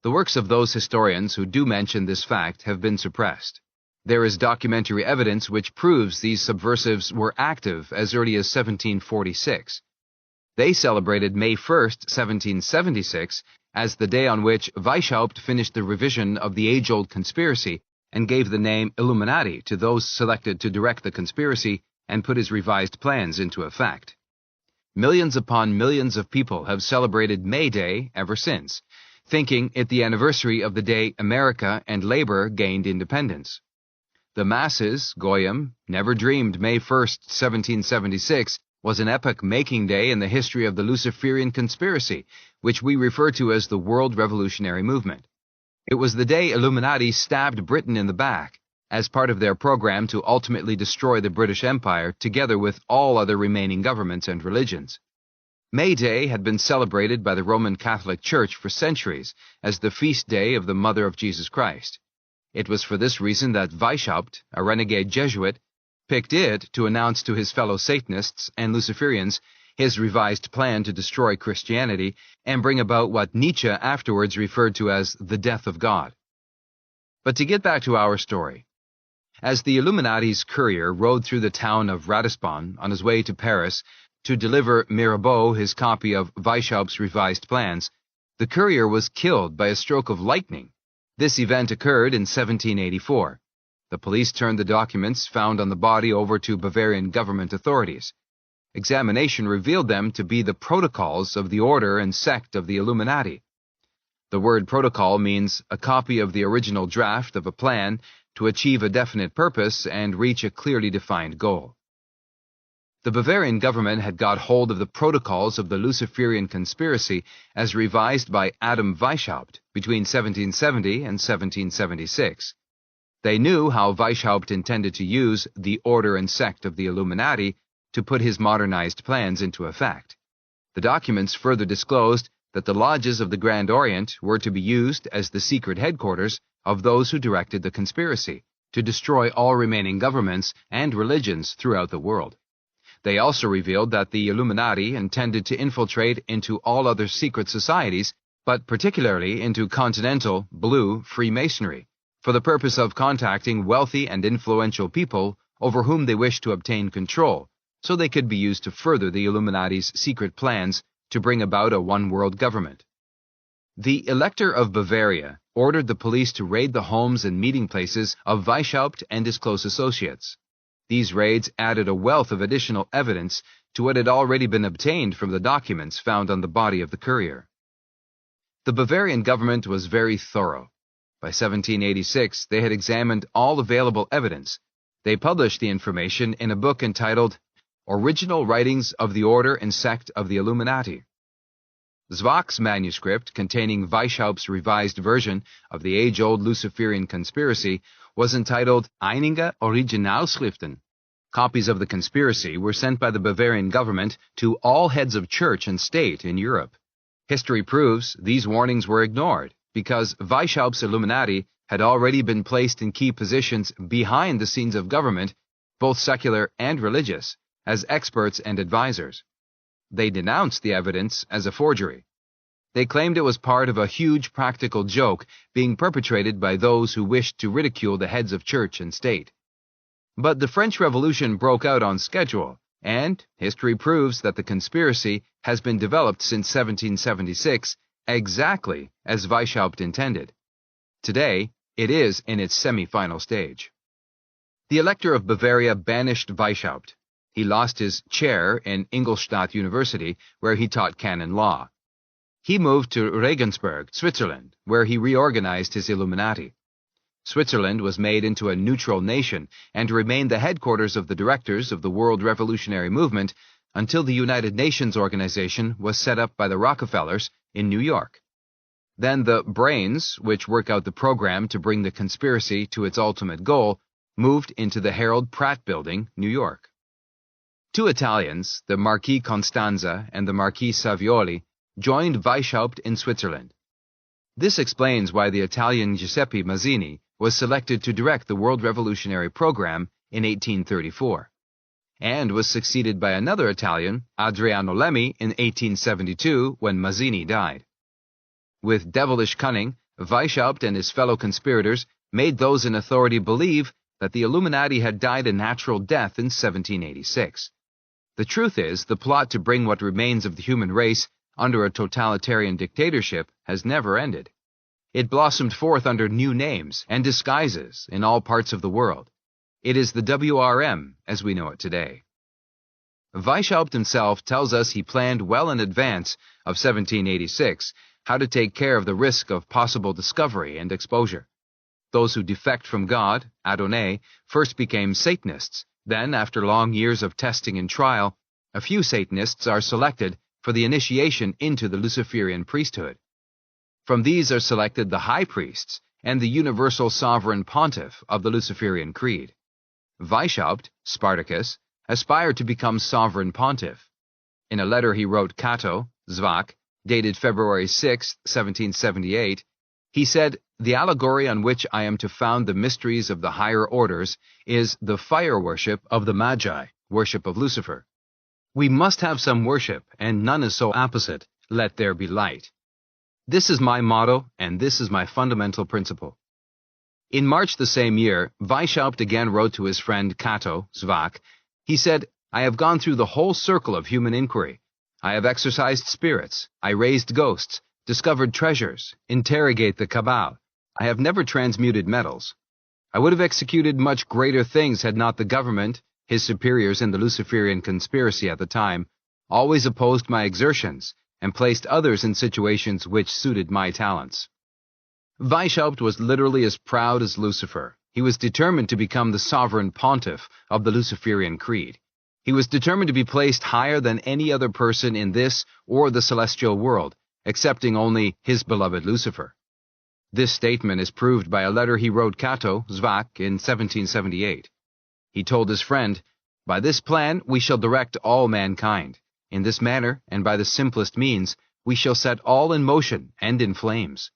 The works of those historians who do mention this fact have been suppressed. There is documentary evidence which proves these subversives were active as early as 1746. They celebrated May 1st, 1776, as the day on which Weishaupt finished the revision of the age-old conspiracy and gave the name Illuminati to those selected to direct the conspiracy and put his revised plans into effect. Millions upon millions of people have celebrated May Day ever since, thinking it the anniversary of the day America and labor gained independence. The masses, Goyim, never dreamed May 1st, 1776, was an epoch-making day in the history of the Luciferian conspiracy, which we refer to as the World Revolutionary Movement. It was the day Illuminati stabbed Britain in the back, as part of their program to ultimately destroy the British Empire together with all other remaining governments and religions. May Day had been celebrated by the Roman Catholic Church for centuries as the feast day of the Mother of Jesus Christ. It was for this reason that Weishaupt, a renegade Jesuit, picked it to announce to his fellow Satanists and Luciferians his revised plan to destroy Christianity and bring about what Nietzsche afterwards referred to as the death of God. But to get back to our story. As the Illuminati's courier rode through the town of Ratisbon on his way to Paris to deliver Mirabeau his copy of Weishaupt's revised plans, the courier was killed by a stroke of lightning. This event occurred in 1784. The police turned the documents found on the body over to Bavarian government authorities. Examination revealed them to be the protocols of the order and sect of the Illuminati. The word protocol means a copy of the original draft of a plan to achieve a definite purpose and reach a clearly defined goal. The Bavarian government had got hold of the protocols of the Luciferian conspiracy as revised by Adam Weishaupt between 1770 and 1776. They knew how Weishaupt intended to use the order and sect of the Illuminati to put his modernized plans into effect. The documents further disclosed that the lodges of the Grand Orient were to be used as the secret headquarters of those who directed the conspiracy to destroy all remaining governments and religions throughout the world. They also revealed that the Illuminati intended to infiltrate into all other secret societies, but particularly into continental, blue Freemasonry, for the purpose of contacting wealthy and influential people over whom they wished to obtain control, so they could be used to further the Illuminati's secret plans to bring about a one-world government. The Elector of Bavaria ordered the police to raid the homes and meeting places of Weishaupt and his close associates. These raids added a wealth of additional evidence to what had already been obtained from the documents found on the body of the courier. The Bavarian government was very thorough. By 1786, they had examined all available evidence. They published the information in a book entitled Original Writings of the Order and Sect of the Illuminati. Zwak's manuscript, containing Weishaupt's revised version of the age-old Luciferian conspiracy, was entitled Einige Originalschriften. Copies of the conspiracy were sent by the Bavarian government to all heads of church and state in Europe. History proves these warnings were ignored, because Weishaupt's Illuminati had already been placed in key positions behind the scenes of government, both secular and religious, as experts and advisors. They denounced the evidence as a forgery. They claimed it was part of a huge practical joke being perpetrated by those who wished to ridicule the heads of church and state. But the French Revolution broke out on schedule, and history proves that the conspiracy has been developed since 1776 exactly as Weishaupt intended. Today, it is in its semi-final stage. The Elector of Bavaria banished Weishaupt. He lost his chair in Ingolstadt University, where he taught canon law. He moved to Regensburg, Switzerland, where he reorganized his Illuminati. Switzerland was made into a neutral nation and remained the headquarters of the directors of the World Revolutionary Movement until the United Nations organization was set up by the Rockefellers in New York. Then the brains, which work out the program to bring the conspiracy to its ultimate goal, moved into the Harold Pratt Building, New York. Two Italians, the Marquis Constanza and the Marquis Savioli, joined Weishaupt in Switzerland. This explains why the Italian Giuseppe Mazzini was selected to direct the World Revolutionary Program in 1834, and was succeeded by another Italian, Adriano Lemmi, in 1872 when Mazzini died. With devilish cunning, Weishaupt and his fellow conspirators made those in authority believe that the Illuminati had died a natural death in 1786. The truth is, the plot to bring what remains of the human race under a totalitarian dictatorship has never ended. It blossomed forth under new names and disguises in all parts of the world. It is the WRM as we know it today. Weishaupt himself tells us he planned well in advance of 1786 how to take care of the risk of possible discovery and exposure. Those who defect from God, Adonai, first became Satanists. Then, after long years of testing and trial, a few Satanists are selected for the initiation into the Luciferian priesthood. From these are selected the high priests and the universal sovereign pontiff of the Luciferian creed. Weishaupt, Spartacus, aspired to become sovereign pontiff. In a letter he wrote Cato, Zvak, dated February 6, 1778, he said, "The allegory on which I am to found the mysteries of the higher orders is the fire worship of the Magi, worship of Lucifer. We must have some worship, and none is so opposite, let there be light. This is my motto, and this is my fundamental principle." In March the same year, Weishaupt again wrote to his friend Cato, Zvak. He said, "I have gone through the whole circle of human inquiry. I have exorcised spirits, I raised ghosts, discovered treasures, interrogate the cabal. I have never transmuted metals. I would have executed much greater things had not the government, his superiors in the Luciferian conspiracy at the time, always opposed my exertions and placed others in situations which suited my talents." Weishaupt was literally as proud as Lucifer. He was determined to become the sovereign pontiff of the Luciferian creed. He was determined to be placed higher than any other person in this or the celestial world, excepting only his beloved Lucifer. This statement is proved by a letter he wrote Cato, Zvak, in 1778. He told his friend, "By this plan we shall direct all mankind. In this manner, and by the simplest means, we shall set all in motion and in flames.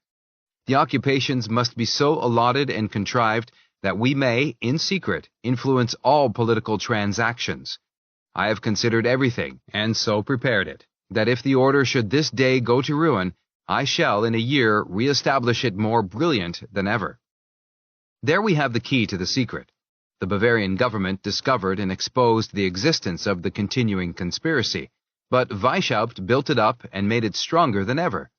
The occupations must be so allotted and contrived that we may, in secret, influence all political transactions. I have considered everything, and so prepared it, that if the order should this day go to ruin, I shall in a year re-establish it more brilliant than ever." There we have the key to the secret. The Bavarian government discovered and exposed the existence of the continuing conspiracy, but Weishaupt built it up and made it stronger than ever.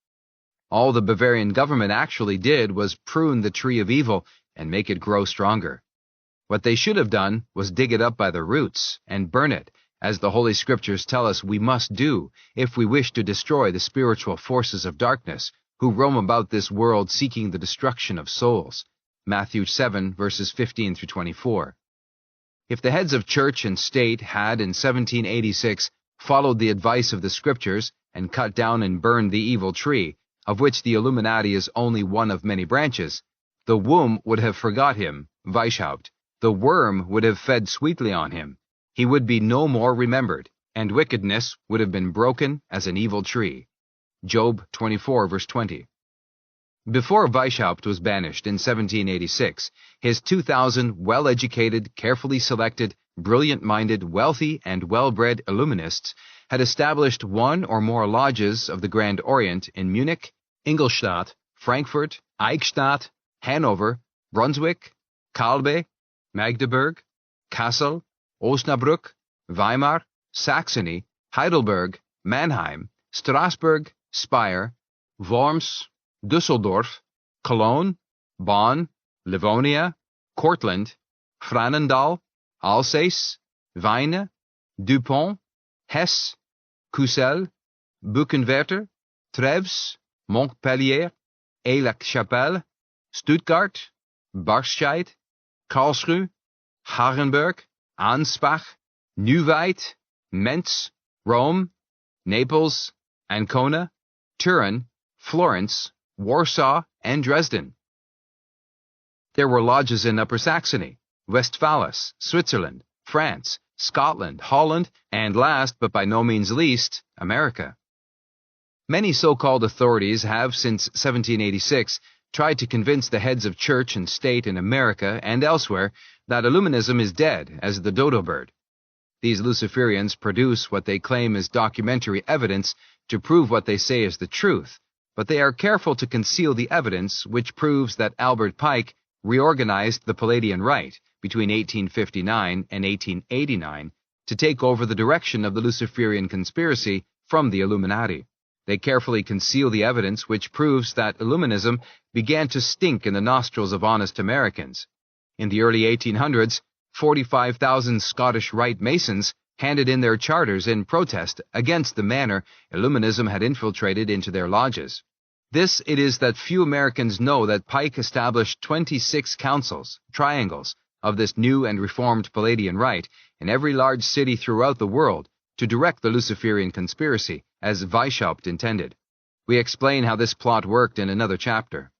All the Bavarian government actually did was prune the tree of evil and make it grow stronger. What they should have done was dig it up by the roots and burn it, as the Holy Scriptures tell us we must do if we wish to destroy the spiritual forces of darkness who roam about this world seeking the destruction of souls. Matthew 7, verses 15 through 24. If the heads of church and state had in 1786 followed the advice of the Scriptures and cut down and burned the evil tree, of which the Illuminati is only one of many branches, the womb would have forgot him, Weishaupt. The worm would have fed sweetly on him. He would be no more remembered, and wickedness would have been broken as an evil tree. Job 24, verse 20. Before Weishaupt was banished in 1786, his 2,000 well-educated, carefully selected, brilliant-minded, wealthy, and well-bred Illuminists had established one or more lodges of the Grand Orient in Munich, Ingolstadt, Frankfurt, Eichstätt, Hanover, Brunswick, Kalbe, Magdeburg, Kassel, Osnabrück, Weimar, Saxony, Heidelberg, Mannheim, Strasbourg, Speyer, Worms, Düsseldorf, Cologne, Bonn, Livonia, Cortland, Franendahl, Alsace, Weine, Dupont, Hesse, Cousel, Buchenwärter, Treves, Montpellier, Aix-la-Chapelle, Stuttgart, Barscheid, Karlsruhe, Hagenberg, Ansbach, Neuwied, Mentz, Rome, Naples, Ancona, Turin, Florence, Warsaw, and Dresden. There were lodges in Upper Saxony, Westphalis, Switzerland, France, Scotland, Holland, and last but by no means least, America. Many so-called authorities have since 1786 tried to convince the heads of church and state in America and elsewhere that Illuminism is dead as the dodo bird. These Luciferians produce what they claim is documentary evidence to prove what they say is the truth, but they are careful to conceal the evidence which proves that Albert Pike reorganized the Palladian Rite between 1859 and 1889 to take over the direction of the Luciferian conspiracy from the Illuminati. They carefully conceal the evidence which proves that Illuminism began to stink in the nostrils of honest Americans. In the early 1800s, 45,000 Scottish Rite Masons handed in their charters in protest against the manner Illuminism had infiltrated into their lodges. This it is that few Americans know that Pike established 26 councils, triangles, of this new and reformed Palladian rite in every large city throughout the world to direct the Luciferian conspiracy, as Weishaupt intended. We explain how this plot worked in another chapter.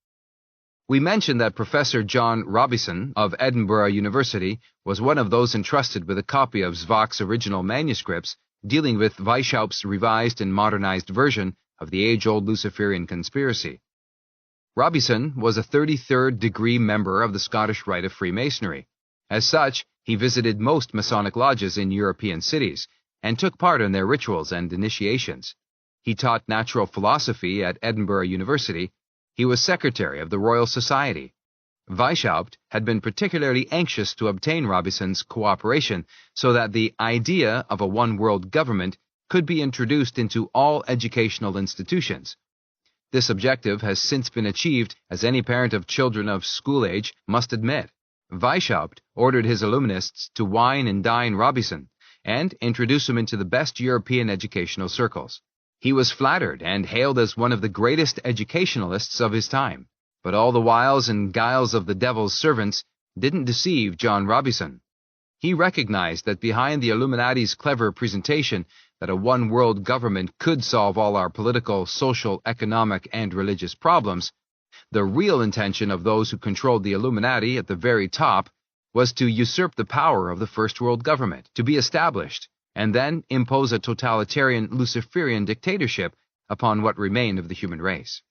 We mentioned that Professor John Robison of Edinburgh University was one of those entrusted with a copy of Zvach's original manuscripts dealing with Weishaupt's revised and modernized version of the age-old Luciferian conspiracy. Robison was a 33rd degree member of the Scottish Rite of Freemasonry. As such, he visited most Masonic lodges in European cities and took part in their rituals and initiations. He taught natural philosophy at Edinburgh University. He was secretary of the Royal Society. Weishaupt had been particularly anxious to obtain Robison's cooperation so that the idea of a one-world government could be introduced into all educational institutions. This objective has since been achieved, as any parent of children of school age must admit. Weishaupt ordered his Illuminists to wine and dine Robison and introduce him into the best European educational circles. He was flattered and hailed as one of the greatest educationalists of his time, but all the wiles and guiles of the devil's servants didn't deceive John Robison. He recognized that behind the Illuminati's clever presentation that a one-world government could solve all our political, social, economic, and religious problems, the real intention of those who controlled the Illuminati at the very top was to usurp the power of the First World Government, to be established, and then impose a totalitarian Luciferian dictatorship upon what remained of the human race.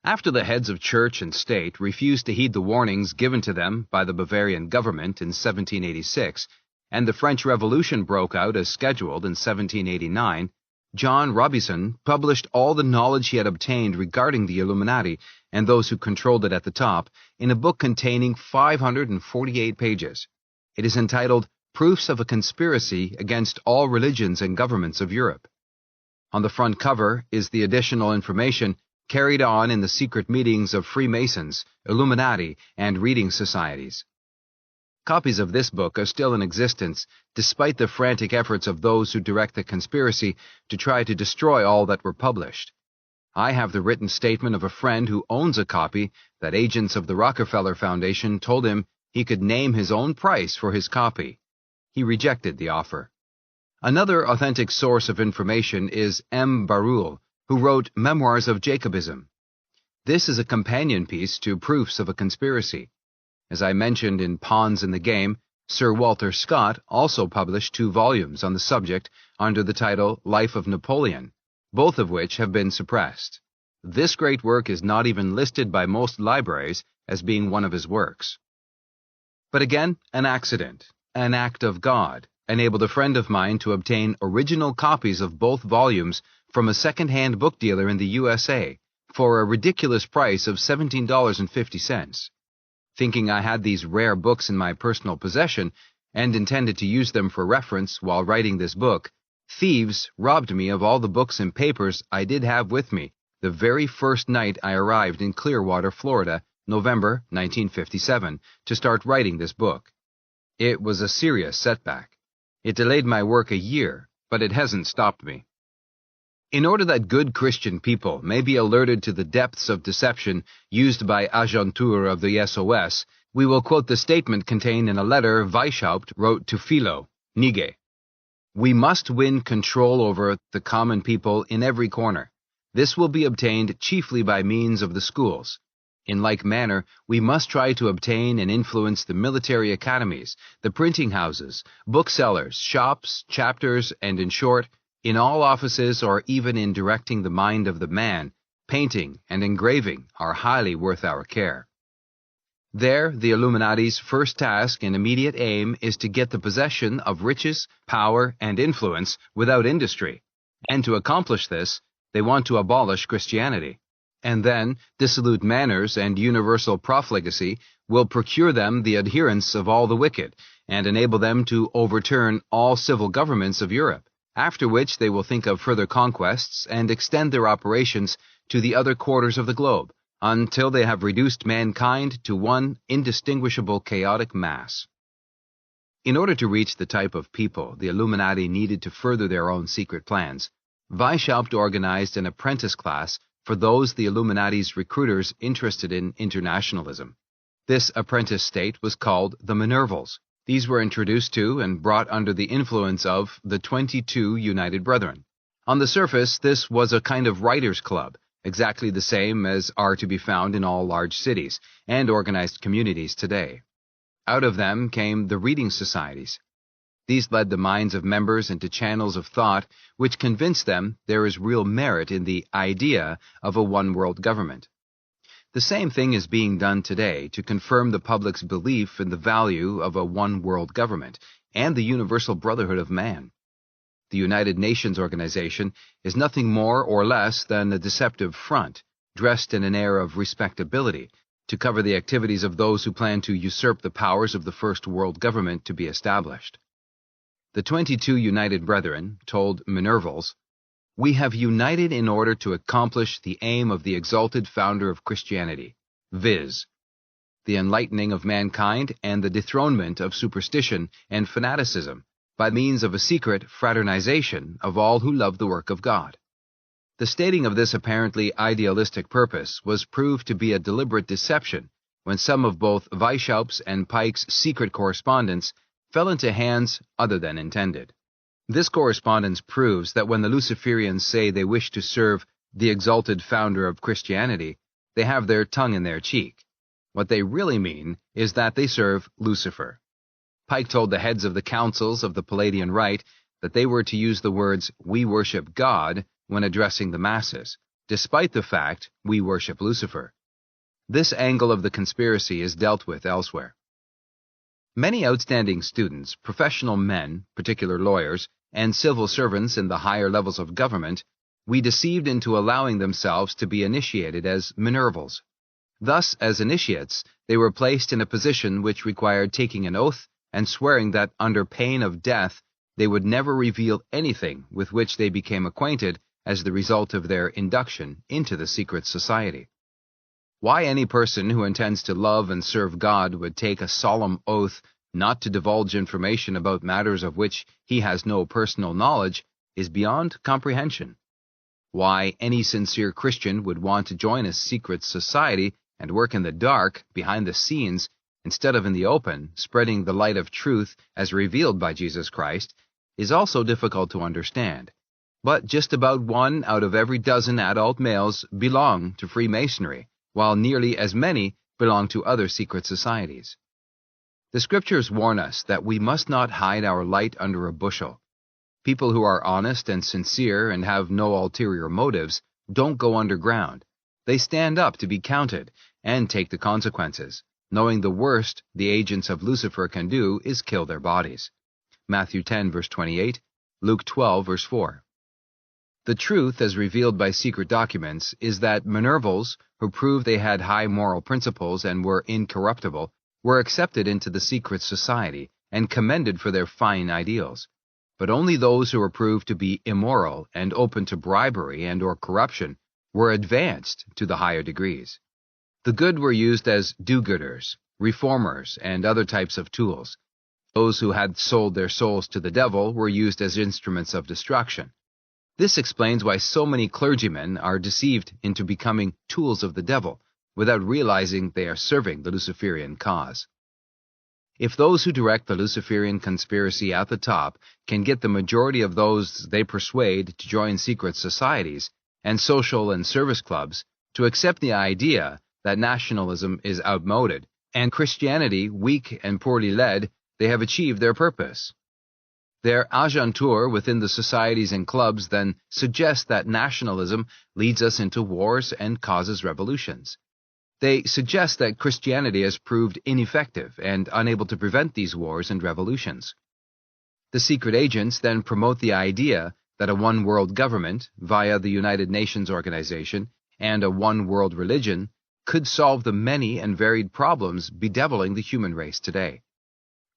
After the heads of church and state refused to heed the warnings given to them by the Bavarian government in 1786, and the French Revolution broke out as scheduled in 1789, John Robison published all the knowledge he had obtained regarding the Illuminati and those who controlled it at the top in a book containing 548 pages. It is entitled Proofs of a Conspiracy Against All Religions and Governments of Europe. On the front cover is the additional information carried on in the secret meetings of Freemasons, Illuminati, and reading societies. Copies of this book are still in existence, despite the frantic efforts of those who direct the conspiracy to try to destroy all that were published. I have the written statement of a friend who owns a copy that agents of the Rockefeller Foundation told him he could name his own price for his copy. He rejected the offer. Another authentic source of information is M. Barruel, who wrote Memoirs of Jacobism. This is a companion piece to Proofs of a Conspiracy. As I mentioned in Pawns in the Game, Sir Walter Scott also published 2 volumes on the subject under the title Life of Napoleon, both of which have been suppressed. This great work is not even listed by most libraries as being one of his works. But again, an accident, an act of God, enabled a friend of mine to obtain original copies of both volumes from a second-hand book dealer in the USA for a ridiculous price of $17.50. Thinking I had these rare books in my personal possession and intended to use them for reference while writing this book, thieves robbed me of all the books and papers I did have with me the very first night I arrived in Clearwater, Florida, November 1957, to start writing this book. It was a serious setback. It delayed my work a year, but it hasn't stopped me. In order that good Christian people may be alerted to the depths of deception used by Agentur of the SOS, we will quote the statement contained in a letter Weishaupt wrote to Philo, Nige. We must win control over the common people in every corner. This will be obtained chiefly by means of the schools. In like manner, we must try to obtain and influence the military academies, the printing houses, booksellers, shops, chapters, and in short, in all offices or even in directing the mind of the man, painting and engraving are highly worth our care. There, the Illuminati's first task and immediate aim is to get the possession of riches, power, and influence without industry, and to accomplish this, they want to abolish Christianity. And then, dissolute manners and universal profligacy will procure them the adherence of all the wicked, and enable them to overturn all civil governments of Europe, after which they will think of further conquests and extend their operations to the other quarters of the globe, until they have reduced mankind to one indistinguishable chaotic mass. In order to reach the type of people the Illuminati needed to further their own secret plans, Weishaupt organized an apprentice class for those the Illuminati's recruiters interested in internationalism. This apprentice state was called the Minervals. These were introduced to and brought under the influence of the 22 United Brethren. On the surface, this was a kind of writers' club, exactly the same as are to be found in all large cities and organized communities today. Out of them came the reading societies. These led the minds of members into channels of thought which convinced them there is real merit in the idea of a one-world government. The same thing is being done today to confirm the public's belief in the value of a one-world government and the universal brotherhood of man. The United Nations organization is nothing more or less than a deceptive front, dressed in an air of respectability, to cover the activities of those who plan to usurp the powers of the first world government to be established. The 22 United Brethren told Minervals, "We have united in order to accomplish the aim of the exalted founder of Christianity, viz., the enlightening of mankind and the dethronement of superstition and fanaticism by means of a secret fraternization of all who love the work of God." The stating of this apparently idealistic purpose was proved to be a deliberate deception when some of both Weishaupt's and Pike's secret correspondence fell into hands other than intended. This correspondence proves that when the Luciferians say they wish to serve the exalted founder of Christianity, they have their tongue in their cheek. What they really mean is that they serve Lucifer. Pike told the heads of the councils of the Palladian Rite that they were to use the words, "We worship God," when addressing the masses, despite the fact, "We worship Lucifer." This angle of the conspiracy is dealt with elsewhere. Many outstanding students, professional men, particular lawyers, and civil servants in the higher levels of government, we deceived into allowing themselves to be initiated as Minervals. Thus, as initiates, they were placed in a position which required taking an oath and swearing that under pain of death they would never reveal anything with which they became acquainted as the result of their induction into the secret society. Why any person who intends to love and serve God would take a solemn oath not to divulge information about matters of which he has no personal knowledge is beyond comprehension. Why any sincere Christian would want to join a secret society and work in the dark, behind the scenes, instead of in the open, spreading the light of truth as revealed by Jesus Christ, is also difficult to understand. But just about 1 out of every dozen adult males belong to Freemasonry, while nearly as many belong to other secret societies. The Scriptures warn us that we must not hide our light under a bushel. People who are honest and sincere and have no ulterior motives don't go underground. They stand up to be counted and take the consequences, knowing the worst the agents of Lucifer can do is kill their bodies. Matthew 10, verse 28, Luke 12, verse 4. The truth, as revealed by secret documents, is that Minervals, who proved they had high moral principles and were incorruptible, were accepted into the secret society and commended for their fine ideals. But only those who were proved to be immoral and open to bribery and or corruption were advanced to the higher degrees. The good were used as do-gooders, reformers, and other types of tools. Those who had sold their souls to the devil were used as instruments of destruction. This explains why so many clergymen are deceived into becoming tools of the devil, without realizing they are serving the Luciferian cause. If those who direct the Luciferian conspiracy at the top can get the majority of those they persuade to join secret societies and social and service clubs to accept the idea that nationalism is outmoded and Christianity weak and poorly led, they have achieved their purpose. Their agentur within the societies and clubs then suggests that nationalism leads us into wars and causes revolutions. They suggest that Christianity has proved ineffective and unable to prevent these wars and revolutions. The secret agents then promote the idea that a one-world government, via the United Nations organization, and a one-world religion could solve the many and varied problems bedeviling the human race today.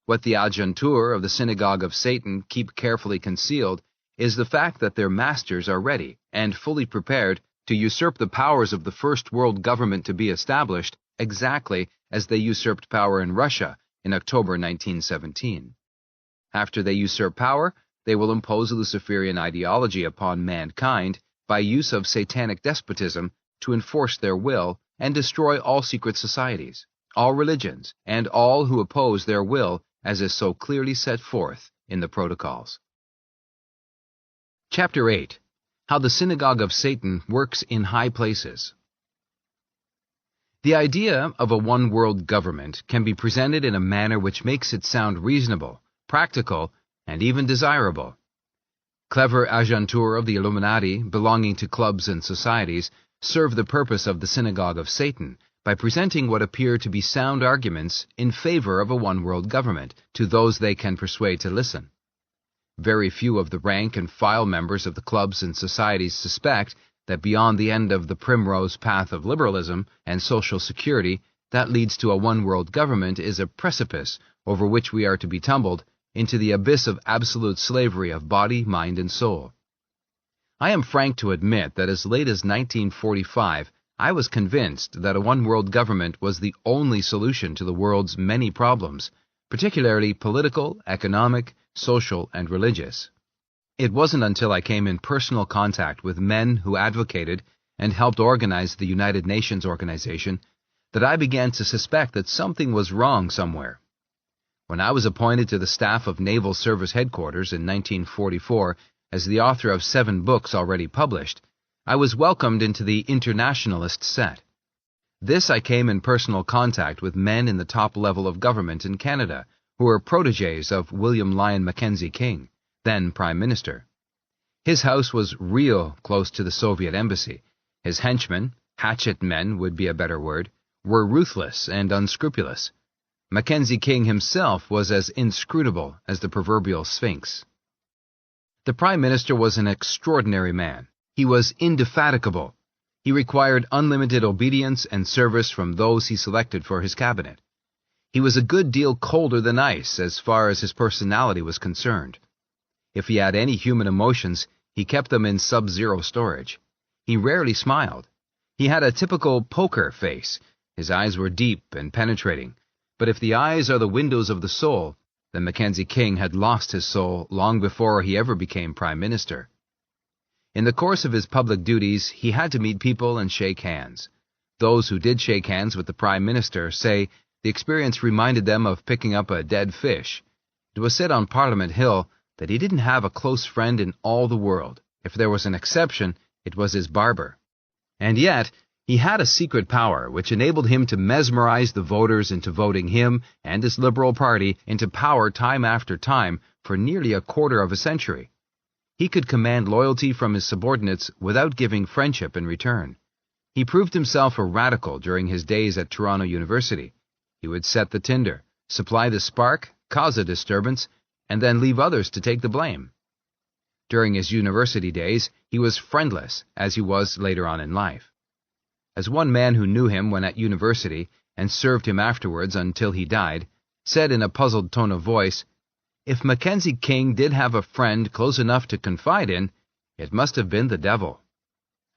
What the agentur of the Synagogue of Satan keep carefully concealed is the fact that their masters are ready and fully prepared to usurp the powers of the first world government to be established exactly as they usurped power in Russia in October 1917. After they usurp power, they will impose a Luciferian ideology upon mankind by use of satanic despotism to enforce their will and destroy all secret societies, all religions, and all who oppose their will, as is so clearly set forth in the protocols. Chapter 8. How the Synagogue of Satan works in high places. The idea of a one-world government can be presented in a manner which makes it sound reasonable, practical, and even desirable. Clever agentur of the Illuminati, belonging to clubs and societies, serve the purpose of the Synagogue of Satan by presenting what appear to be sound arguments in favor of a one-world government to those they can persuade to listen. Very few of the rank and file members of the clubs and societies suspect that beyond the end of the primrose path of liberalism and social security that leads to a one-world government is a precipice over which we are to be tumbled into the abyss of absolute slavery of body, mind, and soul. I am frank to admit that as late as 1945, I was convinced that a one-world government was the only solution to the world's many problems, particularly political, economic, social, and religious. It wasn't until I came in personal contact with men who advocated and helped organize the United Nations organization that I began to suspect that something was wrong somewhere. When I was appointed to the staff of Naval Service Headquarters in 1944 as the author of 7 books already published, I was welcomed into the internationalist set. This I came in personal contact with men in the top level of government in Canada who were protégés of William Lyon Mackenzie King, then Prime Minister. His house was real close to the Soviet embassy. His henchmen, hatchet men would be a better word, were ruthless and unscrupulous. Mackenzie King himself was as inscrutable as the proverbial Sphinx. The Prime Minister was an extraordinary man. He was indefatigable. He required unlimited obedience and service from those he selected for his cabinet. He was a good deal colder than ice as far as his personality was concerned. If he had any human emotions, he kept them in sub-zero storage. He rarely smiled. He had a typical poker face. His eyes were deep and penetrating. But if the eyes are the windows of the soul, then Mackenzie King had lost his soul long before he ever became Prime Minister. In the course of his public duties, he had to meet people and shake hands. Those who did shake hands with the Prime Minister say the experience reminded them of picking up a dead fish. It was said on Parliament Hill that he didn't have a close friend in all the world. If there was an exception, it was his barber. And yet, he had a secret power which enabled him to mesmerize the voters into voting him and his Liberal Party into power time after time for nearly a quarter of a century. He could command loyalty from his subordinates without giving friendship in return. He proved himself a radical during his days at Toronto University. He would set the tinder, supply the spark, cause a disturbance, and then leave others to take the blame. During his university days, he was friendless, as he was later on in life. As one man who knew him when at university, and served him afterwards until he died, said in a puzzled tone of voice, "If Mackenzie King did have a friend close enough to confide in, it must have been the devil."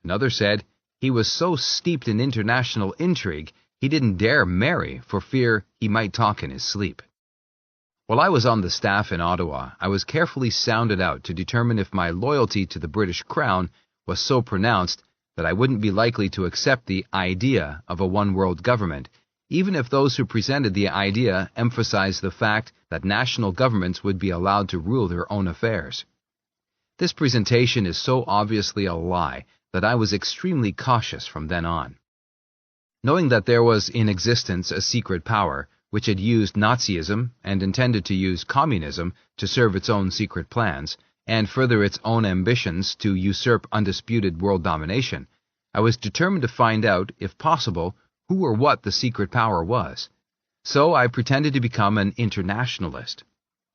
Another said, he was so steeped in international intrigue, he didn't dare marry for fear he might talk in his sleep. While I was on the staff in Ottawa, I was carefully sounded out to determine if my loyalty to the British Crown was so pronounced that I wouldn't be likely to accept the idea of a one-world government, even if those who presented the idea emphasized the fact that national governments would be allowed to rule their own affairs. This presentation is so obviously a lie that I was extremely cautious from then on. Knowing that there was in existence a secret power which had used Nazism and intended to use communism to serve its own secret plans, and further its own ambitions to usurp undisputed world domination, I was determined to find out, if possible, who or what the secret power was. So I pretended to become an internationalist.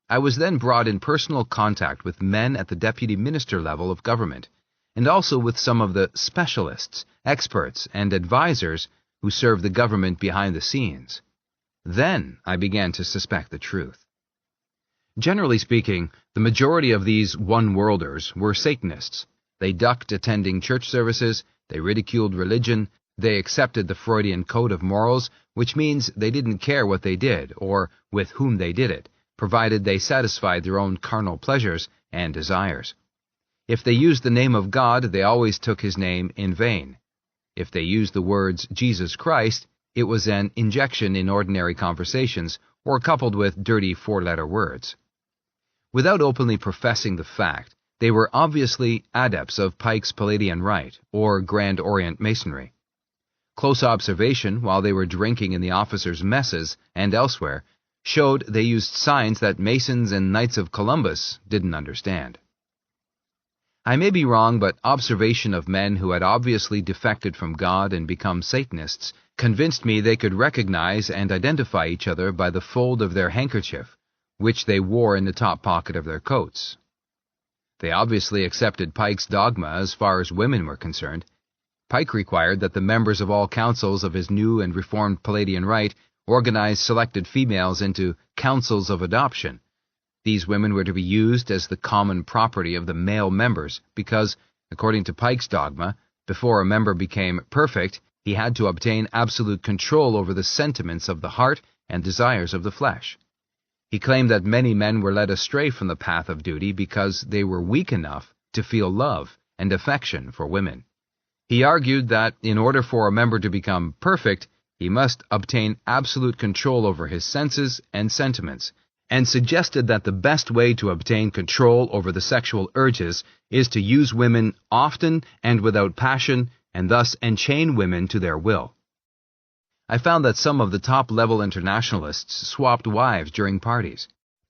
I was then brought in personal contact with men at the deputy minister level of government, and also with some of the specialists, experts, and advisors who serve the government behind the scenes. Then I began to suspect the truth. Generally speaking, the majority of these one-worlders were Satanists. They ducked attending church services, they ridiculed religion, they accepted the Freudian code of morals, which means they didn't care what they did or with whom they did it, provided they satisfied their own carnal pleasures and desires. If they used the name of God, they always took his name in vain. If they used the words Jesus Christ, it was an injection in ordinary conversations or coupled with dirty four-letter words. Without openly professing the fact, they were obviously adepts of Pike's Palladian Rite or Grand Orient Masonry. Close observation while they were drinking in the officers' messes and elsewhere showed they used signs that Masons and Knights of Columbus didn't understand. I may be wrong, but observation of men who had obviously defected from God and become Satanists convinced me they could recognize and identify each other by the fold of their handkerchief, which they wore in the top pocket of their coats. They obviously accepted Pike's dogma as far as women were concerned. Pike required that the members of all councils of his new and reformed Palladian Rite organize selected females into councils of adoption. These women were to be used as the common property of the male members because, according to Pike's dogma, before a member became perfect, he had to obtain absolute control over the sentiments of the heart and desires of the flesh. He claimed that many men were led astray from the path of duty because they were weak enough to feel love and affection for women. He argued that in order for a member to become perfect, he must obtain absolute control over his senses and sentiments, and suggested that the best way to obtain control over the sexual urges is to use women often and without passion, and thus enchain women to their will. I found that some of the top-level internationalists swapped wives during parties.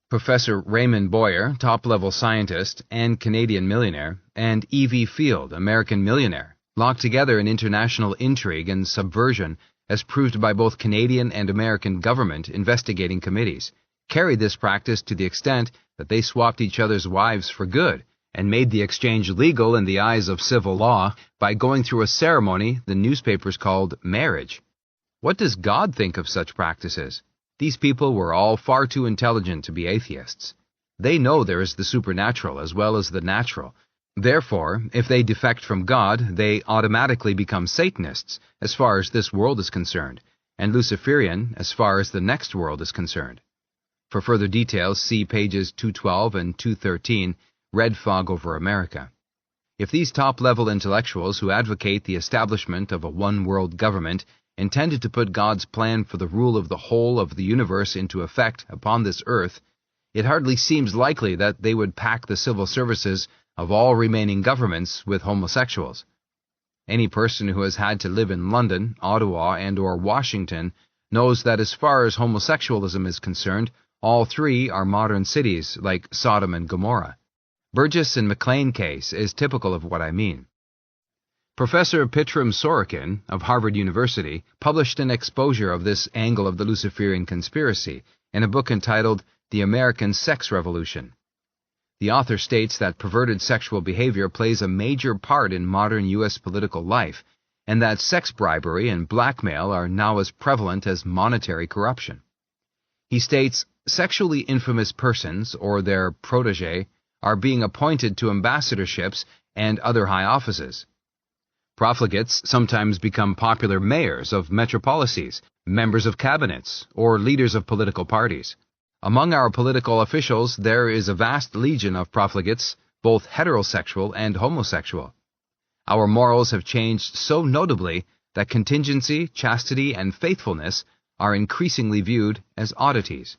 Professor Raymond Boyer, top-level scientist and Canadian millionaire, and E.V. Field, American millionaire, locked together in international intrigue and subversion as proved by both Canadian and American government investigating committees, carried this practice to the extent that they swapped each other's wives for good and made the exchange legal in the eyes of civil law by going through a ceremony the newspapers called marriage. What does God think of such practices? These people were all far too intelligent to be atheists. They know there is the supernatural as well as the natural. Therefore, if they defect from God, they automatically become Satanists as far as this world is concerned, and Luciferian as far as the next world is concerned. For further details, see pages 212 and 213, Red Fog over America. If these top-level intellectuals who advocate the establishment of a one-world government intended to put God's plan for the rule of the whole of the universe into effect upon this earth, it hardly seems likely that they would pack the civil services of all remaining governments with homosexuals. Any person who has had to live in London, Ottawa, and/or Washington knows that as far as homosexualism is concerned, all three are modern cities like Sodom and Gomorrah. Burgess and McLean case is typical of what I mean. Professor Pitram Sorokin of Harvard University published an exposure of this angle of the Luciferian conspiracy in a book entitled The American Sex Revolution. The author states that perverted sexual behavior plays a major part in modern U.S. political life, and that sex bribery and blackmail are now as prevalent as monetary corruption. He states, sexually infamous persons, or their protege, are being appointed to ambassadorships and other high offices. Profligates sometimes become popular mayors of metropolises, members of cabinets, or leaders of political parties. Among our political officials, there is a vast legion of profligates, both heterosexual and homosexual. Our morals have changed so notably that contingency, chastity, and faithfulness are increasingly viewed as oddities.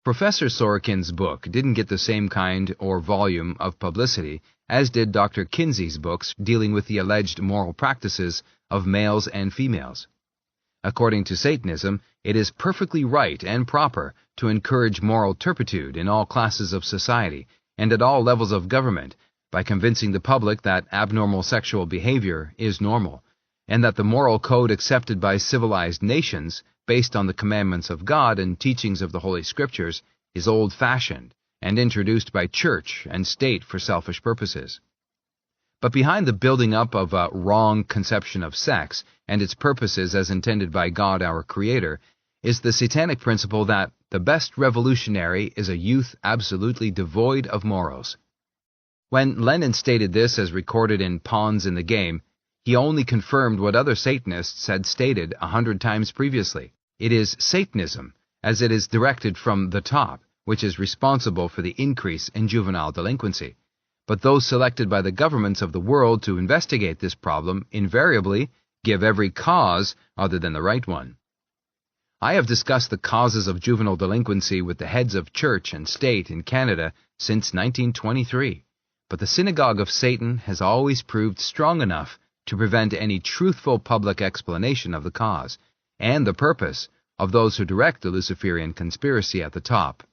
Professor Sorokin's book didn't get the same kind or volume of publicity as did Dr. Kinsey's books dealing with the alleged moral practices of males and females. According to Satanism, it is perfectly right and proper to encourage moral turpitude in all classes of society and at all levels of government by convincing the public that abnormal sexual behavior is normal, and that the moral code accepted by civilized nations, based on the commandments of God and teachings of the Holy Scriptures, is old-fashioned and introduced by church and state for selfish purposes. But behind the building up of a wrong conception of sex and its purposes as intended by God our Creator is the satanic principle that the best revolutionary is a youth absolutely devoid of morals. When Lenin stated this as recorded in Pawns in the Game, he only confirmed what other Satanists had stated 100 times previously. It is Satanism, as it is directed from the top, which is responsible for the increase in juvenile delinquency. But those selected by the governments of the world to investigate this problem invariably give every cause other than the right one. I have discussed the causes of juvenile delinquency with the heads of church and state in Canada since 1923, but the Synagogue of Satan has always proved strong enough to prevent any truthful public explanation of the cause and the purpose of those who direct the Luciferian conspiracy at the top.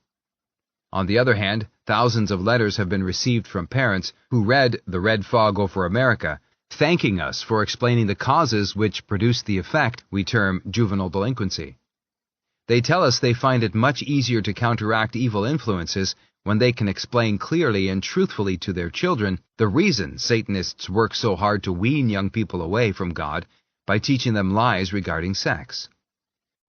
On the other hand, thousands of letters have been received from parents who read The Red Fog Over America, thanking us for explaining the causes which produce the effect we term juvenile delinquency. They tell us they find it much easier to counteract evil influences when they can explain clearly and truthfully to their children the reason Satanists work so hard to wean young people away from God by teaching them lies regarding sex.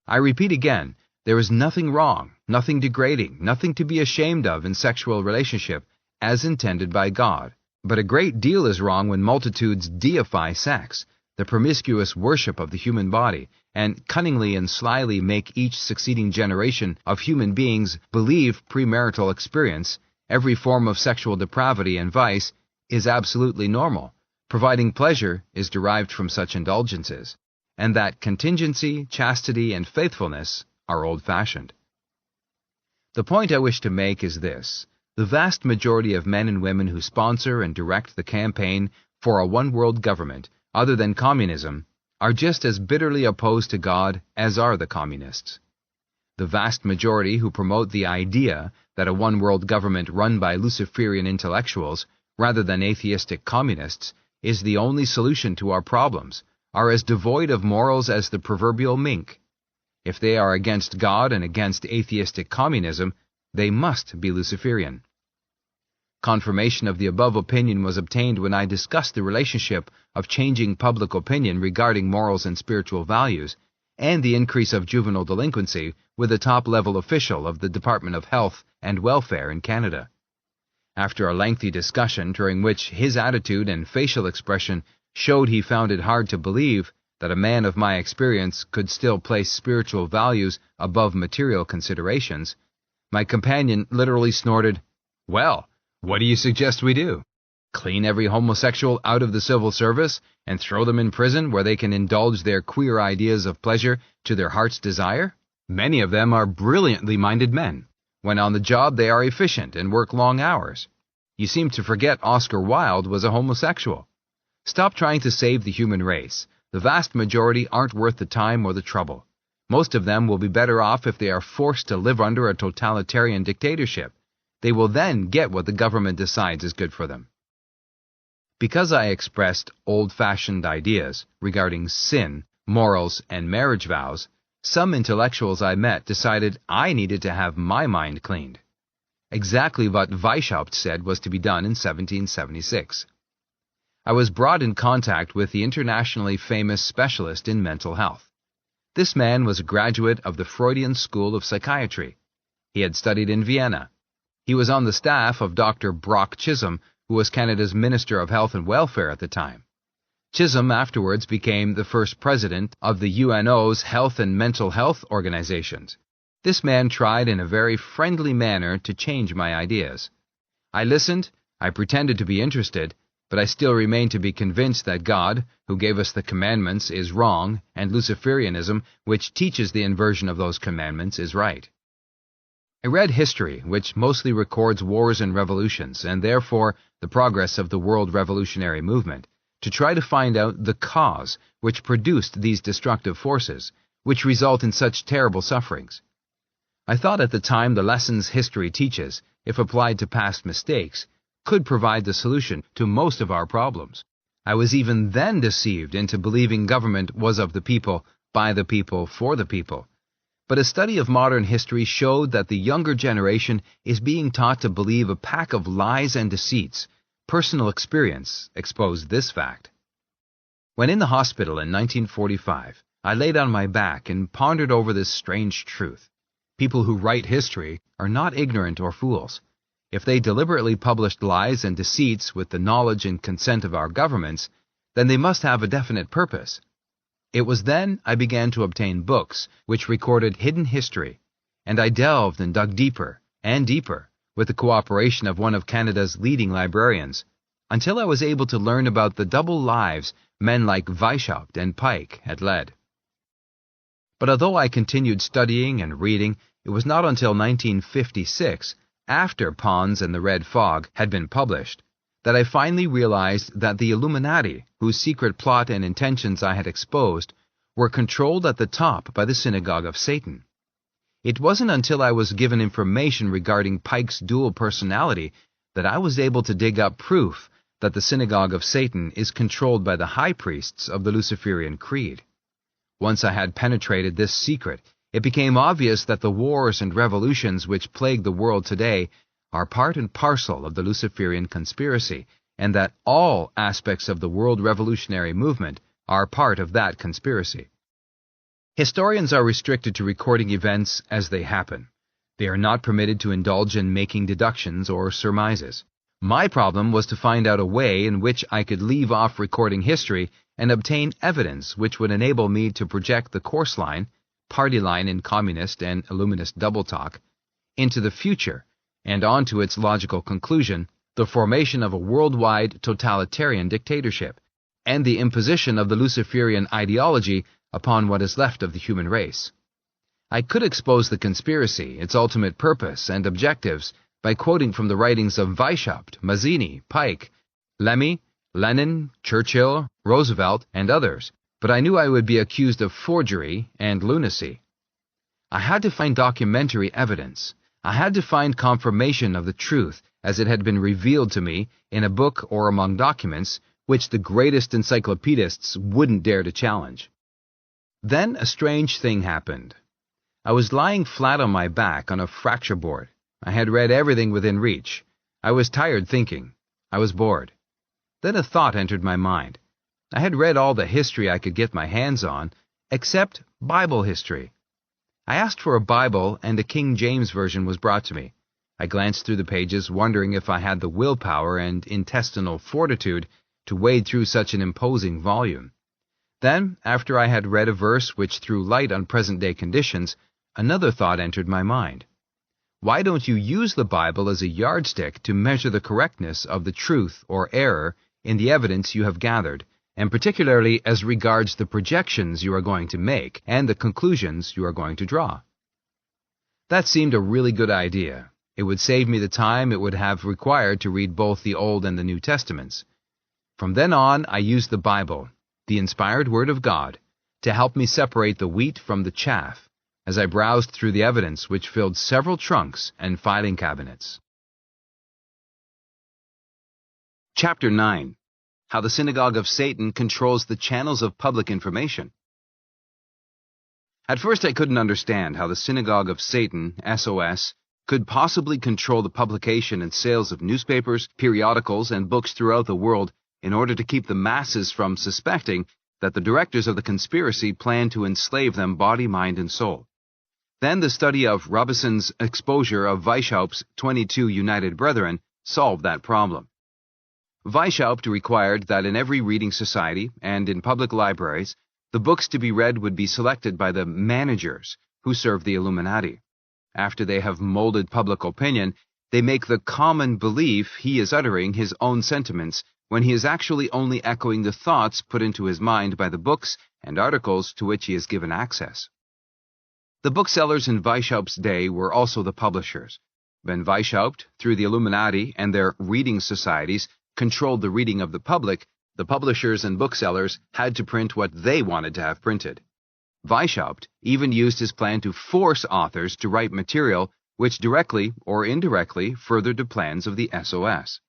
I repeat again, there is nothing wrong, nothing degrading, nothing to be ashamed of in sexual relationship as intended by God. But a great deal is wrong when multitudes deify sex, the promiscuous worship of the human body, and cunningly and slyly make each succeeding generation of human beings believe premarital experience, every form of sexual depravity and vice, is absolutely normal, providing pleasure is derived from such indulgences, and that contingency, chastity, and faithfulness are old-fashioned. The point I wish to make is this. The vast majority of men and women who sponsor and direct the campaign for a one-world government, other than communism, are just as bitterly opposed to God as are the communists. The vast majority who promote the idea that a one-world government run by Luciferian intellectuals, rather than atheistic communists, is the only solution to our problems, are as devoid of morals as the proverbial mink. If they are against God and against atheistic communism, they must be Luciferian. Confirmation of the above opinion was obtained when I discussed the relationship of changing public opinion regarding morals and spiritual values and the increase of juvenile delinquency with a top-level official of the Department of Health and Welfare in Canada. After a lengthy discussion during which his attitude and facial expression showed he found it hard to believe that a man of my experience could still place spiritual values above material considerations, my companion literally snorted, "Well, what do you suggest we do? Clean every homosexual out of the civil service and throw them in prison where they can indulge their queer ideas of pleasure to their heart's desire? Many of them are brilliantly minded men. When on the job they are efficient and work long hours. You seem to forget Oscar Wilde was a homosexual. Stop trying to save the human race. The vast majority aren't worth the time or the trouble. Most of them will be better off if they are forced to live under a totalitarian dictatorship. They will then get what the government decides is good for them." Because I expressed old-fashioned ideas regarding sin, morals, and marriage vows, some intellectuals I met decided I needed to have my mind cleaned. Exactly what Weishaupt said was to be done in 1776. I was brought in contact with the internationally famous specialist in mental health. This man was a graduate of the Freudian School of Psychiatry. He had studied in Vienna. He was on the staff of Dr. Brock Chisholm, who was Canada's Minister of Health and Welfare at the time. Chisholm afterwards became the first president of the UNO's Health and Mental Health organizations. This man tried in a very friendly manner to change my ideas. I listened, I pretended to be interested, but I still remain to be convinced that God, who gave us the commandments, is wrong, and Luciferianism, which teaches the inversion of those commandments, is right. I read history, which mostly records wars and revolutions, and therefore the progress of the world revolutionary movement, to try to find out the cause which produced these destructive forces, which result in such terrible sufferings. I thought at the time the lessons history teaches, if applied to past mistakes, could provide the solution to most of our problems. I was even then deceived into believing government was of the people, by the people, for the people. But a study of modern history showed that the younger generation is being taught to believe a pack of lies and deceits. Personal experience exposed this fact. When in the hospital in 1945, I laid on my back and pondered over this strange truth. People who write history are not ignorant or fools. If they deliberately published lies and deceits with the knowledge and consent of our governments, then they must have a definite purpose. It was then I began to obtain books which recorded hidden history, and I delved and dug deeper and deeper with the cooperation of one of Canada's leading librarians, until I was able to learn about the double lives men like Weishaupt and Pike had led. But although I continued studying and reading, it was not until 1956, after Pons and the Red Fog had been published, that I finally realized that the Illuminati, whose secret plot and intentions I had exposed, were controlled at the top by the Synagogue of Satan. It wasn't until I was given information regarding Pike's dual personality that I was able to dig up proof that the Synagogue of Satan is controlled by the high priests of the Luciferian creed. Once I had penetrated this secret, it became obvious that the wars and revolutions which plague the world today are part and parcel of the Luciferian conspiracy, and that all aspects of the world revolutionary movement are part of that conspiracy. Historians are restricted to recording events as they happen. They are not permitted to indulge in making deductions or surmises. My problem was to find out a way in which I could leave off recording history and obtain evidence which would enable me to project the course line, party line in communist and illuminist double talk, into the future and on to its logical conclusion, the formation of a worldwide totalitarian dictatorship, and the imposition of the Luciferian ideology upon what is left of the human race. I could expose the conspiracy, its ultimate purpose and objectives, by quoting from the writings of Weishaupt, Mazzini, Pike, Lemmy, Lenin, Churchill, Roosevelt, and others, but I knew I would be accused of forgery and lunacy. I had to find documentary evidence. I had to find confirmation of the truth as it had been revealed to me in a book or among documents which the greatest encyclopedists wouldn't dare to challenge. Then a strange thing happened. I was lying flat on my back on a fracture board. I had read everything within reach. I was tired thinking. I was bored. Then a thought entered my mind. I had read all the history I could get my hands on, except Bible history. I asked for a Bible, and a King James version was brought to me. I glanced through the pages, wondering if I had the willpower and intestinal fortitude to wade through such an imposing volume. Then, after I had read a verse which threw light on present-day conditions, another thought entered my mind. Why don't you use the Bible as a yardstick to measure the correctness of the truth or error in the evidence you have gathered, and particularly as regards the projections you are going to make and the conclusions you are going to draw? That seemed a really good idea. It would save me the time it would have required to read both the Old and the New Testaments. From then on, I used the Bible, the inspired Word of God, to help me separate the wheat from the chaff, as I browsed through the evidence which filled several trunks and filing cabinets. Chapter 9. How the Synagogue of Satan controls the channels of public information. At first I couldn't understand how the Synagogue of Satan, SOS, could possibly control the publication and sales of newspapers, periodicals, and books throughout the world in order to keep the masses from suspecting that the directors of the conspiracy planned to enslave them body, mind, and soul. Then the study of Robison's exposure of Weishaupt's 22 United Brethren solved that problem. Weishaupt required that in every reading society and in public libraries, the books to be read would be selected by the managers who serve the Illuminati. After they have molded public opinion, they make the common belief he is uttering his own sentiments when he is actually only echoing the thoughts put into his mind by the books and articles to which he is given access. The booksellers in Weishaupt's day were also the publishers. When Weishaupt, through the Illuminati and their reading societies, controlled the reading of the public, the publishers and booksellers had to print what they wanted to have printed. Weishaupt even used his plan to force authors to write material which directly or indirectly furthered the plans of the SOS.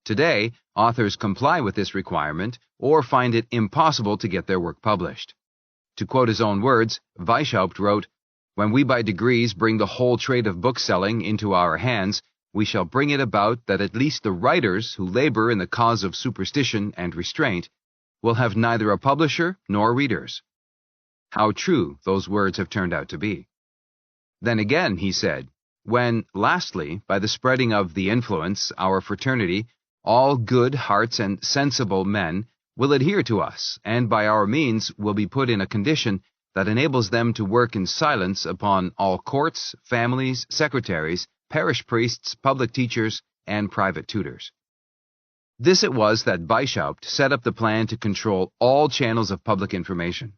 Today, authors comply with this requirement or find it impossible to get their work published. To quote his own words, Weishaupt wrote, "When we by degrees bring the whole trade of bookselling into our hands, we shall bring it about that at least the writers who labor in the cause of superstition and restraint will have neither a publisher nor readers." How true those words have turned out to be. Then again, he said, when, lastly, by the spreading of the influence, our fraternity, all good hearts and sensible men will adhere to us, and by our means will be put in a condition that enables them to work in silence upon all courts, families, secretaries, parish priests, public teachers, and private tutors. This it was that Weishaupt set up the plan to control all channels of public information.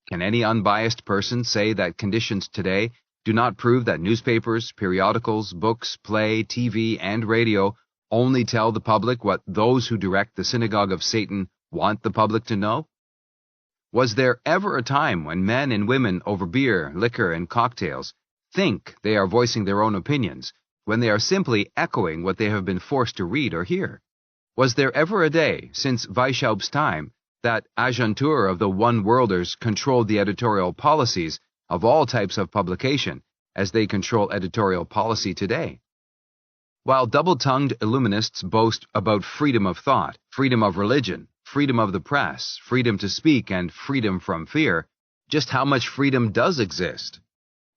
Can any unbiased person say that conditions today do not prove that newspapers, periodicals, books, play, TV, and radio only tell the public what those who direct the Synagogue of Satan want the public to know? Was there ever a time when men and women over beer, liquor, and cocktails think they are voicing their own opinions, when they are simply echoing what they have been forced to read or hear? Was there ever a day, since Weishaupt's time, that agentur of the one-worlders controlled the editorial policies of all types of publication, as they control editorial policy today? While double-tongued illuminists boast about freedom of thought, freedom of religion, freedom of the press, freedom to speak, and freedom from fear, just how much freedom does exist?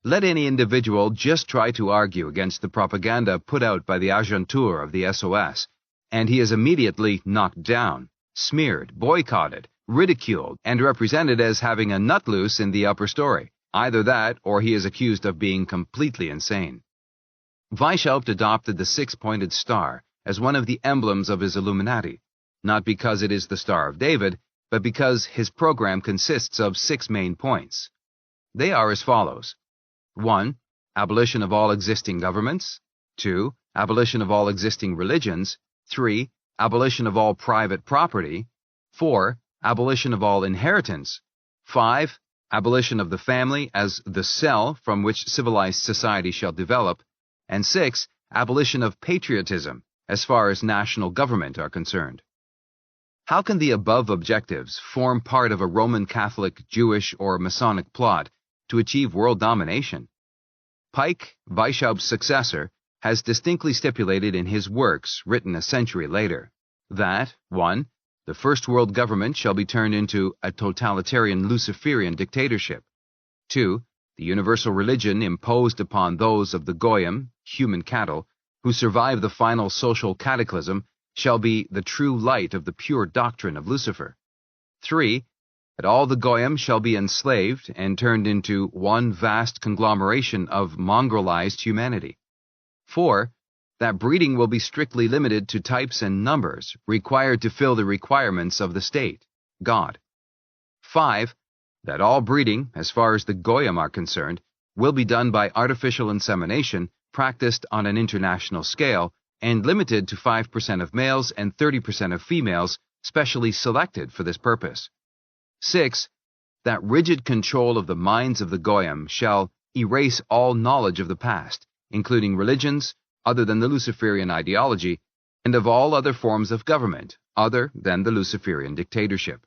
Let any individual just try to argue against the propaganda put out by the agentur of the SOS, and he is immediately knocked down, smeared, boycotted, ridiculed, and represented as having a nut loose in the upper story. Either that, or he is accused of being completely insane. Weishaupt adopted the six-pointed star as one of the emblems of his Illuminati, not because it is the Star of David, but because his program consists of 6 main points. They are as follows. 1. Abolition of all existing governments. 2. Abolition of all existing religions. 3. Abolition of all private property. 4. Abolition of all inheritance. 5. Abolition of the family as the cell from which civilized society shall develop. And 6. Abolition of patriotism as far as national government are concerned. How can the above objectives form part of a Roman Catholic, Jewish, or Masonic plot to achieve world domination? Pike, Weishaupt's successor, has distinctly stipulated in his works, written a century later, that 1. The first world government shall be turned into a totalitarian Luciferian dictatorship. 2. The universal religion imposed upon those of the Goyim, human cattle, who survive the final social cataclysm shall be the true light of the pure doctrine of Lucifer. 3. That all the Goyim shall be enslaved and turned into one vast conglomeration of mongrelized humanity. 4. That breeding will be strictly limited to types and numbers required to fill the requirements of the state, God. 5. That all breeding, as far as the Goyim are concerned, will be done by artificial insemination practiced on an international scale and limited to 5% of males and 30% of females specially selected for this purpose. 6. That rigid control of the minds of the Goyim shall erase all knowledge of the past, including religions other than the Luciferian ideology, and of all other forms of government other than the Luciferian dictatorship.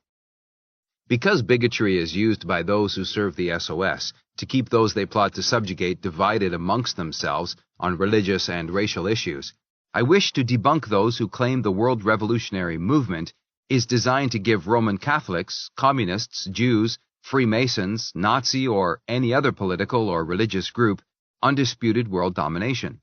Because bigotry is used by those who serve the SOS to keep those they plot to subjugate divided amongst themselves on religious and racial issues, I wish to debunk those who claim the world revolutionary movement is designed to give Roman Catholics, Communists, Jews, Freemasons, Nazi, or any other political or religious group undisputed world domination.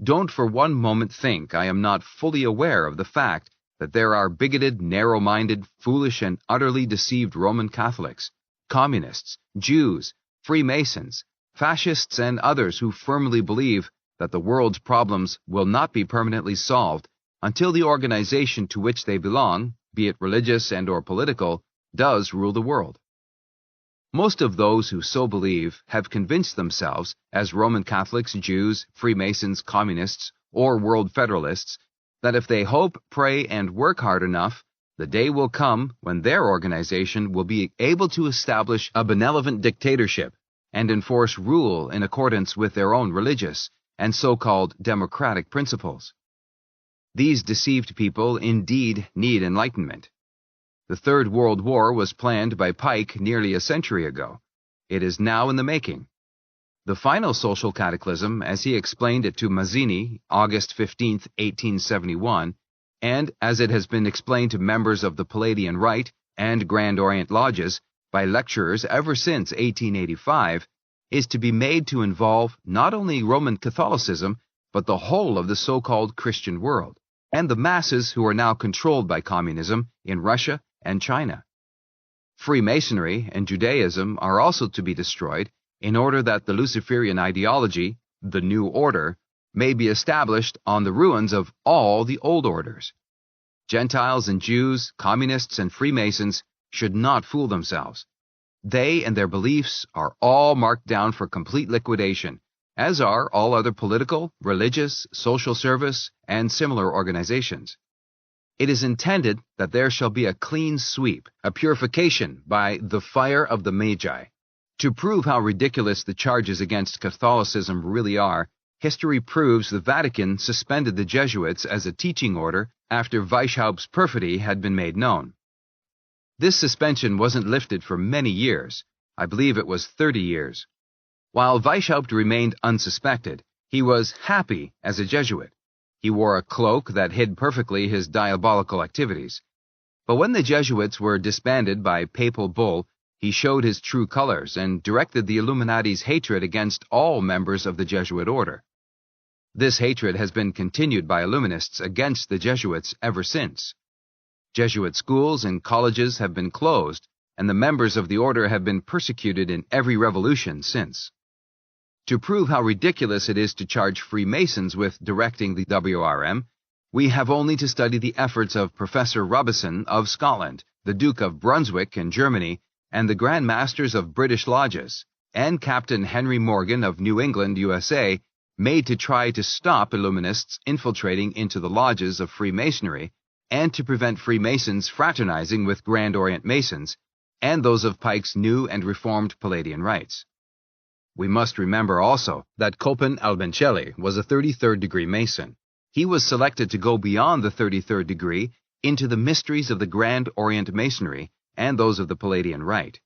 Don't for one moment think I am not fully aware of the fact that there are bigoted, narrow-minded, foolish, and utterly deceived Roman Catholics, Communists, Jews, Freemasons, Fascists, and others who firmly believe that the world's problems will not be permanently solved until the organization to which they belong, be it religious and or political, does rule the world. Most of those who so believe have convinced themselves, as Roman Catholics, Jews, Freemasons, Communists, or World Federalists, that if they hope, pray, and work hard enough, the day will come when their organization will be able to establish a benevolent dictatorship and enforce rule in accordance with their own religious and so-called democratic principles. These deceived people indeed need enlightenment. The Third World War was planned by Pike nearly a century ago. It is now in the making. The final social cataclysm, as he explained it to Mazzini, August 15, 1871, and as it has been explained to members of the Palladian Rite and Grand Orient Lodges by lecturers ever since 1885, is to be made to involve not only Roman Catholicism, but the whole of the so-called Christian world, and the masses who are now controlled by communism in Russia and China. Freemasonry and Judaism are also to be destroyed in order that the Luciferian ideology, the New Order, may be established on the ruins of all the old orders. Gentiles and Jews, communists and Freemasons should not fool themselves. They and their beliefs are all marked down for complete liquidation, as are all other political, religious, social service, and similar organizations. It is intended that there shall be a clean sweep, a purification by the fire of the Magi. To prove how ridiculous the charges against Catholicism really are, history proves the Vatican suspended the Jesuits as a teaching order after Weishaupt's perfidy had been made known. This suspension wasn't lifted for many years. I believe it was 30 years. While Weishaupt remained unsuspected, he was happy as a Jesuit. He wore a cloak that hid perfectly his diabolical activities. But when the Jesuits were disbanded by papal bull, he showed his true colors and directed the Illuminati's hatred against all members of the Jesuit order. This hatred has been continued by Illuminists against the Jesuits ever since. Jesuit schools and colleges have been closed, and the members of the order have been persecuted in every revolution since. To prove how ridiculous it is to charge Freemasons with directing the WRM, we have only to study the efforts of Professor Robison of Scotland, the Duke of Brunswick in Germany, and the Grand Masters of British Lodges, and Captain Henry Morgan of New England, USA, made to try to stop Illuminists infiltrating into the lodges of Freemasonry and to prevent Freemasons fraternizing with Grand Orient Masons and those of Pike's new and reformed Palladian rites. We must remember also that Copen Albancelli was a 33rd degree Mason. He was selected to go beyond the 33rd degree into the mysteries of the Grand Orient Masonry and those of the Palladian Rite.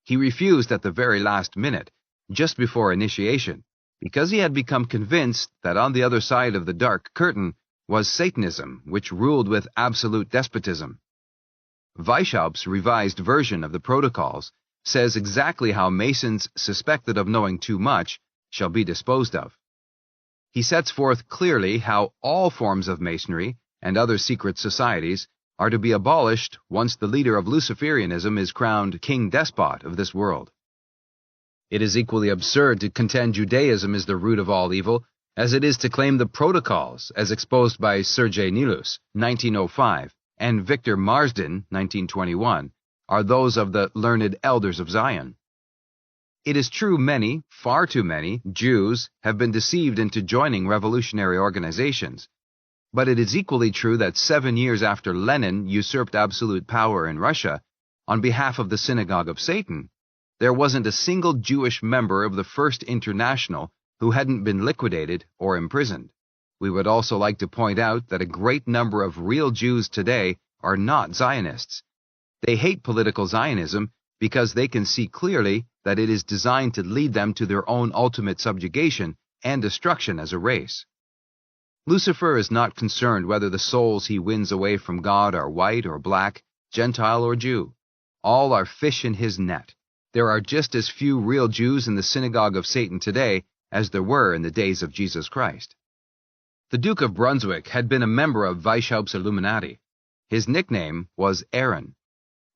He refused at the very last minute, just before initiation, because he had become convinced that on the other side of the dark curtain was Satanism, which ruled with absolute despotism. Weishaupt's revised version of the protocols says exactly how Masons suspected of knowing too much shall be disposed of. He sets forth clearly how all forms of Masonry and other secret societies are to be abolished once the leader of Luciferianism is crowned King Despot of this world. It is equally absurd to contend Judaism is the root of all evil, as it is to claim the protocols, as exposed by Sergei Nilus, 1905, and Victor Marsden, 1921, are those of the learned elders of Zion. It is true many, far too many, Jews have been deceived into joining revolutionary organizations, but it is equally true that 7 years after Lenin usurped absolute power in Russia, on behalf of the Synagogue of Satan, there wasn't a single Jewish member of the First International who hadn't been liquidated or imprisoned. We would also like to point out that a great number of real Jews today are not Zionists. They hate political Zionism because they can see clearly that it is designed to lead them to their own ultimate subjugation and destruction as a race. Lucifer is not concerned whether the souls he wins away from God are white or black, Gentile or Jew. All are fish in his net. There are just as few real Jews in the Synagogue of Satan today as there were in the days of Jesus Christ. The Duke of Brunswick had been a member of Weishaupt's Illuminati. His nickname was Aaron.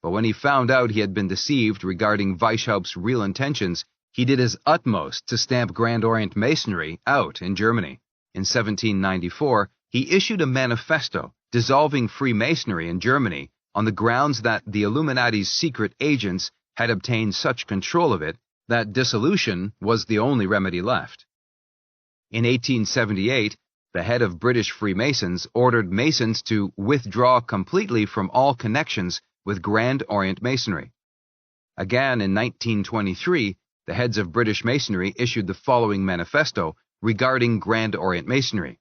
But when he found out he had been deceived regarding Weishaupt's real intentions, he did his utmost to stamp Grand Orient Masonry out in Germany. In 1794, he issued a manifesto dissolving Freemasonry in Germany on the grounds that the Illuminati's secret agents had obtained such control of it that dissolution was the only remedy left. In 1878, the head of British Freemasons ordered Masons to withdraw completely from all connections with Grand Orient Masonry. Again, in 1923, the heads of British Masonry issued the following manifesto regarding Grand Orient Masonry.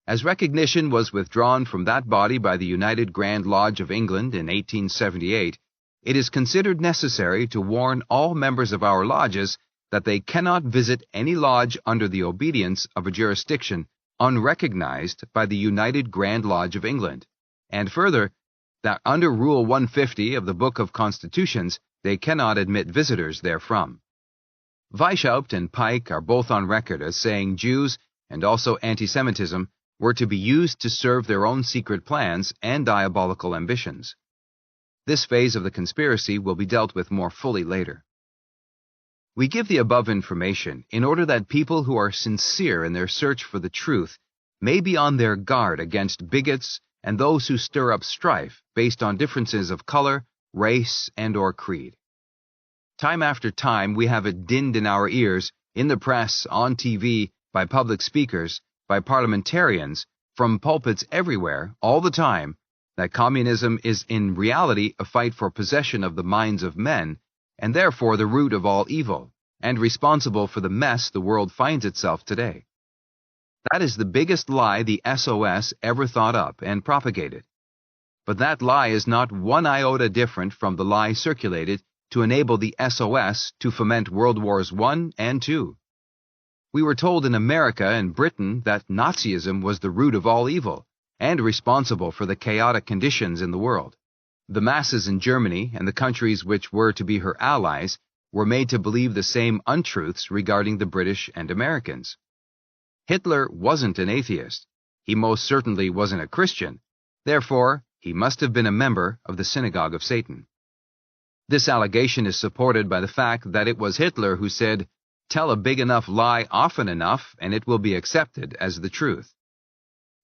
As recognition was withdrawn from that body by the United Grand Lodge of England in 1878, it is considered necessary to warn all members of our lodges that they cannot visit any lodge under the obedience of a jurisdiction unrecognized by the United Grand Lodge of England, and further, that under Rule 150 of the Book of Constitutions, they cannot admit visitors therefrom. Weishaupt and Pike are both on record as saying Jews and also anti-Semitism were to be used to serve their own secret plans and diabolical ambitions. This phase of the conspiracy will be dealt with more fully later. We give the above information in order that people who are sincere in their search for the truth may be on their guard against bigots and those who stir up strife based on differences of color, race, and/or creed. Time after time, we have it dinned in our ears, in the press, on TV, by public speakers, by parliamentarians, from pulpits everywhere, all the time, that communism is in reality a fight for possession of the minds of men, and therefore the root of all evil, and responsible for the mess the world finds itself today. That is the biggest lie the SOS ever thought up and propagated. But that lie is not one iota different from the lie circulated to enable the SOS to foment World Wars I and II. We were told in America and Britain that Nazism was the root of all evil and responsible for the chaotic conditions in the world. The masses in Germany and the countries which were to be her allies were made to believe the same untruths regarding the British and Americans. Hitler wasn't an atheist. He most certainly wasn't a Christian. Therefore, he must have been a member of the Synagogue of Satan. This allegation is supported by the fact that it was Hitler who said, "Tell a big enough lie often enough and it will be accepted as the truth."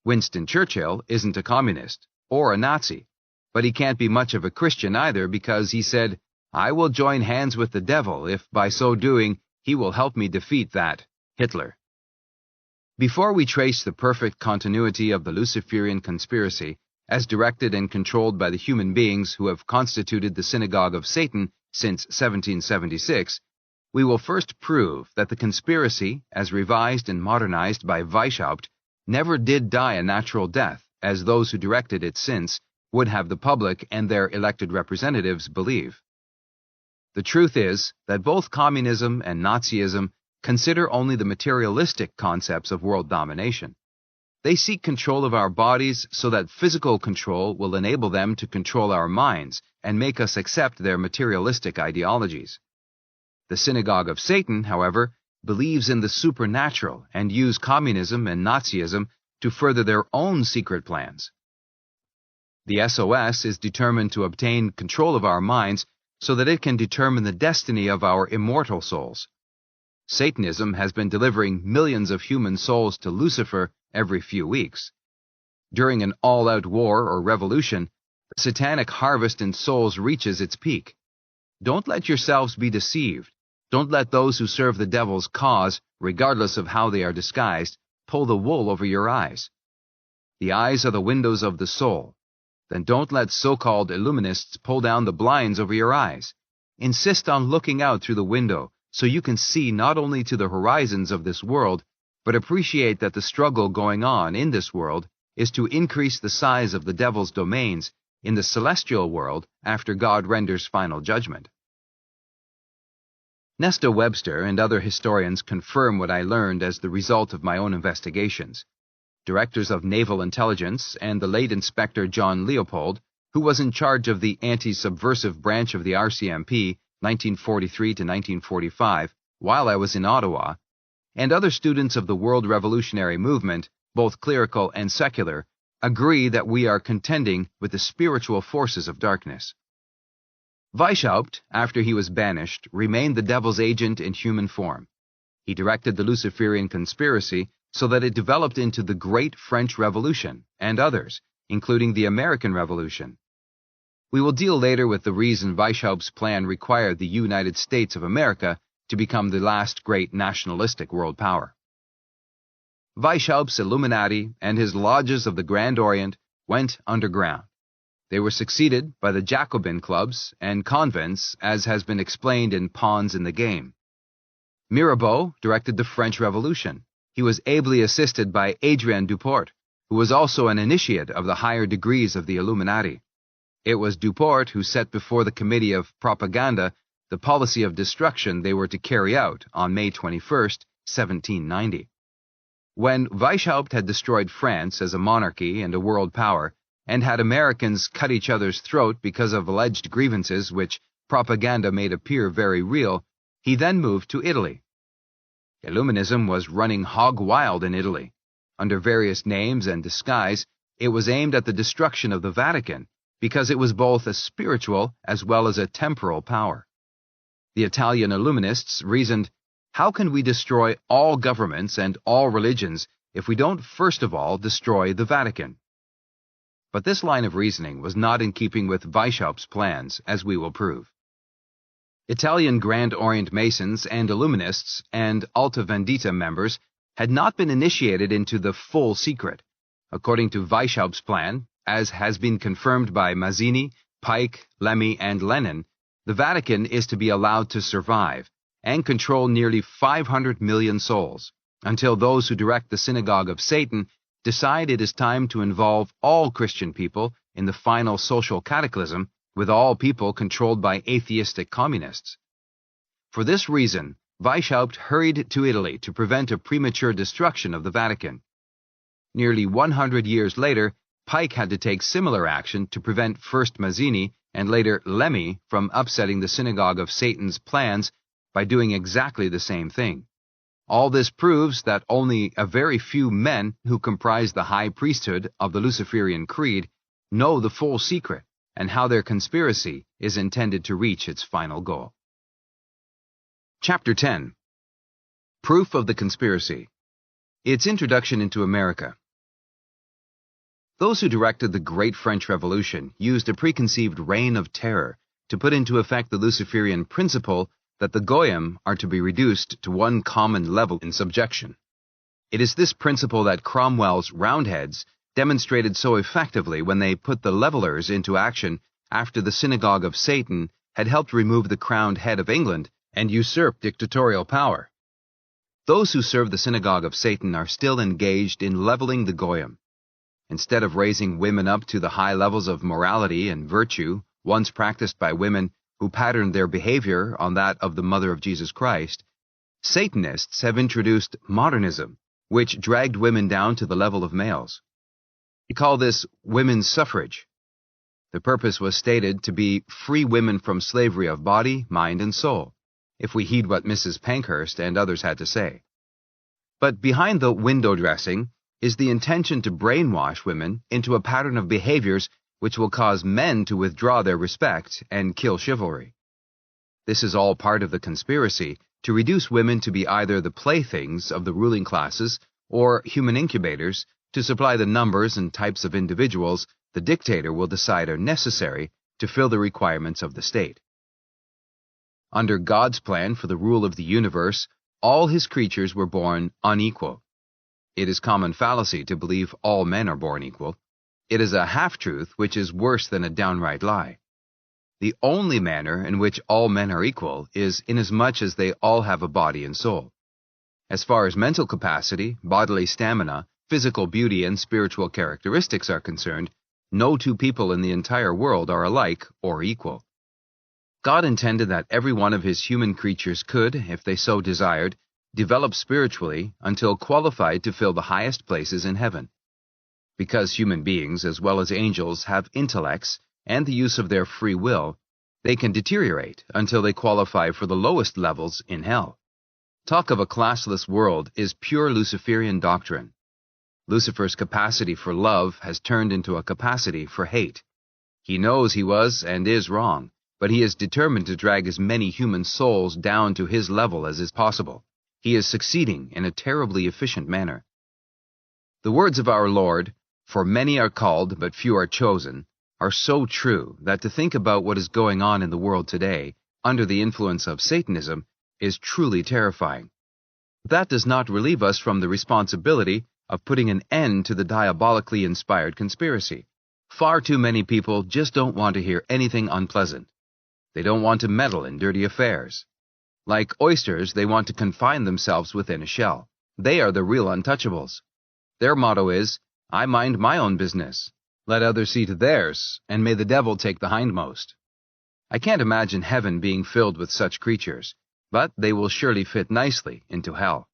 Winston Churchill isn't a communist or a Nazi, but he can't be much of a Christian either because he said, "I will join hands with the devil if by so doing he will help me defeat that Hitler." Before we trace the perfect continuity of the Luciferian conspiracy, as directed and controlled by the human beings who have constituted the Synagogue of Satan since 1776, we will first prove that the conspiracy, as revised and modernized by Weishaupt, never did die a natural death, as those who directed it since would have the public and their elected representatives believe. The truth is that both communism and Nazism consider only the materialistic concepts of world domination. They seek control of our bodies so that physical control will enable them to control our minds and make us accept their materialistic ideologies. The Synagogue of Satan, however, believes in the supernatural and use communism and Nazism to further their own secret plans. The SOS is determined to obtain control of our minds so that it can determine the destiny of our immortal souls. Satanism has been delivering millions of human souls to Lucifer every few weeks. During an all-out war or revolution, the satanic harvest in souls reaches its peak. Don't let yourselves be deceived. Don't let those who serve the devil's cause, regardless of how they are disguised, pull the wool over your eyes. The eyes are the windows of the soul. Then don't let so-called illuminists pull down the blinds over your eyes. Insist on looking out through the window so you can see not only to the horizons of this world, but appreciate that the struggle going on in this world is to increase the size of the devil's domains in the celestial world after God renders final judgment. Nesta Webster and other historians confirm what I learned as the result of my own investigations. Directors of Naval Intelligence and the late Inspector John Leopold, who was in charge of the anti-subversive branch of the RCMP, 1943 to 1945, while I was in Ottawa, and other students of the World Revolutionary Movement, both clerical and secular, agree that we are contending with the spiritual forces of darkness. Weishaupt, after he was banished, remained the devil's agent in human form. He directed the Luciferian conspiracy so that it developed into the Great French Revolution and others, including the American Revolution. We will deal later with the reason Weishaupt's plan required the United States of America to become the last great nationalistic world power. Weishaupt's Illuminati and his lodges of the Grand Orient went underground. They were succeeded by the Jacobin clubs and convents, as has been explained in Pawns in the Game. Mirabeau directed the French Revolution. He was ably assisted by Adrien Duport, who was also an initiate of the higher degrees of the Illuminati. It was Duport who set before the Committee of Propaganda the policy of destruction they were to carry out on May 21, 1790. When Weishaupt had destroyed France as a monarchy and a world power, and had Americans cut each other's throat because of alleged grievances which propaganda made appear very real, He then moved to Italy. Illuminism was running hog wild in Italy. Under various names and disguise, it was aimed at the destruction of the Vatican because it was both a spiritual as well as a temporal power. The Italian Illuminists reasoned, how can we destroy all governments and all religions if we don't first of all destroy the Vatican? But this line of reasoning was not in keeping with Weishaupt's plans, as we will prove. Italian Grand Orient Masons and Illuminists and Alta Vendita members had not been initiated into the full secret. According to Weishaupt's plan, as has been confirmed by Mazzini, Pike, Lemmy, and Lenin, the Vatican is to be allowed to survive and control nearly 500 million souls, until those who direct the Synagogue of Satan decide it is time to involve all Christian people in the final social cataclysm, with all people controlled by atheistic communists. For this reason, Weishaupt hurried to Italy to prevent a premature destruction of the Vatican. Nearly 100 years later, Pike had to take similar action to prevent first Mazzini and later Lemmy from upsetting the Synagogue of Satan's plans by doing exactly the same thing. All this proves that only a very few men who comprise the high priesthood of the Luciferian creed know the full secret and how their conspiracy is intended to reach its final goal. Chapter 10. Proof of the Conspiracy. Its introduction into America. Those who directed the Great French Revolution used a preconceived reign of terror to put into effect the Luciferian principle that the Goyim are to be reduced to one common level in subjection. It is this principle that Cromwell's Roundheads demonstrated so effectively when they put the Levelers into action after the Synagogue of Satan had helped remove the crowned head of England and usurp dictatorial power. Those who serve the Synagogue of Satan are still engaged in leveling the Goyim. Instead of raising women up to the high levels of morality and virtue once practiced by women who patterned their behavior on that of the Mother of Jesus Christ, Satanists have introduced modernism, which dragged women down to the level of males. We call this women's suffrage. The purpose was stated to be free women from slavery of body, mind, and soul, if we heed what Mrs. Pankhurst and others had to say. But behind the window dressing is the intention to brainwash women into a pattern of behaviors which will cause men to withdraw their respect and kill chivalry. This is all part of the conspiracy to reduce women to be either the playthings of the ruling classes or human incubators to supply the numbers and types of individuals the dictator will decide are necessary to fill the requirements of the state. Under God's plan for the rule of the universe, all his creatures were born unequal. It is common fallacy to believe all men are born equal. It is a half-truth which is worse than a downright lie. The only manner in which all men are equal is inasmuch as they all have a body and soul. As far as mental capacity, bodily stamina, physical beauty, and spiritual characteristics are concerned, no two people in the entire world are alike or equal. God intended that every one of his human creatures could, if they so desired, develop spiritually until qualified to fill the highest places in heaven. Because human beings, as well as angels, have intellects and the use of their free will, they can deteriorate until they qualify for the lowest levels in hell. Talk of a classless world is pure Luciferian doctrine. Lucifer's capacity for love has turned into a capacity for hate. He knows he was and is wrong, but he is determined to drag as many human souls down to his level as is possible. He is succeeding in a terribly efficient manner. The words of our Lord, "For many are called, but few are chosen," are so true that to think about what is going on in the world today, under the influence of Satanism, is truly terrifying. That does not relieve us from the responsibility of putting an end to the diabolically inspired conspiracy. Far too many people just don't want to hear anything unpleasant. They don't want to meddle in dirty affairs. Like oysters, they want to confine themselves within a shell. They are the real untouchables. Their motto is, "I mind my own business. Let others see to theirs, and may the devil take the hindmost." I can't imagine heaven being filled with such creatures, but they will surely fit nicely into hell.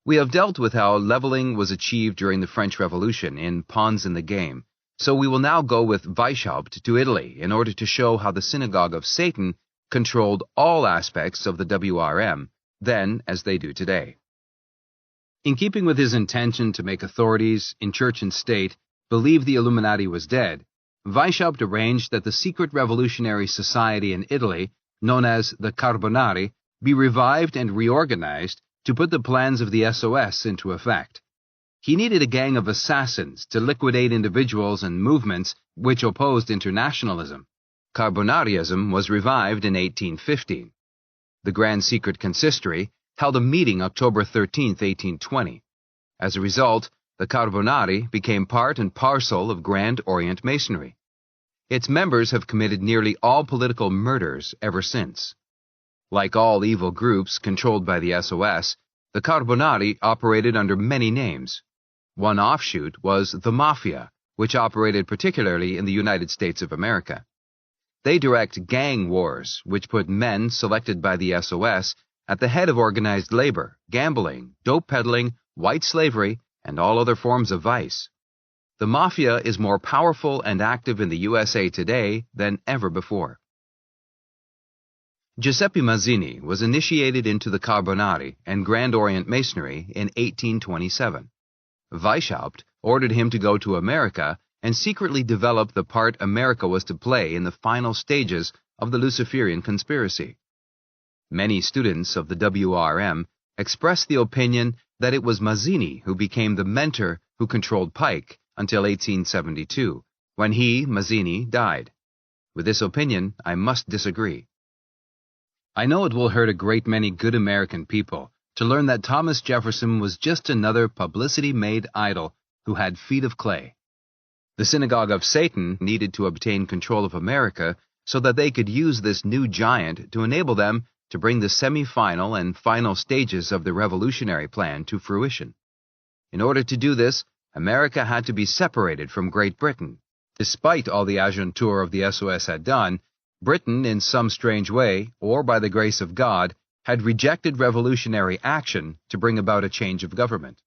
We have dealt with how leveling was achieved during the French Revolution in Pawns in the Game, so we will now go with Weishaupt to Italy in order to show how the Synagogue of Satan controlled all aspects of the WRM, then as they do today. In keeping with his intention to make authorities in church and state believe the Illuminati was dead, Weishaupt arranged that the secret revolutionary society in Italy, known as the Carbonari, be revived and reorganized to put the plans of the SOS into effect. He needed a gang of assassins to liquidate individuals and movements which opposed internationalism. Carbonarianism was revived in 1815. The Grand Secret Consistory held a meeting October 13, 1820. As a result, the Carbonari became part and parcel of Grand Orient Masonry. Its members have committed nearly all political murders ever since. Like all evil groups controlled by the SOS, the Carbonari operated under many names. One offshoot was the Mafia, which operated particularly in the United States of America. They direct gang wars, which put men selected by the SOS at the head of organized labor, gambling, dope peddling, white slavery, and all other forms of vice. The Mafia is more powerful and active in the USA today than ever before. Giuseppe Mazzini was initiated into the Carbonari and Grand Orient Masonry in 1827. Weishaupt ordered him to go to America and secretly develop the part America was to play in the final stages of the Luciferian conspiracy. Many students of the WRM expressed the opinion that it was Mazzini who became the mentor who controlled Pike until 1872, when he, Mazzini, died. With this opinion, I must disagree. I know it will hurt a great many good American people to learn that Thomas Jefferson was just another publicity-made idol who had feet of clay. The Synagogue of Satan needed to obtain control of America so that they could use this new giant to enable them to bring the semi-final and final stages of the revolutionary plan to fruition. In order to do this, America had to be separated from Great Britain. Despite all the agentur of the SOS had done, Britain, in some strange way, or by the grace of God, had rejected revolutionary action to bring about a change of government.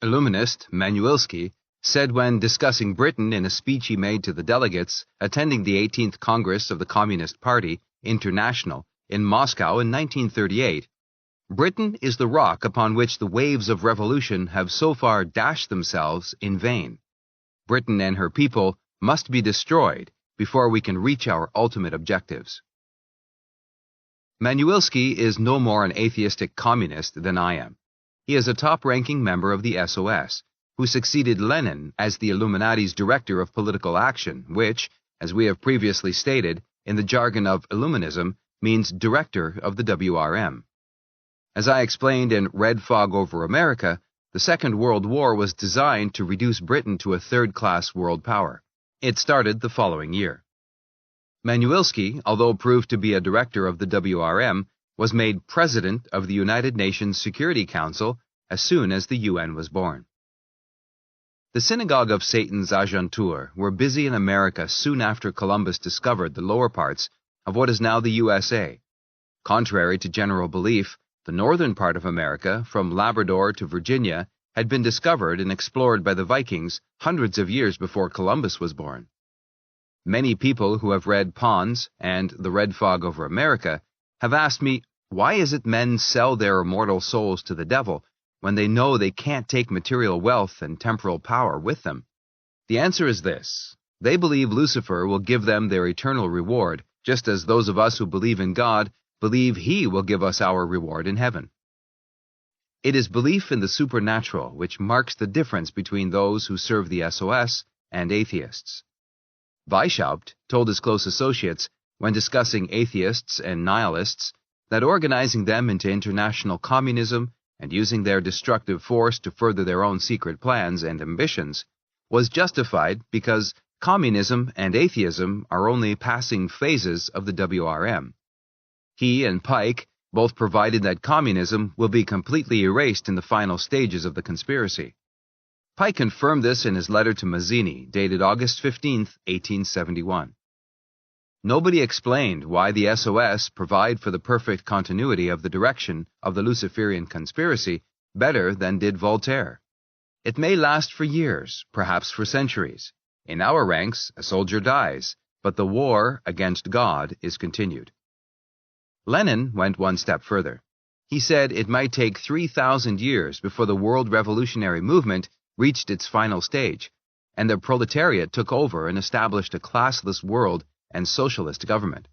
Illuminist Manuelski said when discussing Britain in a speech he made to the delegates attending the 18th Congress of the Communist Party, International, in Moscow in 1938, "Britain is the rock upon which the waves of revolution have so far dashed themselves in vain. Britain and her people must be destroyed before we can reach our ultimate objectives." Manuelski is no more an atheistic communist than I am. He is a top-ranking member of the SOS, who succeeded Lenin as the Illuminati's director of political action, which, as we have previously stated, in the jargon of Illuminism, means director of the WRM. As I explained in Red Fog Over America, the Second World War was designed to reduce Britain to a third-class world power. It started the following year. Manuelski, although proved to be a director of the WRM, was made president of the United Nations Security Council as soon as the UN was born. The Synagogue of Satan's agentur were busy in America soon after Columbus discovered the lower parts of what is now the USA. Contrary to general belief, the northern part of America, from Labrador to Virginia, had been discovered and explored by the Vikings hundreds of years before Columbus was born. Many people who have read Pons and The Red Fog Over America have asked me, why is it men sell their immortal souls to the devil when they know they can't take material wealth and temporal power with them? The answer is this: they believe Lucifer will give them their eternal reward, just as those of us who believe in God believe He will give us our reward in heaven. It is belief in the supernatural which marks the difference between those who serve the SOS and atheists. Weishaupt told his close associates, when discussing atheists and nihilists, that organizing them into international communism and using their destructive force to further their own secret plans and ambitions was justified because communism and atheism are only passing phases of the WRM. He and Pike both provided that communism will be completely erased in the final stages of the conspiracy. Pike confirmed this in his letter to Mazzini, dated August 15, 1871. Nobody explained why the SOS provide for the perfect continuity of the direction of the Luciferian conspiracy better than did Voltaire. It may last for years, perhaps for centuries. In our ranks, a soldier dies, but the war against God is continued. Lenin went one step further. He said it might take 3,000 years before the world revolutionary movement reached its final stage, and the proletariat took over and established a classless world and socialist government.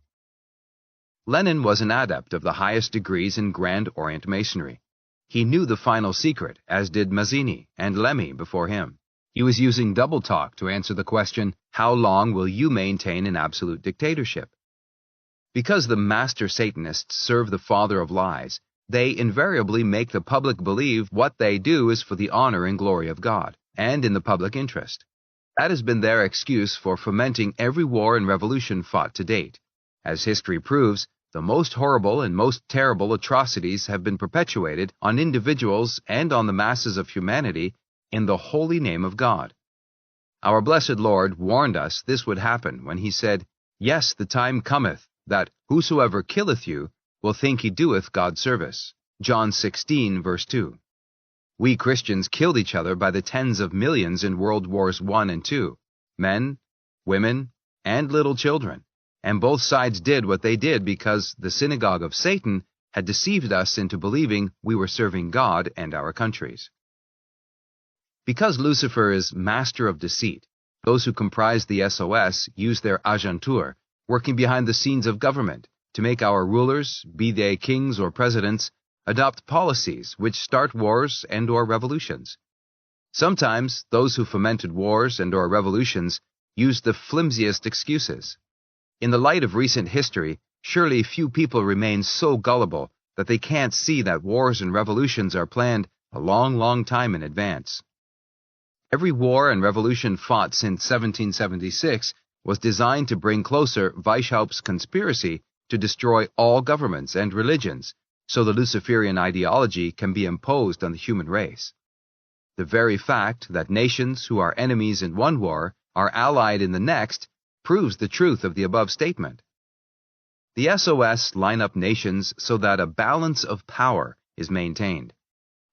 Lenin was an adept of the highest degrees in Grand Orient Masonry. He knew the final secret, as did Mazzini and Lemmy before him. He was using double talk to answer the question, how long will you maintain an absolute dictatorship? Because the master Satanists serve the father of lies, they invariably make the public believe what they do is for the honor and glory of God, and in the public interest. That has been their excuse for fomenting every war and revolution fought to date. As history proves, the most horrible and most terrible atrocities have been perpetuated on individuals and on the masses of humanity in the holy name of God. Our blessed Lord warned us this would happen when he said, "Yes, the time cometh, that whosoever killeth you will think he doeth God service." John 16, verse 2. We Christians killed each other by the tens of millions in World Wars I and II, men, women, and little children, and both sides did what they did because the Synagogue of Satan had deceived us into believing we were serving God and our countries. Because Lucifer is master of deceit, those who comprise the SOS use their agentur, working behind the scenes of government, to make our rulers, be they kings or presidents, adopt policies which start wars and/or revolutions. Sometimes those who fomented wars and/or revolutions used the flimsiest excuses. In the light of recent history, surely few people remain so gullible that they can't see that wars and revolutions are planned a long, long time in advance. Every war and revolution fought since 1776 was designed to bring closer Weishaupt's conspiracy to destroy all governments and religions, so the Luciferian ideology can be imposed on the human race. The very fact that nations who are enemies in one war are allied in the next proves the truth of the above statement. The SOS line up nations so that a balance of power is maintained.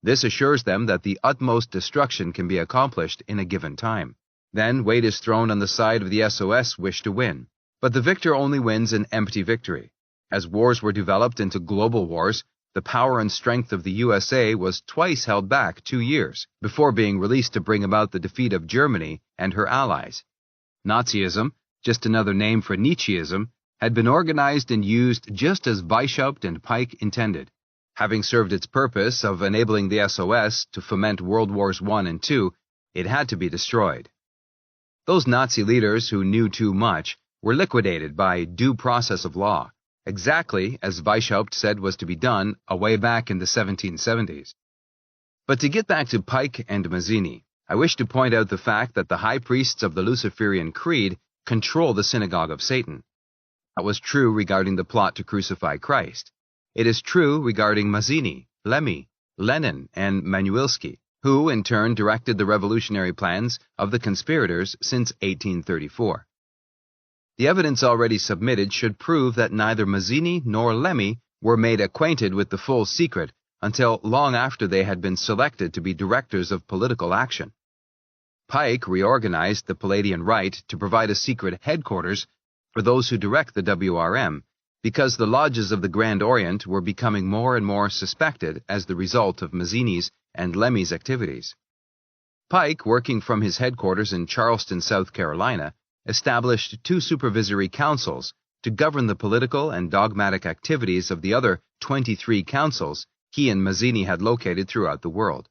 This assures them that the utmost destruction can be accomplished in a given time. Then weight is thrown on the side of the SOS wish to win. But the victor only wins an empty victory. As wars were developed into global wars, the power and strength of the USA was twice held back 2 years before being released to bring about the defeat of Germany and her allies. Nazism, just another name for Nietzscheism, had been organized and used just as Weishaupt and Pike intended. Having served its purpose of enabling the SOS to foment World Wars I and II, it had to be destroyed. Those Nazi leaders who knew too much were liquidated by due process of law, exactly as Weishaupt said was to be done away back in the 1770s. But to get back to Pike and Mazzini, I wish to point out the fact that the high priests of the Luciferian creed control the Synagogue of Satan. That was true regarding the plot to crucify Christ. It is true regarding Mazzini, Lemmy, Lenin, and Manuelski, who in turn directed the revolutionary plans of the conspirators since 1834. The evidence already submitted should prove that neither Mazzini nor Lemmy were made acquainted with the full secret until long after they had been selected to be directors of political action. Pike reorganized the Palladian Rite to provide a secret headquarters for those who direct the WRM, because the lodges of the Grand Orient were becoming more and more suspected as the result of Mazzini's and Lemmy's activities. Pike, working from his headquarters in Charleston, South Carolina, established 2 supervisory councils to govern the political and dogmatic activities of the other 23 councils he and Mazzini had located throughout the world.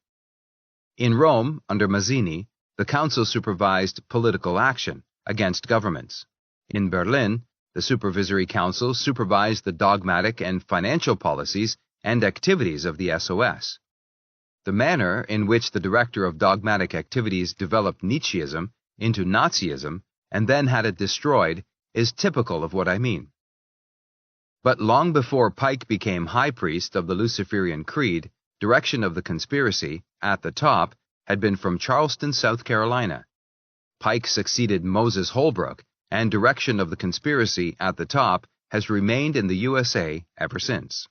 In Rome, under Mazzini, the council supervised political action against governments. In Berlin, the Supervisory Council supervised the dogmatic and financial policies and activities of the SOS. The manner in which the director of dogmatic activities developed Nietzscheism into Nazism and then had it destroyed is typical of what I mean. But long before Pike became high priest of the Luciferian creed, direction of the conspiracy, at the top, had been from Charleston, South Carolina. Pike succeeded Moses Holbrook, and direction of the conspiracy at the top has remained in the USA ever since.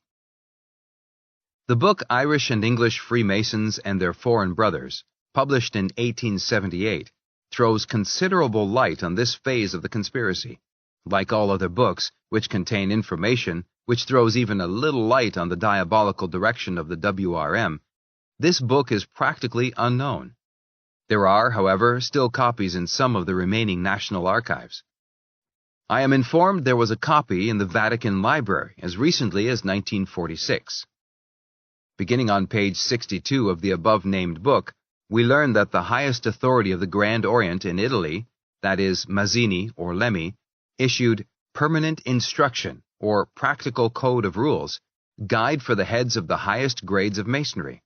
The book Irish and English Freemasons and Their Foreign Brothers, published in 1878, throws considerable light on this phase of the conspiracy. Like all other books which contain information which throws even a little light on the diabolical direction of the WRM, this book is practically unknown. There are, however, still copies in some of the remaining national archives. I am informed there was a copy in the Vatican Library as recently as 1946. Beginning on page 62 of the above-named book, we learn that the highest authority of the Grand Orient in Italy, that is, Mazzini or Lemmy, issued Permanent Instruction, or Practical Code of Rules, Guide for the Heads of the Highest Grades of Masonry.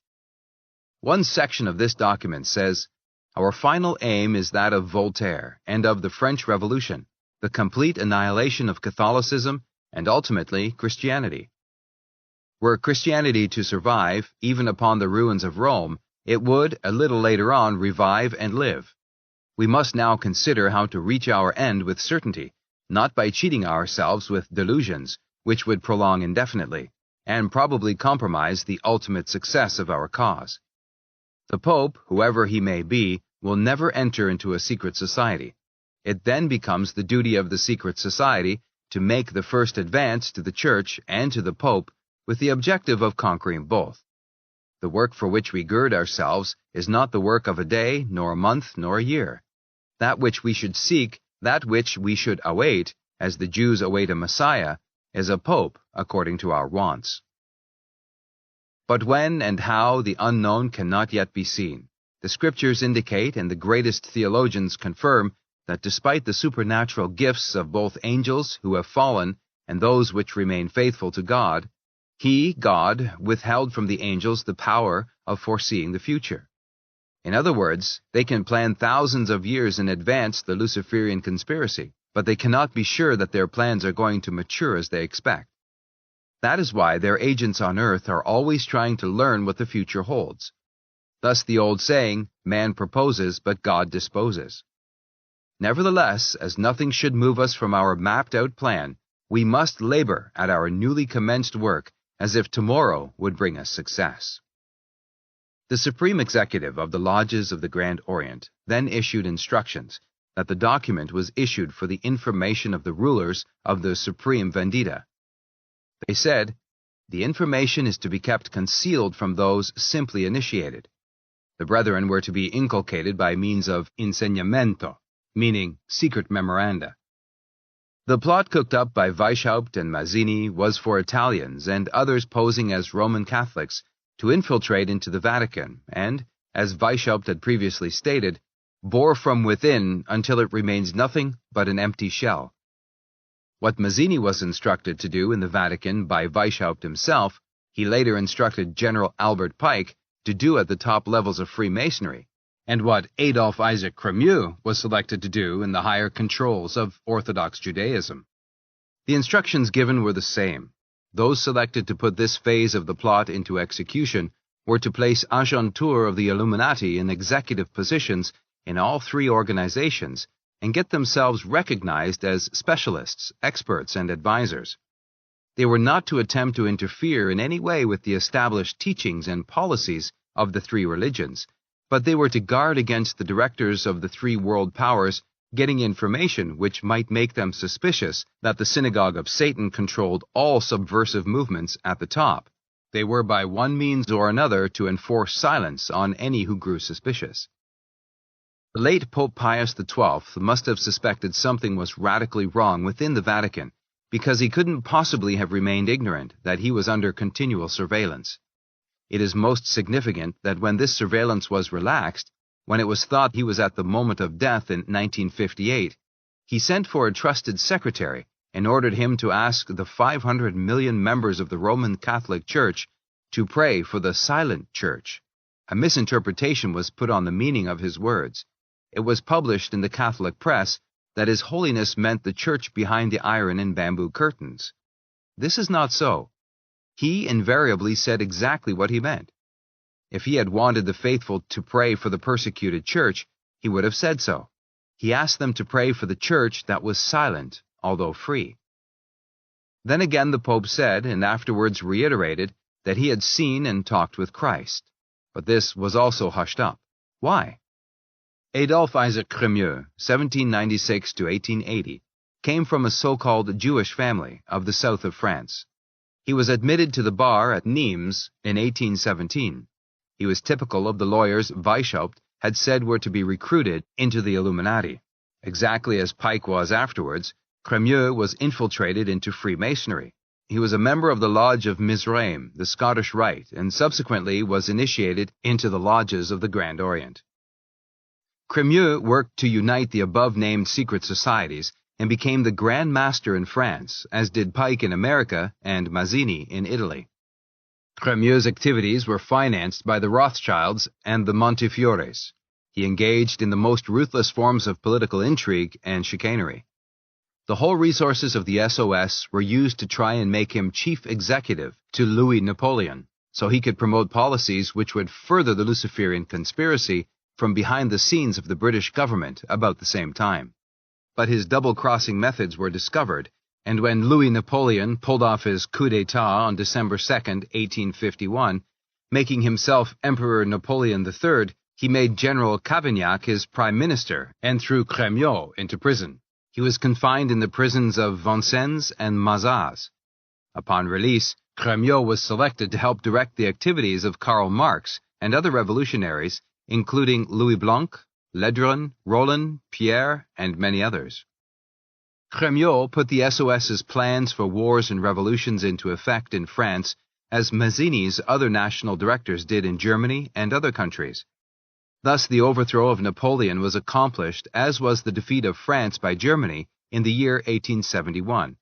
One section of this document says, "Our final aim is that of Voltaire and of the French Revolution, the complete annihilation of Catholicism and ultimately Christianity. Were Christianity to survive, even upon the ruins of Rome, it would, a little later on, revive and live. We must now consider how to reach our end with certainty, not by cheating ourselves with delusions, which would prolong indefinitely, and probably compromise the ultimate success of our cause. The Pope, whoever he may be, will never enter into a secret society. It then becomes the duty of the secret society to make the first advance to the Church and to the Pope with the objective of conquering both. The work for which we gird ourselves is not the work of a day, nor a month, nor a year. That which we should seek, that which we should await, as the Jews await a Messiah, is a Pope according to our wants. But when and how, the unknown cannot yet be seen. The Scriptures indicate, and the greatest theologians confirm, that despite the supernatural gifts of both angels who have fallen and those which remain faithful to God, He, God, withheld from the angels the power of foreseeing the future. In other words, they can plan thousands of years in advance the Luciferian conspiracy, but they cannot be sure that their plans are going to mature as they expect. That is why their agents on earth are always trying to learn what the future holds. Thus the old saying, man proposes, but God disposes. Nevertheless, as nothing should move us from our mapped-out plan, we must labor at our newly commenced work as if tomorrow would bring us success. The Supreme Executive of the Lodges of the Grand Orient then issued instructions that the document was issued for the information of the rulers of the Supreme Vendita. They said, "The information is to be kept concealed from those simply initiated. The brethren were to be inculcated by means of insegnamento, meaning secret memoranda." The plot cooked up by Weishaupt and Mazzini was for Italians and others posing as Roman Catholics to infiltrate into the Vatican and, as Weishaupt had previously stated, bore from within until it remains nothing but an empty shell. What Mazzini was instructed to do in the Vatican by Weishaupt himself, he later instructed General Albert Pike to do at the top levels of Freemasonry, and what Adolphe Isaac Cremieux was selected to do in the higher controls of Orthodox Judaism. The instructions given were the same. Those selected to put this phase of the plot into execution were to place agents of the Illuminati in executive positions in all three organizations and get themselves recognized as specialists, experts, and advisors. They were not to attempt to interfere in any way with the established teachings and policies of the three religions, but they were to guard against the directors of the three world powers getting information which might make them suspicious that the Synagogue of Satan controlled all subversive movements at the top. They were by one means or another to enforce silence on any who grew suspicious. The late Pope Pius XII must have suspected something was radically wrong within the Vatican, because he couldn't possibly have remained ignorant that he was under continual surveillance. It is most significant that when this surveillance was relaxed, when it was thought he was at the moment of death in 1958, he sent for a trusted secretary and ordered him to ask the 500 million members of the Roman Catholic Church to pray for the silent church. A misinterpretation was put on the meaning of his words. It was published in the Catholic press that His Holiness meant the church behind the iron and bamboo curtains. This is not so. He invariably said exactly what he meant. If he had wanted the faithful to pray for the persecuted church, he would have said so. He asked them to pray for the church that was silent, although free. Then again the Pope said, and afterwards reiterated, that he had seen and talked with Christ. But this was also hushed up. Why? Adolphe Isaac Cremieux, 1796 to 1880, came from a so-called Jewish family of the south of France. He was admitted to the bar at Nimes in 1817. He was typical of the lawyers Weishaupt had said were to be recruited into the Illuminati. Exactly as Pike was afterwards, Crémieux was infiltrated into Freemasonry. He was a member of the Lodge of Mizraim, the Scottish Rite, and subsequently was initiated into the lodges of the Grand Orient. Crémieux worked to unite the above-named secret societies and became the Grand Master in France, as did Pike in America and Mazzini in Italy. Crémieux's activities were financed by the Rothschilds and the Montefiores. He engaged in the most ruthless forms of political intrigue and chicanery. The whole resources of the SOS were used to try and make him chief executive to Louis Napoleon, so he could promote policies which would further the Luciferian conspiracy from behind the scenes of the British government about the same time. But his double-crossing methods were discovered, and when Louis Napoleon pulled off his coup d'etat on December 2, 1851, making himself Emperor Napoleon III, he made General Cavaignac his prime minister and threw Crémieux into prison. He was confined in the prisons of Vincennes and Mazas. Upon release, Crémieux was selected to help direct the activities of Karl Marx and other revolutionaries, including Louis Blanc, Ledron, Roland, Pierre, and many others. Crémieux put the SOS's plans for wars and revolutions into effect in France, as Mazzini's other national directors did in Germany and other countries. Thus the overthrow of Napoleon was accomplished, as was the defeat of France by Germany in the year 1871.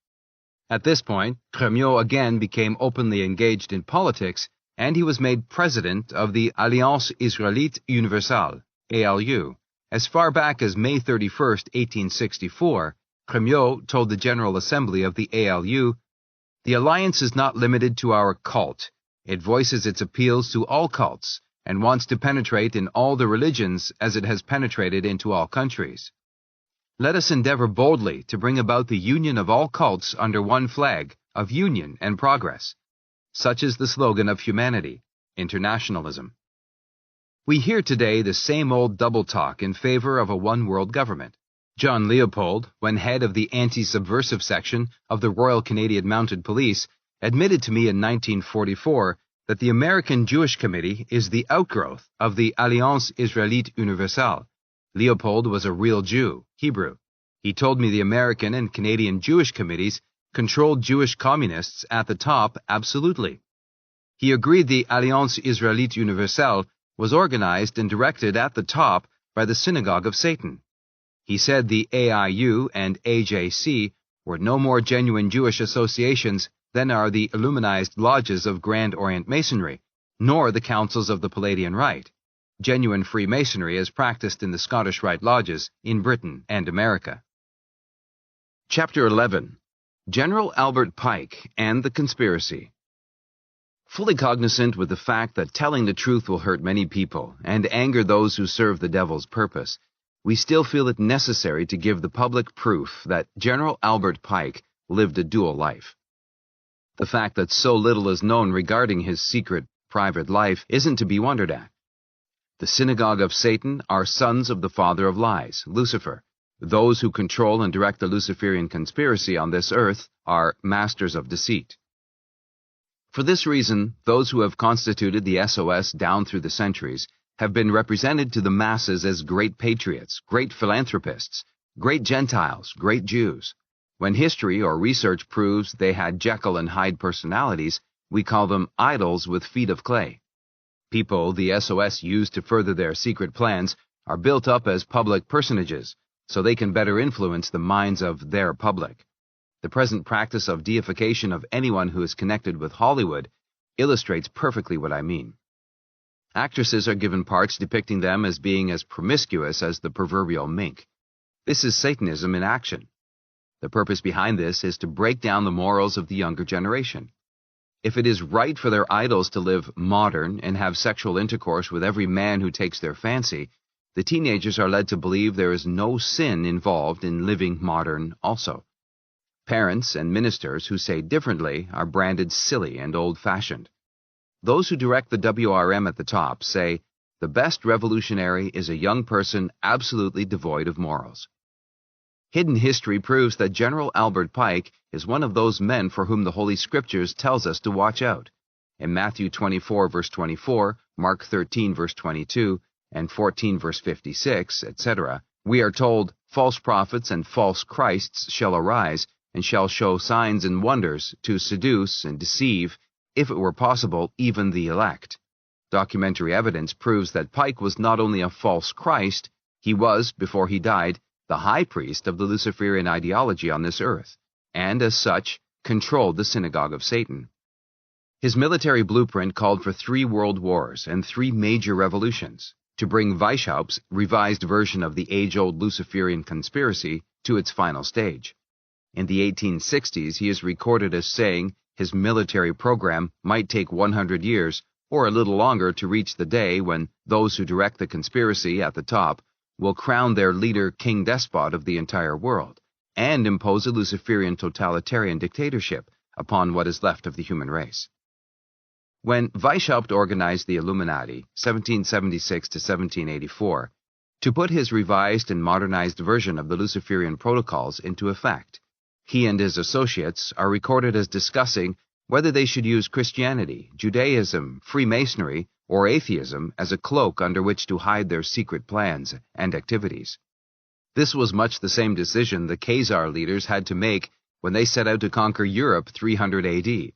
At this point, Crémieux again became openly engaged in politics, and he was made president of the Alliance Israélite Universelle, ALU. As far back as May 31, 1864, Crémieux told the General Assembly of the ALU, "The alliance is not limited to our cult. It voices its appeals to all cults, and wants to penetrate in all the religions as it has penetrated into all countries. Let us endeavor boldly to bring about the union of all cults under one flag of union and progress. Such is the slogan of humanity, internationalism." We hear today the same old double talk in favor of a one-world government. John Leopold, when head of the anti-subversive section of the Royal Canadian Mounted Police, admitted to me in 1944 that the American Jewish Committee is the outgrowth of the Alliance Israélite Universelle. Leopold was a real Jew, Hebrew. He told me the American and Canadian Jewish committees controlled Jewish communists at the top absolutely. He agreed the Alliance Israélite Universelle was organized and directed at the top by the Synagogue of Satan. He said the AIU and AJC were no more genuine Jewish associations than are the Illuminized lodges of Grand Orient Masonry, nor the councils of the Palladian Rite, genuine Freemasonry as practiced in the Scottish Rite lodges in Britain and America. Chapter 11. General Albert Pike and the Conspiracy. Fully cognizant with the fact that telling the truth will hurt many people and anger those who serve the devil's purpose, we still feel it necessary to give the public proof that General Albert Pike lived a dual life. The fact that so little is known regarding his secret, private life isn't to be wondered at. The Synagogue of Satan are sons of the father of lies, Lucifer. Those who control and direct the Luciferian conspiracy on this earth are masters of deceit. For this reason, those who have constituted the SOS down through the centuries have been represented to the masses as great patriots, great philanthropists, great Gentiles, great Jews. When history or research proves they had Jekyll and Hyde personalities, we call them idols with feet of clay. People the SOS use to further their secret plans are built up as public personages, so they can better influence the minds of their public. The present practice of deification of anyone who is connected with Hollywood illustrates perfectly what I mean. Actresses are given parts depicting them as being as promiscuous as the proverbial mink. This is Satanism in action. The purpose behind this is to break down the morals of the younger generation. If it is right for their idols to live modern and have sexual intercourse with every man who takes their fancy, the teenagers are led to believe there is no sin involved in living modern also. Parents and ministers who say differently are branded silly and old-fashioned. Those who direct the WRM at the top say, the best revolutionary is a young person absolutely devoid of morals. Hidden history proves that General Albert Pike is one of those men for whom the Holy Scriptures tells us to watch out. In Matthew 24, verse 24, Mark 13, verse 22, and 14, verse 56, etc., we are told, "False prophets and false Christs shall arise, and shall show signs and wonders to seduce and deceive, if it were possible, even the elect." Documentary evidence proves that Pike was not only a false Christ, he was, before he died, the high priest of the Luciferian ideology on this earth, and as such, controlled the Synagogue of Satan. His military blueprint called for 3 world wars and 3 major revolutions, to bring Weishaupt's revised version of the age-old Luciferian conspiracy to its final stage. In the 1860s, he is recorded as saying his military program might take 100 years, or a little longer, to reach the day when those who direct the conspiracy at the top will crown their leader king-despot of the entire world, and impose a Luciferian totalitarian dictatorship upon what is left of the human race. When Weishaupt organized the Illuminati, 1776 to 1784, to put his revised and modernized version of the Luciferian protocols into effect, he and his associates are recorded as discussing whether they should use Christianity, Judaism, Freemasonry, or atheism as a cloak under which to hide their secret plans and activities. This was much the same decision the Khazar leaders had to make when they set out to conquer Europe 300 AD.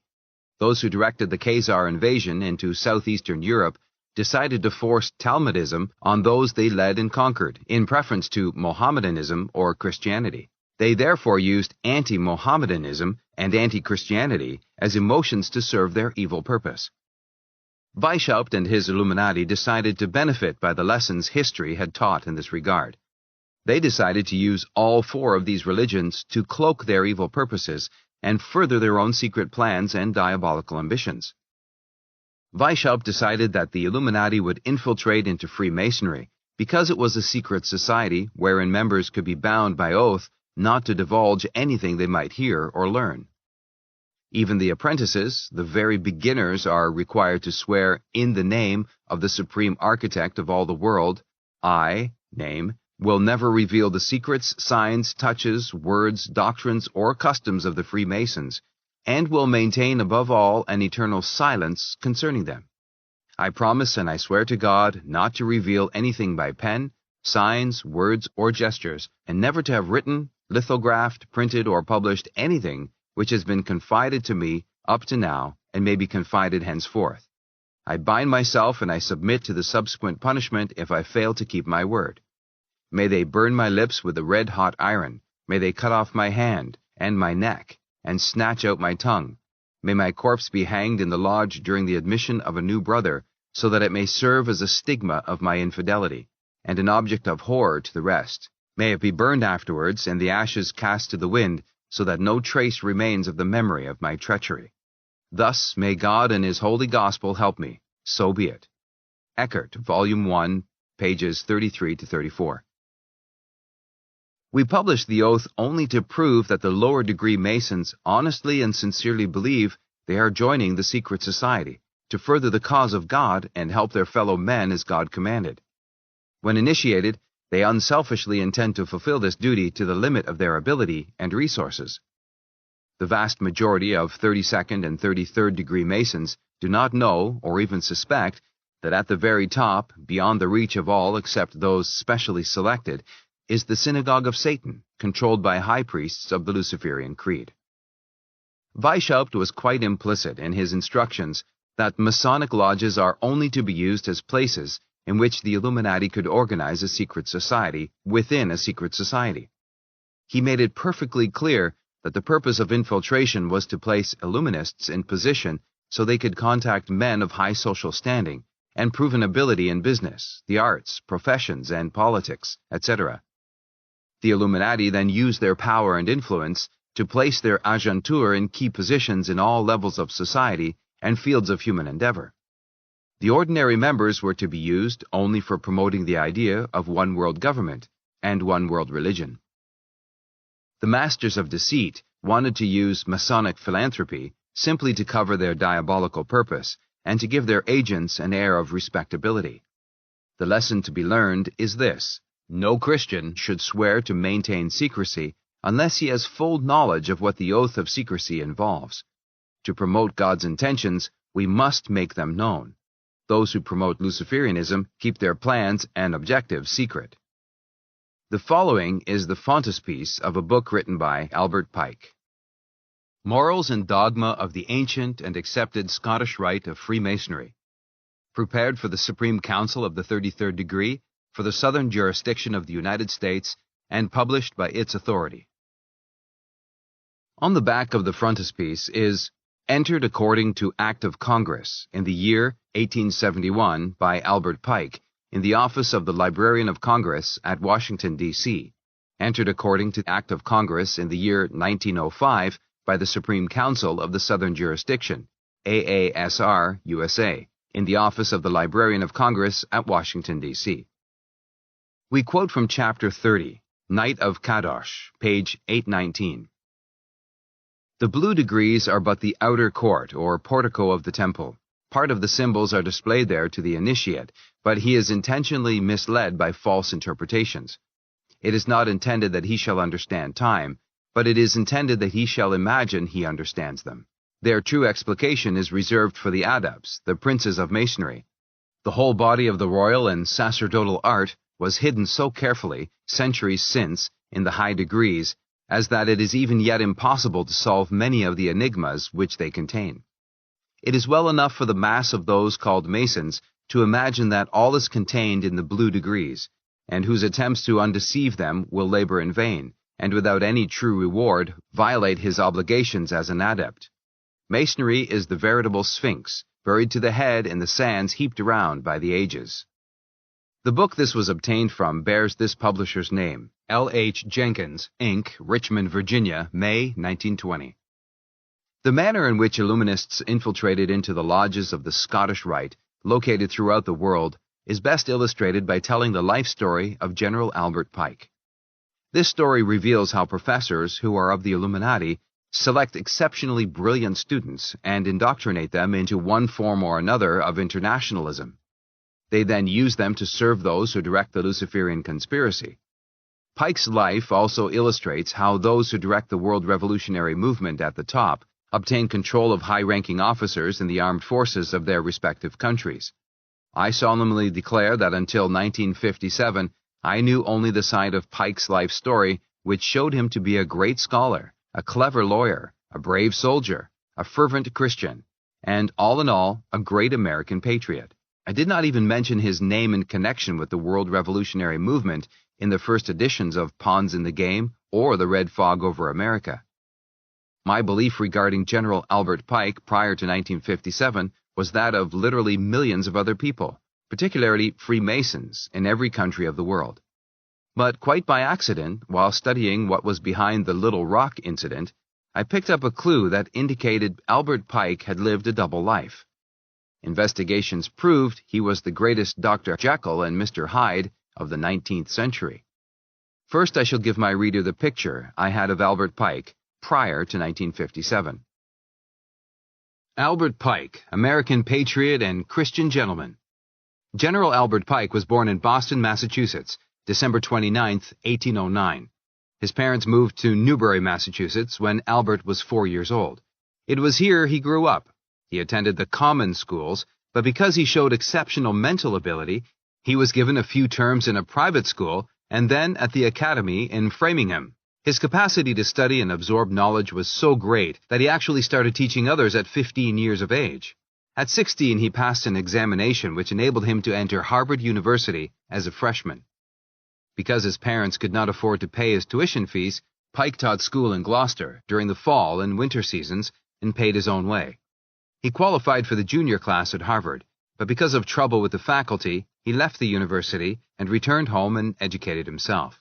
Those who directed the Khazar invasion into southeastern Europe decided to force Talmudism on those they led and conquered, in preference to Mohammedanism or Christianity. They therefore used anti-Mohammedanism and anti-Christianity as emotions to serve their evil purpose. Weishaupt and his Illuminati decided to benefit by the lessons history had taught in this regard. They decided to use all 4 of these religions to cloak their evil purposes and further their own secret plans and diabolical ambitions. Weishaupt decided that the Illuminati would infiltrate into Freemasonry because it was a secret society wherein members could be bound by oath not to divulge anything they might hear or learn. Even the apprentices, the very beginners, are required to swear in the name of the supreme architect of all the world, name, will never reveal the secrets, signs, touches, words, doctrines, or customs of the Freemasons, and will maintain above all an eternal silence concerning them. I promise and I swear to God not to reveal anything by pen, signs, words, or gestures, and never to have written, lithographed, printed, or published anything which has been confided to me up to now and may be confided henceforth. I bind myself and I submit to the subsequent punishment if I fail to keep my word. May they burn my lips with a red-hot iron. May they cut off my hand and my neck and snatch out my tongue. May my corpse be hanged in the lodge during the admission of a new brother, so that it may serve as a stigma of my infidelity, and an object of horror to the rest. May it be burned afterwards, and the ashes cast to the wind, so that no trace remains of the memory of my treachery. Thus may God and His holy gospel help me. So be it. Eckert, Volume 1, pages 33 to 34. We publish the oath only to prove that the lower-degree Masons honestly and sincerely believe they are joining the secret society to further the cause of God and help their fellow men as God commanded. When initiated, they unselfishly intend to fulfill this duty to the limit of their ability and resources. The vast majority of 32nd and 33rd degree Masons do not know or even suspect that at the very top, beyond the reach of all except those specially selected, is the Synagogue of Satan, controlled by high priests of the Luciferian creed. Weishaupt was quite implicit in his instructions that Masonic lodges are only to be used as places in which the Illuminati could organize a secret society within a secret society. He made it perfectly clear that the purpose of infiltration was to place Illuminists in position so they could contact men of high social standing and proven ability in business, the arts, professions, and politics, etc. The Illuminati then used their power and influence to place their agentur in key positions in all levels of society and fields of human endeavor. The ordinary members were to be used only for promoting the idea of one world government and one world religion. The masters of deceit wanted to use Masonic philanthropy simply to cover their diabolical purpose and to give their agents an air of respectability. The lesson to be learned is this: no Christian should swear to maintain secrecy unless he has full knowledge of what the oath of secrecy involves. To promote God's intentions, we must make them known. Those who promote Luciferianism keep their plans and objectives secret. The following is the frontispiece of a book written by Albert Pike. Morals and Dogma of the Ancient and Accepted Scottish Rite of Freemasonry. Prepared for the Supreme Council of the 33rd Degree, for the Southern Jurisdiction of the United States, and published by its authority. On the back of the frontispiece is Entered according to Act of Congress in the year 1871 by Albert Pike in the office of the Librarian of Congress at Washington, D.C., entered according to Act of Congress in the year 1905 by the Supreme Council of the Southern Jurisdiction, AASR, USA, in the office of the Librarian of Congress at Washington, D.C. We quote from Chapter 30, Night of Kadosh, page 819. The blue degrees are but the outer court or portico of the temple. Part of the symbols are displayed there to the initiate, but he is intentionally misled by false interpretations. It is not intended that he shall understand time, but it is intended that he shall imagine he understands them. Their true explication is reserved for the adepts, the princes of masonry. The whole body of the royal and sacerdotal art was hidden so carefully, centuries since, in the high degrees, as that it is even yet impossible to solve many of the enigmas which they contain. It is well enough for the mass of those called Masons to imagine that all is contained in the blue degrees, and whose attempts to undeceive them will labor in vain, and without any true reward violate his obligations as an adept. Masonry is the veritable Sphinx, buried to the head in the sands heaped around by the ages. The book this was obtained from bears this publisher's name, L. H. Jenkins, Inc., Richmond, Virginia, May 1920. The manner in which Illuminists infiltrated into the lodges of the Scottish Rite, located throughout the world, is best illustrated by telling the life story of General Albert Pike. This story reveals how professors who are of the Illuminati select exceptionally brilliant students and indoctrinate them into one form or another of internationalism. They then use them to serve those who direct the Luciferian conspiracy. Pike's life also illustrates how those who direct the world revolutionary movement at the top obtain control of high-ranking officers in the armed forces of their respective countries. I solemnly declare that until 1957, I knew only the side of Pike's life story which showed him to be a great scholar, a clever lawyer, a brave soldier, a fervent Christian, and, all in all, a great American patriot. I did not even mention his name in connection with the world revolutionary movement in the first editions of Pawns in the Game or The Red Fog Over America. My belief regarding General Albert Pike prior to 1957 was that of literally millions of other people, particularly Freemasons in every country of the world. But quite by accident, while studying what was behind the Little Rock incident, I picked up a clue that indicated Albert Pike had lived a double life. Investigations proved he was the greatest Dr. Jekyll and Mr. Hyde of the 19th century. First, I shall give my reader the picture I had of Albert Pike prior to 1957. Albert Pike, American patriot and Christian gentleman. General Albert Pike was born in Boston, Massachusetts, December 29, 1809. His parents moved to Newbury, Massachusetts, when Albert was 4 years old. It was here he grew up. He attended the common schools, but because he showed exceptional mental ability, he was given a few terms in a private school and then at the academy in Framingham. His capacity to study and absorb knowledge was so great that he actually started teaching others at 15 years of age. At 16, he passed an examination which enabled him to enter Harvard University as a freshman. Because his parents could not afford to pay his tuition fees, Pike taught school in Gloucester during the fall and winter seasons and paid his own way. He qualified for the junior class at Harvard, but because of trouble with the faculty, he left the university and returned home and educated himself.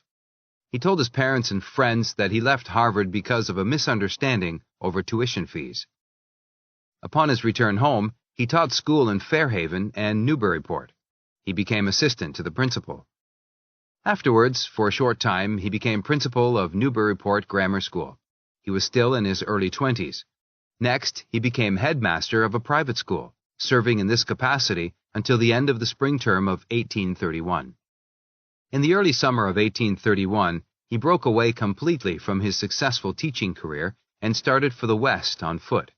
He told his parents and friends that he left Harvard because of a misunderstanding over tuition fees. Upon his return home, he taught school in Fairhaven and Newburyport. He became assistant to the principal. Afterwards, for a short time, he became principal of Newburyport Grammar School. He was still in his early 20s. Next, he became headmaster of a private school, serving in this capacity until the end of the spring term of 1831. In the early summer of 1831, He broke away completely from his successful teaching career and started for the West on foot.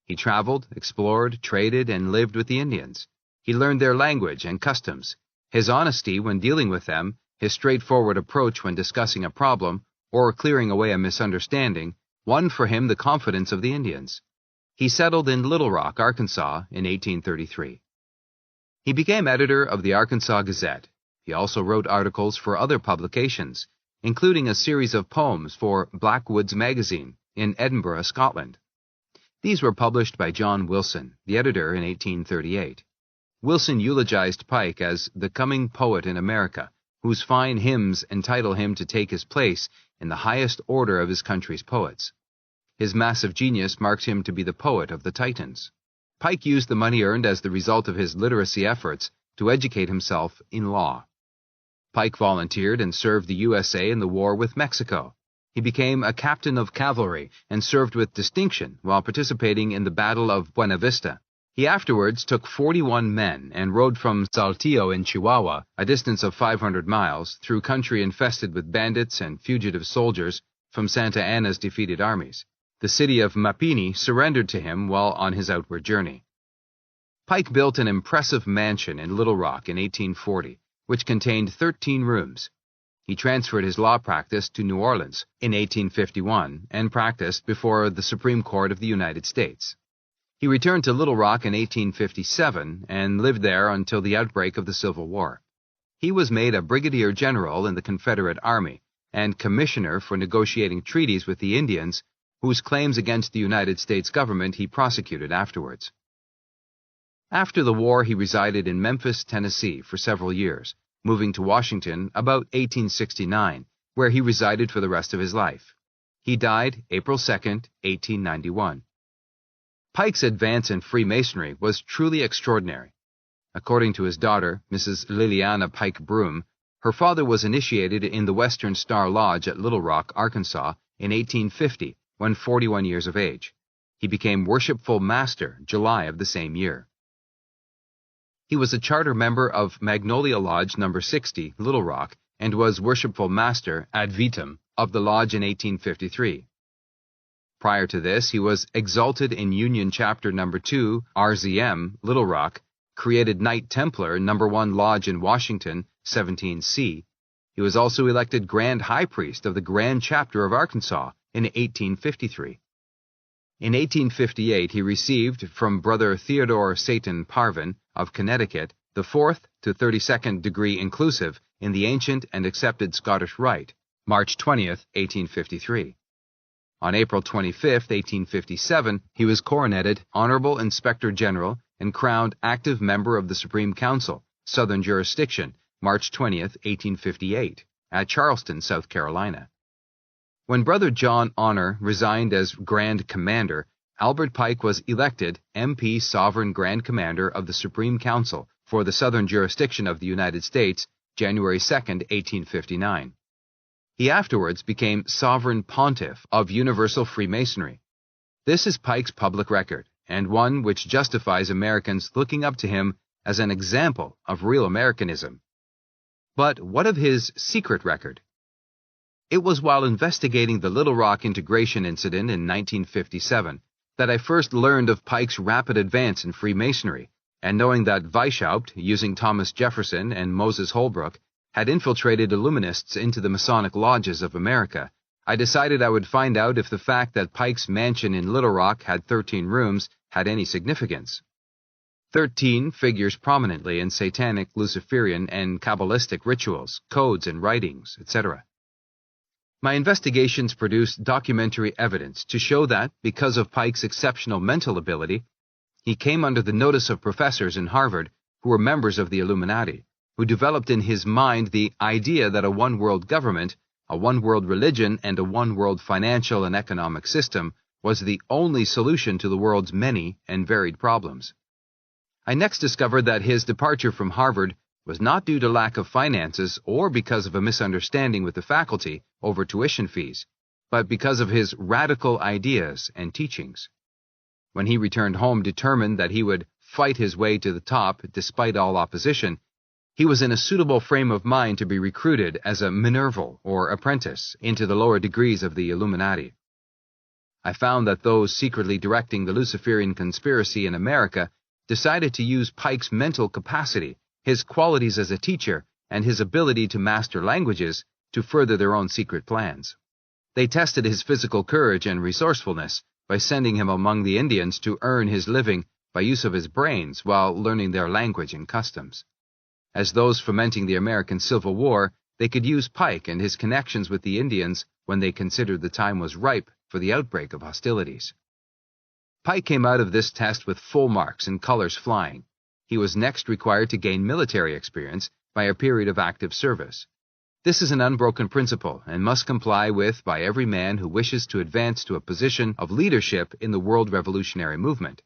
He traveled, explored, traded, and lived with the Indians. He learned their language and customs. His honesty when dealing with them, his straightforward approach when discussing a problem or clearing away a misunderstanding, won for him the confidence of the Indians. He settled in Little Rock, Arkansas in 1833. He became editor of the Arkansas Gazette. He also wrote articles for other publications, including a series of poems for Blackwoods magazine in Edinburgh, Scotland. These were published by John Wilson, the editor, in 1838. Wilson eulogized Pike as the coming poet in America, whose fine hymns entitle him to take his place in the highest order of his country's poets. His massive genius marked him to be the poet of the Titans. Pike used the money earned as the result of his literacy efforts to educate himself in law. Pike volunteered and served the USA in the war with Mexico. He became a captain of cavalry and served with distinction while participating in the Battle of Buena Vista. He afterwards took 41 men and rode from Saltillo in Chihuahua, a distance of 500 miles, through country infested with bandits and fugitive soldiers from Santa Anna's defeated armies. The city of Mapini surrendered to him while on his outward journey. Pike built an impressive mansion in Little Rock in 1840, which contained 13 rooms. He transferred his law practice to New Orleans in 1851 and practiced before the Supreme Court of the United States. He returned to Little Rock in 1857 and lived there until the outbreak of the Civil War. He was made a brigadier general in the Confederate Army and commissioner for negotiating treaties with the Indians, whose claims against the United States government he prosecuted afterwards. After the war, he resided in Memphis, Tennessee for several years, moving to Washington about 1869, where he resided for the rest of his life. He died April 2, 1891. Pike's advance in Freemasonry was truly extraordinary. According to his daughter, Mrs. Liliana Pike Broom, her father was initiated in the Western Star Lodge at Little Rock, Arkansas, in 1850, when 41 years of age. He became Worshipful Master July of the same year. He was a charter member of Magnolia Lodge No. 60, Little Rock, and was Worshipful Master ad vitam of the lodge in 1853. Prior to this, he was exalted in Union Chapter No. 2, RZM, Little Rock, created Knight Templar No. 1 Lodge in Washington, 17C. He was also elected Grand High Priest of the Grand Chapter of Arkansas in 1853. In 1858, he received from Brother Theodore Satan Parvin of Connecticut the 4th to 32nd degree inclusive in the ancient and accepted Scottish Rite, March 20, 1853. On April 25, 1857, he was coroneted Honorable Inspector General and crowned active member of the Supreme Council, Southern Jurisdiction, March 20, 1858, at Charleston, South Carolina. When Brother John Honor resigned as Grand Commander, Albert Pike was elected MP Sovereign Grand Commander of the Supreme Council for the Southern Jurisdiction of the United States, January 2, 1859. He afterwards became Sovereign Pontiff of Universal Freemasonry. This is Pike's public record, and one which justifies Americans looking up to him as an example of real Americanism. But what of his secret record? It was while investigating the Little Rock integration incident in 1957 that I first learned of Pike's rapid advance in Freemasonry, and knowing that Weishaupt, using Thomas Jefferson and Moses Holbrook, had infiltrated Illuminists into the Masonic lodges of America, I decided I would find out if the fact that Pike's mansion in Little Rock had 13 rooms had any significance. 13 figures prominently in satanic, Luciferian, and Kabbalistic rituals, codes, and writings, etc. My investigations produced documentary evidence to show that, because of Pike's exceptional mental ability, he came under the notice of professors in Harvard who were members of the Illuminati, who developed in his mind the idea that a one-world government, a one-world religion, and a one-world financial and economic system was the only solution to the world's many and varied problems. I next discovered that his departure from Harvard was not due to lack of finances or because of a misunderstanding with the faculty over tuition fees, but because of his radical ideas and teachings. When he returned home determined that he would fight his way to the top despite all opposition, He was in a suitable frame of mind to be recruited as a Minerval or apprentice into the lower degrees of the Illuminati. I found that those secretly directing the Luciferian conspiracy in America decided to use Pike's mental capacity, his qualities as a teacher, and his ability to master languages to further their own secret plans. They tested his physical courage and resourcefulness by sending him among the Indians to earn his living by use of his brains while learning their language and customs. As those fomenting the American Civil War, they could use Pike and his connections with the Indians when they considered the time was ripe for the outbreak of hostilities. Pike came out of this test with full marks and colors flying. He was next required to gain military experience by a period of active service. This is an unbroken principle and must comply with by every man who wishes to advance to a position of leadership in the world revolutionary movement.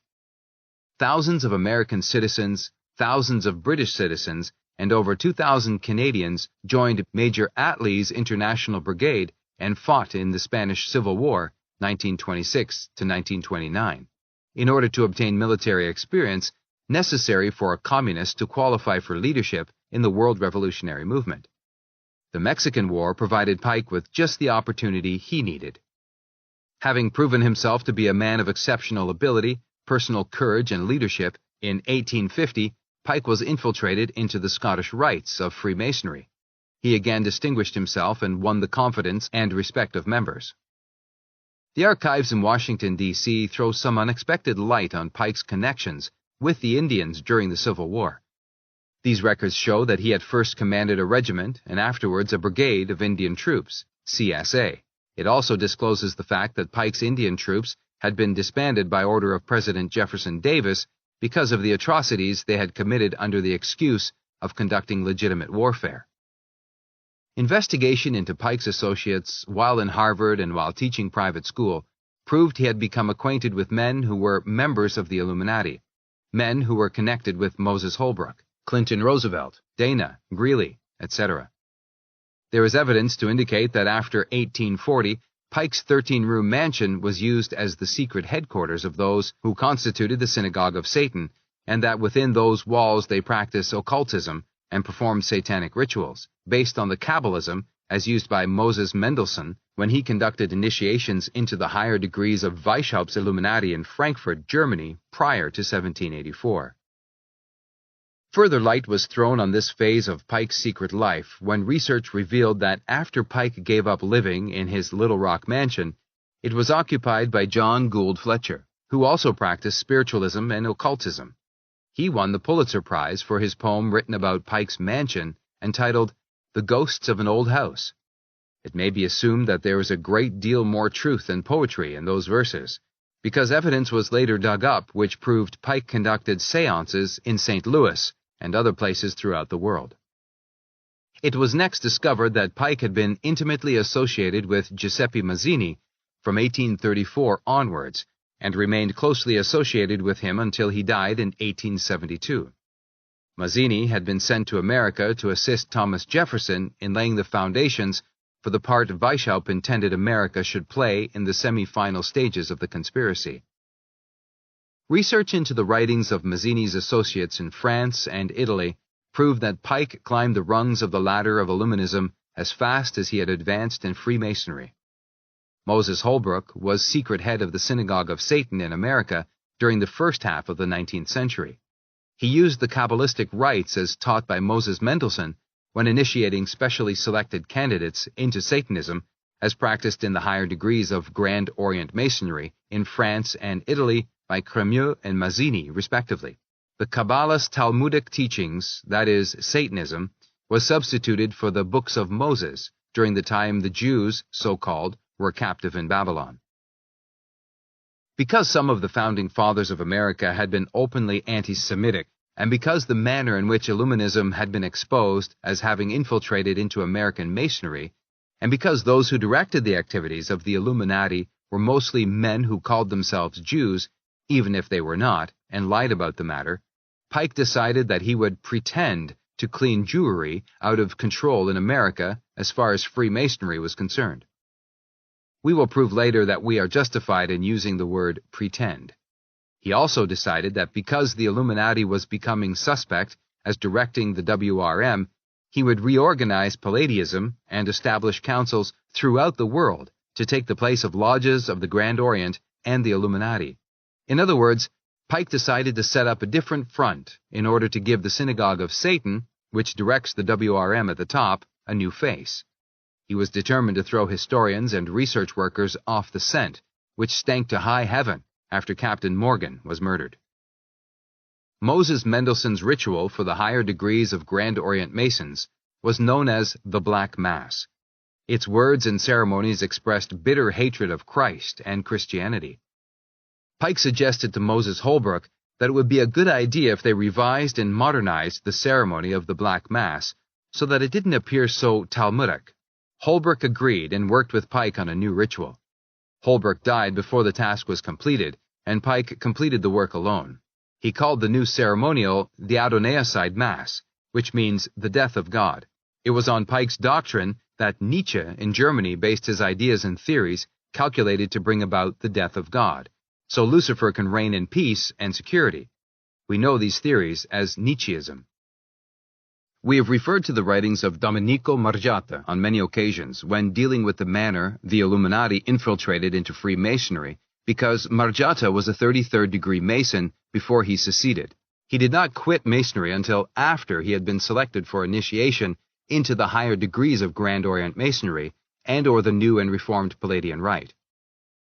Thousands of American citizens, thousands of British citizens, and over 2,000 Canadians joined Major Attlee's International Brigade and fought in the Spanish Civil War, 1926 to 1929, in order to obtain military experience necessary for a communist to qualify for leadership in the world revolutionary movement. The Mexican War provided Pike with just the opportunity he needed. Having proven himself to be a man of exceptional ability, personal courage, and leadership, in 1850, Pike was infiltrated into the Scottish Rites of Freemasonry. He again distinguished himself and won the confidence and respect of members. The archives in Washington, D.C. throw some unexpected light on Pike's connections with the Indians during the Civil War. These records show that he had first commanded a regiment and afterwards a brigade of Indian troops, CSA. It also discloses the fact that Pike's Indian troops had been disbanded by order of President Jefferson Davis because of the atrocities they had committed under the excuse of conducting legitimate warfare. Investigation into Pike's associates while in Harvard and while teaching private school proved he had become acquainted with men who were members of the Illuminati, men who were connected with Moses Holbrook, Clinton Roosevelt, Dana, Greeley, etc. There is evidence to indicate that after 1840, Pike's 13-room mansion was used as the secret headquarters of those who constituted the Synagogue of Satan, and that within those walls they practiced occultism and performed satanic rituals, based on the Kabbalism as used by Moses Mendelssohn when he conducted initiations into the higher degrees of Weishaupt's Illuminati in Frankfurt, Germany, prior to 1784. Further light was thrown on this phase of Pike's secret life when research revealed that after Pike gave up living in his Little Rock mansion, it was occupied by John Gould Fletcher, who also practiced spiritualism and occultism. He won the Pulitzer Prize for his poem written about Pike's mansion, entitled The Ghosts of an Old House. It may be assumed that there is a great deal more truth than poetry in those verses, because evidence was later dug up which proved Pike conducted séances in St. Louis and other places throughout the world. It was next discovered that Pike had been intimately associated with Giuseppe Mazzini from 1834 onwards, and remained closely associated with him until he died in 1872. Mazzini had been sent to America to assist Thomas Jefferson in laying the foundations for the part Weishaupt intended America should play in the semi-final stages of the conspiracy. Research into the writings of Mazzini's associates in France and Italy proved that Pike climbed the rungs of the ladder of Illuminism as fast as he had advanced in Freemasonry. Moses Holbrook was secret head of the Synagogue of Satan in America during the first half of the 19th century. He used the Kabbalistic rites as taught by Moses Mendelssohn when initiating specially selected candidates into Satanism as practiced in the higher degrees of Grand Orient Masonry in France and Italy by Crémieux and Mazzini, respectively. The Kabbalah's Talmudic teachings, that is, Satanism, was substituted for the Books of Moses during the time the Jews, so-called, were captive in Babylon. Because some of the founding fathers of America had been openly anti-Semitic, and because the manner in which Illuminism had been exposed as having infiltrated into American Masonry, and because those who directed the activities of the Illuminati were mostly men who called themselves Jews, even if they were not, and lied about the matter, Pike decided that he would pretend to clean Jewry out of control in America as far as Freemasonry was concerned. We will prove later that we are justified in using the word pretend. He also decided that because the Illuminati was becoming suspect as directing the WRM, he would reorganize Palladianism and establish councils throughout the world to take the place of lodges of the Grand Orient and the Illuminati. In other words, Pike decided to set up a different front in order to give the Synagogue of Satan, which directs the WRM at the top, a new face. He was determined to throw historians and research workers off the scent, which stank to high heaven after Captain Morgan was murdered. Moses Mendelssohn's ritual for the higher degrees of Grand Orient Masons was known as the Black Mass. Its words and ceremonies expressed bitter hatred of Christ and Christianity. Pike suggested to Moses Holbrook that it would be a good idea if they revised and modernized the ceremony of the Black Mass so that it didn't appear so Talmudic. Holbrook agreed and worked with Pike on a new ritual. Holbrook died before the task was completed, and Pike completed the work alone. He called the new ceremonial the Adonaiocide Mass, which means the death of God. It was on Pike's doctrine that Nietzsche in Germany based his ideas and theories calculated to bring about the death of God, so Lucifer can reign in peace and security. We know these theories as Nietzscheism. We have referred to the writings of Domenico Margiotta on many occasions when dealing with the manner the Illuminati infiltrated into Freemasonry, because Margiotta was a 33rd degree Mason before he seceded. He did not quit Masonry until after he had been selected for initiation into the higher degrees of Grand Orient Masonry and/or the new and reformed Palladian Rite.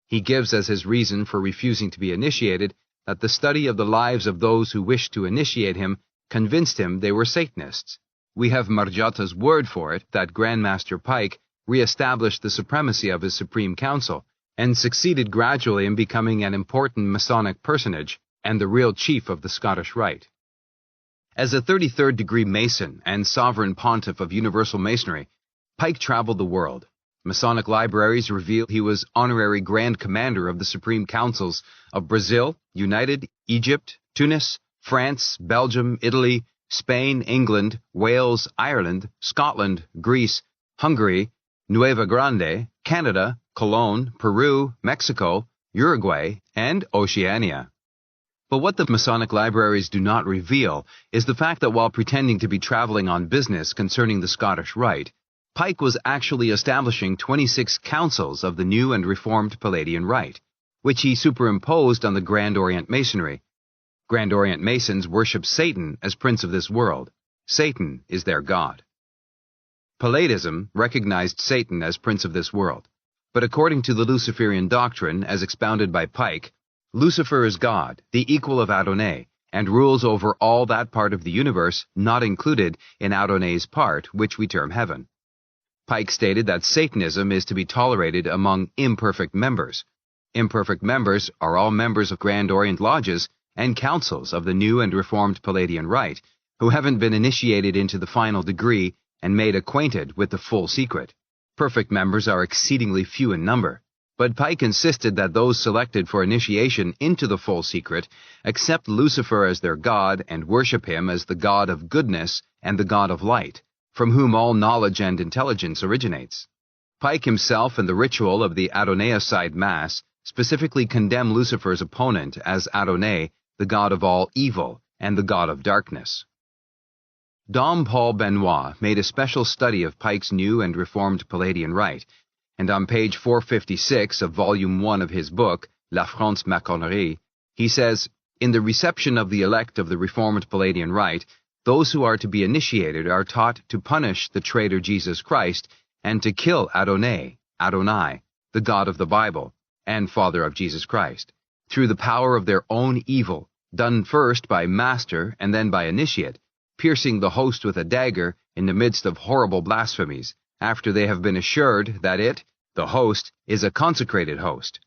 He gives as his reason for refusing to be initiated that the study of the lives of those who wished to initiate him convinced him they were Satanists. We have Margiotta's word for it that Grand Master Pike re-established the supremacy of his Supreme Council and succeeded gradually in becoming an important Masonic personage and the real chief of the Scottish Rite. As a 33rd degree Mason and sovereign pontiff of Universal Masonry, Pike traveled the world. Masonic libraries reveal he was honorary Grand Commander of the Supreme Councils of Brazil, United, Egypt, Tunis, France, Belgium, Italy, Spain, England, Wales, Ireland, Scotland, Greece, Hungary, Nueva Grande, Canada, Cologne, Peru, Mexico, Uruguay, and Oceania. But what the Masonic libraries do not reveal is the fact that while pretending to be traveling on business concerning the Scottish Rite, Pike was actually establishing 26 councils of the new and reformed Palladian Rite, which he superimposed on the Grand Orient Masonry. Grand Orient Masons worship Satan as prince of this world. Satan is their god. Palladism recognized Satan as prince of this world, but according to the Luciferian doctrine as expounded by Pike, Lucifer is God, the equal of Adonai, and rules over all that part of the universe not included in Adonai's part, which we term heaven. Pike stated that Satanism is to be tolerated among imperfect members. Imperfect members are all members of Grand Orient lodges and councils of the new and reformed Palladian Rite, who haven't been initiated into the final degree and made acquainted with the full secret. Perfect members are exceedingly few in number, but Pike insisted that those selected for initiation into the full secret accept Lucifer as their god and worship him as the god of goodness and the god of light, from whom all knowledge and intelligence originates. Pike himself in the ritual of the Adonaiocide Mass specifically condemn Lucifer's opponent as Adonai, the god of all evil and the god of darkness. Dom Paul Benoit made a special study of Pike's new and reformed Palladian Rite, and on page 456 of Volume 1 of his book, La France Maçonnerie, he says, "In the reception of the elect of the reformed Palladian Rite, those who are to be initiated are taught to punish the traitor Jesus Christ and to kill Adonai, the God of the Bible, and Father of Jesus Christ, through the power of their own evil, done first by master and then by initiate, piercing the host with a dagger in the midst of horrible blasphemies, after they have been assured that it, the host, is a consecrated host."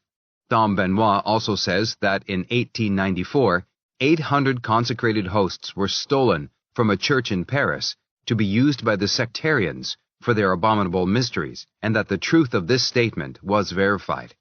Dom Benoit also says that in 1894, 800 consecrated hosts were stolen from a church in Paris to be used by the sectarians for their abominable mysteries, and that the truth of this statement was verified.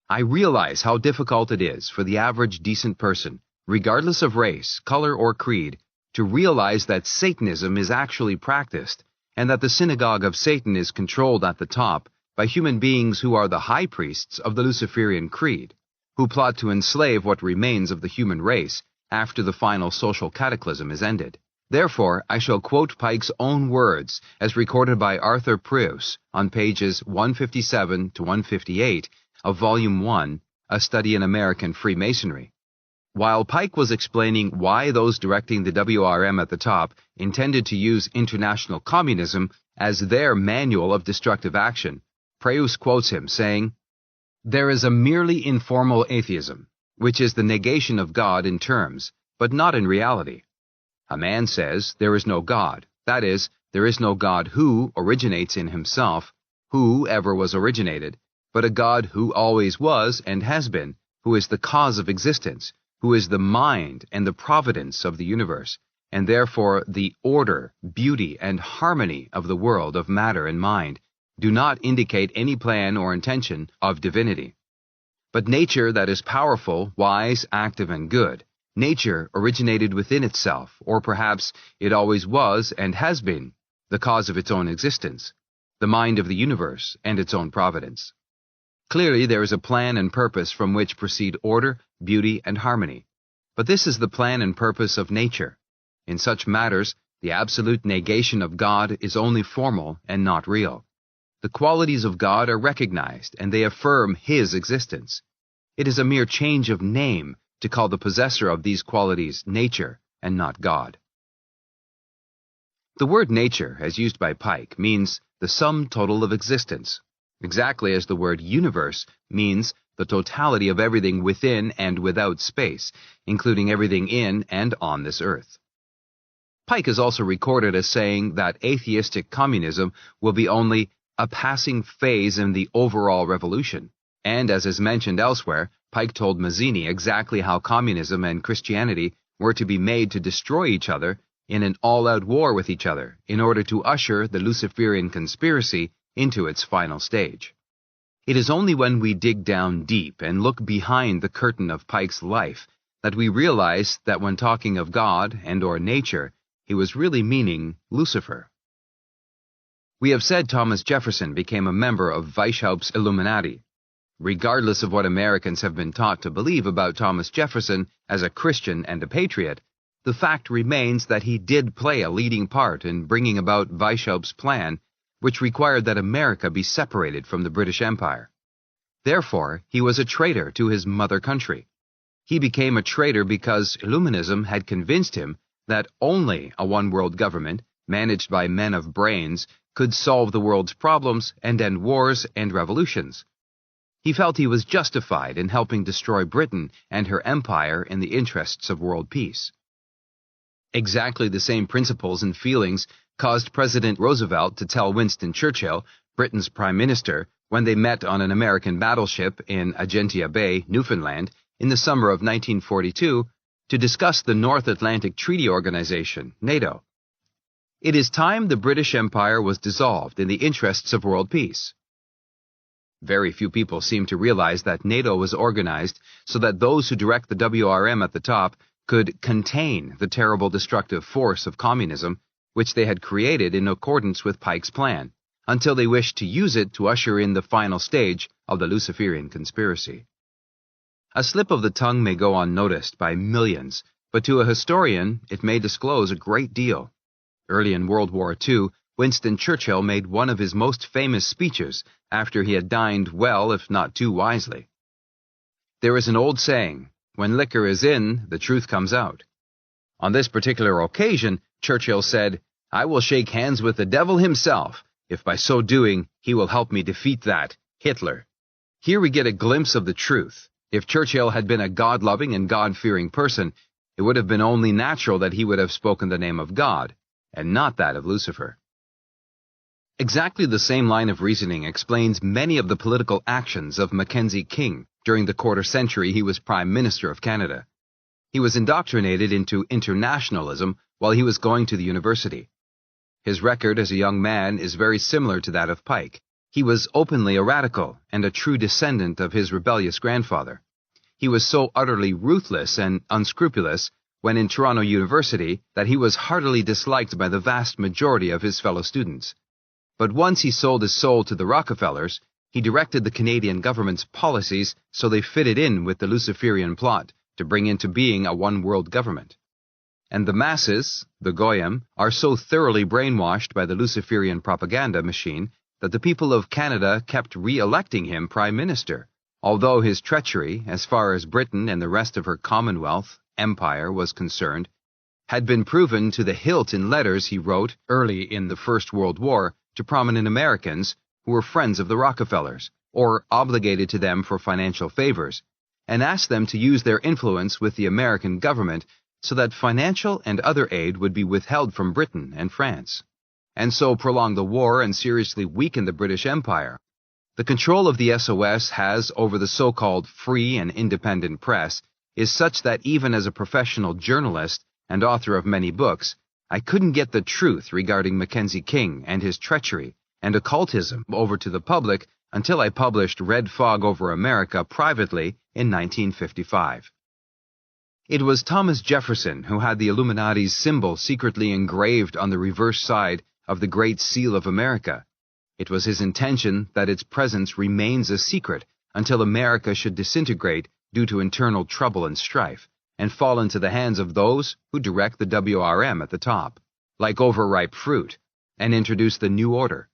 I realize how difficult it is for the average decent person, regardless of race, color, or creed, to realize that Satanism is actually practiced, and that the Synagogue of Satan is controlled at the top by human beings who are the high priests of the Luciferian creed, who plot to enslave what remains of the human race after the final social cataclysm is ended. Therefore, I shall quote Pike's own words as recorded by Arthur Preus on pages 157 to 158 of Volume 1, A Study in American Freemasonry. While Pike was explaining why those directing the WRM at the top intended to use international communism as their manual of destructive action, Preus quotes him, saying, "There is a merely informal atheism, which is the negation of God in terms, but not in reality. A man says there is no God, that is, there is no God who originates in himself, who ever was originated, but a God who always was and has been, who is the cause of existence, who is the mind and the providence of the universe, and therefore the order, beauty, and harmony of the world of matter and mind, do not indicate any plan or intention of divinity. But nature that is powerful, wise, active, and good, nature originated within itself, or perhaps it always was and has been, the cause of its own existence, the mind of the universe and its own providence. Clearly there is a plan and purpose from which proceed order, beauty, and harmony. But this is the plan and purpose of nature. In such matters, the absolute negation of God is only formal and not real. The qualities of God are recognized, and they affirm His existence. It is a mere change of name to call the possessor of these qualities nature and not God. The word nature, as used by Pike, means the sum total of existence, exactly as the word universe means the totality of everything within and without space, including everything in and on this earth. Pike is also recorded as saying that atheistic communism will be only a passing phase in the overall revolution, and as is mentioned elsewhere, Pike told Mazzini exactly how communism and Christianity were to be made to destroy each other in an all-out war with each other in order to usher the Luciferian conspiracy into its final stage. It is only when we dig down deep and look behind the curtain of Pike's life that we realize that when talking of God and/or nature, he was really meaning Lucifer. We have said Thomas Jefferson became a member of Weishaupt's Illuminati. Regardless of what Americans have been taught to believe about Thomas Jefferson as a Christian and a patriot, the fact remains that he did play a leading part in bringing about Weishaupt's plan, which required that America be separated from the British Empire. Therefore, he was a traitor to his mother country. He became a traitor because Illuminism had convinced him that only a one-world government, managed by men of brains, could solve the world's problems and end wars and revolutions. He felt he was justified in helping destroy Britain and her empire in the interests of world peace. Exactly the same principles and feelings caused President Roosevelt to tell Winston Churchill, Britain's Prime Minister, when they met on an American battleship in Agentia Bay, Newfoundland, in the summer of 1942, to discuss the North Atlantic Treaty Organization, NATO. It is time the British Empire was dissolved in the interests of world peace. Very few people seem to realize that NATO was organized so that those who direct the WRM at the top could contain the terrible destructive force of communism, which they had created in accordance with Pike's plan, until they wished to use it to usher in the final stage of the Luciferian conspiracy. A slip of the tongue may go unnoticed by millions, but to a historian it may disclose a great deal. Early in World War II, Winston Churchill made one of his most famous speeches after he had dined well, if not too wisely. There is an old saying, "When liquor is in, the truth comes out." On this particular occasion, Churchill said, "I will shake hands with the devil himself, if by so doing he will help me defeat that Hitler." Here we get a glimpse of the truth. If Churchill had been a God-loving and God-fearing person, it would have been only natural that he would have spoken the name of God, and not that of Lucifer. Exactly the same line of reasoning explains many of the political actions of Mackenzie King during the quarter century he was Prime Minister of Canada. He was indoctrinated into internationalism while he was going to the university. His record as a young man is very similar to that of Pike. He was openly a radical and a true descendant of his rebellious grandfather. He was so utterly ruthless and unscrupulous when in Toronto University that he was heartily disliked by the vast majority of his fellow students. But once he sold his soul to the Rockefellers, he directed the Canadian government's policies so they fitted in with the Luciferian plot to bring into being a one-world government. and the masses, the Goyim, are so thoroughly brainwashed by the Luciferian propaganda machine that the people of Canada kept re-electing him Prime Minister, although his treachery, as far as Britain and the rest of her Commonwealth, Empire, was concerned, had been proven to the hilt in letters he wrote early in the First World War to prominent Americans who were friends of the Rockefellers, or obligated to them for financial favors, and asked them to use their influence with the American government so that financial and other aid would be withheld from Britain and France, and so prolong the war and seriously weaken the British Empire. The control of the SOS has over the so-called free and independent press is such that even as a professional journalist and author of many books, I couldn't get the truth regarding Mackenzie King and his treachery and occultism over to the public until I published Red Fog Over America privately in 1955. It was Thomas Jefferson who had the Illuminati's symbol secretly engraved on the reverse side of the Great Seal of America. It was his intention that its presence remains a secret until America should disintegrate due to internal trouble and strife, and fall into the hands of those who direct the WRM at the top, like overripe fruit, and introduce the New Order.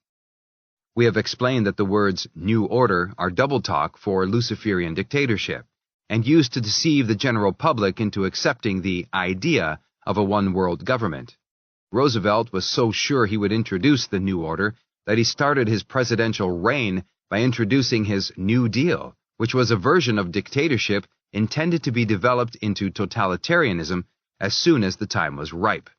We have explained that the words New Order are double talk for Luciferian dictatorship, and used to deceive the general public into accepting the idea of a one-world government. Roosevelt was so sure he would introduce the New Order that he started his presidential reign by introducing his New Deal, which was a version of dictatorship intended to be developed into totalitarianism as soon as the time was ripe.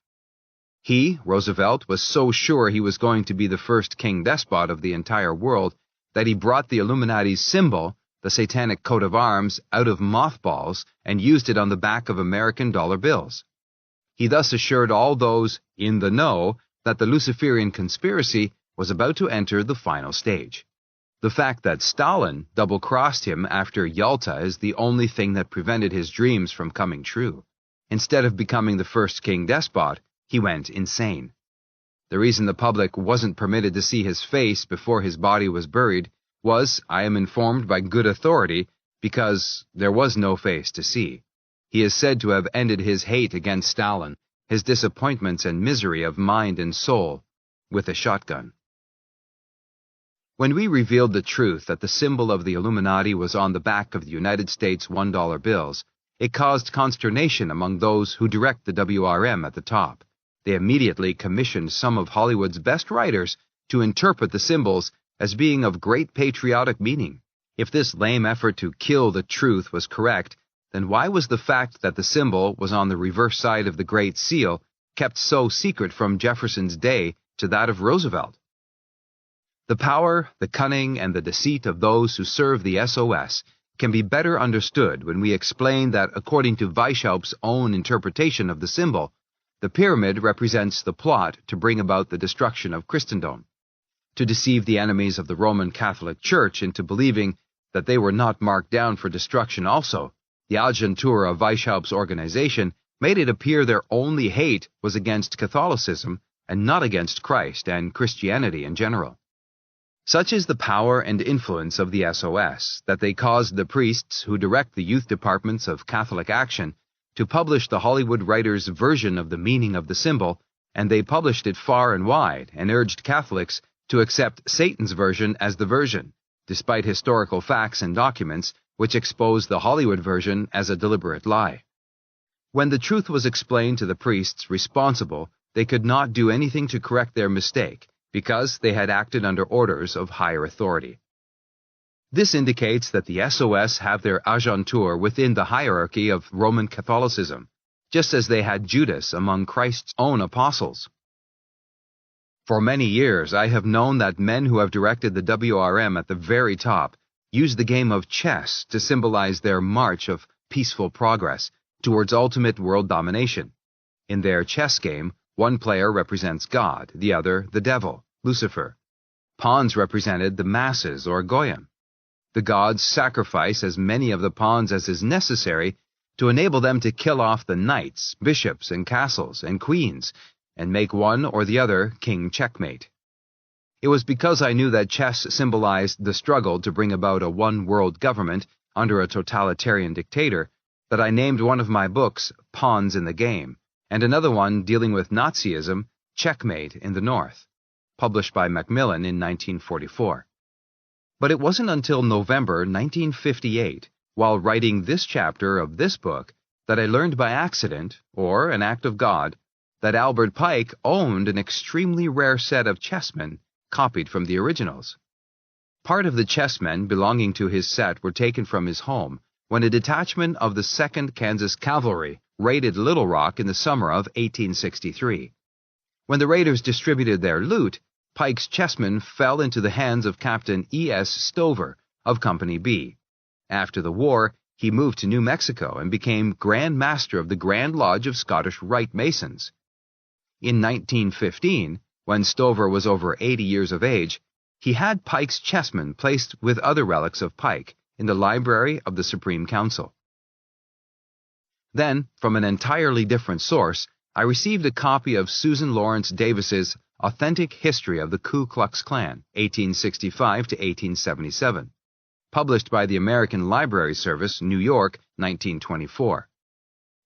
He, Roosevelt, was so sure he was going to be the first king despot of the entire world that he brought the Illuminati's symbol, the satanic coat of arms, out of mothballs and used it on the back of American dollar bills. He thus assured all those in the know that the Luciferian conspiracy was about to enter the final stage. The fact that Stalin double-crossed him after Yalta is the only thing that prevented his dreams from coming true. Instead of becoming the first king despot, he went insane. The reason the public wasn't permitted to see his face before his body was buried was, I am informed by good authority, because there was no face to see. He is said to have ended his hate against Stalin, his disappointments and misery of mind and soul, with a shotgun. When we revealed the truth that the symbol of the Illuminati was on the back of the United States $1 bills, it caused consternation among those who direct the WRM at the top. They immediately commissioned some of Hollywood's best writers to interpret the symbols as being of great patriotic meaning. If this lame effort to kill the truth was correct, then why was the fact that the symbol was on the reverse side of the Great Seal kept so secret from Jefferson's day to that of Roosevelt? The power, the cunning, and the deceit of those who serve the SOS can be better understood when we explain that according to Weishaupt's own interpretation of the symbol, the pyramid represents the plot to bring about the destruction of Christendom. To deceive the enemies of the Roman Catholic Church into believing that they were not marked down for destruction also, the Agentur of Weishaupt's organization made it appear their only hate was against Catholicism and not against Christ and Christianity in general. Such is the power and influence of the SOS that they caused the priests who direct the youth departments of Catholic Action to publish the Hollywood writer's version of the meaning of the symbol, and they published it far and wide and urged Catholics to accept Satan's version as the version, despite historical facts and documents which expose the Hollywood version as a deliberate lie. When the truth was explained to the priests responsible, they could not do anything to correct their mistake, because they had acted under orders of higher authority. This indicates that the SOS have their agentur within the hierarchy of Roman Catholicism, just as they had Judas among Christ's own apostles. For many years I have known that men who have directed the WRM at the very top use the game of chess to symbolize their march of peaceful progress towards ultimate world domination. In their chess game, one player represents God, the other the devil, Lucifer. Pawns represented the masses or Goyim. The gods sacrifice as many of the pawns as is necessary to enable them to kill off the knights, bishops, and castles, and queens, and make one or the other king checkmate. It was because I knew that chess symbolized the struggle to bring about a one-world government under a totalitarian dictator that I named one of my books Pawns in the Game, and another one dealing with Nazism, Checkmate in the North, published by Macmillan in 1944. But it wasn't until November 1958, while writing this chapter of this book, that I learned by accident, or an act of God, that Albert Pike owned an extremely rare set of chessmen copied from the originals. Part of the chessmen belonging to his set were taken from his home when a detachment of the 2nd Kansas Cavalry raided Little Rock in the summer of 1863. When the raiders distributed their loot, Pike's chessmen fell into the hands of Captain E.S. Stover of Company B. After the war, he moved to New Mexico and became Grand Master of the Grand Lodge of Scottish Rite Masons. In 1915, when Stover was over 80 years of age, he had Pike's chessmen placed with other relics of Pike in the library of the Supreme Council. Then, from an entirely different source, I received a copy of Susan Lawrence Davis's Authentic History of the Ku Klux Klan, 1865 to 1877, published by the American Library Service, New York, 1924.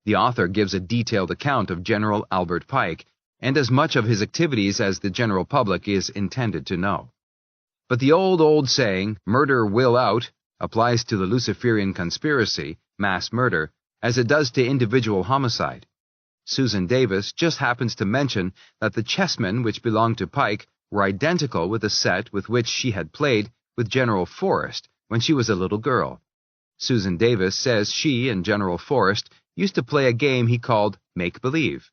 The author gives a detailed account of General Albert Pike and as much of his activities as the general public is intended to know. But the old saying, "murder will out," applies to the Luciferian conspiracy, mass murder, as it does to individual homicide. Susan Davis just happens to mention that the chessmen which belonged to Pike were identical with the set with which she had played with General Forrest when she was a little girl. Susan Davis says she and General Forrest used to play a game he called make-believe.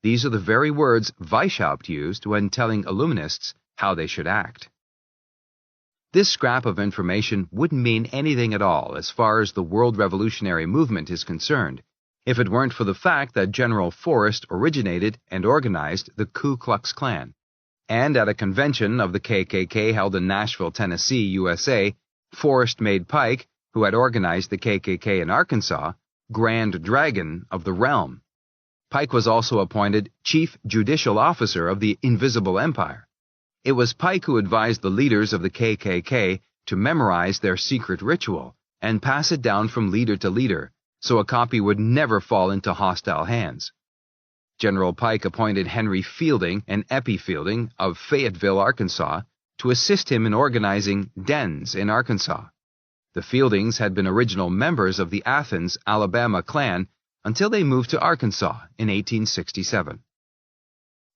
These are the very words Weishaupt used when telling Illuminists how they should act. This scrap of information wouldn't mean anything at all as far as the world revolutionary movement is concerned, if it weren't for the fact that General Forrest originated and organized the Ku Klux Klan. And at a convention of the KKK held in Nashville, Tennessee, USA, Forrest made Pike, who had organized the KKK in Arkansas, Grand Dragon of the realm. Pike was also appointed Chief Judicial Officer of the Invisible Empire. It was Pike who advised the leaders of the KKK to memorize their secret ritual and pass it down from leader to leader, so a copy would never fall into hostile hands. General Pike appointed Henry Fielding and Eppie Fielding of Fayetteville, Arkansas, to assist him in organizing dens in Arkansas. The Fieldings had been original members of the Athens, Alabama Klan until they moved to Arkansas in 1867.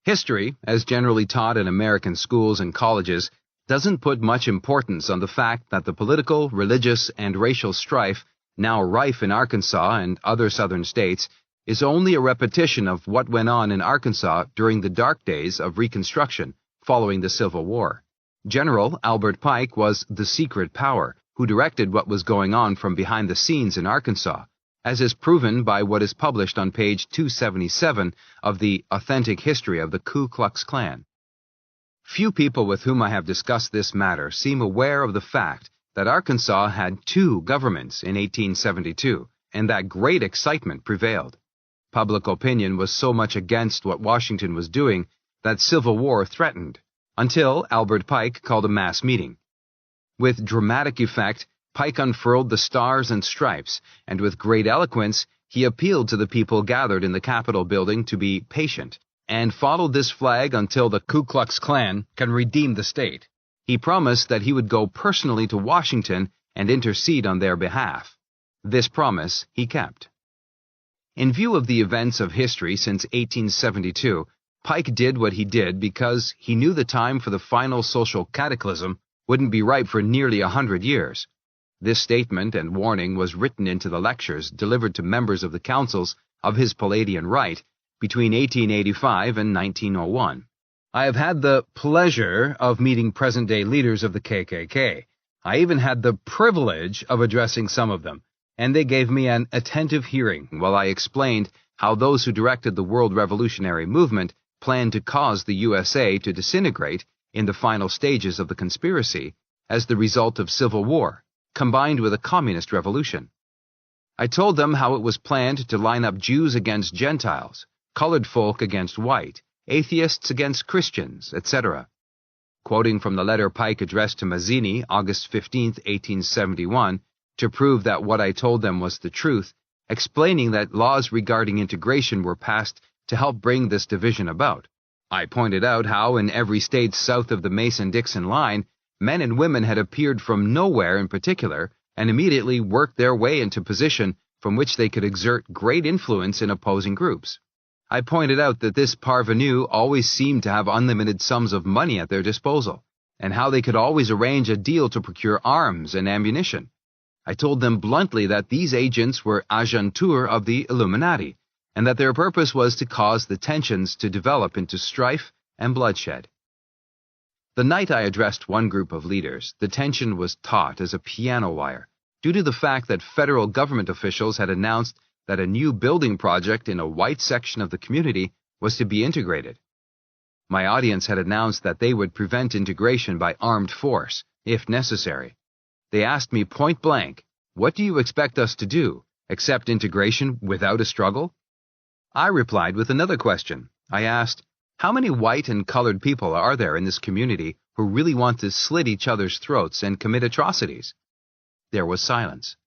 History, as generally taught in American schools and colleges, doesn't put much importance on the fact that the political, religious, and racial strife now rife in Arkansas and other southern states is only a repetition of what went on in Arkansas during the dark days of Reconstruction following the Civil War. General Albert Pike was the secret power who directed what was going on from behind the scenes in Arkansas, as is proven by what is published on page 277 of the Authentic History of the Ku Klux Klan. Few people with whom I have discussed this matter seem aware of the fact that Arkansas had two governments in 1872, and that great excitement prevailed. Public opinion was so much against what Washington was doing that civil war threatened, until Albert Pike called a mass meeting. With dramatic effect, Pike unfurled the stars and stripes, and with great eloquence, he appealed to the people gathered in the Capitol building to be patient, and followed this flag until the Ku Klux Klan can redeem the state. He promised that he would go personally to Washington and intercede on their behalf. This promise he kept. In view of the events of history since 1872, Pike did what he did because he knew the time for the final social cataclysm wouldn't be ripe for nearly 100 years. This statement and warning was written into the lectures delivered to members of the councils of his Palladian Rite between 1885 and 1901. I have had the pleasure of meeting present-day leaders of the KKK. I even had the privilege of addressing some of them, and they gave me an attentive hearing while I explained how those who directed the world revolutionary movement planned to cause the USA to disintegrate in the final stages of the conspiracy as the result of civil war, combined with a communist revolution. I told them how it was planned to line up Jews against Gentiles, colored folk against white, atheists against Christians, etc. Quoting from the letter Pike addressed to Mazzini, August 15, 1871, to prove that what I told them was the truth, explaining that laws regarding integration were passed to help bring this division about. I pointed out how in every state south of the Mason-Dixon line, men and women had appeared from nowhere in particular and immediately worked their way into position from which they could exert great influence in opposing groups. I pointed out that this parvenu always seemed to have unlimited sums of money at their disposal, and how they could always arrange a deal to procure arms and ammunition. I told them bluntly that these agents were agentures of the Illuminati, and that their purpose was to cause the tensions to develop into strife and bloodshed. The night I addressed one group of leaders, the tension was taut as a piano wire, due to the fact that federal government officials had announced that a new building project in a white section of the community was to be integrated. My audience had announced that they would prevent integration by armed force, if necessary. They asked me point blank, "What do you expect us to do? Accept integration without a struggle?" I replied with another question. I asked, "How many white and colored people are there in this community who really want to slit each other's throats and commit atrocities?" There was silence.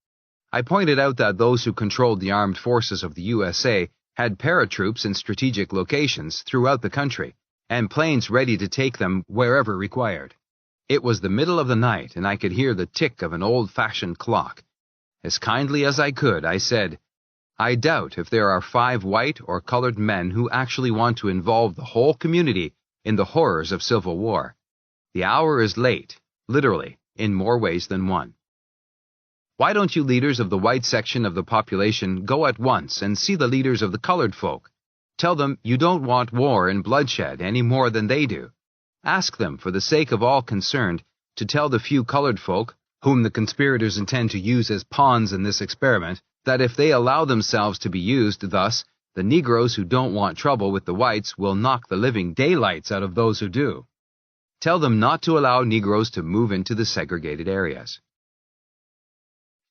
I pointed out that those who controlled the armed forces of the USA had paratroops in strategic locations throughout the country, and planes ready to take them wherever required. It was the middle of the night, and I could hear the tick of an old-fashioned clock. As kindly as I could, I said, "I doubt if there are 5 white or colored men who actually want to involve the whole community in the horrors of civil war. The hour is late, literally, in more ways than one. Why don't you leaders of the white section of the population go at once and see the leaders of the colored folk? Tell them you don't want war and bloodshed any more than they do. Ask them, for the sake of all concerned, to tell the few colored folk, whom the conspirators intend to use as pawns in this experiment, that if they allow themselves to be used thus, the Negroes who don't want trouble with the whites will knock the living daylights out of those who do. Tell them not to allow Negroes to move into the segregated areas."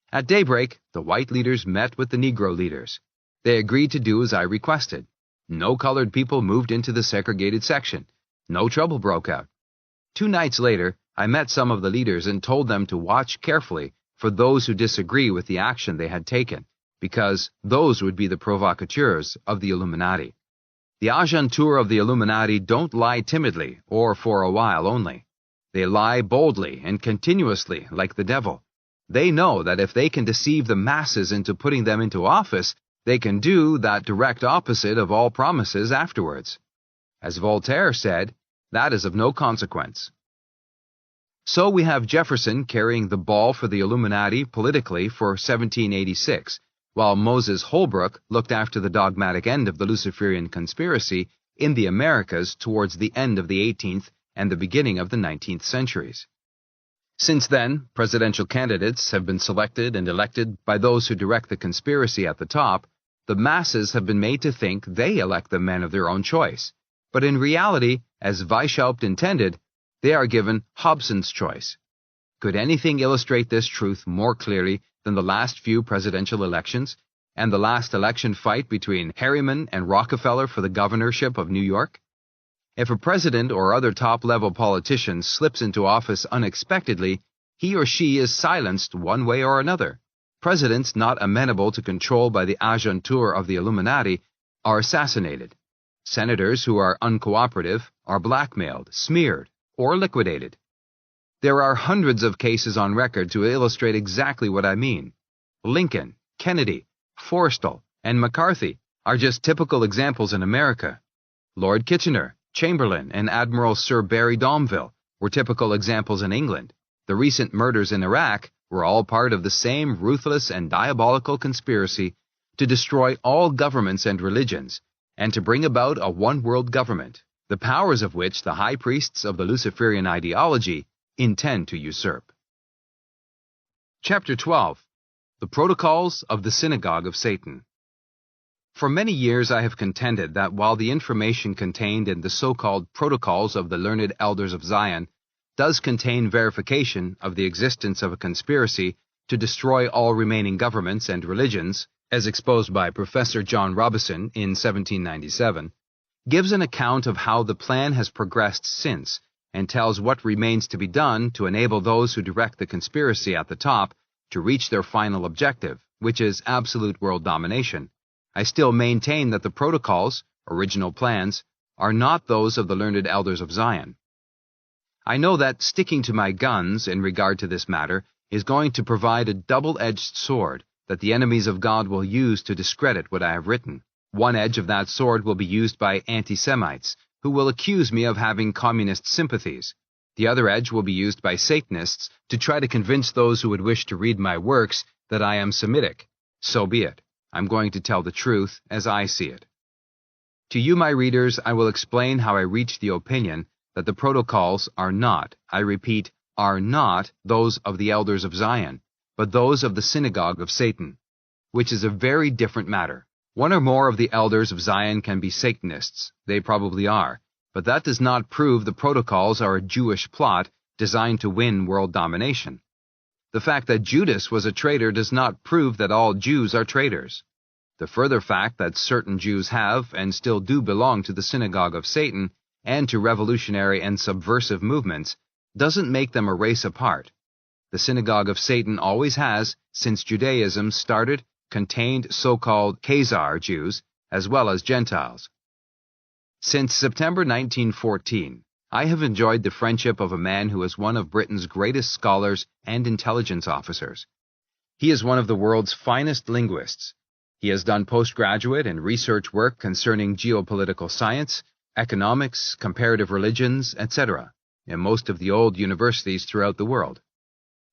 At daybreak, the white leaders met with the Negro leaders. They agreed to do as I requested. No colored people moved into the segregated section. No trouble broke out. 2 nights later, I met some of the leaders and told them to watch carefully for those who disagree with the action they had taken, because those would be the provocateurs of the Illuminati. The agentures of the Illuminati don't lie timidly or for a while only. They lie boldly and continuously like the devil. They know that if they can deceive the masses into putting them into office, they can do that direct opposite of all promises afterwards. As Voltaire said, that is of no consequence. So we have Jefferson carrying the ball for the Illuminati politically for 1786, while Moses Holbrook looked after the dogmatic end of the Luciferian conspiracy in the Americas towards the end of the 18th and the beginning of the 19th centuries. Since then, presidential candidates have been selected and elected by those who direct the conspiracy at the top. The masses have been made to think they elect the men of their own choice. But in reality, as Weishaupt intended, they are given Hobson's choice. Could anything illustrate this truth more clearly than the last few presidential elections, and the last election fight between Harriman and Rockefeller for the governorship of New York? If a president or other top-level politician slips into office unexpectedly, he or she is silenced one way or another. Presidents not amenable to control by the agentures of the Illuminati are assassinated. Senators who are uncooperative are blackmailed, smeared, or liquidated. There are hundreds of cases on record to illustrate exactly what I mean. Lincoln, Kennedy, Forrestal, and McCarthy are just typical examples in America. Lord Kitchener, Chamberlain, and Admiral Sir Barry Domville were typical examples in England. The recent murders in Iraq were all part of the same ruthless and diabolical conspiracy to destroy all governments and religions, and to bring about a one-world government, the powers of which the high priests of the Luciferian ideology intend to usurp. Chapter 12. The Protocols of the Synagogue of Satan. For many years I have contended that while the information contained in the so-called Protocols of the Learned Elders of Zion does contain verification of the existence of a conspiracy to destroy all remaining governments and religions, as exposed by Professor John Robison in 1797, gives an account of how the plan has progressed since, and tells what remains to be done to enable those who direct the conspiracy at the top to reach their final objective, which is absolute world domination. I still maintain that the protocols, original plans, are not those of the learned elders of Zion. I know that sticking to my guns in regard to this matter is going to provide a double-edged sword that the enemies of God will use to discredit what I have written. One edge of that sword will be used by anti-Semites, who will accuse me of having communist sympathies. The other edge will be used by Satanists to try to convince those who would wish to read my works that I am Semitic. So be it. I'm going to tell the truth as I see it. To you, my readers, I will explain how I reached the opinion that the protocols are not, I repeat, are not those of the elders of Zion, but those of the Synagogue of Satan, which is a very different matter. One or more of the elders of Zion can be Satanists. They probably are. But that does not prove the protocols are a Jewish plot designed to win world domination. The fact that Judas was a traitor does not prove that all Jews are traitors. The further fact that certain Jews have and still do belong to the Synagogue of Satan and to revolutionary and subversive movements doesn't make them a race apart. The Synagogue of Satan always has, since Judaism started, contained so-called Khazar Jews as well as Gentiles. Since September 1914, I have enjoyed the friendship of a man who is one of Britain's greatest scholars and intelligence officers. He is one of the world's finest linguists. He has done postgraduate and research work concerning geopolitical science, economics, comparative religions, etc., in most of the old universities throughout the world.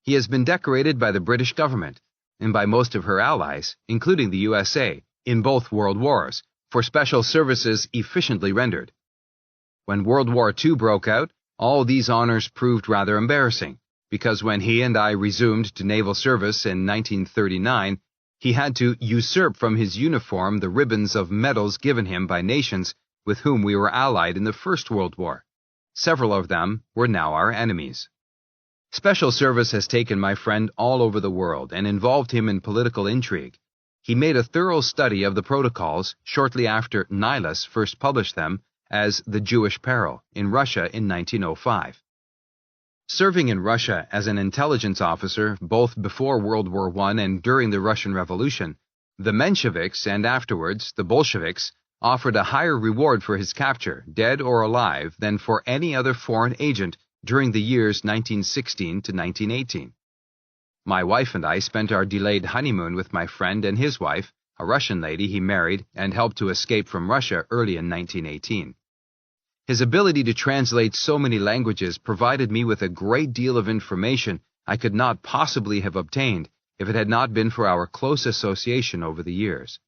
He has been decorated by the British government and by most of her allies, including the USA, in both world wars, for special services efficiently rendered. When World War II broke out, all these honors proved rather embarrassing, because when he and I resumed to naval service in 1939, he had to usurp from his uniform the ribbons of medals given him by nations with whom we were allied in the First World War. Several of them were now our enemies. Special service has taken my friend all over the world and involved him in political intrigue. He made a thorough study of the protocols shortly after Nihilus first published them as The Jewish Peril in Russia in 1905. Serving in Russia as an intelligence officer both before World War I and during the Russian Revolution, the Mensheviks and afterwards the Bolsheviks offered a higher reward for his capture, dead or alive, than for any other foreign agent during the years 1916 to 1918. My wife and I spent our delayed honeymoon with my friend and his wife, a Russian lady he married and helped to escape from Russia early in 1918. His ability to translate so many languages provided me with a great deal of information I could not possibly have obtained if it had not been for our close association over the years.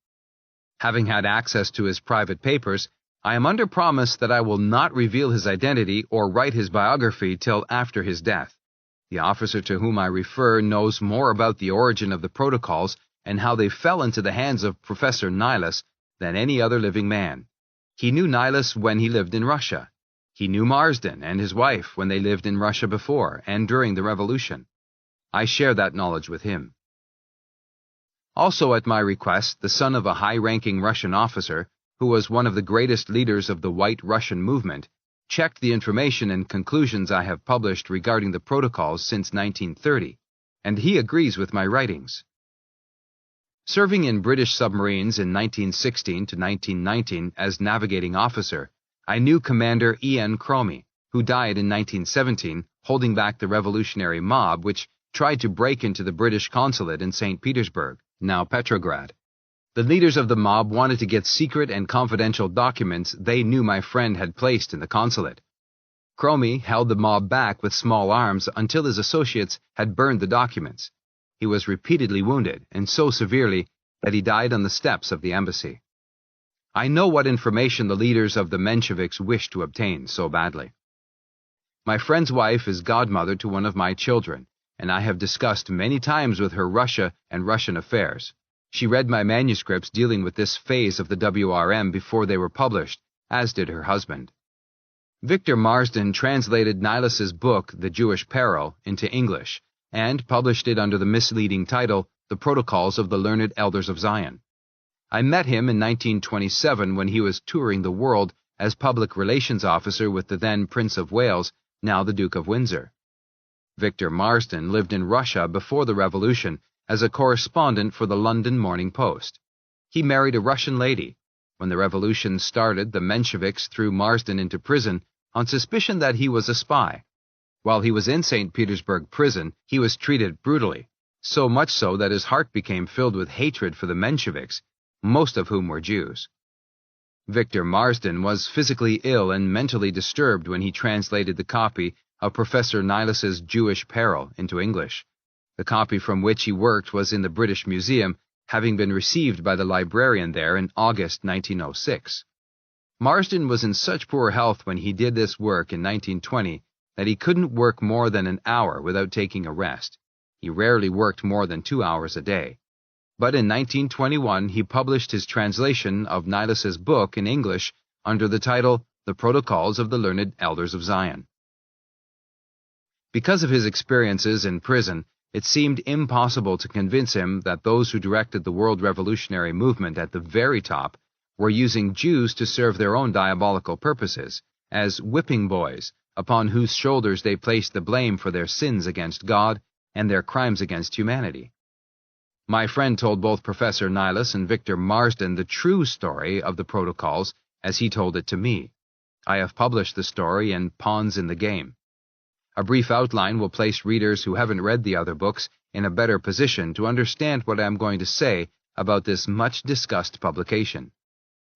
Having had access to his private papers, I am under promise that I will not reveal his identity or write his biography till after his death. The officer to whom I refer knows more about the origin of the protocols and how they fell into the hands of Professor Nihilus than any other living man. He knew Nihilus when he lived in Russia. He knew Marsden and his wife when they lived in Russia before and during the Revolution. I share that knowledge with him. Also at my request, the son of a high-ranking Russian officer, who was one of the greatest leaders of the White Russian movement, checked the information and conclusions I have published regarding the protocols since 1930, and he agrees with my writings. Serving in British submarines in 1916 to 1919 as navigating officer, I knew Commander E.N. Cromie, who died in 1917 holding back the revolutionary mob which tried to break into the British consulate in St. Petersburg, now Petrograd. The leaders of the mob wanted to get secret and confidential documents they knew my friend had placed in the consulate. Cromie held the mob back with small arms until his associates had burned the documents. He was repeatedly wounded, and so severely that he died on the steps of the embassy. I know what information the leaders of the Mensheviks wished to obtain so badly. My friend's wife is godmother to one of my children, and I have discussed many times with her Russia and Russian affairs. She read my manuscripts dealing with this phase of the WRM before they were published, as did her husband. Victor Marsden translated Nihilus's book, The Jewish Peril, into English, and published it under the misleading title, The Protocols of the Learned Elders of Zion. I met him in 1927 when he was touring the world as public relations officer with the then Prince of Wales, now the Duke of Windsor. Victor Marsden lived in Russia before the Revolution as a correspondent for the London Morning Post. He married a Russian lady. When the revolution started, the Mensheviks threw Marsden into prison on suspicion that he was a spy. While he was in St. Petersburg prison, he was treated brutally, so much so that his heart became filled with hatred for the Mensheviks, most of whom were Jews. Victor Marsden was physically ill and mentally disturbed when he translated the copy of Professor Nilas's Jewish Peril into English. The copy from which he worked was in the British Museum, having been received by the librarian there in August 1906. Marsden was in such poor health when he did this work in 1920 that he couldn't work more than an hour without taking a rest. He rarely worked more than 2 hours a day. But in 1921 he published his translation of Nilas's book in English under the title The Protocols of the Learned Elders of Zion. Because of his experiences in prison, it seemed impossible to convince him that those who directed the world revolutionary movement at the very top were using Jews to serve their own diabolical purposes, as whipping boys, upon whose shoulders they placed the blame for their sins against God and their crimes against humanity. My friend told both Professor Nilas and Victor Marsden the true story of the protocols as he told it to me. I have published the story in Pawns in the Game. A brief outline will place readers who haven't read the other books in a better position to understand what I am going to say about this much-discussed publication.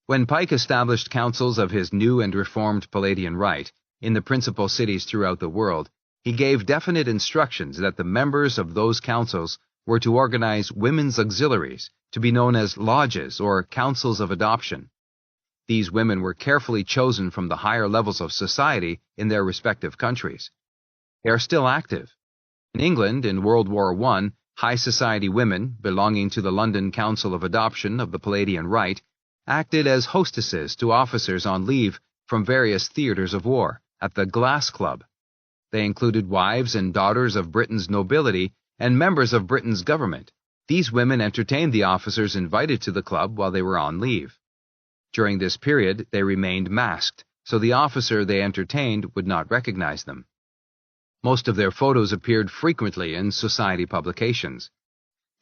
When Pike established councils of his new and reformed Palladian Rite in the principal cities throughout the world, he gave definite instructions that the members of those councils were to organize women's auxiliaries, to be known as lodges or councils of adoption. These women were carefully chosen from the higher levels of society in their respective countries. They are still active. In England, in World War I, high society women, belonging to the London Council of Adoption of the Palladian Rite, acted as hostesses to officers on leave from various theaters of war at the Glass Club. They included wives and daughters of Britain's nobility and members of Britain's government. These women entertained the officers invited to the club while they were on leave. During this period, they remained masked, so the officer they entertained would not recognize them. Most of their photos appeared frequently in society publications.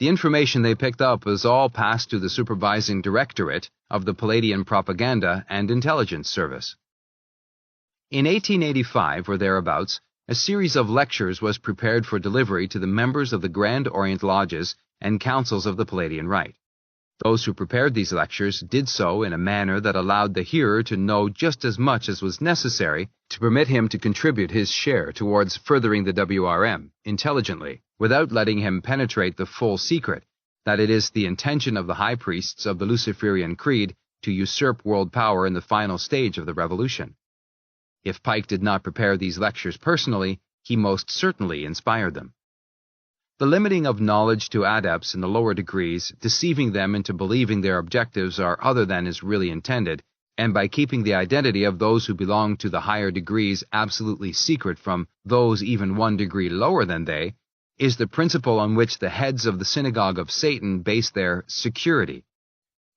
The information they picked up was all passed to the supervising directorate of the Palladian Propaganda and Intelligence Service. In 1885 or thereabouts, a series of lectures was prepared for delivery to the members of the Grand Orient Lodges and Councils of the Palladian Rite. Those who prepared these lectures did so in a manner that allowed the hearer to know just as much as was necessary to permit him to contribute his share towards furthering the WRM intelligently, without letting him penetrate the full secret that it is the intention of the high priests of the Luciferian creed to usurp world power in the final stage of the revolution. If Pike did not prepare these lectures personally, he most certainly inspired them. The limiting of knowledge to adepts in the lower degrees, deceiving them into believing their objectives are other than is really intended, and by keeping the identity of those who belong to the higher degrees absolutely secret from those even 1 degree lower than they, is the principle on which the heads of the Synagogue of Satan base their security.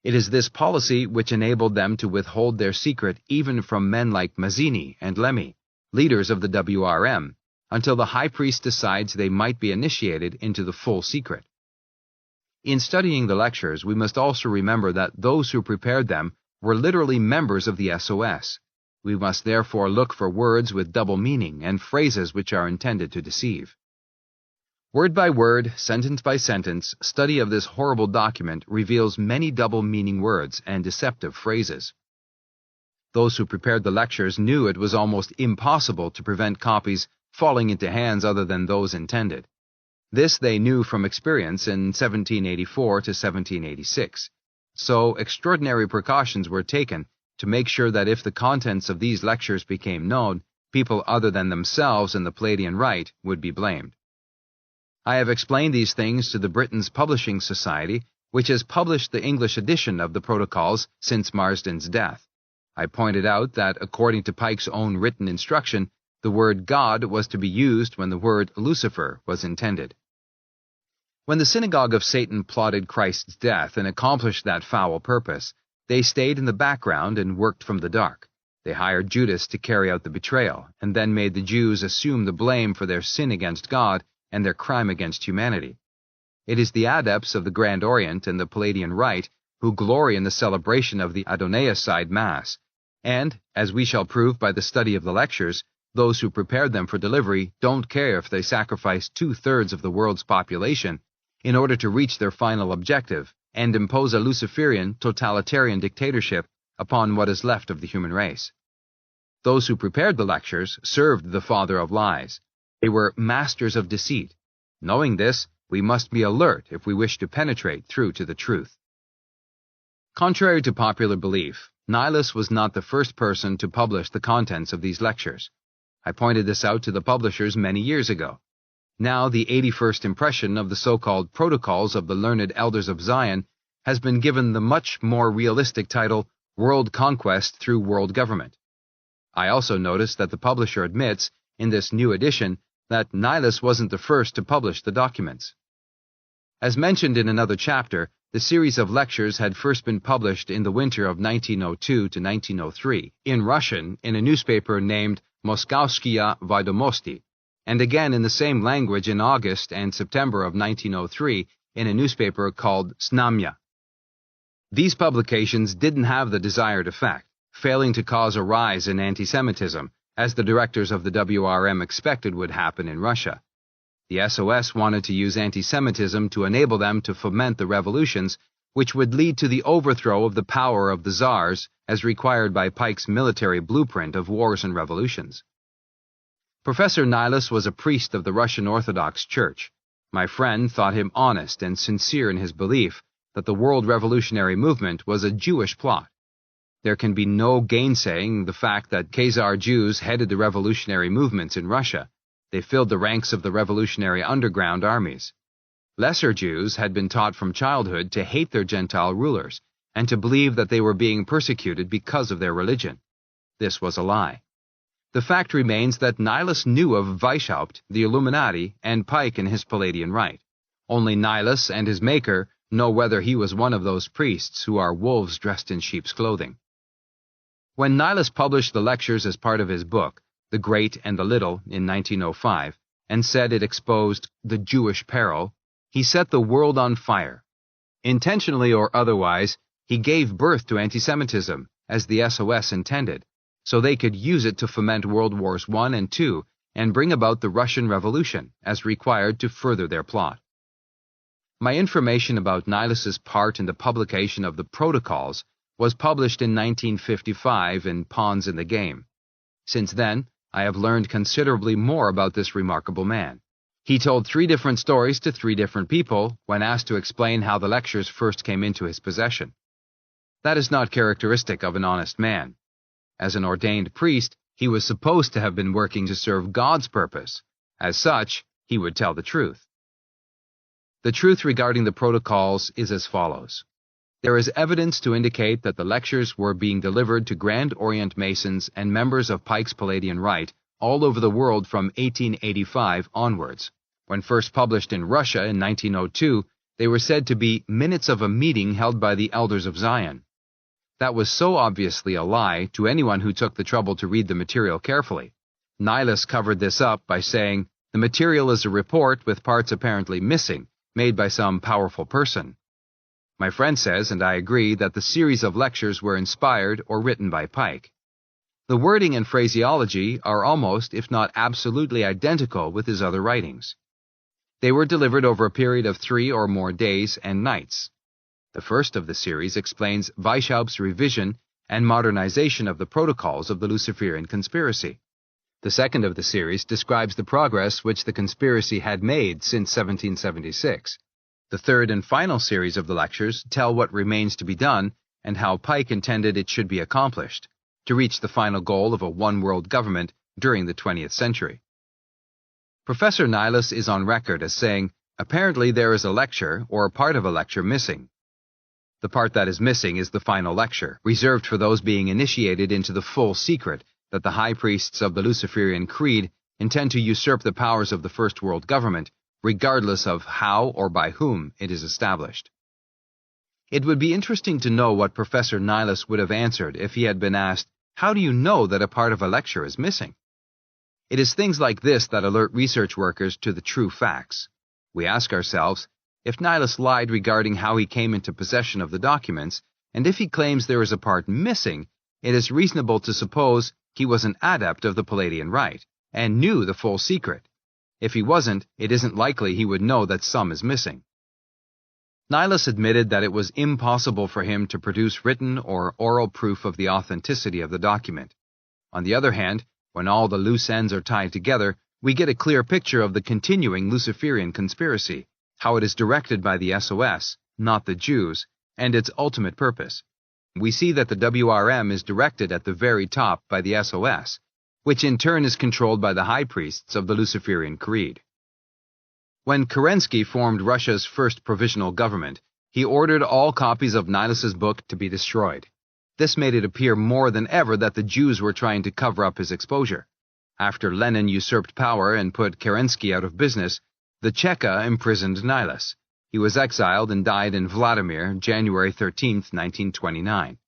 It is this policy which enabled them to withhold their secret even from men like Mazzini and Lemmy, leaders of the WRM, until the high priest decides they might be initiated into the full secret. In studying the lectures, we must also remember that those who prepared them were literally members of the SOS. We must therefore look for words with double meaning and phrases which are intended to deceive. Word by word, sentence by sentence, study of this horrible document reveals many double-meaning words and deceptive phrases. Those who prepared the lectures knew it was almost impossible to prevent copies falling into hands other than those intended. This they knew from experience in 1784 to 1786. So extraordinary precautions were taken to make sure that if the contents of these lectures became known, people other than themselves and the Palladian Rite would be blamed. I have explained these things to the Britain's Publishing Society, which has published the English edition of the protocols since Marsden's death. I pointed out that, according to Pike's own written instruction, the word God was to be used when the word Lucifer was intended. When the Synagogue of Satan plotted Christ's death and accomplished that foul purpose, they stayed in the background and worked from the dark. They hired Judas to carry out the betrayal, and then made the Jews assume the blame for their sin against God and their crime against humanity. It is the adepts of the Grand Orient and the Palladian Rite who glory in the celebration of the Adonai-side Mass, and, as we shall prove by the study of the lectures, those who prepared them for delivery don't care if they sacrifice 2/3 of the world's population in order to reach their final objective and impose a Luciferian, totalitarian dictatorship upon what is left of the human race. Those who prepared the lectures served the father of lies. They were masters of deceit. Knowing this, we must be alert if we wish to penetrate through to the truth. Contrary to popular belief, Nihilus was not the first person to publish the contents of these lectures. I pointed this out to the publishers many years ago. Now the 81st impression of the so-called Protocols of the Learned Elders of Zion has been given the much more realistic title, World Conquest Through World Government. I also noticed that the publisher admits, in this new edition, that Nihilus wasn't the first to publish the documents. As mentioned in another chapter, the series of lectures had first been published in the winter of 1902 to 1903, in Russian, in a newspaper named Moskowskaya Vedomosti, and again in the same language in August and September of 1903 in a newspaper called Znamya. These publications didn't have the desired effect, failing to cause a rise in anti-Semitism, as the directors of the WRM expected would happen in Russia. The SOS wanted to use anti-Semitism to enable them to foment the revolutions, which would lead to the overthrow of the power of the Tsars, as required by Pike's military blueprint of wars and revolutions. Professor Nihilus was a priest of the Russian Orthodox Church. My friend thought him honest and sincere in his belief that the world revolutionary movement was a Jewish plot. There can be no gainsaying the fact that Khazar Jews headed the revolutionary movements in Russia. They filled the ranks of the revolutionary underground armies. Lesser Jews had been taught from childhood to hate their Gentile rulers and to believe that they were being persecuted because of their religion. This was a lie. The fact remains that Nihilus knew of Weishaupt, the Illuminati, and Pike in his Palladian rite. Only Nihilus and his maker know whether he was one of those priests who are wolves dressed in sheep's clothing. When Nihilus published the lectures as part of his book, The Great and the Little, in 1905, and said it exposed the Jewish peril, he set the world on fire. Intentionally or otherwise, he gave birth to anti-Semitism, as the SOS intended, so they could use it to foment World Wars I and II and bring about the Russian Revolution, as required to further their plot. My information about Nihilus's part in the publication of the Protocols was published in 1955 in Pawns in the Game. Since then, I have learned considerably more about this remarkable man. He told 3 different stories to 3 different people when asked to explain how the lectures first came into his possession. That is not characteristic of an honest man. As an ordained priest, he was supposed to have been working to serve God's purpose. As such, he would tell the truth. The truth regarding the protocols is as follows. There is evidence to indicate that the lectures were being delivered to Grand Orient Masons and members of Pike's Palladian Rite all over the world from 1885 onwards. When first published in Russia in 1902, they were said to be minutes of a meeting held by the Elders of Zion. That was so obviously a lie to anyone who took the trouble to read the material carefully. Nihilus covered this up by saying, the material is a report with parts apparently missing, made by some powerful person. My friend says, and I agree, that the series of lectures were inspired or written by Pike. The wording and phraseology are almost, if not absolutely identical with his other writings. They were delivered over a period of 3 or more days and nights. The first of the series explains Weishaupt's revision and modernization of the protocols of the Luciferian conspiracy. The second of the series describes the progress which the conspiracy had made since 1776. The third and final series of the lectures tell what remains to be done and how Pike intended it should be accomplished, to reach the final goal of a one-world government during the 20th century. Professor Nihilus is on record as saying, apparently there is a lecture or a part of a lecture missing. The part that is missing is the final lecture, reserved for those being initiated into the full secret that the high priests of the Luciferian creed intend to usurp the powers of the First World Government, regardless of how or by whom it is established. It would be interesting to know what Professor Nihilus would have answered if he had been asked, how do you know that a part of a lecture is missing? It is things like this that alert research workers to the true facts. We ask ourselves, If Nihilus lied regarding how he came into possession of the documents, and if he claims there is a part missing, it is reasonable to suppose he was an adept of the Palladian rite, and knew the full secret. If he wasn't, it isn't likely he would know that some is missing. Nihilus admitted that it was impossible for him to produce written or oral proof of the authenticity of the document. On the other hand, when all the loose ends are tied together, we get a clear picture of the continuing Luciferian conspiracy, how it is directed by the SOS, not the Jews, and its ultimate purpose. We see that the WRM is directed at the very top by the SOS, which in turn is controlled by the high priests of the Luciferian creed. When Kerensky formed Russia's first provisional government, he ordered all copies of Nihilus's book to be destroyed. This made it appear more than ever that the Jews were trying to cover up his exposure. After Lenin usurped power and put Kerensky out of business, the Cheka imprisoned Nihilus. He was exiled and died in Vladimir, January 13, 1929.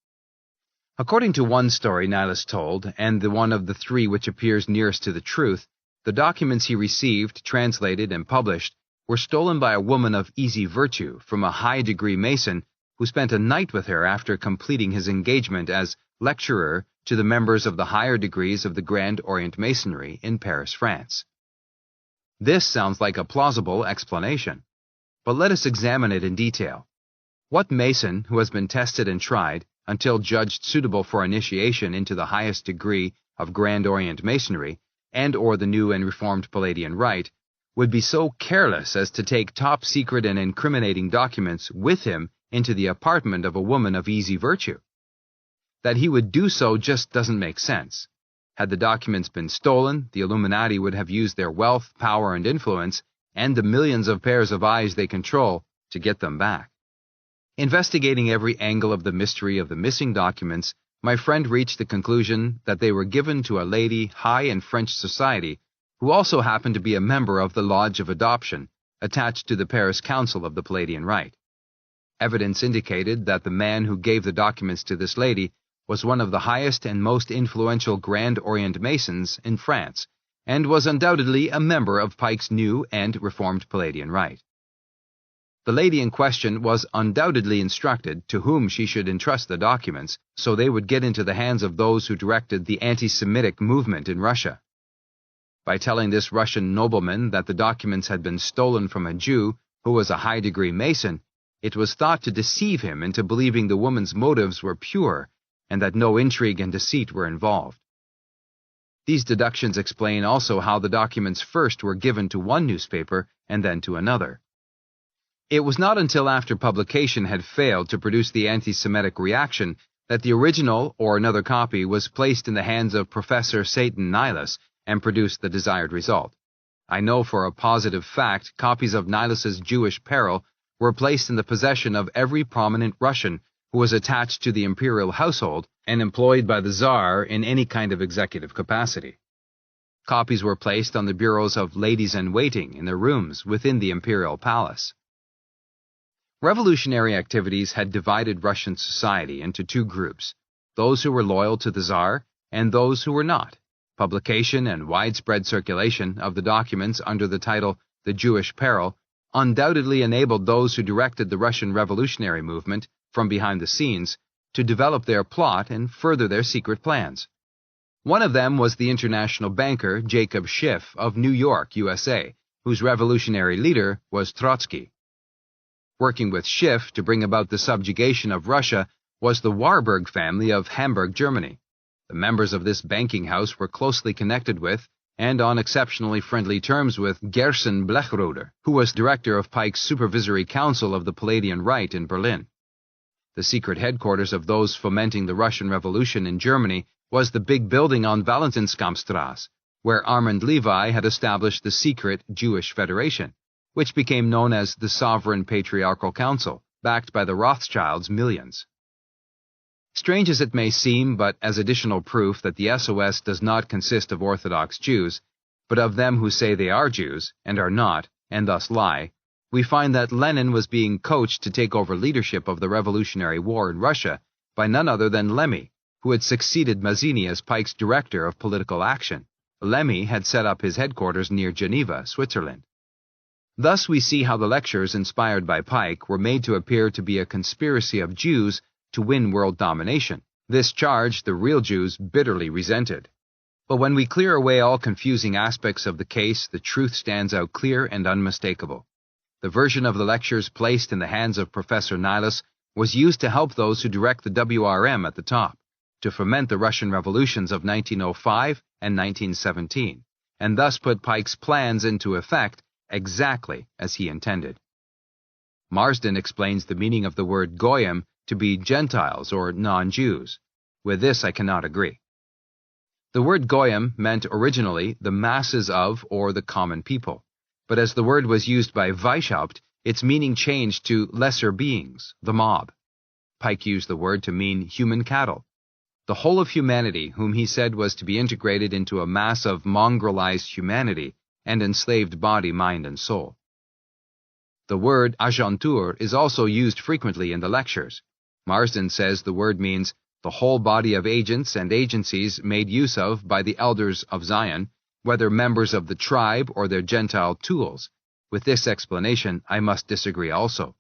According to one story Nihilus told, and the one of the three which appears nearest to the truth, the documents he received, translated, and published were stolen by a woman of easy virtue from a high-degree Mason who spent a night with her after completing his engagement as lecturer to the members of the higher degrees of the Grand Orient Masonry in Paris, France. This sounds like a plausible explanation, but let us examine it in detail. What Mason, who has been tested and tried, until judged suitable for initiation into the highest degree of Grand Orient Masonry, and or the new and reformed Palladian Rite, would be so careless as to take top-secret and incriminating documents with him into the apartment of a woman of easy virtue? That he would do so just doesn't make sense. Had the documents been stolen, the Illuminati would have used their wealth, power, and influence, and the millions of pairs of eyes they control, to get them back. Investigating every angle of the mystery of the missing documents, my friend reached the conclusion that they were given to a lady high in French society who also happened to be a member of the Lodge of Adoption, attached to the Paris Council of the Palladian Rite. Evidence indicated that the man who gave the documents to this lady was one of the highest and most influential Grand Orient Masons in France, and was undoubtedly a member of Pike's new and reformed Palladian Rite. The lady in question was undoubtedly instructed to whom she should entrust the documents, so they would get into the hands of those who directed the anti-Semitic movement in Russia. By telling this Russian nobleman that the documents had been stolen from a Jew who was a high-degree Mason, it was thought to deceive him into believing the woman's motives were pure and that no intrigue and deceit were involved. These deductions explain also how the documents first were given to one newspaper and then to another. It was not until after publication had failed to produce the anti-Semitic reaction that the original or another copy was placed in the hands of Professor Satan Nihilus and produced the desired result. I know for a positive fact copies of Nihilus's Jewish Peril were placed in the possession of every prominent Russian who was attached to the imperial household and employed by the Tsar in any kind of executive capacity. Copies were placed on the bureaus of ladies-in-waiting in their rooms within the imperial palace. Revolutionary activities had divided Russian society into two groups, those who were loyal to the Tsar and those who were not. Publication and widespread circulation of the documents under the title The Jewish Peril undoubtedly enabled those who directed the Russian revolutionary movement from behind the scenes to develop their plot and further their secret plans. One of them was the international banker Jacob Schiff of New York, USA, whose revolutionary leader was Trotsky. Working with Schiff to bring about the subjugation of Russia was the Warburg family of Hamburg, Germany. The members of this banking house were closely connected with and on exceptionally friendly terms with Gerson Blechroeder, who was director of Pike's Supervisory Council of the Palladian Rite in Berlin. The secret headquarters of those fomenting the Russian Revolution in Germany was the big building on Valentinskampstrasse, where Armand Levi had established the secret Jewish Federation, which became known as the Sovereign Patriarchal Council, backed by the Rothschilds' millions. Strange as it may seem, but as additional proof that the SOS does not consist of Orthodox Jews, but of them who say they are Jews, and are not, and thus lie, we find that Lenin was being coached to take over leadership of the Revolutionary War in Russia by none other than Lemmy, who had succeeded Mazzini as Pike's director of political action. Lemmy had set up his headquarters near Geneva, Switzerland. Thus we see how the lectures inspired by Pike were made to appear to be a conspiracy of Jews to win world domination. This charge the real Jews bitterly resented. But when we clear away all confusing aspects of the case, the truth stands out clear and unmistakable. The version of the lectures placed in the hands of Professor Nihilus was used to help those who direct the WRM at the top, to foment the Russian revolutions of 1905 and 1917, and thus put Pike's plans into effect exactly as he intended. Marsden explains the meaning of the word Goyim to be Gentiles or non-Jews. With this I cannot agree. The word Goyim meant originally the masses of or the common people, but as the word was used by Weishaupt, its meaning changed to lesser beings, the mob. Pike used the word to mean human cattle, the whole of humanity whom he said was to be integrated into a mass of mongrelized humanity and enslaved body, mind, and soul. The word agentur is also used frequently in the lectures. Marsden says the word means the whole body of agents and agencies made use of by the elders of Zion, whether members of the tribe or their Gentile tools. With this explanation, I must disagree also.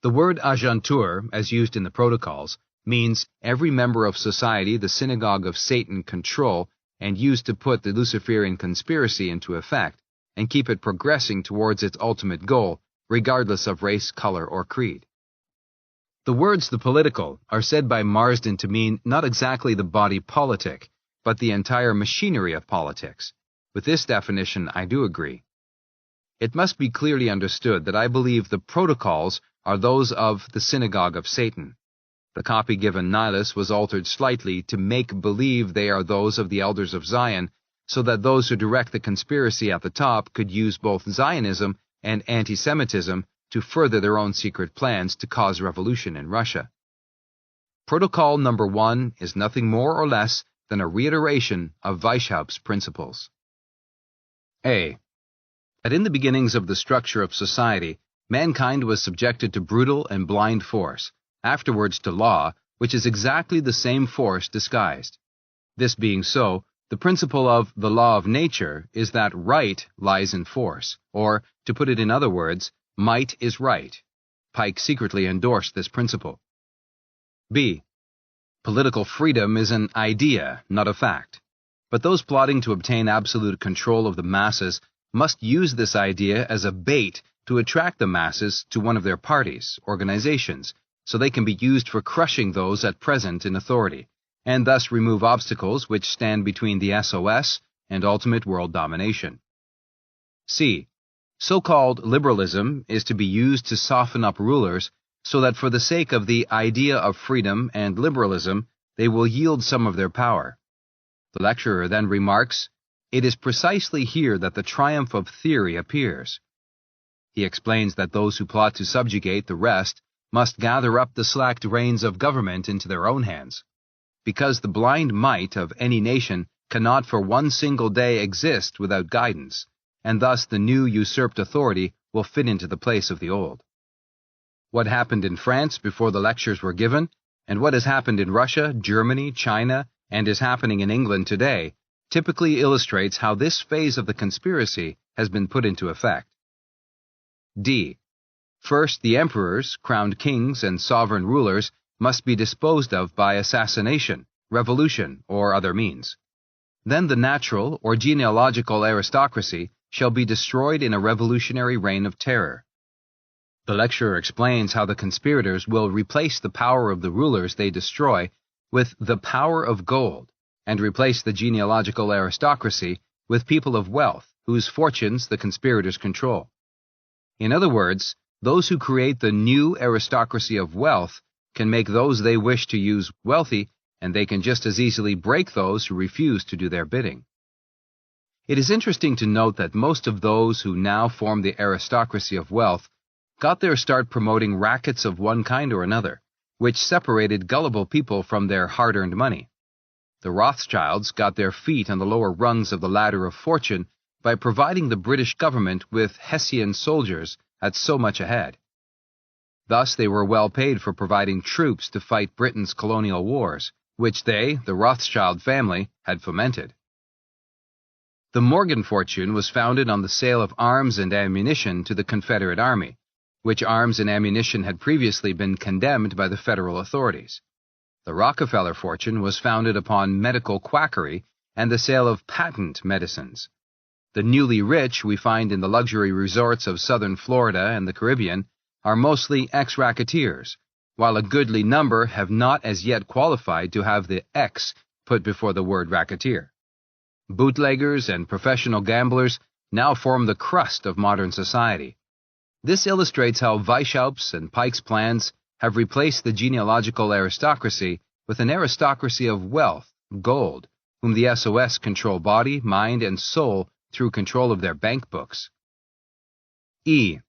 The word agentur, as used in the protocols, means every member of society the Synagogue of Satan control and use to put the Luciferian conspiracy into effect and keep it progressing towards its ultimate goal, regardless of race, color, or creed. The words the political are said by Marsden to mean not exactly the body politic, but the entire machinery of politics. With this definition, I do agree. It must be clearly understood that I believe the protocols are those of the Synagogue of Satan. The copy given Nihilus was altered slightly to make believe they are those of the elders of Zion, so that those who direct the conspiracy at the top could use both Zionism and anti-Semitism to further their own secret plans to cause revolution in Russia. Protocol number 1 is nothing more or less than a reiteration of Weishaupt's principles. A. That in the beginnings of the structure of society, mankind was subjected to brutal and blind force, afterwards to law, which is exactly the same force disguised. This being so, the principle of the law of nature is that right lies in force, or, to put it in other words, might is right. Pike secretly endorsed this principle. B. Political freedom is an idea, not a fact. But those plotting to obtain absolute control of the masses must use this idea as a bait to attract the masses to one of their parties, organizations, so they can be used for crushing those at present in authority, and thus remove obstacles which stand between the SOS and ultimate world domination. C. So-called liberalism is to be used to soften up rulers so that for the sake of the idea of freedom and liberalism, they will yield some of their power. The lecturer then remarks, "It is precisely here that the triumph of theory appears." He explains that those who plot to subjugate the rest must gather up the slacked reins of government into their own hands, because the blind might of any nation cannot for one single day exist without guidance, and thus the new usurped authority will fit into the place of the old. What happened in France before the lectures were given, and what has happened in Russia, Germany, China, and is happening in England today, typically illustrates how this phase of the conspiracy has been put into effect. D. First, the emperors, crowned kings, and sovereign rulers must be disposed of by assassination, revolution, or other means. Then the natural or genealogical aristocracy shall be destroyed in a revolutionary reign of terror. The lecturer explains how the conspirators will replace the power of the rulers they destroy with the power of gold, and replace the genealogical aristocracy with people of wealth whose fortunes the conspirators control. In other words, those who create the new aristocracy of wealth can make those they wish to use wealthy, and they can just as easily break those who refuse to do their bidding. It is interesting to note that most of those who now form the aristocracy of wealth got their start promoting rackets of one kind or another, which separated gullible people from their hard-earned money. The Rothschilds got their feet on the lower rungs of the ladder of fortune by providing the British government with Hessian soldiers at so much a head. Thus they were well paid for providing troops to fight Britain's colonial wars, which they, the Rothschild family, had fomented. The Morgan fortune was founded on the sale of arms and ammunition to the Confederate Army, which arms and ammunition had previously been condemned by the federal authorities. The Rockefeller fortune was founded upon medical quackery and the sale of patent medicines. The newly rich we find in the luxury resorts of southern Florida and the Caribbean are mostly ex-racketeers, while a goodly number have not as yet qualified to have the X put before the word racketeer. Bootleggers and professional gamblers now form the crust of modern society. This illustrates how Weishaupt's and Pike's plans have replaced the genealogical aristocracy with an aristocracy of wealth, gold, whom the SOS control body, mind, and soul through control of their bank books. E.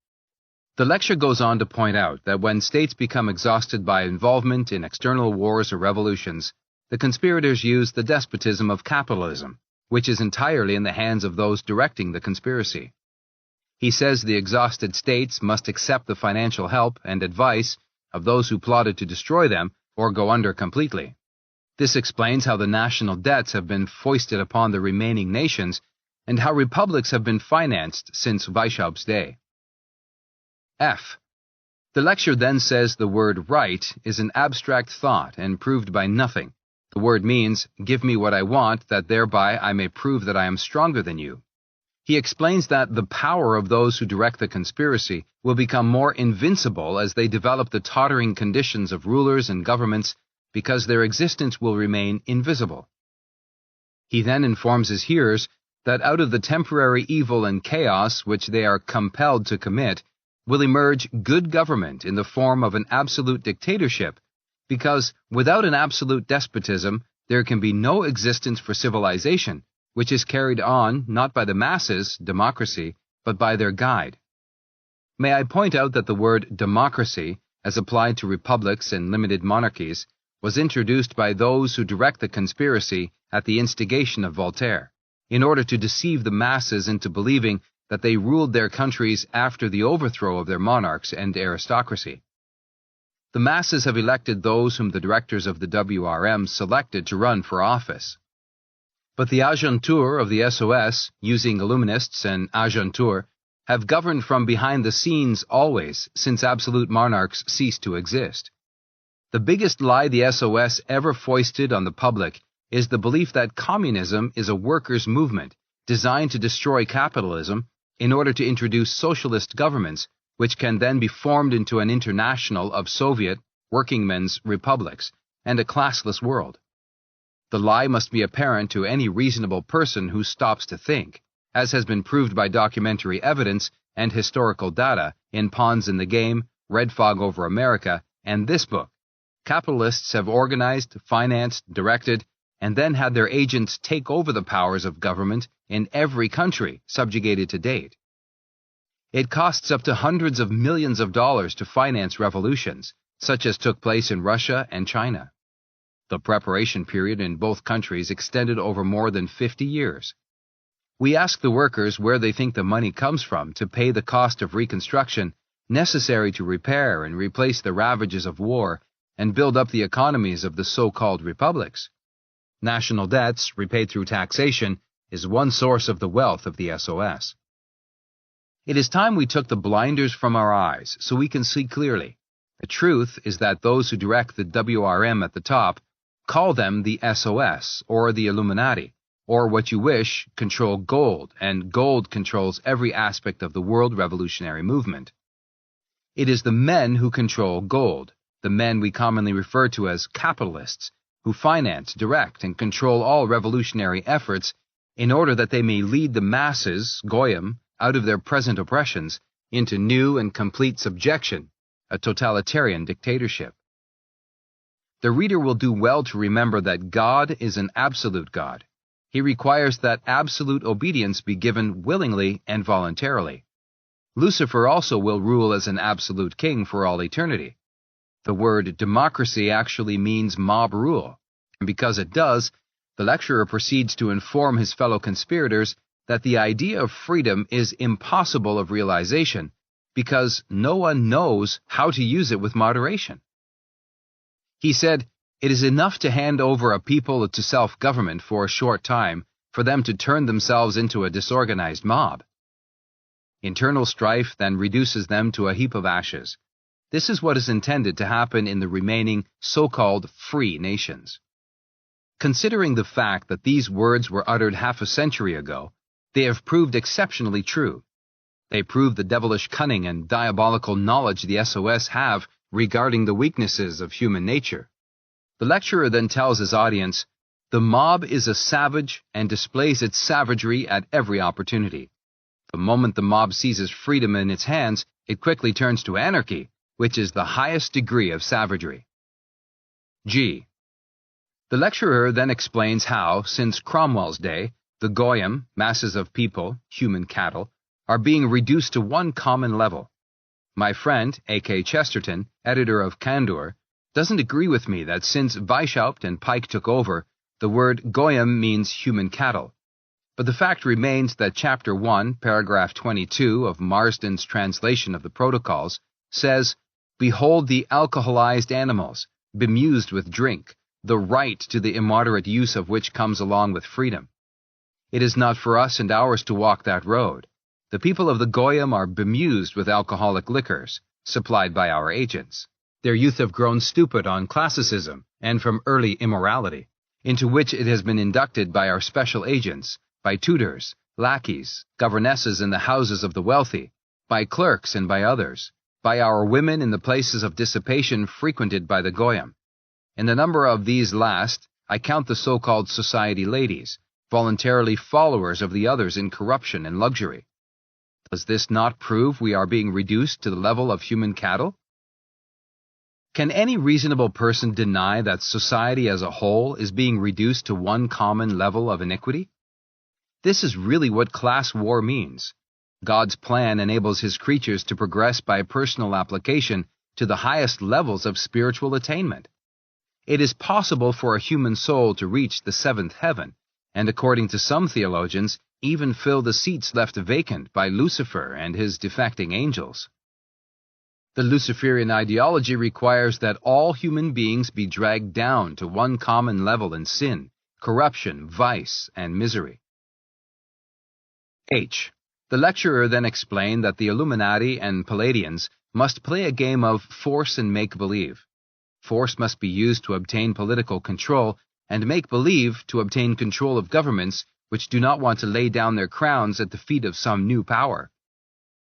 The lecture goes on to point out that when states become exhausted by involvement in external wars or revolutions, the conspirators use the despotism of capitalism, which is entirely in the hands of those directing the conspiracy. He says the exhausted states must accept the financial help and advice of those who plotted to destroy them or go under completely. This explains how the national debts have been foisted upon the remaining nations and how republics have been financed since Weishaupt's day. F. The lecture then says the word right is an abstract thought and proved by nothing. The word means, give me what I want, that thereby I may prove that I am stronger than you. He explains that the power of those who direct the conspiracy will become more invincible as they develop the tottering conditions of rulers and governments because their existence will remain invisible. He then informs his hearers that out of the temporary evil and chaos which they are compelled to commit will emerge good government in the form of an absolute dictatorship, because without an absolute despotism there can be no existence for civilization, which is carried on not by the masses, democracy, but by their guide. May I point out that the word democracy, as applied to republics and limited monarchies, was introduced by those who direct the conspiracy at the instigation of Voltaire, in order to deceive the masses into believing that they ruled their countries after the overthrow of their monarchs and aristocracy. The masses have elected those whom the directors of the WRM selected to run for office. But the agentur of the SOS, using Illuminists and agentur, have governed from behind the scenes always since absolute monarchs ceased to exist. The biggest lie the SOS ever foisted on the public is the belief that communism is a workers' movement designed to destroy capitalism in order to introduce socialist governments which can then be formed into an international of Soviet, workingmen's republics, and a classless world. The lie must be apparent to any reasonable person who stops to think, as has been proved by documentary evidence and historical data in Pawns in the Game, Red Fog Over America, and this book. Capitalists have organized, financed, directed, and then had their agents take over the powers of government in every country subjugated to date. It costs up to hundreds of millions of dollars to finance revolutions, such as took place in Russia and China. The preparation period in both countries extended over more than 50 years. We ask the workers where they think the money comes from to pay the cost of reconstruction necessary to repair and replace the ravages of war and build up the economies of the so-called republics. National debts, repaid through taxation, is one source of the wealth of the SOS. It is time we took the blinders from our eyes so we can see clearly. The truth is that those who direct the WRM at the top call them the SOS or the Illuminati, or what you wish, control gold, and gold controls every aspect of the world revolutionary movement. It is the men who control gold, the men we commonly refer to as capitalists, who finance, direct, and control all revolutionary efforts in order that they may lead the masses, goyim, out of their present oppressions into new and complete subjection, a totalitarian dictatorship. The reader will do well to remember that God is an absolute God. He requires that absolute obedience be given willingly and voluntarily. Lucifer also will rule as an absolute king for all eternity. The word democracy actually means mob rule, and because it does, the lecturer proceeds to inform his fellow conspirators that the idea of freedom is impossible of realization because no one knows how to use it with moderation. He said, "It is enough to hand over a people to self-government for a short time for them to turn themselves into a disorganized mob. Internal strife then reduces them to a heap of ashes. This is what is intended to happen in the remaining so-called free nations. Considering the fact that these words were uttered half a century ago, they have proved exceptionally true. They prove the devilish cunning and diabolical knowledge the SOS have regarding the weaknesses of human nature. The lecturer then tells his audience, "The mob is a savage and displays its savagery at every opportunity. The moment the mob seizes freedom in its hands, it quickly turns to anarchy, which is the highest degree of savagery." G. The lecturer then explains how, since Cromwell's day, the goyim, masses of people, human cattle, are being reduced to one common level. My friend, A.K. Chesterton, editor of Candor, doesn't agree with me that since Weishaupt and Pike took over, the word goyim means human cattle. But the fact remains that Chapter 1, paragraph 22 of Marsden's translation of the Protocols says, "Behold the alcoholized animals, bemused with drink, the right to the immoderate use of which comes along with freedom." It is not for us and ours to walk that road. The people of the goyim are bemused with alcoholic liquors, supplied by our agents. Their youth have grown stupid on classicism and from early immorality, into which it has been inducted by our special agents, by tutors, lackeys, governesses in the houses of the wealthy, by clerks and by others, by our women in the places of dissipation frequented by the goyim. In the number of these last, I count the so-called society ladies, voluntarily followers of the others in corruption and luxury. Does this not prove we are being reduced to the level of human cattle? Can any reasonable person deny that society as a whole is being reduced to one common level of iniquity? This is really what class war means. God's plan enables his creatures to progress by personal application to the highest levels of spiritual attainment. It is possible for a human soul to reach the seventh heaven, and according to some theologians, even fill the seats left vacant by Lucifer and his defecting angels. The Luciferian ideology requires that all human beings be dragged down to one common level in sin, corruption, vice, and misery. H. The lecturer then explained that the Illuminati and Palladians must play a game of force and make-believe. Force must be used to obtain political control, and make-believe to obtain control of governments which do not want to lay down their crowns at the feet of some new power.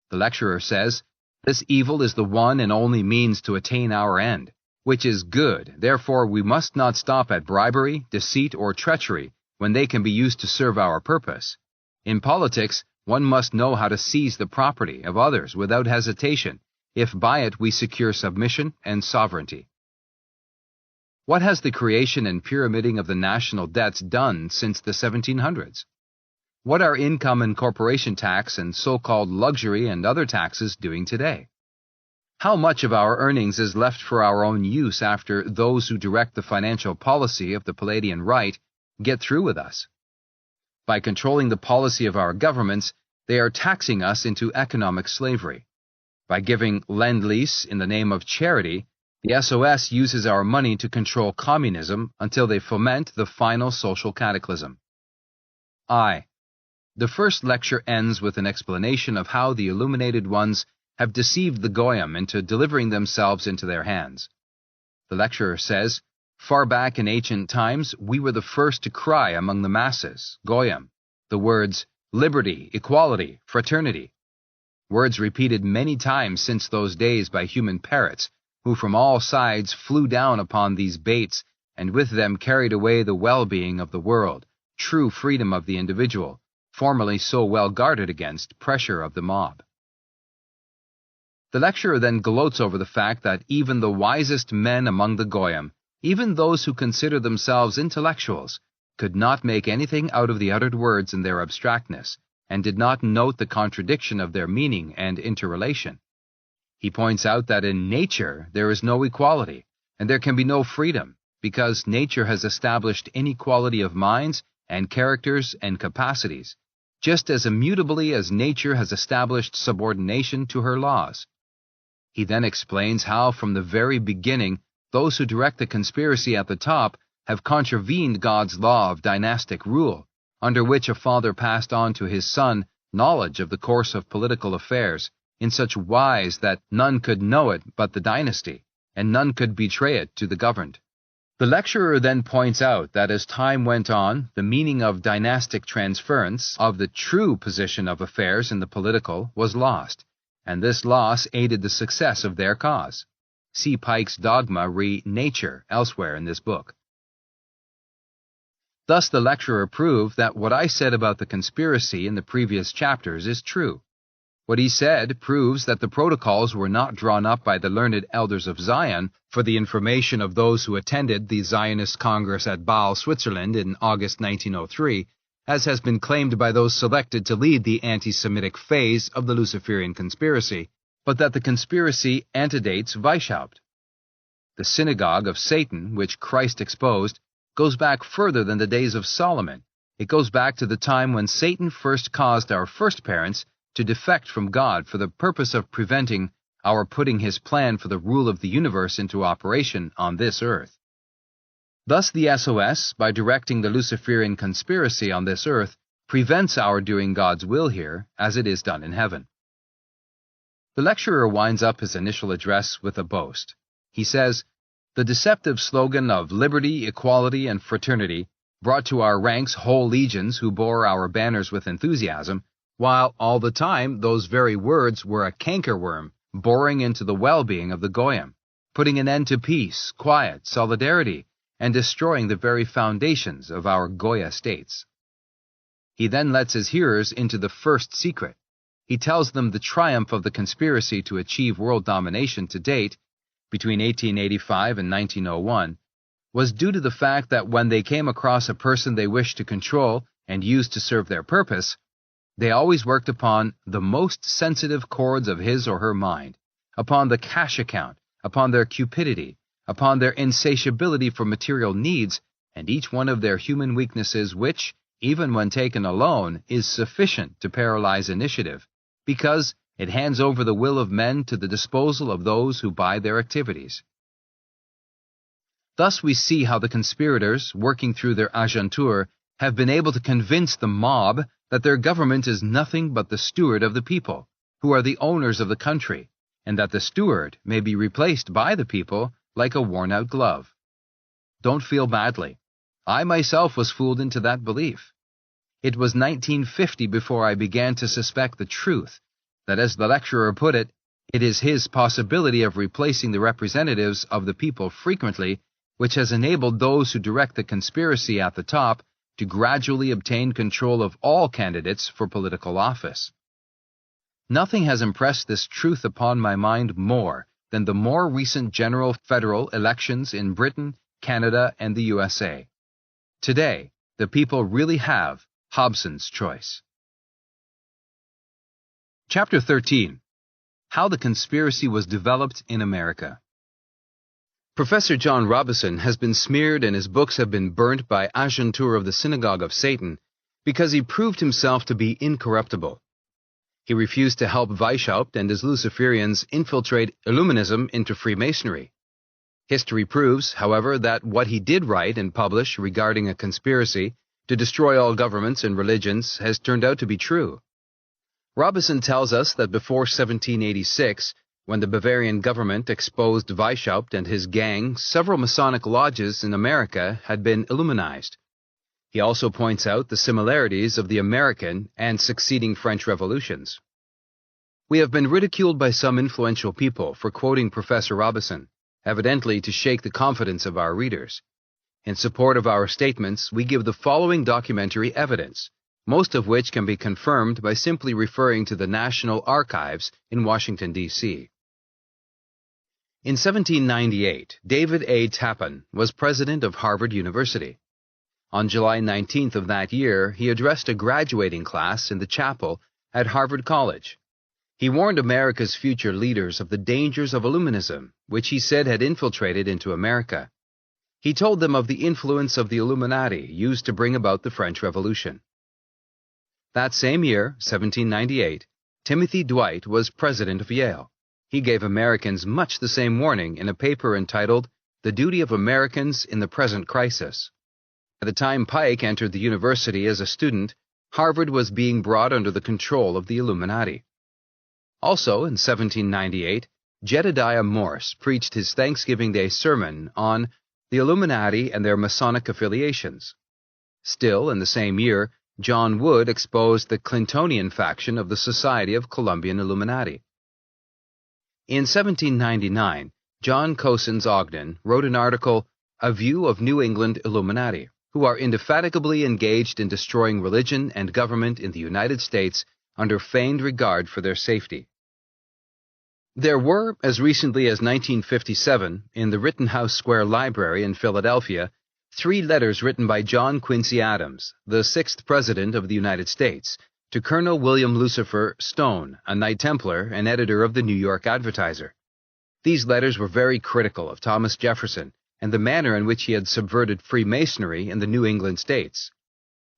The lecturer says, "This evil is the one and only means to attain our end, which is good. Therefore we must not stop at bribery, deceit, or treachery when they can be used to serve our purpose. In politics, one must know how to seize the property of others without hesitation, if by it we secure submission and sovereignty." What has the creation and pyramiding of the national debts done since the 1700s? What are income and corporation tax and so-called luxury and other taxes doing today? How much of our earnings is left for our own use after those who direct the financial policy of the Palladian right get through with us? By controlling the policy of our governments, they are taxing us into economic slavery. By giving lend-lease in the name of charity, the SOS uses our money to control communism until they foment the final social cataclysm. I. The first lecture ends with an explanation of how the illuminated ones have deceived the goyim into delivering themselves into their hands. The lecturer says, "Far back in ancient times, we were the first to cry among the masses, goyim, the words liberty, equality, fraternity. Words repeated many times since those days by human parrots, who from all sides flew down upon these baits and with them carried away the well-being of the world, true freedom of the individual, formerly so well guarded against pressure of the mob." The lecturer then gloats over the fact that even the wisest men among the goyim, even those who consider themselves intellectuals, could not make anything out of the uttered words in their abstractness, and did not note the contradiction of their meaning and interrelation. He points out that in nature there is no equality, and there can be no freedom, because nature has established inequality of minds and characters and capacities, just as immutably as nature has established subordination to her laws. He then explains how from the very beginning those who direct the conspiracy at the top have contravened God's law of dynastic rule, under which a father passed on to his son knowledge of the course of political affairs, in such wise that none could know it but the dynasty, and none could betray it to the governed. The lecturer then points out that as time went on, the meaning of dynastic transference of the true position of affairs in the political was lost, and this loss aided the success of their cause. See Pike's Dogma re Nature elsewhere in this book. Thus the lecturer proved that what I said about the conspiracy in the previous chapters is true. What he said proves that the protocols were not drawn up by the learned elders of Zion for the information of those who attended the Zionist Congress at Basel, Switzerland in August 1903, as has been claimed by those selected to lead the anti-Semitic phase of the Luciferian conspiracy, but that the conspiracy antedates Weishaupt. The Synagogue of Satan, which Christ exposed, goes back further than the days of Solomon. It goes back to the time when Satan first caused our first parents to defect from God for the purpose of preventing our putting his plan for the rule of the universe into operation on this earth. Thus the SOS, by directing the Luciferian conspiracy on this earth, prevents our doing God's will here as it is done in heaven. The lecturer winds up his initial address with a boast. He says, "The deceptive slogan of liberty, equality, and fraternity brought to our ranks whole legions who bore our banners with enthusiasm, while all the time those very words were a cankerworm boring into the well-being of the Goyim, putting an end to peace, quiet, solidarity, and destroying the very foundations of our Goya states." He then lets his hearers into the first secret. He tells them the triumph of the conspiracy to achieve world domination to date, between 1885 and 1901, was due to the fact that when they came across a person they wished to control and use to serve their purpose, they always worked upon the most sensitive chords of his or her mind, upon the cash account, upon their cupidity, upon their insatiability for material needs, and each one of their human weaknesses which, even when taken alone, is sufficient to paralyze initiative, because it hands over the will of men to the disposal of those who buy their activities. Thus we see how the conspirators, working through their agentur, have been able to convince the mob that their government is nothing but the steward of the people, who are the owners of the country, and that the steward may be replaced by the people like a worn-out glove. Don't feel badly. I myself was fooled into that belief. It was 1950 before I began to suspect the truth, that as the lecturer put it, it is his possibility of replacing the representatives of the people frequently which has enabled those who direct the conspiracy at the top to gradually obtain control of all candidates for political office. Nothing has impressed this truth upon my mind more than the more recent general federal elections in Britain, Canada, and the USA. Today, the people really have Hobson's choice. Chapter 13. How the Conspiracy Was Developed in America. Professor John Robison has been smeared and his books have been burnt by agentur of the Synagogue of Satan because he proved himself to be incorruptible. He refused to help Weishaupt and his Luciferians infiltrate Illuminism into Freemasonry. History proves, however, that what he did write and publish regarding a conspiracy to destroy all governments and religions has turned out to be true. Robison tells us that before 1786, when the Bavarian government exposed Weishaupt and his gang, several Masonic lodges in America had been Illuminized. He also points out the similarities of the American and succeeding French revolutions. We have been ridiculed by some influential people for quoting Professor Robison, evidently to shake the confidence of our readers. In support of our statements, we give the following documentary evidence, most of which can be confirmed by simply referring to the National Archives in Washington, D.C. In 1798, David A. Tappan was president of Harvard University. On July 19th of that year, he addressed a graduating class in the chapel at Harvard College. He warned America's future leaders of the dangers of Illuminism, which he said had infiltrated into America. He told them of the influence of the Illuminati used to bring about the French Revolution. That same year, 1798, Timothy Dwight was president of Yale. He gave Americans much the same warning in a paper entitled The Duty of Americans in the Present Crisis. By the time Pike entered the university as a student, Harvard was being brought under the control of the Illuminati. Also, in 1798, Jedediah Morse preached his Thanksgiving Day sermon on the Illuminati and their Masonic affiliations. Still, in the same year, John Wood exposed the Clintonian faction of the Society of Columbian Illuminati. In 1799, John Cossins Ogden wrote an article, A View of New England Illuminati, who are indefatigably engaged in destroying religion and government in the United States under feigned regard for their safety. There were, as recently as 1957, in the Rittenhouse Square Library in Philadelphia, 3 letters written by John Quincy Adams, the 6th President of the United States, to Colonel William Lucifer Stone, a Knight Templar and editor of the New York Advertiser. These letters were very critical of Thomas Jefferson and the manner in which he had subverted Freemasonry in the New England states.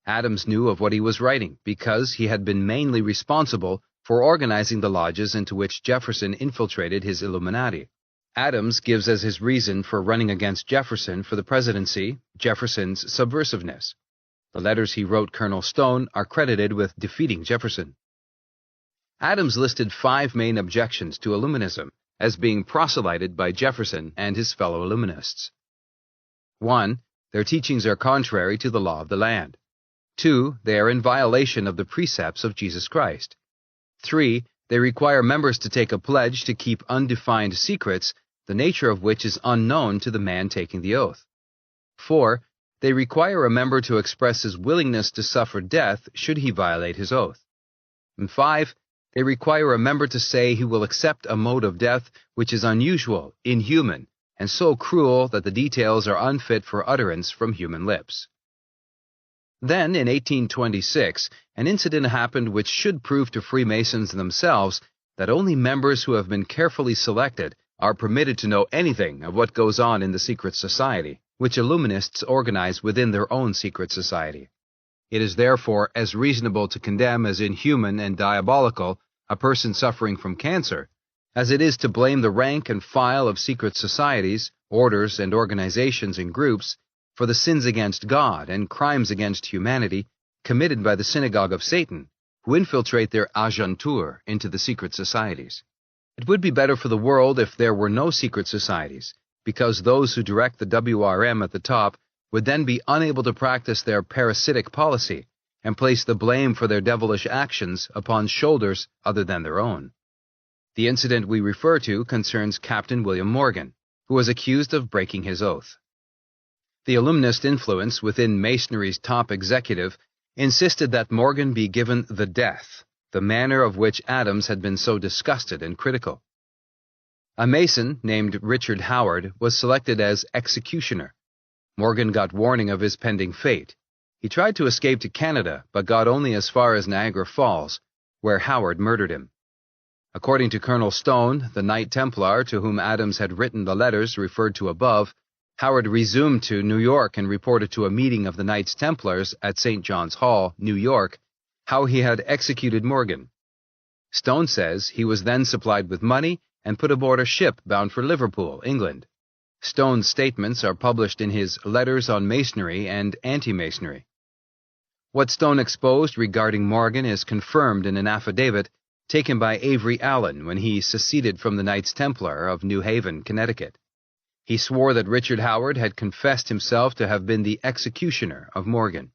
Adams knew of what he was writing because he had been mainly responsible for organizing the lodges into which Jefferson infiltrated his Illuminati. Adams gives as his reason for running against Jefferson for the presidency Jefferson's subversiveness. The letters he wrote Colonel Stone are credited with defeating Jefferson. Adams listed 5 main objections to Illuminism as being proselyted by Jefferson and his fellow Illuminists. 1. Their teachings are contrary to the law of the land. 2. They are in violation of the precepts of Jesus Christ. 3. They require members to take a pledge to keep undefined secrets, the nature of which is unknown to the man taking the oath. 4. They require a member to express his willingness to suffer death should he violate his oath. And 5. They require a member to say he will accept a mode of death which is unusual, inhuman, and so cruel that the details are unfit for utterance from human lips. Then, in 1826, an incident happened which should prove to Freemasons themselves that only members who have been carefully selected are permitted to know anything of what goes on in the secret society, which Illuminists organize within their own secret society. It is therefore as reasonable to condemn as inhuman and diabolical a person suffering from cancer, as it is to blame the rank and file of secret societies, orders, and organizations and groups for the sins against God and crimes against humanity committed by the Synagogue of Satan, who infiltrate their agentur into the secret societies. It would be better for the world if there were no secret societies, because those who direct the WRM at the top would then be unable to practice their parasitic policy and place the blame for their devilish actions upon shoulders other than their own. The incident we refer to concerns Captain William Morgan, who was accused of breaking his oath. The Illuminist influence within Masonry's top executive insisted that Morgan be given the death, the manner of which Adams had been so disgusted and critical. A Mason named Richard Howard was selected as executioner. Morgan got warning of his pending fate. He tried to escape to Canada, but got only as far as Niagara Falls, where Howard murdered him. According to Colonel Stone, the Knight Templar to whom Adams had written the letters referred to above, Howard resumed to New York and reported to a meeting of the Knights Templars at St. John's Hall, New York, how he had executed Morgan. Stone says he was then supplied with money and put aboard a ship bound for Liverpool, England. Stone's statements are published in his Letters on Masonry and Anti-Masonry. What Stone exposed regarding Morgan is confirmed in an affidavit taken by Avery Allen when he seceded from the Knights Templar of New Haven, Connecticut. He swore that Richard Howard had confessed himself to have been the executioner of Morgan.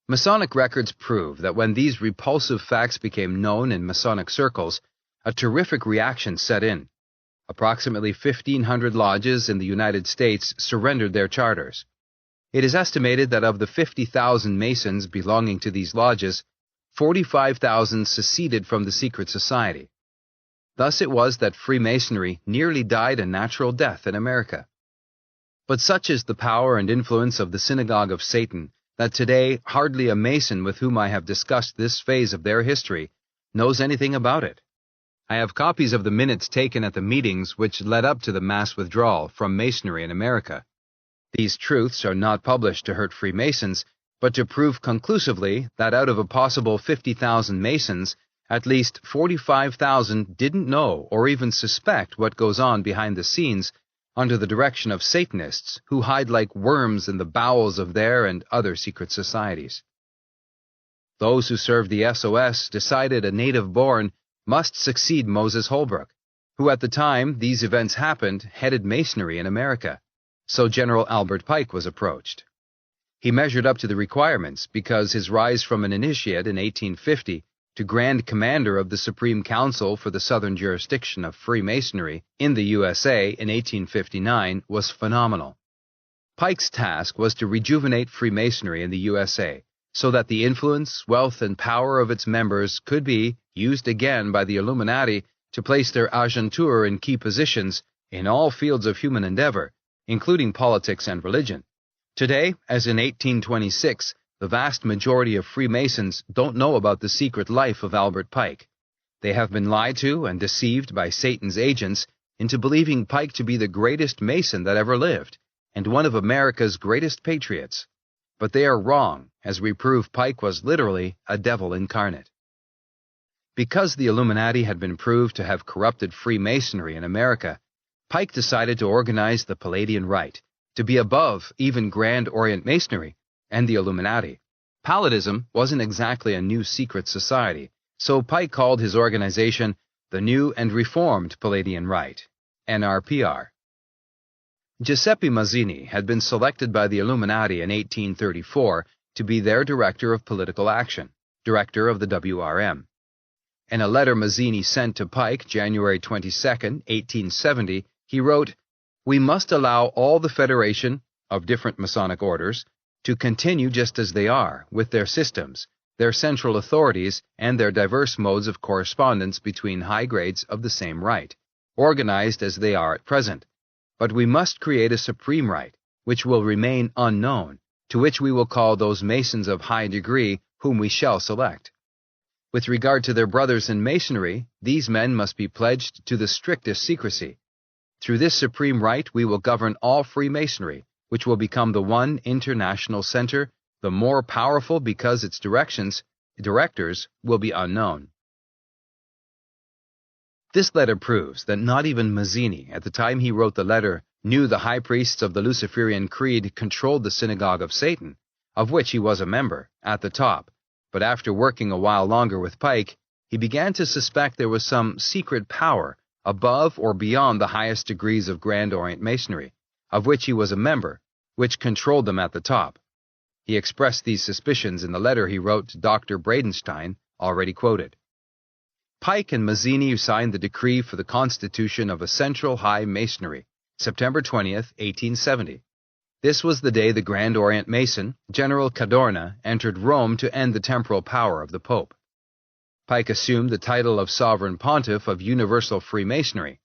Masonic records prove that when these repulsive facts became known in Masonic circles, a terrific reaction set in. Approximately 1,500 lodges in the United States surrendered their charters. It is estimated that of the 50,000 Masons belonging to these lodges, 45,000 seceded from the secret society. Thus it was that Freemasonry nearly died a natural death in America. But such is the power and influence of the Synagogue of Satan that today hardly a Mason with whom I have discussed this phase of their history knows anything about it. I have copies of the minutes taken at the meetings which led up to the mass withdrawal from Masonry in America. These truths are not published to hurt Freemasons, but to prove conclusively that out of a possible 50,000 Masons, at least 45,000 didn't know or even suspect what goes on behind the scenes under the direction of Satanists who hide like worms in the bowels of their and other secret societies. Those who served the SOS decided a native-born must succeed Moses Holbrook, who at the time these events happened headed Masonry in America, so General Albert Pike was approached. He measured up to the requirements because his rise from an initiate in 1850 to Grand Commander of the Supreme Council for the Southern Jurisdiction of Freemasonry in the USA in 1859 was phenomenal. Pike's task was to rejuvenate Freemasonry in the USA so that the influence, wealth, and power of its members could be used again by the Illuminati to place their agentur in key positions in all fields of human endeavor, including politics and religion. Today, as in 1826, the vast majority of Freemasons don't know about the secret life of Albert Pike. They have been lied to and deceived by Satan's agents into believing Pike to be the greatest Mason that ever lived, and one of America's greatest patriots. But they are wrong, as we prove Pike was literally a devil incarnate. Because the Illuminati had been proved to have corrupted Freemasonry in America, Pike decided to organize the Palladian Rite, to be above even Grand Orient Masonry and the Illuminati. Palladism wasn't exactly a new secret society, so Pike called his organization the New and Reformed Palladian Rite, NRPR. Giuseppe Mazzini had been selected by the Illuminati in 1834 to be their director of political action, director of the WRM. In a letter Mazzini sent to Pike January 22, 1870, he wrote, "We must allow all the federation of different Masonic orders to continue just as they are, with their systems, their central authorities, and their diverse modes of correspondence between high grades of the same rite, organized as they are at present. But we must create a supreme rite, which will remain unknown, to which we will call those Masons of high degree whom we shall select. With regard to their brothers in Masonry, these men must be pledged to the strictest secrecy. Through this supreme rite we will govern all Freemasonry, which will become the one international center, the more powerful because its directors will be unknown." This letter proves that not even Mazzini, at the time he wrote the letter, knew the high priests of the Luciferian creed controlled the Synagogue of Satan, of which he was a member, at the top, but after working a while longer with Pike, he began to suspect there was some secret power above or beyond the highest degrees of Grand Orient Masonry, of which he was a member, which controlled them at the top. He expressed these suspicions in the letter he wrote to Dr. Bradenstein, already quoted. Pike and Mazzini signed the decree for the constitution of a Central High Masonry, September 20th, 1870. This was the day the Grand Orient Mason, General Cadorna, entered Rome to end the temporal power of the Pope. Pike assumed the title of Sovereign Pontiff of Universal Freemasonry.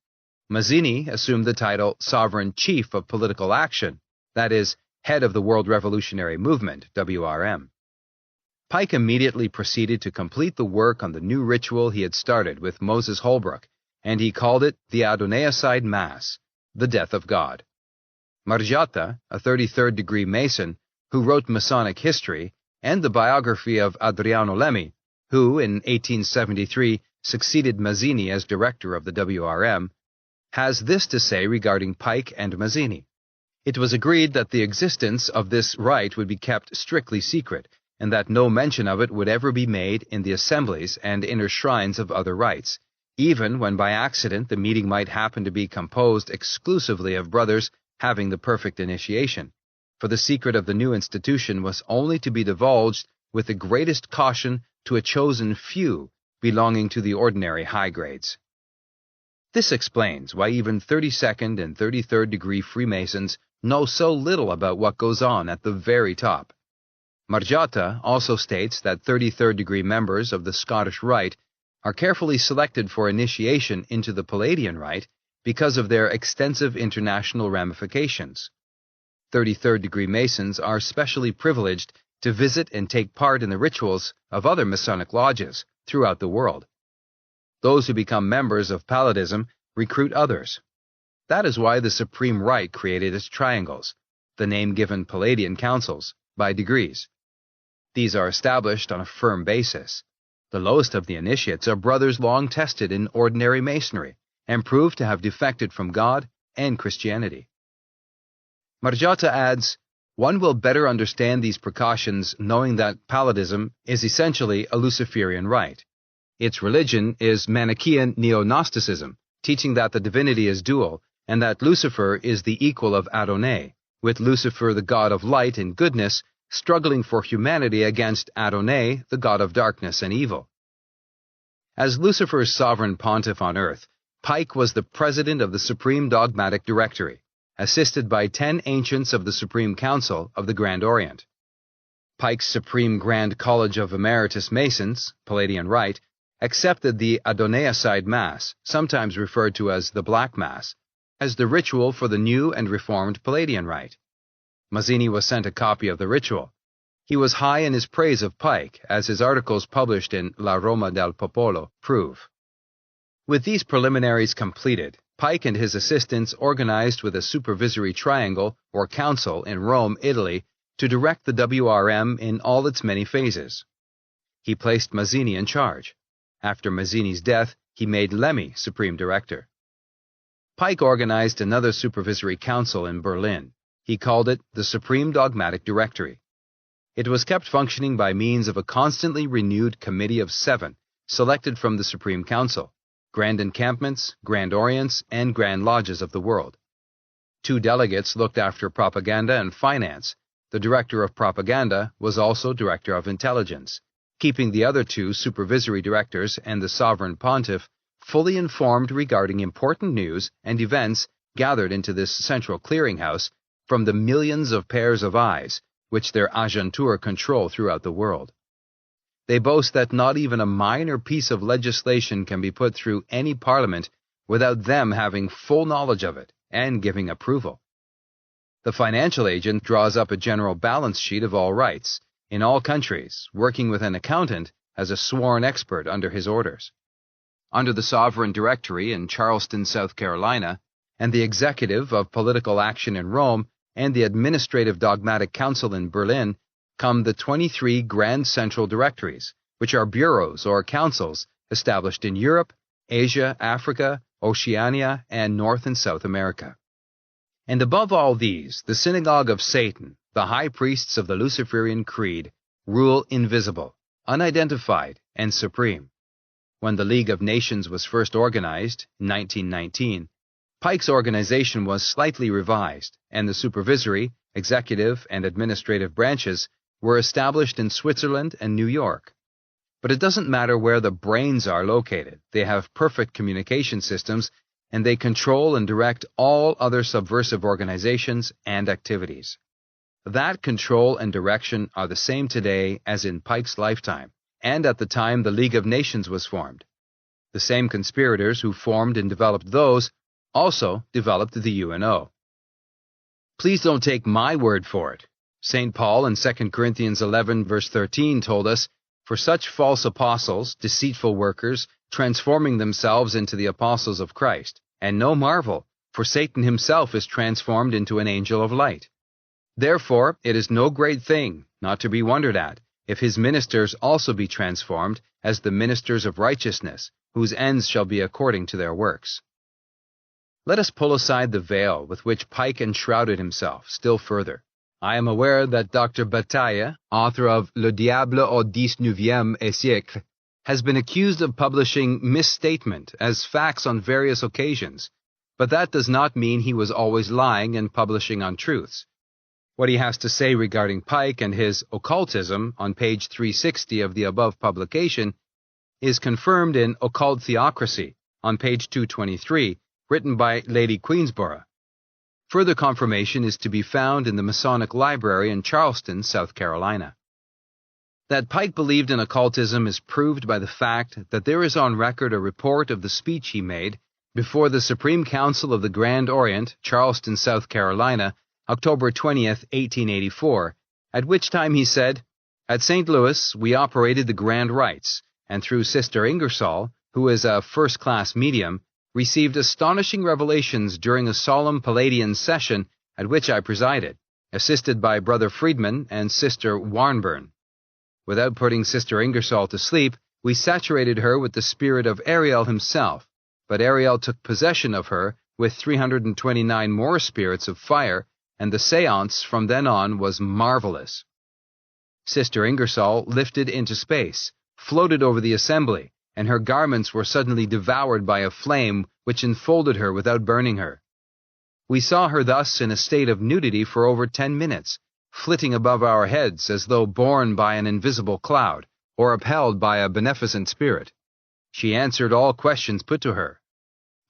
Mazzini assumed the title Sovereign Chief of Political Action, that is, Head of the World Revolutionary Movement, WRM. Pike immediately proceeded to complete the work on the new ritual he had started with Moses Holbrook, and he called it the Adonaiocide Mass, the Death of God. Margiotta, a 33rd degree Mason, who wrote Masonic history, and the biography of Adriano Lemmi, who in 1873 succeeded Mazzini as director of the WRM, has this to say regarding Pike and Mazzini. It was agreed that the existence of this rite would be kept strictly secret, and that no mention of it would ever be made in the assemblies and inner shrines of other rites, even when by accident the meeting might happen to be composed exclusively of brothers having the perfect initiation, for the secret of the new institution was only to be divulged with the greatest caution to a chosen few belonging to the ordinary high grades. This explains why even 32nd and 33rd degree Freemasons know so little about what goes on at the very top. Margiotta also states that 33rd degree members of the Scottish Rite are carefully selected for initiation into the Palladian Rite because of their extensive international ramifications. 33rd degree Masons are specially privileged to visit and take part in the rituals of other Masonic lodges throughout the world. Those who become members of Palladism recruit others. That is why the Supreme Rite created its triangles, the name given Palladian councils, by degrees. These are established on a firm basis. The lowest of the initiates are brothers long tested in ordinary Masonry and proved to have defected from God and Christianity. Margiotta adds, one will better understand these precautions knowing that Palladism is essentially a Luciferian rite. Its religion is Manichaean neo-Gnosticism, teaching that the divinity is dual and that Lucifer is the equal of Adonai, with Lucifer the god of light and goodness struggling for humanity against Adonai, the god of darkness and evil. As Lucifer's sovereign pontiff on earth, Pike was the president of the Supreme Dogmatic Directory, assisted by 10 ancients of the Supreme Council of the Grand Orient. Pike's Supreme Grand College of Emeritus Masons, Palladian Rite, accepted the Adonaiocide Mass, sometimes referred to as the Black Mass, as the ritual for the new and reformed Palladian Rite. Mazzini was sent a copy of the ritual. He was high in his praise of Pike, as his articles published in La Roma del Popolo prove. With these preliminaries completed, Pike and his assistants organized with a supervisory triangle or council in Rome, Italy, to direct the WRM in all its many phases. He placed Mazzini in charge. After Mazzini's death, he made Lemmy Supreme Director. Pike organized another supervisory council in Berlin. He called it the Supreme Dogmatic Directory. It was kept functioning by means of a constantly renewed committee of 7, selected from the Supreme Council, Grand Encampments, Grand Orients, and Grand Lodges of the world. 2 delegates looked after propaganda and finance. The Director of Propaganda was also Director of Intelligence, keeping the other 2 supervisory directors and the Sovereign Pontiff fully informed regarding important news and events gathered into this central clearinghouse from the millions of pairs of eyes which their agentur control throughout the world. They boast that not even a minor piece of legislation can be put through any parliament without them having full knowledge of it and giving approval. The financial agent draws up a general balance sheet of all rights, in all countries, working with an accountant as a sworn expert under his orders. Under the Sovereign Directory in Charleston, South Carolina, and the Executive of Political Action in Rome, and the Administrative Dogmatic Council in Berlin, come the 23 Grand Central Directories, which are bureaus or councils established in Europe, Asia, Africa, Oceania, and North and South America. And above all these, the Synagogue of Satan, the high priests of the Luciferian creed, rule invisible, unidentified, and supreme. When the League of Nations was first organized, in 1919, Pike's organization was slightly revised, and the supervisory, executive, and administrative branches were established in Switzerland and New York. But it doesn't matter where the brains are located. They have perfect communication systems, and they control and direct all other subversive organizations and activities. That control and direction are the same today as in Pike's lifetime, and at the time the League of Nations was formed. The same conspirators who formed and developed those also developed the UNO. Please don't take my word for it. St. Paul in 2 Corinthians 11 verse 13 told us, "For such false apostles, deceitful workers, transforming themselves into the apostles of Christ. And no marvel, for Satan himself is transformed into an angel of light. Therefore it is no great thing, not to be wondered at, if his ministers also be transformed as the ministers of righteousness, whose ends shall be according to their works." Let us pull aside the veil with which Pike enshrouded himself still further. I am aware that Dr. Bataille, author of Le Diable au XIXe siècle, has been accused of publishing misstatement as facts on various occasions, but that does not mean he was always lying and publishing untruths. What he has to say regarding Pike and his occultism on page 360 of the above publication is confirmed in Occult Theocracy on page 223, written by Lady Queensborough. Further confirmation is to be found in the Masonic Library in Charleston, South Carolina. That Pike believed in occultism is proved by the fact that there is on record a report of the speech he made before the Supreme Council of the Grand Orient, Charleston, South Carolina, October 20th, 1884, at which time he said, "At St. Louis, we operated the grand rites, and through Sister Ingersoll, who is a first-class medium, received astonishing revelations during a solemn Palladian session at which I presided, assisted by Brother Friedman and Sister Warnburn. Without putting Sister Ingersoll to sleep, we saturated her with the spirit of Ariel himself, but Ariel took possession of her with 329 more spirits of fire, and the seance from then on was marvelous. Sister Ingersoll lifted into space, floated over the assembly, and her garments were suddenly devoured by a flame which enfolded her without burning her. We saw her thus in a state of nudity for over 10 minutes, flitting above our heads as though borne by an invisible cloud, or upheld by a beneficent spirit. She answered all questions put to her.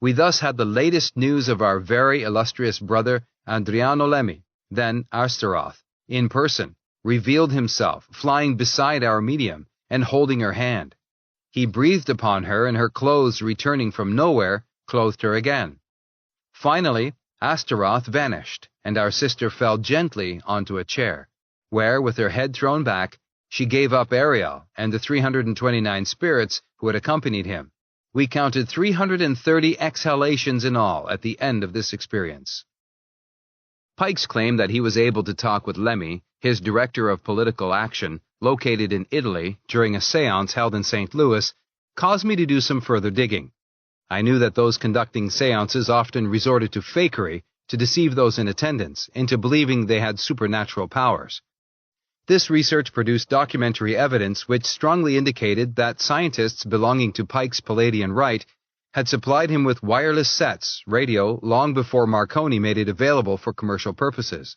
We thus had the latest news of our very illustrious brother Adriano Lemmy, then Astaroth, in person, revealed himself, flying beside our medium, and holding her hand. He breathed upon her, and her clothes returning from nowhere, clothed her again. Finally, Astaroth vanished, and our sister fell gently onto a chair, where, with her head thrown back, she gave up Ariel and the 329 spirits who had accompanied him. We counted 330 exhalations in all at the end of this experience. Pike's claim that he was able to talk with Lemmy, his director of political action, located in Italy, during a séance held in St. Louis, caused me to do some further digging. I knew that those conducting séances often resorted to fakery to deceive those in attendance into believing they had supernatural powers. This research produced documentary evidence which strongly indicated that scientists belonging to Pike's Palladian Rite had supplied him with wireless sets, radio, long before Marconi made it available for commercial purposes.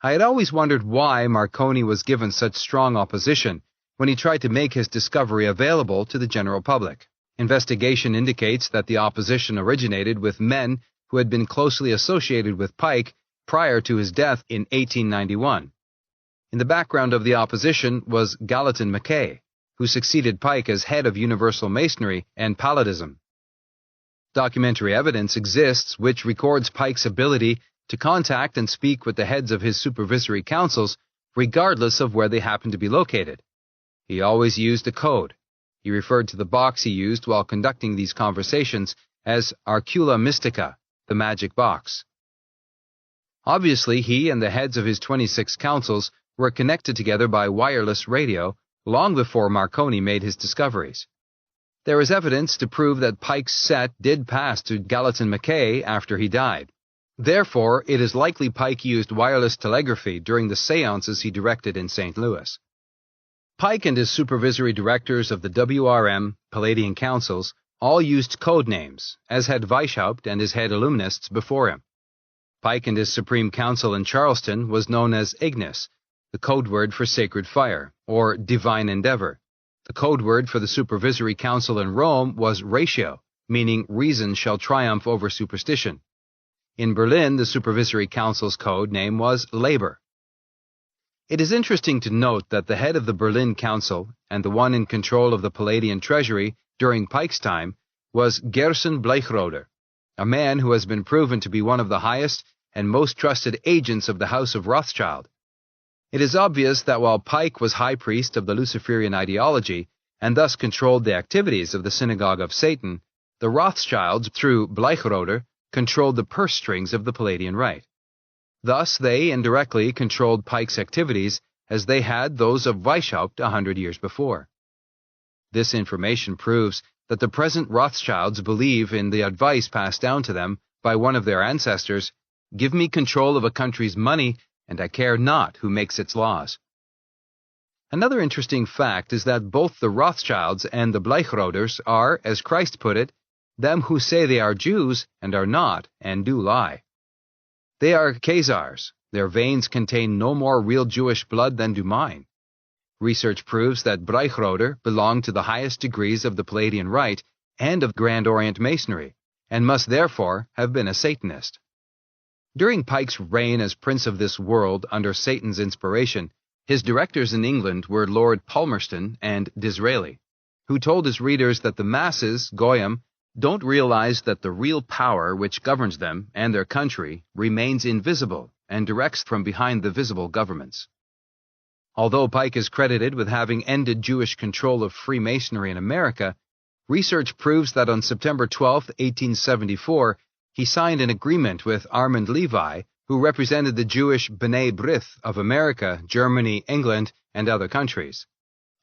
I had always wondered why Marconi was given such strong opposition when he tried to make his discovery available to the general public. Investigation indicates that the opposition originated with men who had been closely associated with Pike prior to his death in 1891. In the background of the opposition was Gallatin Mackay, who succeeded Pike as head of Universal Masonry and Palladism. Documentary evidence exists which records Pike's ability to contact and speak with the heads of his supervisory councils, regardless of where they happened to be located. He always used a code. He referred to the box he used while conducting these conversations as Arcula Mystica, the magic box. Obviously, he and the heads of his 26 councils were connected together by wireless radio long before Marconi made his discoveries. There is evidence to prove that Pike's set did pass to Gallatin Mackay after he died. Therefore, it is likely Pike used wireless telegraphy during the séances he directed in St. Louis. Pike and his supervisory directors of the WRM, Palladian councils, all used code names, as had Weishaupt and his head illuminists before him. Pike and his Supreme Council in Charleston was known as Ignis, the code word for sacred fire, or divine endeavor. The code word for the Supervisory Council in Rome was ratio, meaning reason shall triumph over superstition. In Berlin, the Supervisory Council's code name was labor. It is interesting to note that the head of the Berlin Council and the one in control of the Palladian treasury during Pike's time was Gerson Bleichroder, a man who has been proven to be one of the highest and most trusted agents of the House of Rothschild. It is obvious that while Pike was high priest of the Luciferian ideology and thus controlled the activities of the Synagogue of Satan, the Rothschilds, through Bleichroder, controlled the purse strings of the Palladian Rite. Thus, they indirectly controlled Pike's activities as they had those of Weishaupt 100 years before. This information proves that the present Rothschilds believe in the advice passed down to them by one of their ancestors, "Give me control of a country's money, and I care not who makes its laws." Another interesting fact is that both the Rothschilds and the Bleichroders are, as Christ put it, them who say they are Jews and are not, and do lie. They are Khazars. Their veins contain no more real Jewish blood than do mine. Research proves that Bleichroder belonged to the highest degrees of the Palladian Rite and of Grand Orient Masonry, and must therefore have been a Satanist. During Pike's reign as Prince of this world under Satan's inspiration, his directors in England were Lord Palmerston and Disraeli, who told his readers that the masses, Goyim, don't realize that the real power which governs them and their country remains invisible and directs from behind the visible governments. Although Pike is credited with having ended Jewish control of Freemasonry in America, research proves that on September 12, 1874, he signed an agreement with Armand Levi, who represented the Jewish B'nai B'rith of America, Germany, England, and other countries.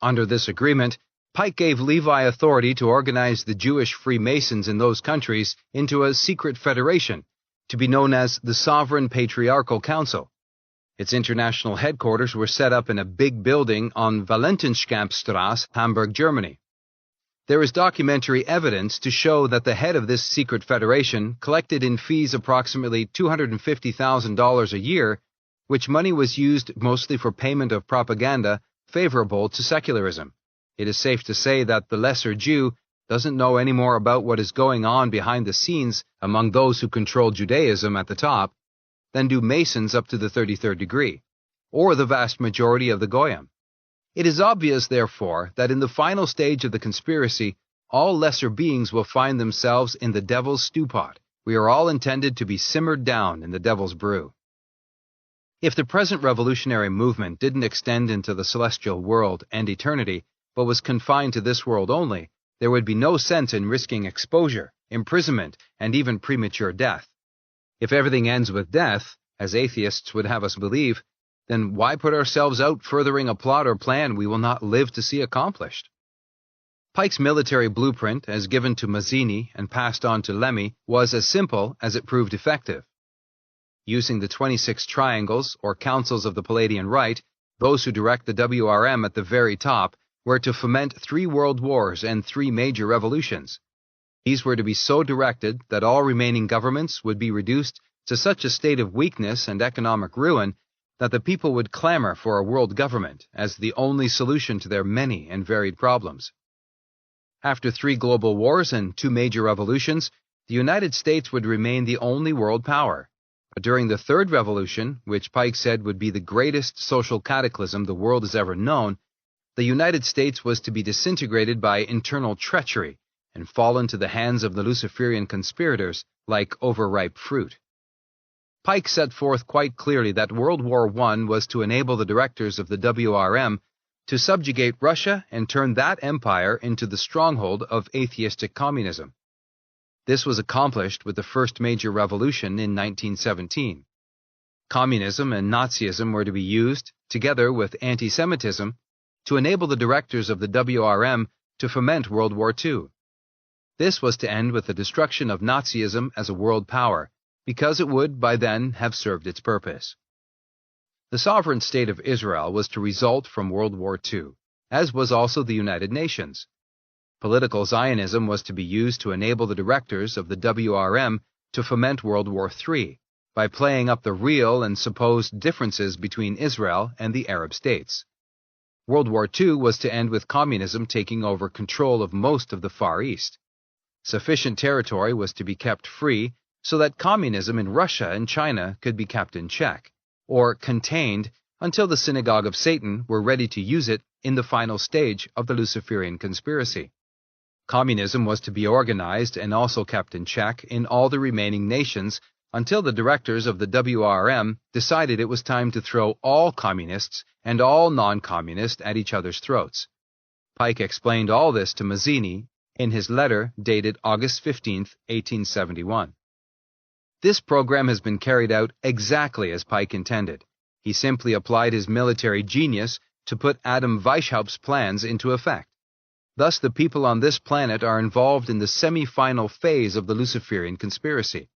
Under this agreement, Pike gave Levi authority to organize the Jewish Freemasons in those countries into a secret federation, to be known as the Sovereign Patriarchal Council. Its international headquarters were set up in a big building on Valentinskampstrasse, Hamburg, Germany. There is documentary evidence to show that the head of this secret federation collected in fees approximately $250,000 a year, which money was used mostly for payment of propaganda favorable to secularism. It is safe to say that the lesser Jew doesn't know any more about what is going on behind the scenes among those who control Judaism at the top than do Masons up to the 33rd degree, or the vast majority of the Goyim. It is obvious, therefore, that in the final stage of the conspiracy, all lesser beings will find themselves in the devil's stewpot. We are all intended to be simmered down in the devil's brew. If the present revolutionary movement didn't extend into the celestial world and eternity, but was confined to this world only, there would be no sense in risking exposure, imprisonment, and even premature death. If everything ends with death, as atheists would have us believe, then why put ourselves out furthering a plot or plan we will not live to see accomplished? Pike's military blueprint, as given to Mazzini and passed on to Lemmy, was as simple as it proved effective. Using the 26 triangles, or councils of the Palladian Rite, those who direct the WRM at the very top were to foment 3 world wars and 3 major revolutions. These were to be so directed that all remaining governments would be reduced to such a state of weakness and economic ruin that the people would clamor for a world government as the only solution to their many and varied problems. After 3 global wars and 2 major revolutions, the United States would remain the only world power. But during the 3rd revolution, which Pike said would be the greatest social cataclysm the world has ever known, the United States was to be disintegrated by internal treachery and fall into the hands of the Luciferian conspirators like overripe fruit. Pike set forth quite clearly that World War I was to enable the directors of the WRM to subjugate Russia and turn that empire into the stronghold of atheistic communism. This was accomplished with the first major revolution in 1917. Communism and Nazism were to be used, together with anti-Semitism, to enable the directors of the WRM to foment World War II. This was to end with the destruction of Nazism as a world power, because it would, by then, have served its purpose. The sovereign state of Israel was to result from World War II, as was also the United Nations. Political Zionism was to be used to enable the directors of the WRM to foment World War III, by playing up the real and supposed differences between Israel and the Arab states. World War II was to end with communism taking over control of most of the Far East. Sufficient territory was to be kept free so that communism in Russia and China could be kept in check, or contained until the Synagogue of Satan were ready to use it in the final stage of the Luciferian conspiracy. Communism was to be organized and also kept in check in all the remaining nations until the directors of the WRM decided it was time to throw all communists and all non-communists at each other's throats. Pike explained all this to Mazzini in his letter dated August 15, 1871. This program has been carried out exactly as Pike intended. He simply applied his military genius to put Adam Weishaupt's plans into effect. Thus, the people on this planet are involved in the semi-final phase of the Luciferian conspiracy.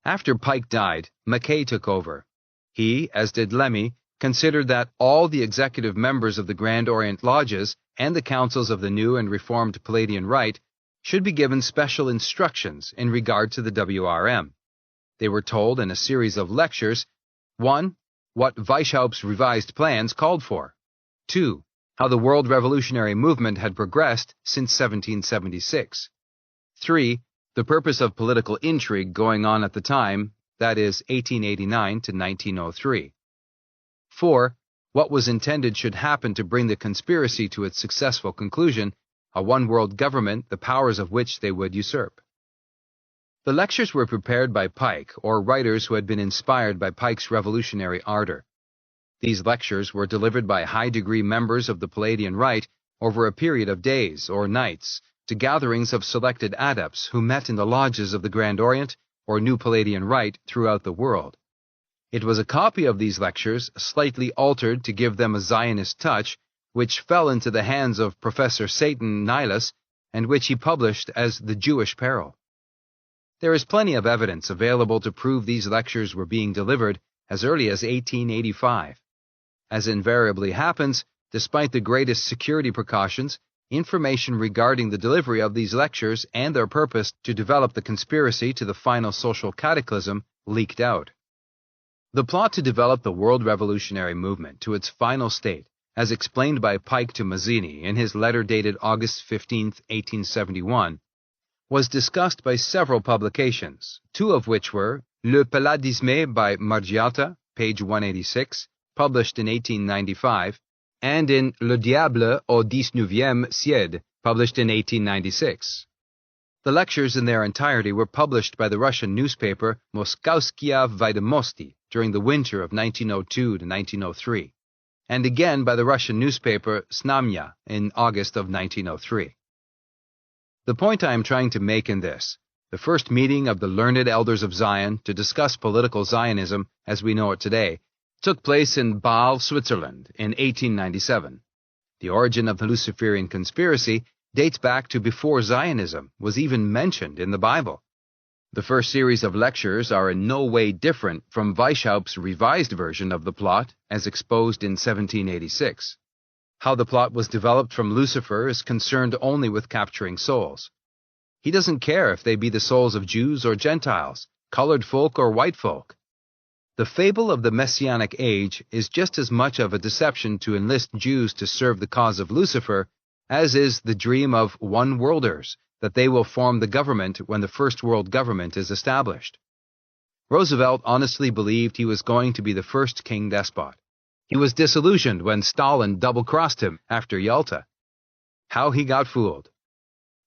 After Pike died, Mackay took over. He, as did Lemmy, considered that all the executive members of the Grand Orient Lodges and the councils of the new and reformed Palladian Rite should be given special instructions in regard to the WRM. They were told in a series of lectures, 1. What Weishaupt's revised plans called for. 2. How the world revolutionary movement had progressed since 1776. 3. The purpose of political intrigue going on at the time, that is, 1889 to 1903. 4. What was intended should happen to bring the conspiracy to its successful conclusion, a one-world government, the powers of which they would usurp. The lectures were prepared by Pike, or writers who had been inspired by Pike's revolutionary ardor. These lectures were delivered by high-degree members of the Palladian Rite over a period of days or nights to gatherings of selected adepts who met in the lodges of the Grand Orient or New Palladian Rite throughout the world. It was a copy of these lectures, slightly altered to give them a Zionist touch, which fell into the hands of Professor Satan Nihilus, and which he published as The Jewish Peril. There is plenty of evidence available to prove these lectures were being delivered as early as 1885. As invariably happens, despite the greatest security precautions, information regarding the delivery of these lectures and their purpose to develop the conspiracy to the final social cataclysm leaked out. The plot to develop the world revolutionary movement to its final state, as explained by Pike to Mazzini in his letter dated August 15, 1871, was discussed by several publications, two of which were Le Palladisme by Margiata, page 186, published in 1895, and in Le Diable au 19e siècle, published in 1896. The lectures in their entirety were published by the Russian newspaper Moskowskaya Vedomosti during the winter of 1902 to 1903, and again by the Russian newspaper Znamya in August of 1903. The point I am trying to make in this, the first meeting of the learned elders of Zion to discuss political Zionism as we know it today, took place in Basel, Switzerland, in 1897. The origin of the Luciferian conspiracy dates back to before Zionism was even mentioned in the Bible. The first series of lectures are in no way different from Weishaupt's revised version of the plot as exposed in 1786. How the plot was developed from Lucifer is concerned only with capturing souls. He doesn't care if they be the souls of Jews or Gentiles, colored folk or white folk. The fable of the Messianic age is just as much of a deception to enlist Jews to serve the cause of Lucifer as is the dream of one-worlders that they will form the government when the first world government is established. Roosevelt honestly believed he was going to be the first king despot. He was disillusioned when Stalin double-crossed him after Yalta. How he got fooled.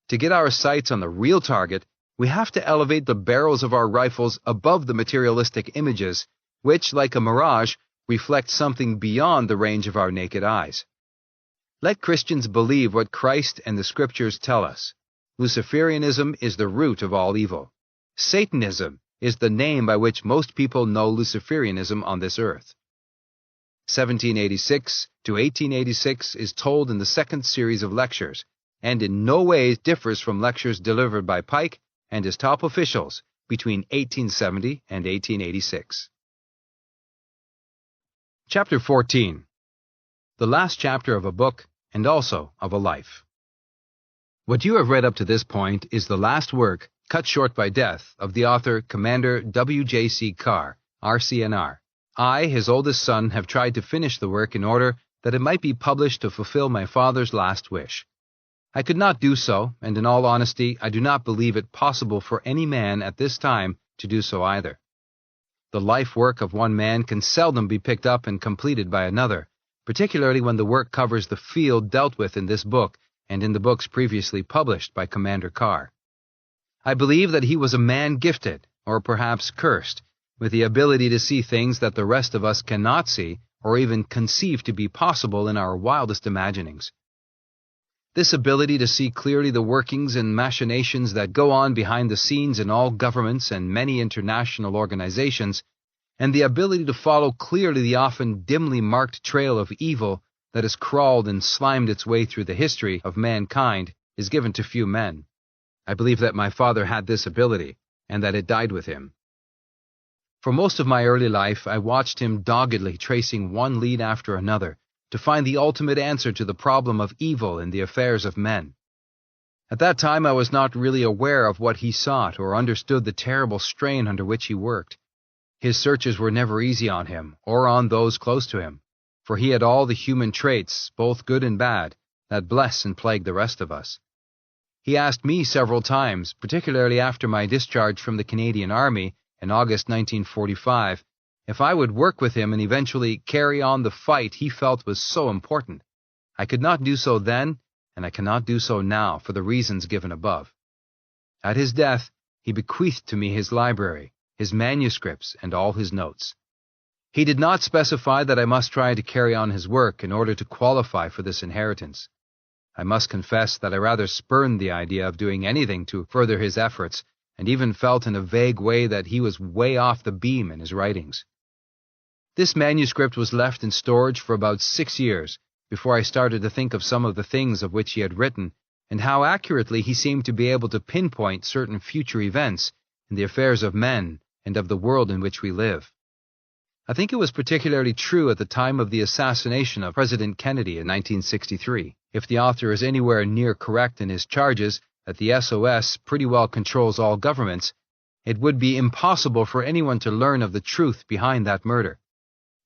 To get our sights on the real target, we have to elevate the barrels of our rifles above the materialistic images, which, like a mirage, reflect something beyond the range of our naked eyes. Let Christians believe what Christ and the Scriptures tell us. Luciferianism is the root of all evil. Satanism is the name by which most people know Luciferianism on this earth. 1786 to 1886 is told in the second series of lectures, and in no way differs from lectures delivered by Pike and his top officials between 1870 and 1886. Chapter 14. The last chapter of a book and also of a life. What you have read up to this point is the last work, cut short by death, of the author Commander W.J.C. Carr, RCNR. I, his oldest son, have tried to finish the work in order that it might be published to fulfill my father's last wish. I could not do so, and in all honesty, I do not believe it possible for any man at this time to do so either. The life work of one man can seldom be picked up and completed by another, particularly when the work covers the field dealt with in this book and in the books previously published by Commander Carr. I believe that he was a man gifted, or perhaps cursed, with the ability to see things that the rest of us cannot see or even conceive to be possible in our wildest imaginings. This ability to see clearly the workings and machinations that go on behind the scenes in all governments and many international organizations, and the ability to follow clearly the often dimly marked trail of evil that has crawled and slimed its way through the history of mankind, is given to few men. I believe that my father had this ability, and that it died with him. For most of my early life, I watched him doggedly tracing one lead after another to find the ultimate answer to the problem of evil in the affairs of men. At that time, I was not really aware of what he sought or understood the terrible strain under which he worked. His searches were never easy on him or on those close to him, for he had all the human traits, both good and bad, that bless and plague the rest of us. He asked me several times, particularly after my discharge from the Canadian Army in August 1945, if I would work with him and eventually carry on the fight he felt was so important. I could not do so then, and I cannot do so now for the reasons given above. At his death, he bequeathed to me his library, his manuscripts, and all his notes. He did not specify that I must try to carry on his work in order to qualify for this inheritance. I must confess that I rather spurned the idea of doing anything to further his efforts, and even felt in a vague way that he was way off the beam in his writings. This manuscript was left in storage for about 6 years, before I started to think of some of the things of which he had written, and how accurately he seemed to be able to pinpoint certain future events in the affairs of men and of the world in which we live. I think it was particularly true at the time of the assassination of President Kennedy in 1963. If the author is anywhere near correct in his charges that the SOS pretty well controls all governments, it would be impossible for anyone to learn of the truth behind that murder.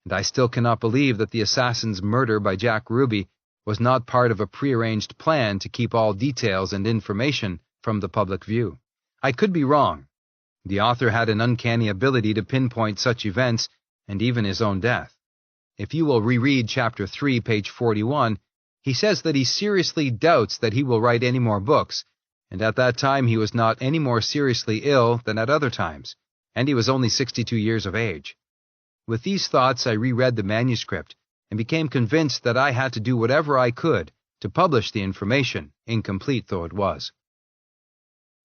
And I still cannot believe that the assassin's murder by Jack Ruby was not part of a prearranged plan to keep all details and information from the public view. I could be wrong. The author had an uncanny ability to pinpoint such events and even his own death. If you will reread Chapter 3, page 41, he says that he seriously doubts that he will write any more books, and at that time he was not any more seriously ill than at other times, and he was only 62 years of age. With these thoughts, I reread the manuscript and became convinced that I had to do whatever I could to publish the information, incomplete though it was.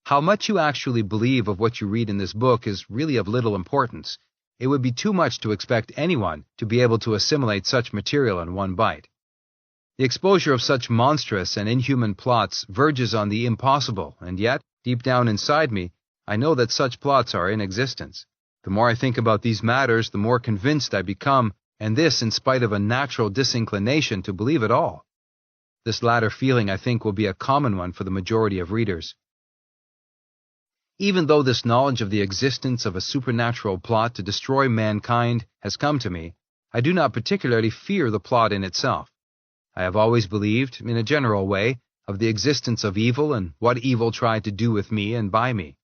How much you actually believe of what you read in this book is really of little importance. It would be too much to expect anyone to be able to assimilate such material in one bite. The exposure of such monstrous and inhuman plots verges on the impossible, and yet, deep down inside me, I know that such plots are in existence. The more I think about these matters, the more convinced I become, and this in spite of a natural disinclination to believe it all. This latter feeling, I think, will be a common one for the majority of readers. Even though this knowledge of the existence of a supernatural plot to destroy mankind has come to me, I do not particularly fear the plot in itself. I have always believed, in a general way, of the existence of evil and what evil tried to do with me and by me.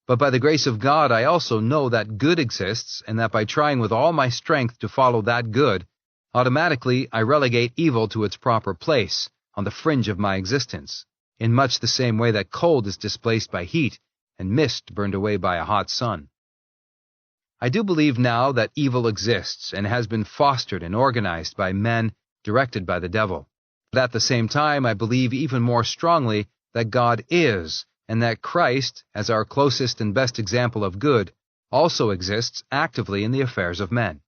But by the grace of God, I also know that good exists, and that by trying with all my strength to follow that good, automatically I relegate evil to its proper place, on the fringe of my existence, in much the same way that cold is displaced by heat, and mist burned away by a hot sun. I do believe now that evil exists, and has been fostered and organized by men directed by the devil. But at the same time, I believe even more strongly that God is, and that Christ, as our closest and best example of good, also exists actively in the affairs of men.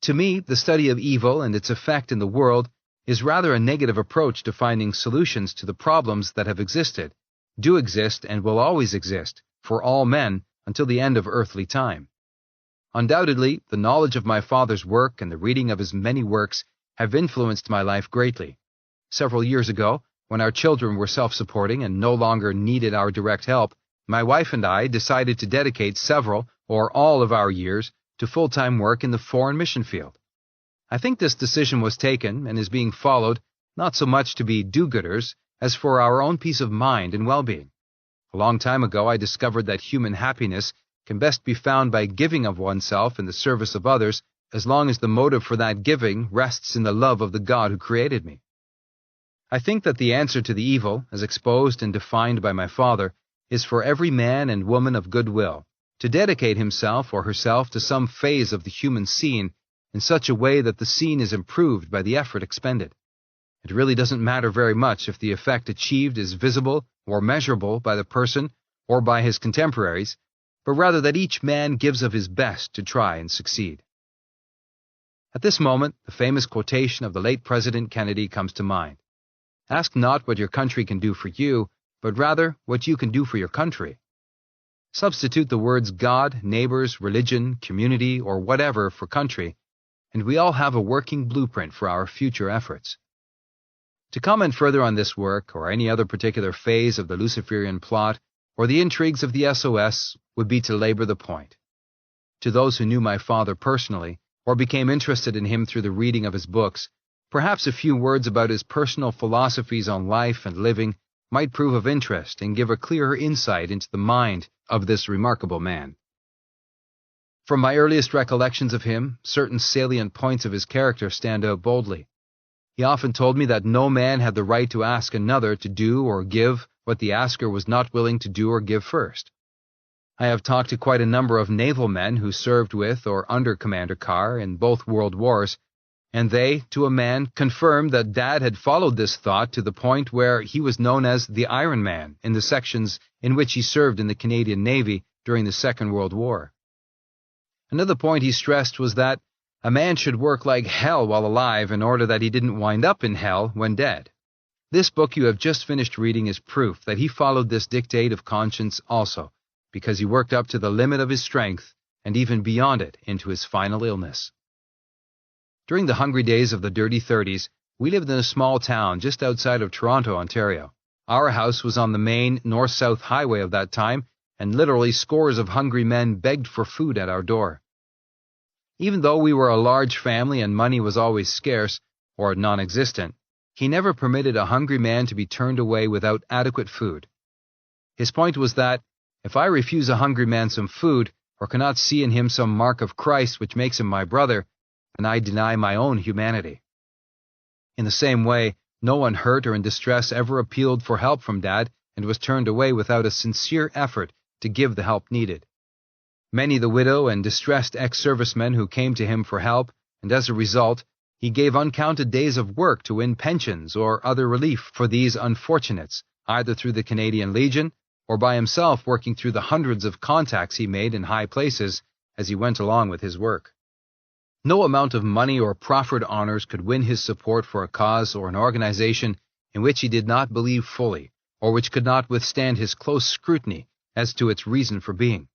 To me, the study of evil and its effect in the world is rather a negative approach to finding solutions to the problems that have existed, do exist, and will always exist, for all men until the end of earthly time. Undoubtedly, the knowledge of my father's work and the reading of his many works have influenced my life greatly. Several years ago, when our children were self-supporting and no longer needed our direct help, my wife and I decided to dedicate several or all of our years to full-time work in the foreign mission field. I think this decision was taken and is being followed not so much to be do-gooders as for our own peace of mind and well-being. A long time ago, I discovered that human happiness can best be found by giving of oneself in the service of others, as long as the motive for that giving rests in the love of the God who created me. I think that the answer to the evil, as exposed and defined by my father, is for every man and woman of good will to dedicate himself or herself to some phase of the human scene in such a way that the scene is improved by the effort expended. It really doesn't matter very much if the effect achieved is visible or measurable by the person or by his contemporaries, but rather that each man gives of his best to try and succeed. At this moment, the famous quotation of the late President Kennedy comes to mind. Ask not what your country can do for you, but rather what you can do for your country. Substitute the words God, neighbors, religion, community, or whatever for country, and we all have a working blueprint for our future efforts. To comment further on this work, or any other particular phase of the Luciferian plot, or the intrigues of the SOS, would be to labor the point. To those who knew my father personally, or became interested in him through the reading of his books, perhaps a few words about his personal philosophies on life and living might prove of interest and give a clearer insight into the mind of this remarkable man. From my earliest recollections of him, certain salient points of his character stand out boldly. He often told me that no man had the right to ask another to do or give what the asker was not willing to do or give first. I have talked to quite a number of naval men who served with or under Commander Carr in both world wars, and they, to a man, confirmed that Dad had followed this thought to the point where he was known as the Iron Man in the sections in which he served in the Canadian Navy during the Second World War. Another point he stressed was that, A man should work like hell while alive in order that he didn't wind up in hell when dead. This book you have just finished reading is proof that he followed this dictate of conscience also, because he worked up to the limit of his strength and even beyond it into his final illness. During the hungry days of the dirty 30s, we lived in a small town just outside of Toronto, Ontario. Our house was on the main north-south highway of that time, and literally scores of hungry men begged for food at our door. Even though we were a large family and money was always scarce, or non-existent, he never permitted a hungry man to be turned away without adequate food. His point was that, if I refuse a hungry man some food, or cannot see in him some mark of Christ which makes him my brother, then I deny my own humanity. In the same way, no one hurt or in distress ever appealed for help from Dad and was turned away without a sincere effort to give the help needed. Many the widow and distressed ex-servicemen who came to him for help, and as a result, he gave uncounted days of work to win pensions or other relief for these unfortunates, either through the Canadian Legion or by himself working through the hundreds of contacts he made in high places as he went along with his work. No amount of money or proffered honors could win his support for a cause or an organization in which he did not believe fully, or which could not withstand his close scrutiny as to its reason for being.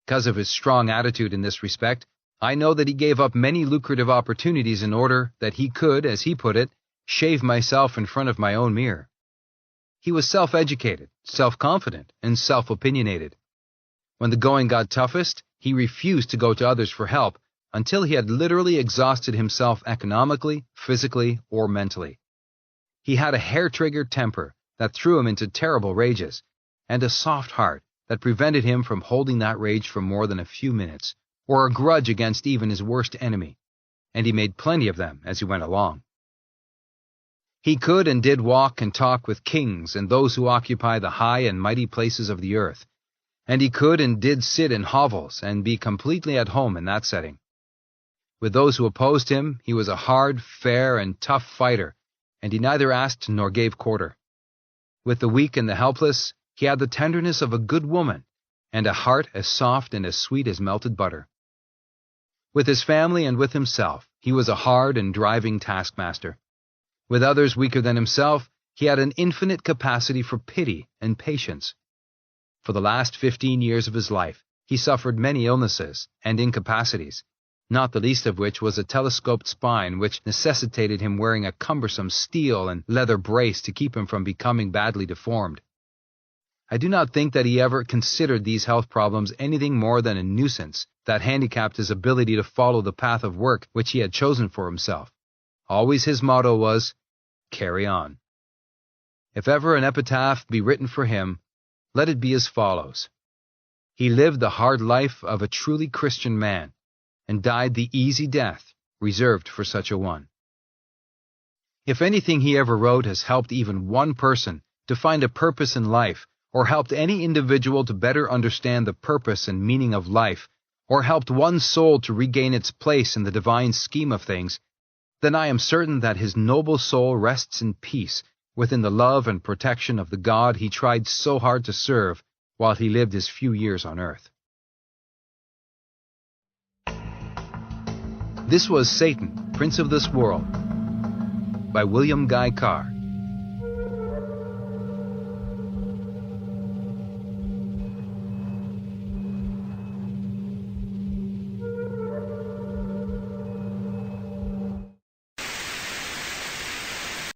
Because of his strong attitude in this respect, I know that he gave up many lucrative opportunities in order that he could, as he put it, shave myself in front of my own mirror. He was self-educated, self-confident, and self-opinionated. When the going got toughest, he refused to go to others for help until he had literally exhausted himself economically, physically, or mentally. He had a hair-trigger temper that threw him into terrible rages, and a soft heart that prevented him from holding that rage for more than a few minutes, or a grudge against even his worst enemy, and he made plenty of them as he went along. He could and did walk and talk with kings and those who occupy the high and mighty places of the earth, and he could and did sit in hovels and be completely at home in that setting. With those who opposed him, he was a hard, fair, and tough fighter, and he neither asked nor gave quarter. With the weak and the helpless, he had the tenderness of a good woman, and a heart as soft and as sweet as melted butter. With his family and with himself, he was a hard and driving taskmaster. With others weaker than himself, he had an infinite capacity for pity and patience. For the last 15 years of his life, he suffered many illnesses and incapacities, not the least of which was a telescoped spine which necessitated him wearing a cumbersome steel and leather brace to keep him from becoming badly deformed. I do not think that he ever considered these health problems anything more than a nuisance that handicapped his ability to follow the path of work which he had chosen for himself. Always his motto was, "Carry on." If ever an epitaph be written for him, let it be as follows. He lived the hard life of a truly Christian man, and died the easy death reserved for such a one. If anything he ever wrote has helped even one person to find a purpose in life, or helped any individual to better understand the purpose and meaning of life, or helped one soul to regain its place in the divine scheme of things, then I am certain that his noble soul rests in peace within the love and protection of the God he tried so hard to serve while he lived his few years on earth. This was Satan, Prince of this World, by William Guy Carr.